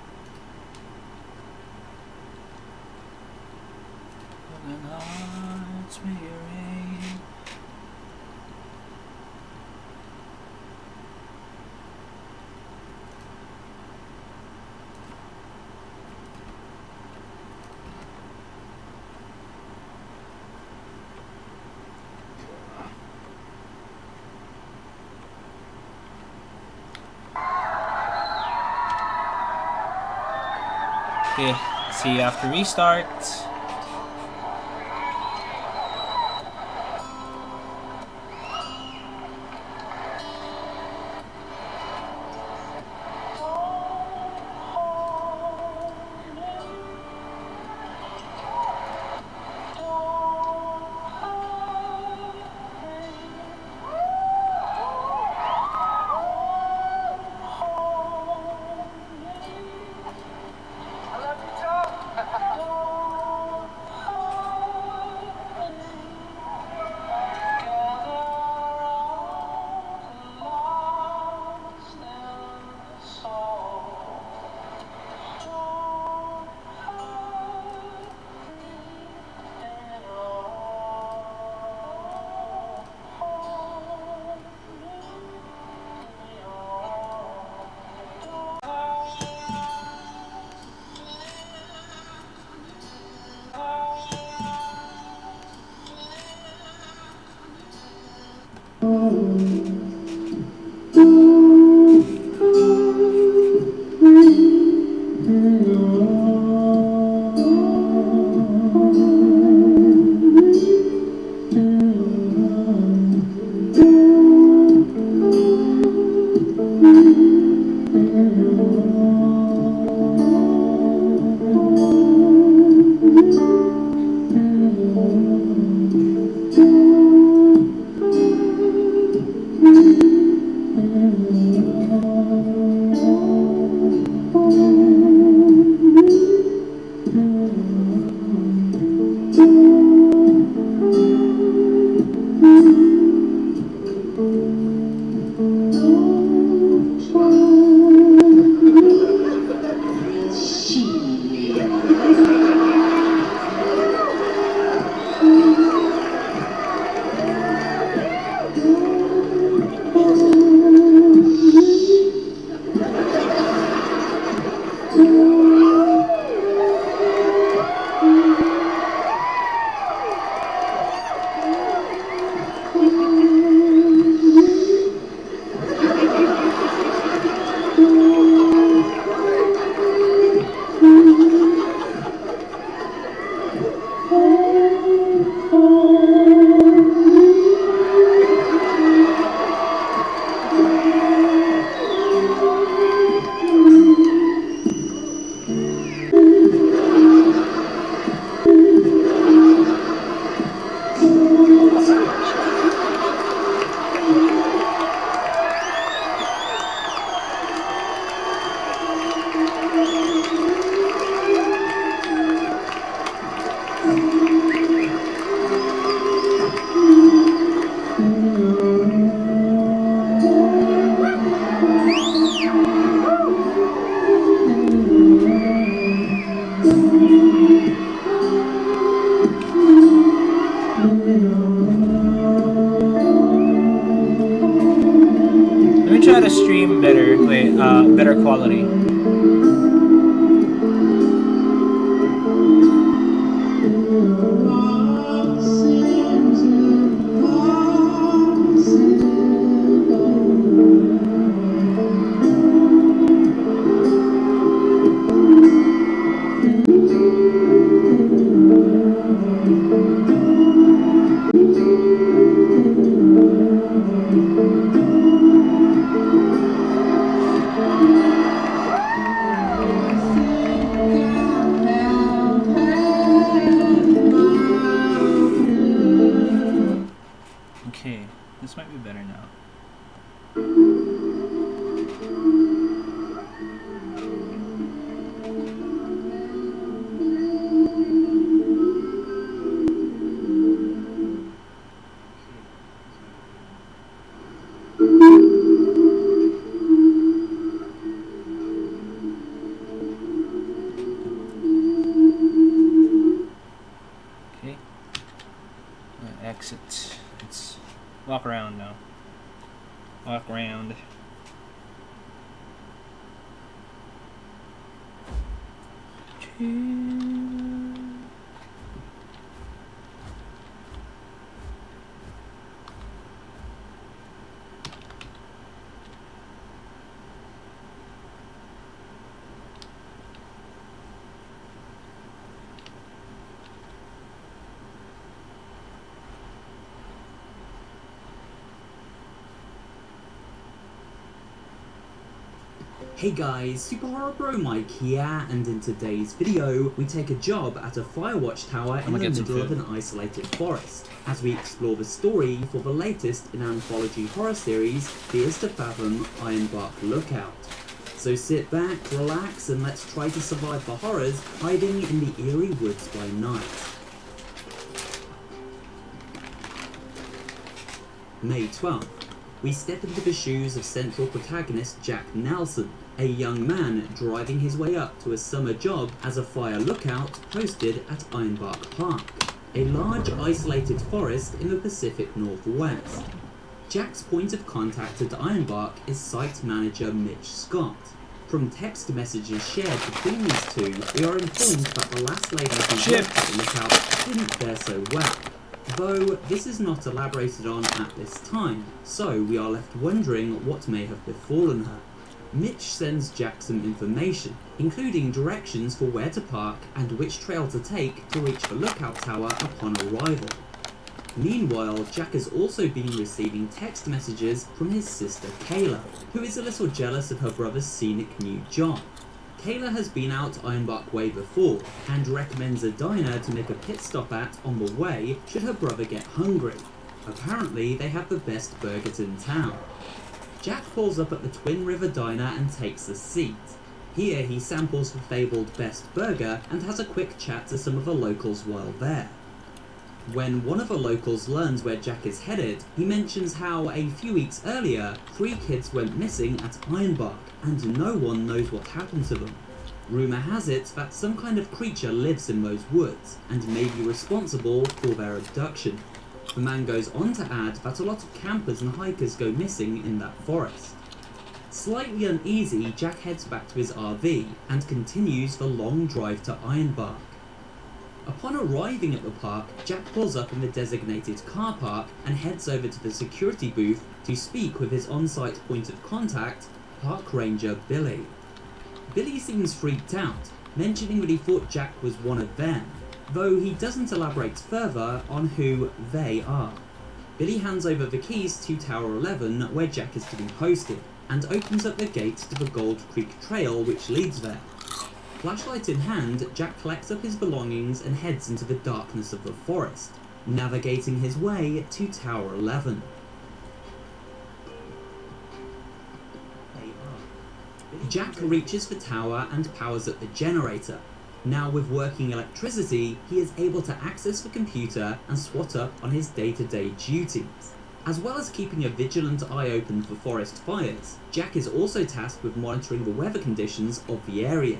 clouds may rain. Okay, see you after restart. Let me try to stream better. Wait, better quality. Walk around now. Walk around. Hey guys, Super Horror Bro Mike here, and in today's video, we take a job at a fire watchtower in the middle of an isolated forest, as we explore the story for the latest in anthology horror series, Fears to Fathom Ironbark Lookout. So sit back, relax, and let's try to survive the horrors hiding in the eerie woods by night. May 12th. We step into the shoes of central protagonist Jack Nelson, a young man driving his way up to a summer job as a fire lookout posted at Ironbark Park, a large isolated forest in the Pacific Northwest. Jack's point of contact at Ironbark is site manager Mitch Scott. From text messages shared between these two, we are informed that the last lady who worked at the lookout didn't fare so well. Though this is not elaborated on at this time, so we are left wondering what may have befallen her. Mitch sends Jack some information, including directions for where to park and which trail to take to reach the lookout tower upon arrival. Meanwhile, Jack has also been receiving text messages from his sister Kayla, who is a little jealous of her brother's scenic new job. Kayla has been out Ironbark Way before, and recommends a diner to make a pit stop at on the way should her brother get hungry. Apparently, they have the best burgers in town. Jack pulls up at the Twin River Diner and takes a seat. Here he samples the fabled best burger and has a quick chat to some of the locals while there. When one of the locals learns where Jack is headed, he mentions how a few weeks earlier, 3 kids went missing at Ironbark, and no one knows what happened to them. Rumour has it that some kind of creature lives in those woods, and may be responsible for their abduction. The man goes on to add that a lot of campers and hikers go missing in that forest. Slightly uneasy, Jack heads back to his RV, and continues the long drive to Ironbark. Upon arriving at the park, Jack pulls up in the designated car park and heads over to the security booth to speak with his on-site point of contact, Park Ranger Billy. Billy seems freaked out, mentioning that he thought Jack was one of them, though he doesn't elaborate further on who they are. Billy hands over the keys to Tower 11 where Jack is to be posted, and opens up the gate to the Gold Creek Trail which leads there. Flashlight in hand, Jack collects up his belongings and heads into the darkness of the forest, navigating his way to Tower 11. Jack reaches the tower and powers up the generator. Now with working electricity, he is able to access the computer and swat up on his day-to-day duties. As well as keeping a vigilant eye open for forest fires, Jack is also tasked with monitoring the weather conditions of the area,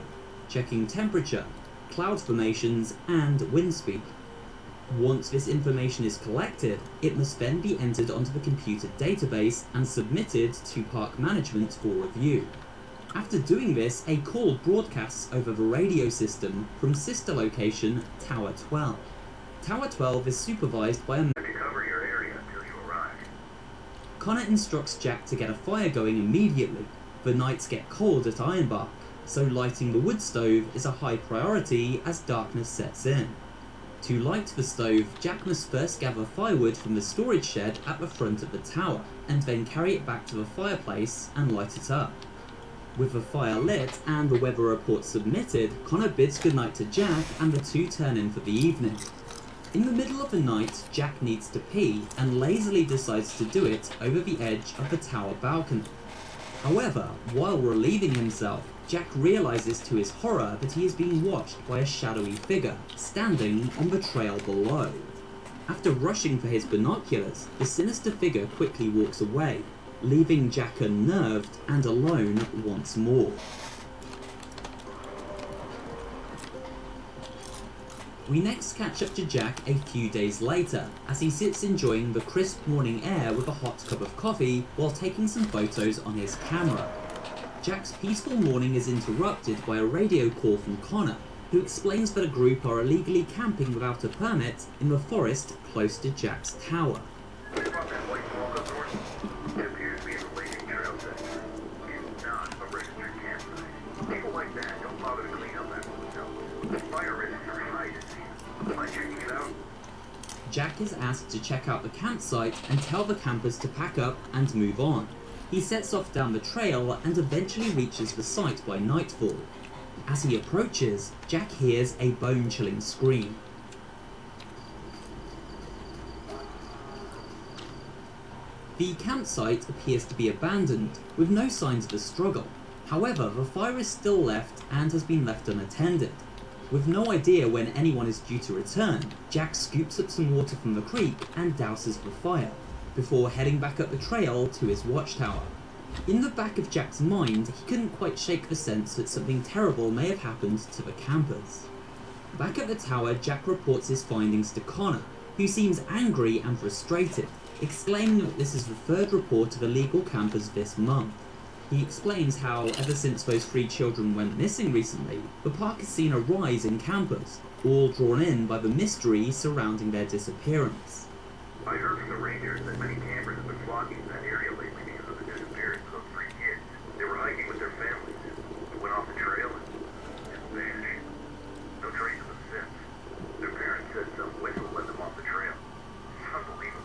checking temperature, cloud formations, and wind speed. Once this information is collected, it must then be entered onto the computer database and submitted to park management for review. After doing this, a call broadcasts over the radio system from sister location Tower 12. Tower 12 is supervised by a Cover your area until you arrive. Connor instructs Jack to get a fire going immediately. The nights get cold at Ironbark, so lighting the wood stove is a high priority as darkness sets in. To light the stove, Jack must first gather firewood from the storage shed at the front of the tower, and then carry it back to the fireplace and light it up. With the fire lit and the weather report submitted, Connor bids goodnight to Jack and the two turn in for the evening. In the middle of the night, Jack needs to pee and lazily decides to do it over the edge of the tower balcony. However, while relieving himself, Jack realizes to his horror that he is being watched by a shadowy figure standing on the trail below. After rushing for his binoculars, the sinister figure quickly walks away, leaving Jack unnerved and alone once more. We next catch up to Jack a few days later, as he sits enjoying the crisp morning air with a hot cup of coffee while taking some photos on his camera. Jack's peaceful morning is interrupted by a radio call from Connor, who explains that a group are illegally camping without a permit in the forest close to Jack's tower. Jack is asked to check out the campsite and tell the campers to pack up and move on. He sets off down the trail and eventually reaches the site by nightfall. As he approaches, Jack hears a bone-chilling scream. The campsite appears to be abandoned, with no signs of a struggle. However, the fire is still left and has been left unattended. With no idea when anyone is due to return, Jack scoops up some water from the creek and douses the fire, before heading back up the trail to his watchtower. In the back of Jack's mind, he couldn't quite shake the sense that something terrible may have happened to the campers. Back at the tower, Jack reports his findings to Connor, who seems angry and frustrated, exclaiming that this is the third report of illegal campers this month. He explains how, ever since those 3 children went missing recently, the park has seen a rise in campers, all drawn in by the mystery surrounding their disappearance. I heard from the rangers that many campers have been flocking to that area lately because of the disappearance of those 3 kids. They were hiking with their families. They went off the trail and just vanished. No trace of them since. Their parents said some whistle led them off the trail. It's unbelievable.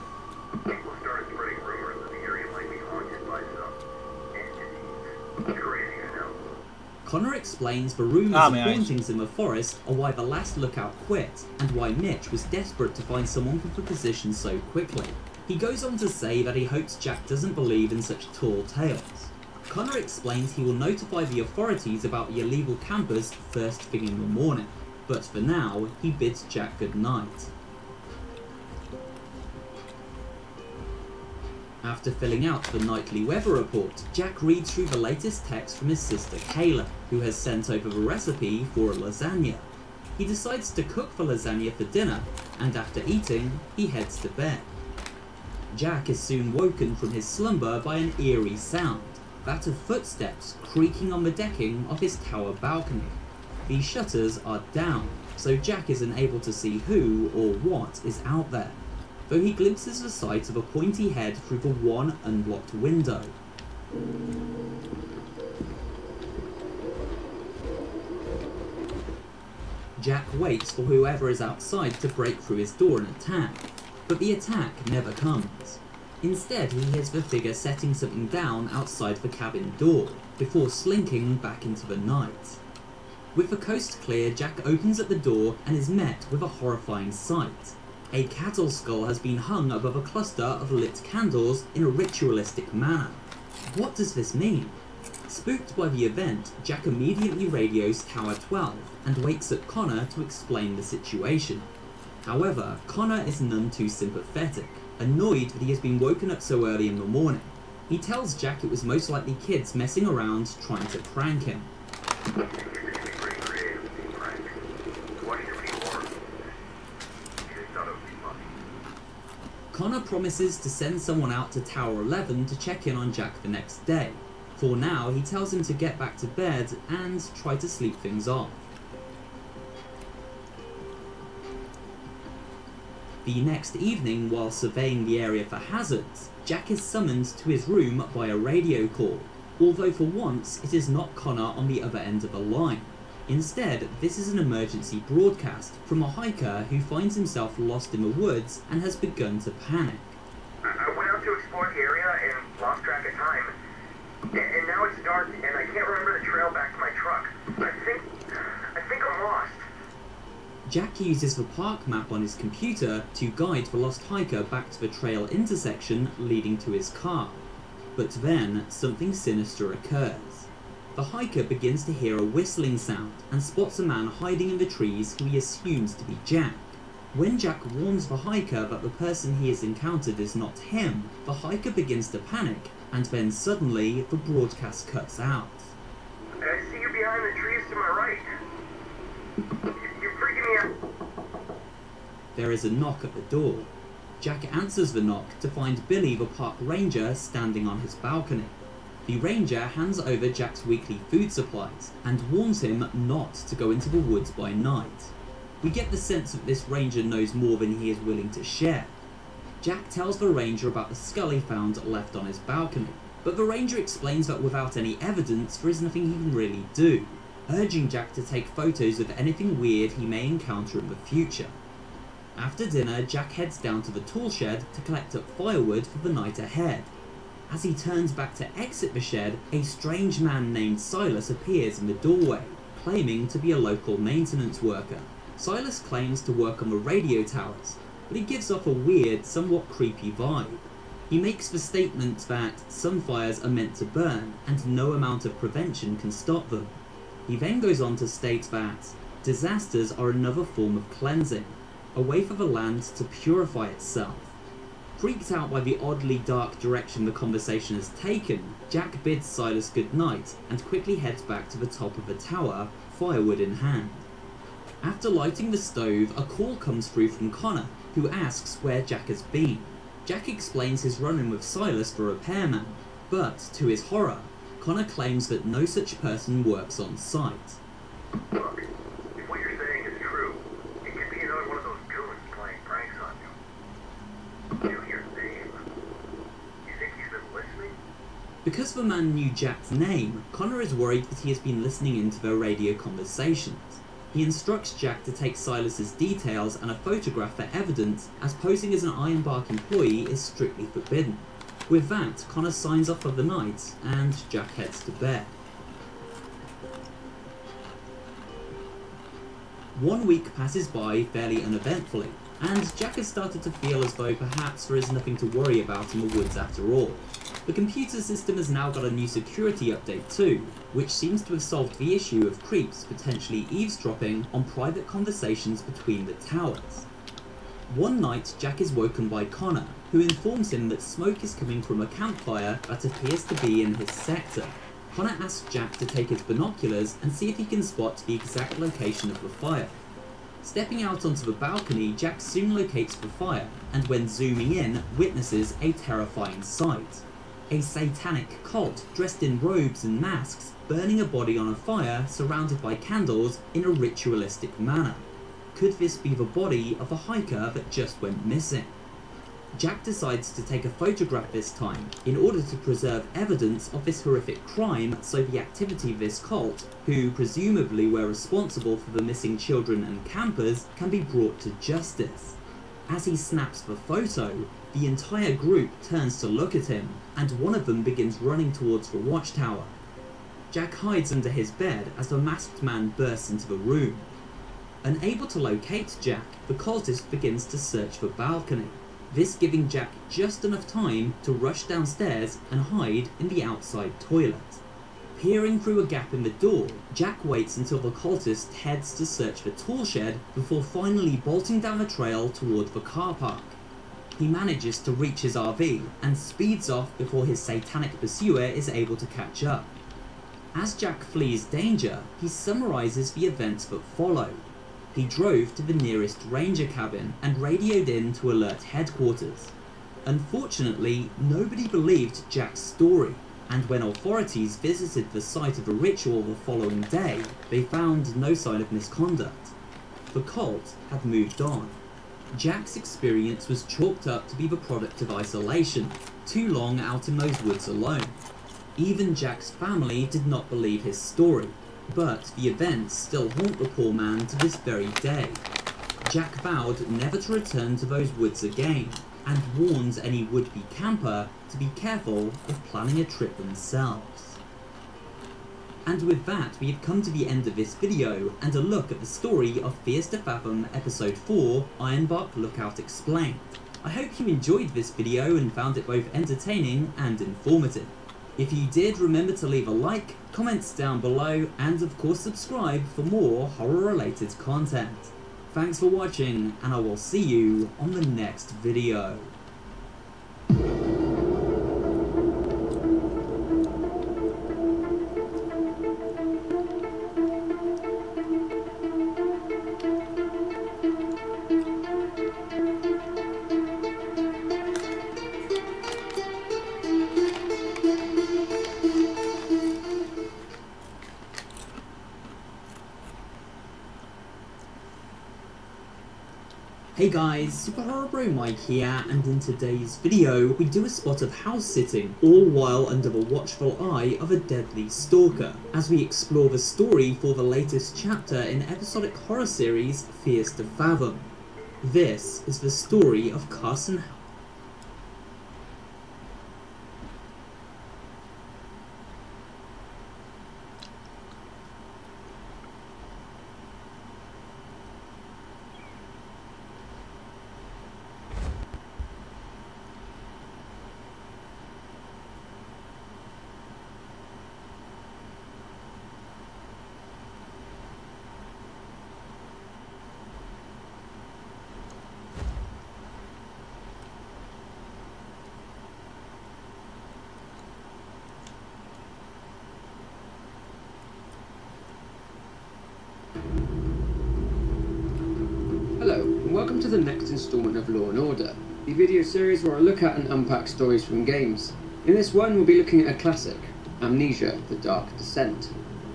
People started spreading rumors that the area might be haunted by some entities. It's crazy, I know. Connor explains the rumours of hauntings in the forest are why the last lookout quit, and why Mitch was desperate to find someone for the position so quickly. He goes on to say that he hopes Jack doesn't believe in such tall tales. Connor explains he will notify the authorities about the illegal campers first thing in the morning, but for now, he bids Jack good night. After filling out the nightly weather report, Jack reads through the latest text from his sister Kayla, who has sent over the recipe for a lasagna. He decides to cook the lasagna for dinner, and after eating, he heads to bed. Jack is soon woken from his slumber by an eerie sound, that of footsteps creaking on the decking of his tower balcony. The shutters are down, so Jack is unable to see who or what is out there, though he glimpses the sight of a pointy head through the one unblocked window. Jack waits for whoever is outside to break through his door and attack, but the attack never comes. Instead, he hears the figure setting something down outside the cabin door, before slinking back into the night. With the coast clear, Jack opens at the door and is met with a horrifying sight. A cattle skull has been hung above a cluster of lit candles in a ritualistic manner. What does this mean? Spooked by the event, Jack immediately radios Tower 12 and wakes up Connor to explain the situation. However, Connor is none too sympathetic, annoyed that he has been woken up so early in the morning. He tells Jack it was most likely kids messing around trying to prank him. Connor promises to send someone out to Tower 11 to check in on Jack the next day. For now, he tells him to get back to bed and try to sleep things off. The next evening, while surveying the area for hazards, Jack is summoned to his room by a radio call, although for once it is not Connor on the other end of the line. Instead, this is an emergency broadcast from a hiker who finds himself lost in the woods and has begun to panic. I went out to explore the area and lost track of time. And now it's dark and I can't remember the trail back to my truck. I think I'm lost. Jack uses the park map on his computer to guide the lost hiker back to the trail intersection leading to his car. But then, something sinister occurs. The hiker begins to hear a whistling sound and spots a man hiding in the trees who he assumes to be Jack. When Jack warns the hiker that the person he has encountered is not him, the hiker begins to panic, and then suddenly the broadcast cuts out. I see you behind the trees to my right. You're freaking me out. there is a knock at the door. Jack answers the knock to find Billy the park ranger standing on his balcony. The ranger hands over Jack's weekly food supplies and warns him not to go into the woods by night. We get the sense that this ranger knows more than he is willing to share. Jack tells the ranger about the skull he found left on his balcony, but the ranger explains that without any evidence there is nothing he can really do, urging Jack to take photos of anything weird he may encounter in the future. After dinner, Jack heads down to the tool shed to collect up firewood for the night ahead. As he turns back to exit the shed, a strange man named Silas appears in the doorway, claiming to be a local maintenance worker. Silas claims to work on the radio towers, but he gives off a weird, somewhat creepy vibe. He makes the statement that some fires are meant to burn and no amount of prevention can stop them. He then goes on to state that disasters are another form of cleansing, a way for the land to purify itself. Freaked out by the oddly dark direction the conversation has taken, Jack bids Silas goodnight and quickly heads back to the top of the tower, firewood in hand. After lighting the stove, a call comes through from Connor, who asks where Jack has been. Jack explains his run-in with Silas the repairman, but, to his horror, Connor claims that no such person works on site. Look, if what you're saying is true, it could be another one of those goons playing pranks on you. Junior's name. You think he's been listening? Because the man knew Jack's name, Connor is worried that he has been listening into their radio conversations. He instructs Jack to take Silas's details and a photograph for evidence, as posing as an Ironbark employee is strictly forbidden. With that, Connor signs off for the night, and Jack heads to bed. 1 week passes by fairly uneventfully, and Jack has started to feel as though perhaps there is nothing to worry about in the woods after all. The computer system has now got a new security update too, which seems to have solved the issue of creeps potentially eavesdropping on private conversations between the towers. One night, Jack is woken by Connor, who informs him that smoke is coming from a campfire that appears to be in his sector. Connor asks Jack to take his binoculars and see if he can spot the exact location of the fire. Stepping out onto the balcony, Jack soon locates the fire, and when zooming in, witnesses a terrifying sight. A satanic cult dressed in robes and masks, burning a body on a fire surrounded by candles in a ritualistic manner. Could this be the body of a hiker that just went missing? Jack decides to take a photograph this time, in order to preserve evidence of this horrific crime so the activity of this cult, who presumably were responsible for the missing children and campers, can be brought to justice. As he snaps the photo, the entire group turns to look at him, and one of them begins running towards the watchtower. Jack hides under his bed as the masked man bursts into the room. Unable to locate Jack, the cultist begins to search the balcony, this giving Jack just enough time to rush downstairs and hide in the outside toilet. Peering through a gap in the door, Jack waits until the cultist heads to search the tool shed before finally bolting down the trail toward the car park. He manages to reach his RV and speeds off before his satanic pursuer is able to catch up. As Jack flees danger, he summarizes the events that followed. He drove to the nearest ranger cabin and radioed in to alert headquarters. Unfortunately, nobody believed Jack's story, and when authorities visited the site of the ritual the following day, they found no sign of misconduct. The cult had moved on. Jack's experience was chalked up to be the product of isolation, too long out in those woods alone. Even Jack's family did not believe his story, but the events still haunt the poor man to this very day. Jack vowed never to return to those woods again, and warns any would-be camper to be careful of planning a trip themselves. And with that, we have come to the end of this video, and a look at the story of Fears to Fathom Episode 4, Ironbark Lookout Explained. I hope you enjoyed this video and found it both entertaining and informative. If you did, remember to leave a like, comments down below, and of course subscribe for more horror-related content. Thanks for watching, and I will see you on the next video. Hey guys, Super Mike here, and in today's video we do a spot of house sitting, all while under the watchful eye of a deadly stalker, as we explore the story for the latest chapter in episodic horror series Fears to Fathom. This is the story of Carson. Hello, and welcome to the next instalment of Law & Order, the video series where I look at and unpack stories from games. In this one, we'll be looking at a classic, Amnesia: The Dark Descent.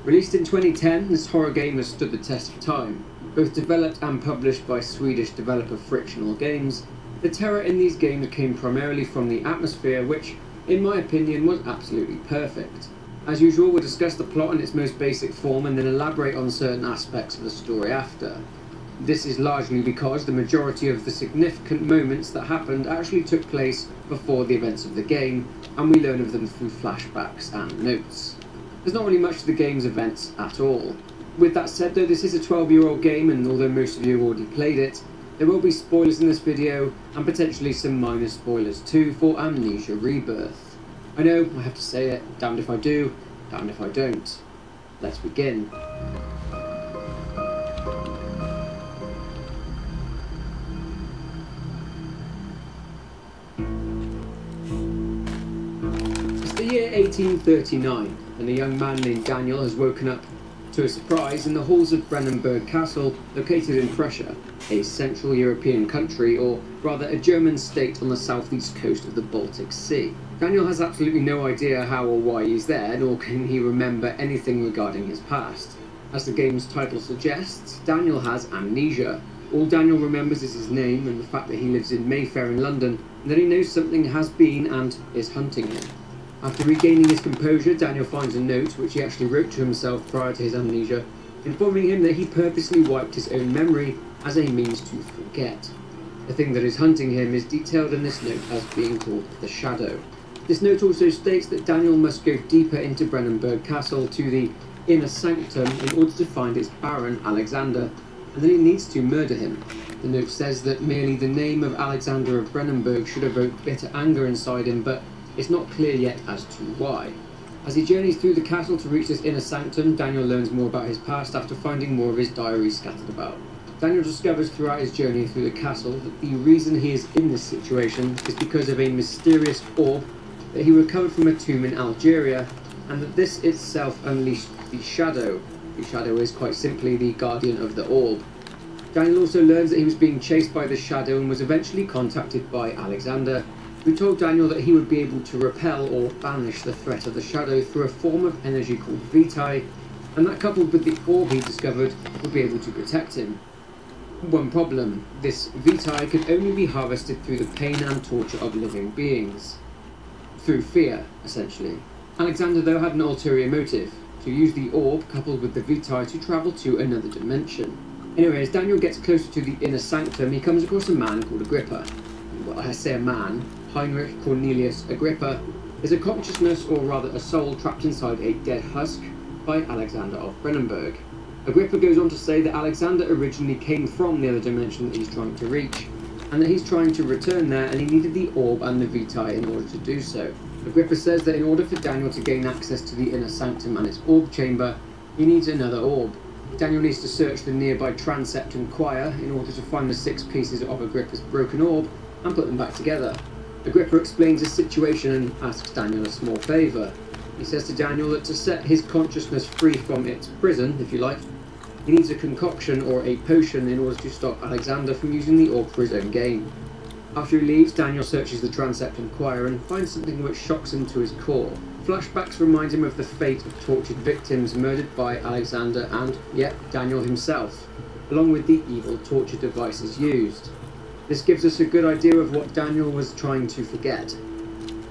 Released in 2010, this horror game has stood the test of time. Both developed and published by Swedish developer Frictional Games, the terror in these games came primarily from the atmosphere, which, in my opinion, was absolutely perfect. As usual, we'll discuss the plot in its most basic form and then elaborate on certain aspects of the story after. This is largely because the majority of the significant moments that happened actually took place before the events of the game, and we learn of them through flashbacks and notes. There's not really much to the game's events at all. With that said though, this is a 12-year-old game, and although most of you have already played it, there will be spoilers in this video, and potentially some minor spoilers too for Amnesia Rebirth. I know, I have to say it, damned if I do, damned if I don't. Let's begin. It's the year 1839, and a young man named Daniel has woken up to a surprise in the halls of Brennenburg Castle, located in Prussia, a Central European country, or rather a German state on the southeast coast of the Baltic Sea. Daniel has absolutely no idea how or why he's there, nor can he remember anything regarding his past. As the game's title suggests, Daniel has amnesia. All Daniel remembers is his name and the fact that he lives in Mayfair in London, and that he knows something has been and is hunting him. After regaining his composure, Daniel finds a note which he actually wrote to himself prior to his amnesia, informing him that he purposely wiped his own memory as a means to forget. The thing that is hunting him is detailed in this note as being called the Shadow. This note also states that Daniel must go deeper into Brennenburg Castle to the inner sanctum in order to find its Baron, Alexander, and that he needs to murder him. The note says that merely the name of Alexander of Brennenburg should evoke bitter anger inside him, but it's not clear yet as to why. As he journeys through the castle to reach this inner sanctum, Daniel learns more about his past after finding more of his diaries scattered about. Daniel discovers throughout his journey through the castle that the reason he is in this situation is because of a mysterious orb that he recovered from a tomb in Algeria, and that this itself unleashed the Shadow. The Shadow is quite simply the guardian of the orb. Daniel also learns that he was being chased by the Shadow and was eventually contacted by Alexander, who told Daniel that he would be able to repel or banish the threat of the Shadow through a form of energy called Vitae, and that coupled with the orb he discovered would be able to protect him. One problem: this Vitae could only be harvested through the pain and torture of living beings. Through fear, essentially. Alexander though had an ulterior motive: to use the orb coupled with the Vitae to travel to another dimension. Anyway, as Daniel gets closer to the inner sanctum, he comes across a man called Agrippa. Well, I say a man. Heinrich Cornelius Agrippa is a consciousness, or rather a soul, trapped inside a dead husk by Alexander of Brennenburg. Agrippa goes on to say that Alexander originally came from the other dimension that he's trying to reach, and that he's trying to return there, and he needed the orb and the Vitae in order to do so. Agrippa says that in order for Daniel to gain access to the inner sanctum and its orb chamber, he needs another orb. Daniel needs to search the nearby transept and choir in order to find the 6 pieces of Agrippa's broken orb and put them back together. Agrippa explains his situation and asks Daniel a small favour. He says to Daniel that to set his consciousness free from its prison, if you like, he needs a concoction or a potion in order to stop Alexander from using the orb for his own gain. After he leaves, Daniel searches the transept and choir and finds something which shocks him to his core. Flashbacks remind him of the fate of tortured victims murdered by Alexander and, yet, Daniel himself, along with the evil torture devices used. This gives us a good idea of what Daniel was trying to forget.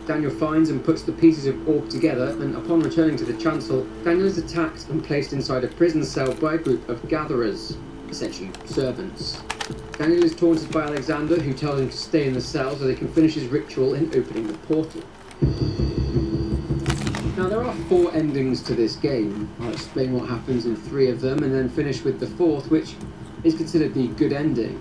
Daniel finds and puts the pieces of orb together, and upon returning to the chancel, Daniel is attacked and placed inside a prison cell by a group of gatherers, essentially servants. Daniel is taunted by Alexander, who tells him to stay in the cell so they can finish his ritual in opening the portal. Now there are 4 endings to this game. I'll explain what happens in 3 of them and then finish with the 4th, which is considered the good ending.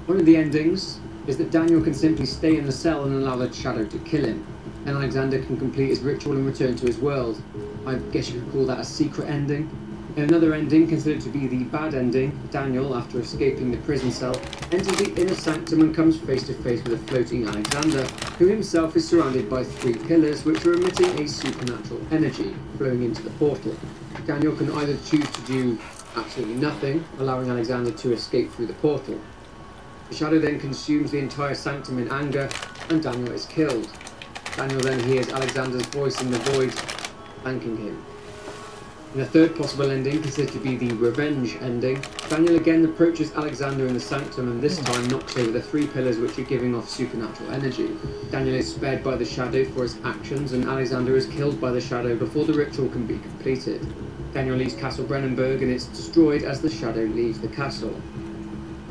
One of the endings is that Daniel can simply stay in the cell and allow the shadow to kill him, and Alexander can complete his ritual and return to his world. I guess you could call that a secret ending. And another ending, considered to be the bad ending, Daniel, after escaping the prison cell, enters the inner sanctum and comes face to face with a floating Alexander, who himself is surrounded by 3 pillars which are emitting a supernatural energy flowing into the portal. Daniel can either choose to do absolutely nothing, allowing Alexander to escape through the portal. The shadow then consumes the entire sanctum in anger, and Daniel is killed. Daniel then hears Alexander's voice in the void, thanking him. In the 3rd possible ending, considered to be the revenge ending, Daniel again approaches Alexander in the sanctum and this time knocks over the 3 pillars which are giving off supernatural energy. Daniel is spared by the shadow for his actions, and Alexander is killed by the shadow before the ritual can be completed. Daniel leaves Castle Brennenburg and it's destroyed as the shadow leaves the castle.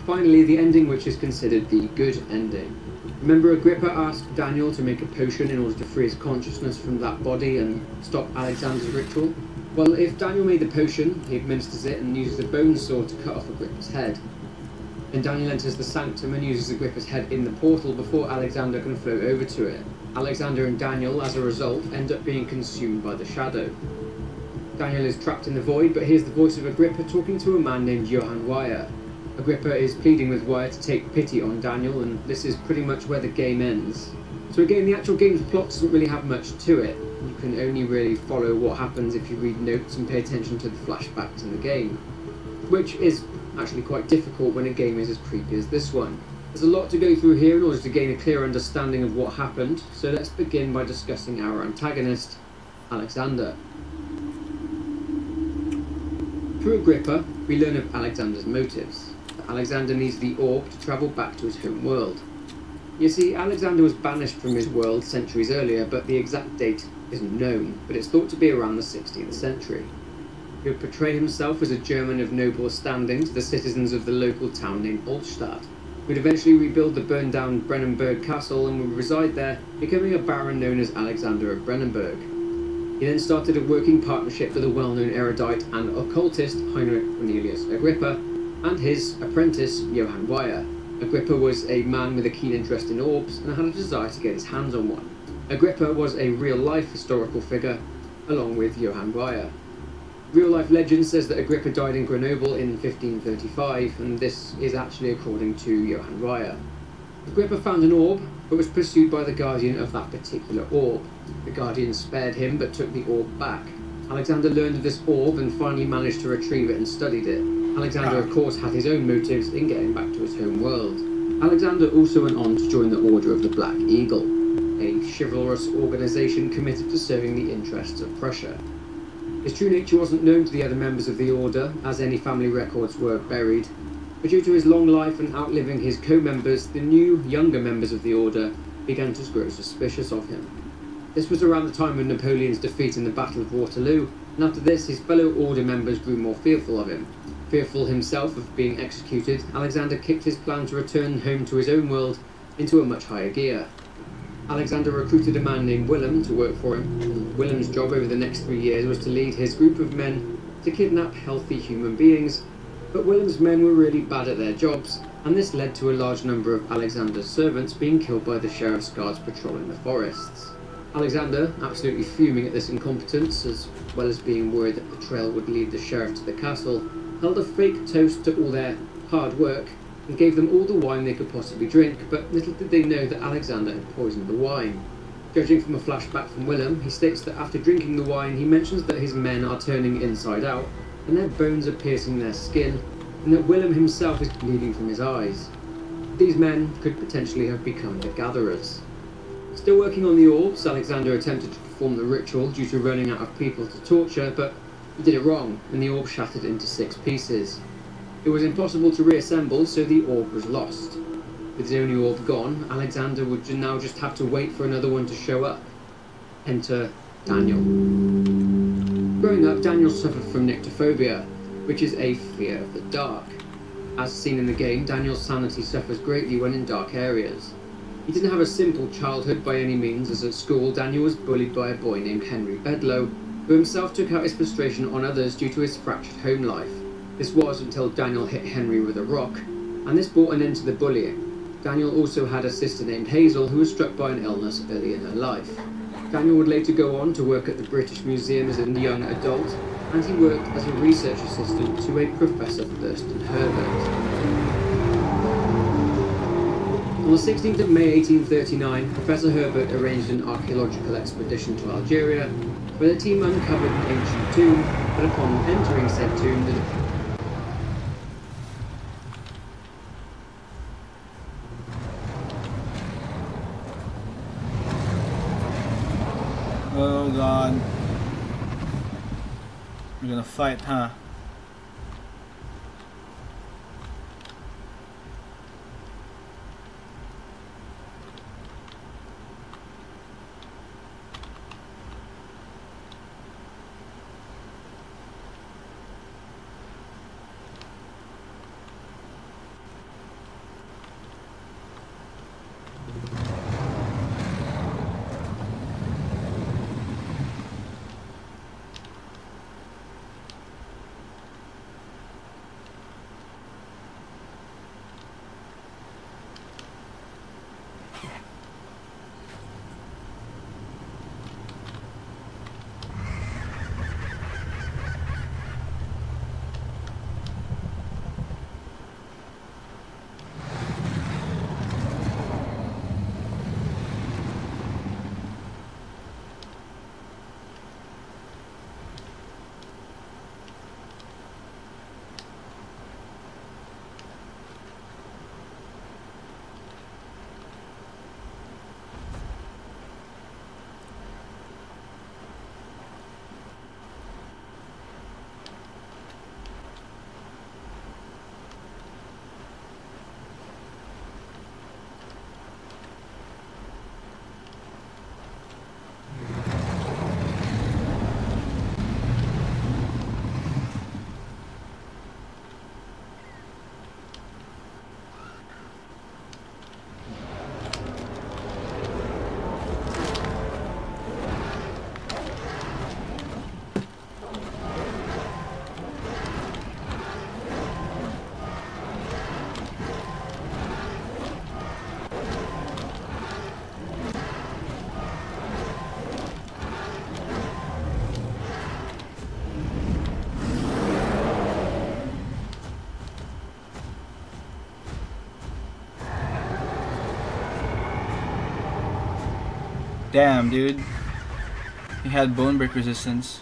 Finally, the ending which is considered the good ending. Remember, Agrippa asked Daniel to make a potion in order to free his consciousness from that body and stop Alexander's ritual? Well, if Daniel made the potion, he administers it and uses a bone saw to cut off Agrippa's head. Then Daniel enters the sanctum and uses Agrippa's head in the portal before Alexander can float over to it. Alexander and Daniel, as a result, end up being consumed by the shadow. Daniel is trapped in the void, but hears the voice of Agrippa talking to a man named Johann Weyer. Agrippa is pleading with Weyer to take pity on Daniel, and this is pretty much where the game ends. So again, the actual game's plot doesn't really have much to it. You can only really follow what happens if you read notes and pay attention to the flashbacks in the game, which is actually quite difficult when a game is as creepy as this one. There's a lot to go through here in order to gain a clear understanding of what happened, so let's begin by discussing our antagonist, Alexander. Through Agrippa, we learn of Alexander's motives. Alexander needs the orb to travel back to his home world. You see, Alexander was banished from his world centuries earlier, but the exact date isn't known, but it's thought to be around the 16th century. He would portray himself as a German of noble standing to the citizens of the local town named Altstadt. He would eventually rebuild the burned-down Brennenburg castle and would reside there, becoming a baron known as Alexander of Brennenburg. He then started a working partnership with the well-known erudite and occultist Heinrich Cornelius Agrippa and his apprentice Johann Weyer. Agrippa was a man with a keen interest in orbs and had a desire to get his hands on one. Agrippa was a real-life historical figure, along with Johann Weyer. Real-life legend says that Agrippa died in Grenoble in 1535, and this is actually according to Johann Weyer. Agrippa found an orb, but was pursued by the guardian of that particular orb. The guardian spared him, but took the orb back. Alexander learned of this orb and finally managed to retrieve it and studied it. Alexander, of course, had his own motives in getting back to his home world. Alexander also went on to join the Order of the Black Eagle, a chivalrous organisation committed to serving the interests of Prussia. His true nature wasn't known to the other members of the Order, as any family records were buried, but due to his long life and outliving his co-members, the new, younger members of the Order began to grow suspicious of him. This was around the time of Napoleon's defeat in the Battle of Waterloo, and after this, his fellow Order members grew more fearful of him. Fearful himself of being executed, Alexander kicked his plan to return home to his own world into a much higher gear. Alexander recruited a man named Willem to work for him, and Willem's job over the next 3 years was to lead his group of men to kidnap healthy human beings, but Willem's men were really bad at their jobs, and this led to a large number of Alexander's servants being killed by the sheriff's guards patrolling the forests. Alexander, absolutely fuming at this incompetence, as well as being worried that the trail would lead the sheriff to the castle, held a fake toast to all their hard work and gave them all the wine they could possibly drink, but little did they know that Alexander had poisoned the wine. Judging from a flashback from Willem, he states that after drinking the wine, he mentions that his men are turning inside out, and their bones are piercing their skin, and that Willem himself is bleeding from his eyes. These men could potentially have become the Gatherers. Still working on the orbs, Alexander attempted to perform the ritual due to running out of people to torture, but he did it wrong, and the orb shattered into 6 pieces. It was impossible to reassemble, so the orb was lost. With Zoniwald gone, Alexander would now just have to wait for another one to show up. Enter Daniel. Growing up, Daniel suffered from nyctophobia, which is a fear of the dark. As seen in the game, Daniel's sanity suffers greatly when in dark areas. He didn't have a simple childhood by any means, as at school Daniel was bullied by a boy named Henry Bedlow, who himself took out his frustration on others due to his fractured home life. This was until Daniel hit Henry with a rock, and this brought an end to the bullying. Daniel also had a sister named Hazel who was struck by an illness early in her life. Daniel would later go on to work at the British Museum as a young adult, and he worked as a research assistant to a Professor Thurston Herbert. On the 16th of May 1839, Professor Herbert arranged an archaeological expedition to Algeria, where the team uncovered an ancient tomb, but upon entering said tomb, Oh god. We're gonna fight, huh? Damn, dude. He had bone break resistance.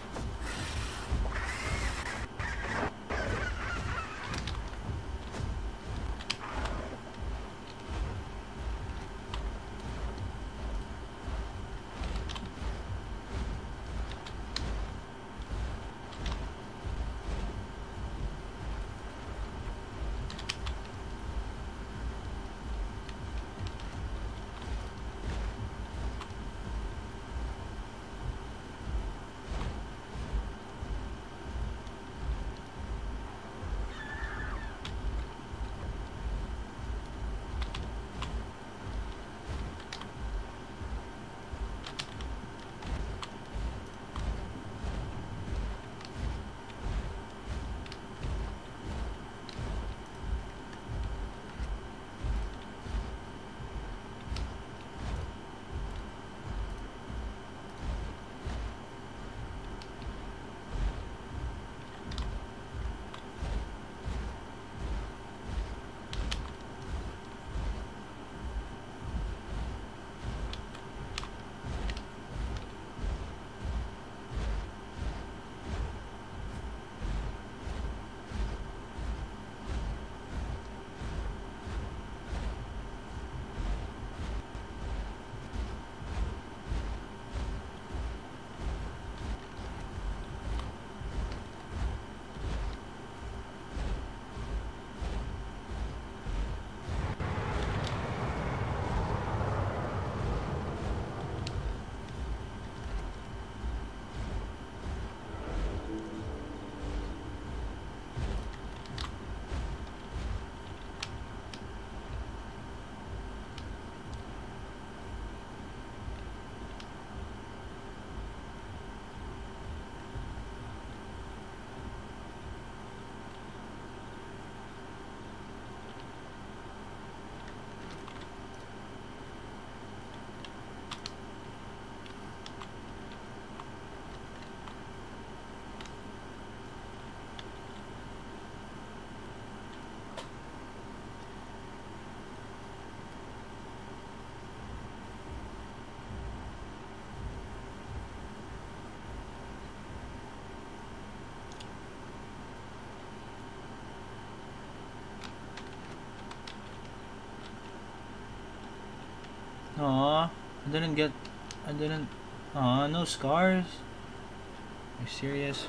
Aw, I didn't, aw, no scars? Are you serious?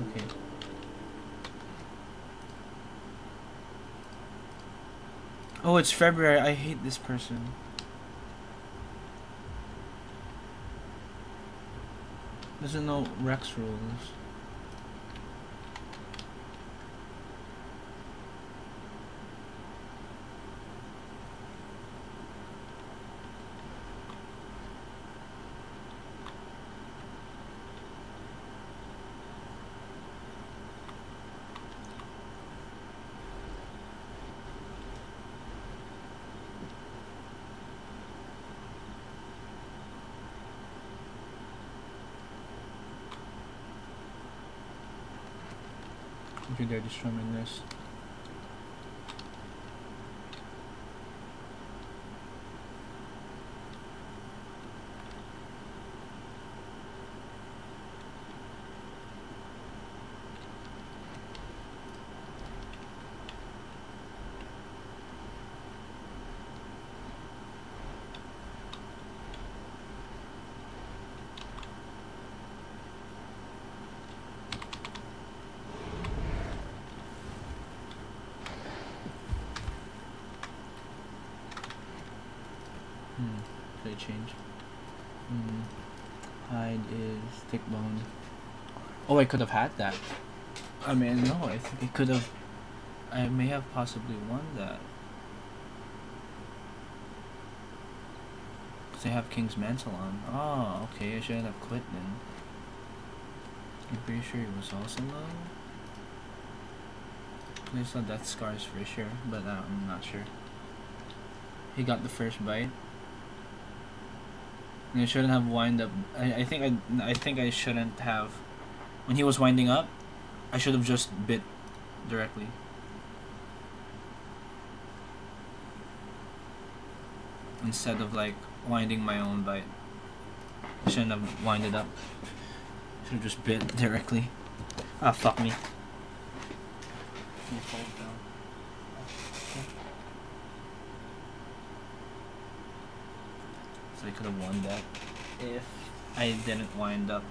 Okay. Oh, it's February, I hate this person. Doesn't know Rex rules. If you dare destroy my nest. Should I change? Hide is thick bone. Oh, I could have had that. I mean, no, I think I could have. I may have possibly won that. Because I have King's Mantle on. Oh, okay, I shouldn't have quit then. I'm pretty sure he was also low. I saw death scars for sure, but I'm not sure. He got the first bite. And I shouldn't have wind up. I think I shouldn't have. When he was winding up, I should have just bit directly. Instead of like winding my own bite. I shouldn't have winded up. Should have just bit directly. Ah, fuck me. So I could have won that if I didn't wind up.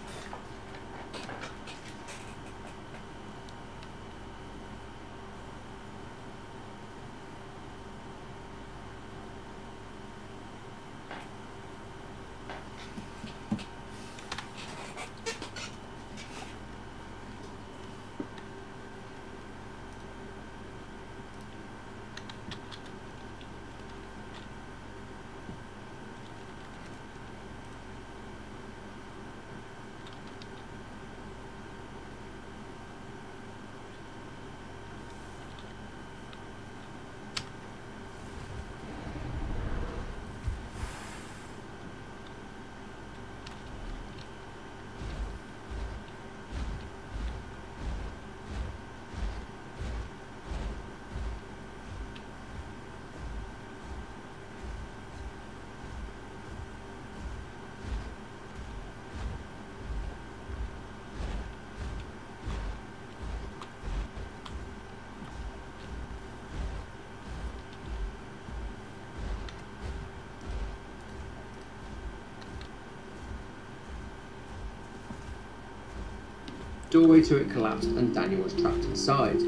Doorway to it collapsed and Daniel was trapped inside.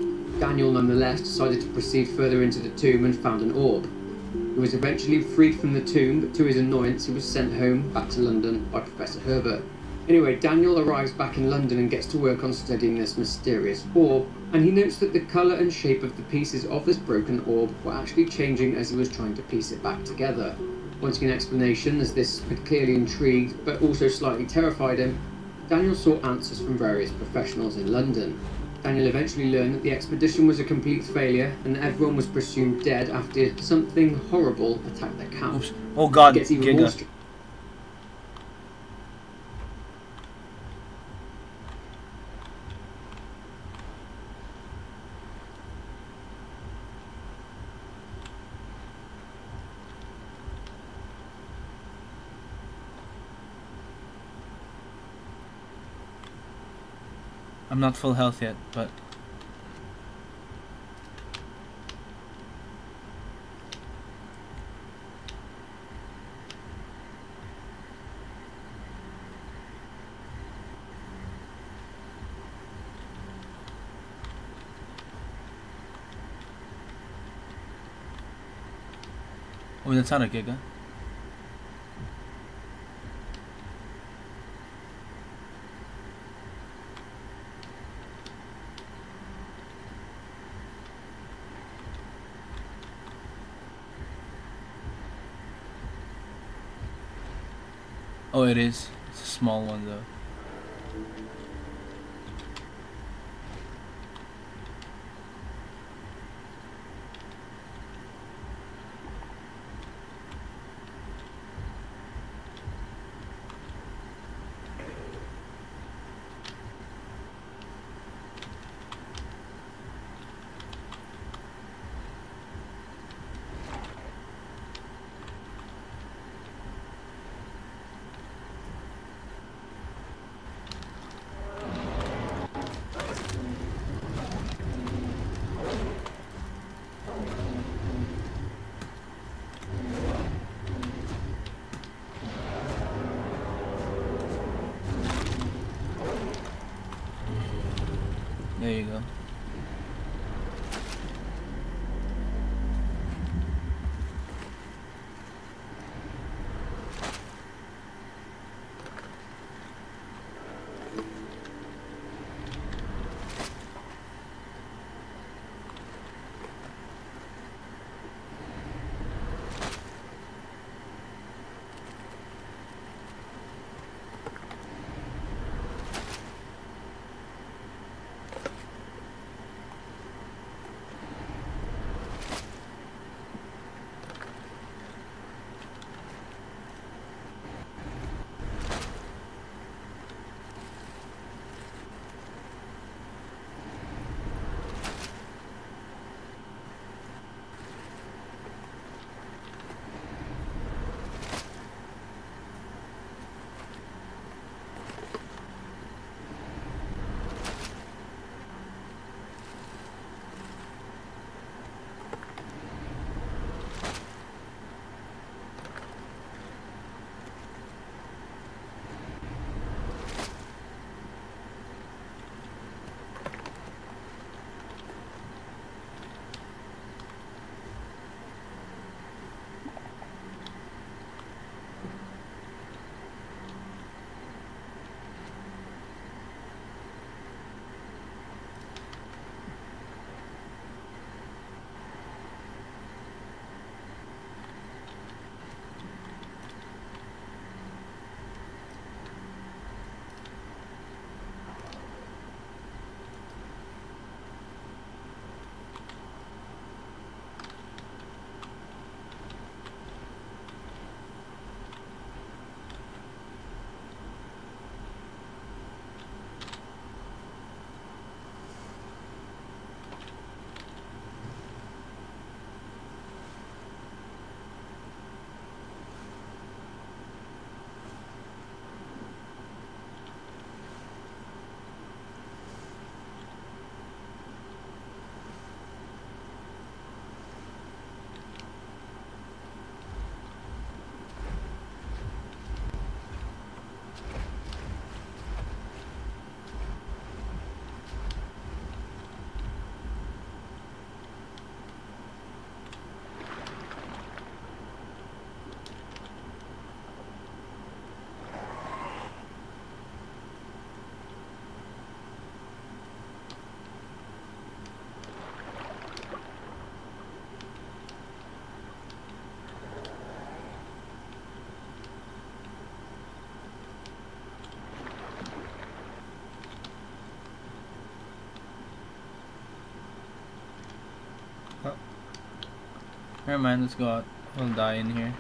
Daniel nonetheless decided to proceed further into the tomb and found an orb. He was eventually freed from the tomb, but to his annoyance he was sent home back to London by Professor Herbert. Anyway, Daniel arrives back in London and gets to work on studying this mysterious orb, and he notes that the colour and shape of the pieces of this broken orb were actually changing as he was trying to piece it back together. Wanting an explanation, as this had clearly intrigued but also slightly terrified him, Daniel sought answers from various professionals in London. Daniel eventually learned that the expedition was a complete failure and that everyone was presumed dead after something horrible attacked their camp. Oops. Oh god, It gets even more I'm not full health yet, but Oh, that's not a Giga. Oh, it is. It's a small one though. There you go. Never mind, let's go out. We'll die in here.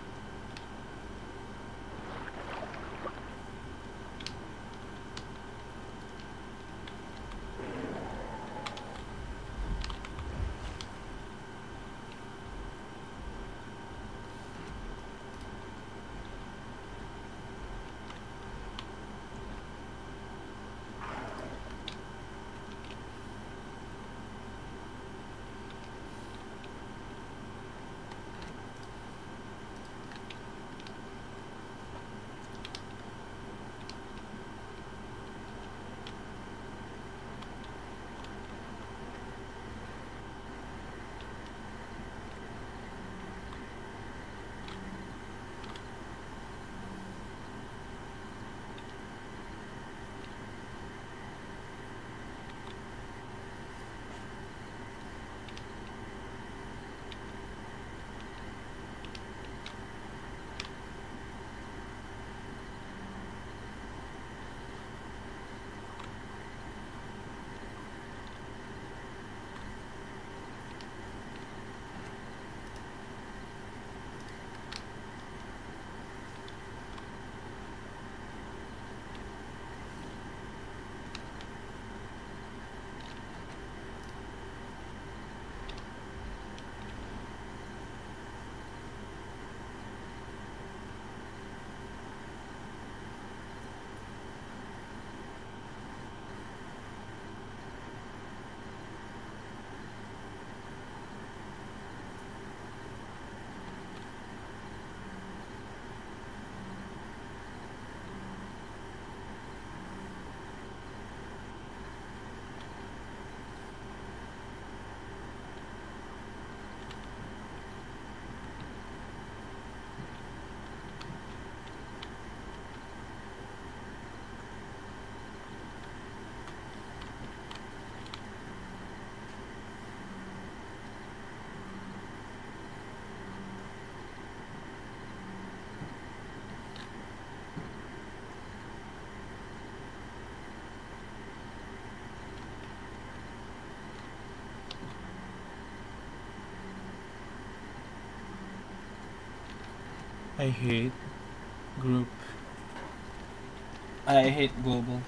I hate group. I hate global.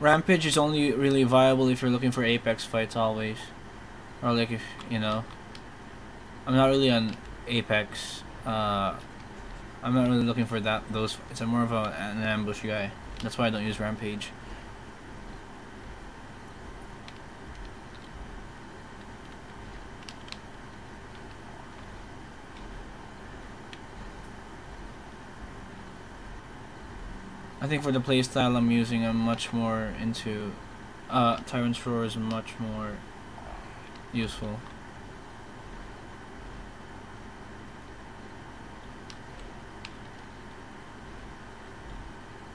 Rampage is only really viable if you're looking for Apex fights always. Or like if, you know. I'm not really on Apex. I'm not really looking for those fights. I'm more of an ambush guy. That's why I don't use Rampage. I think for the playstyle I'm using, I'm much more into Tyrant's Roar is much more useful.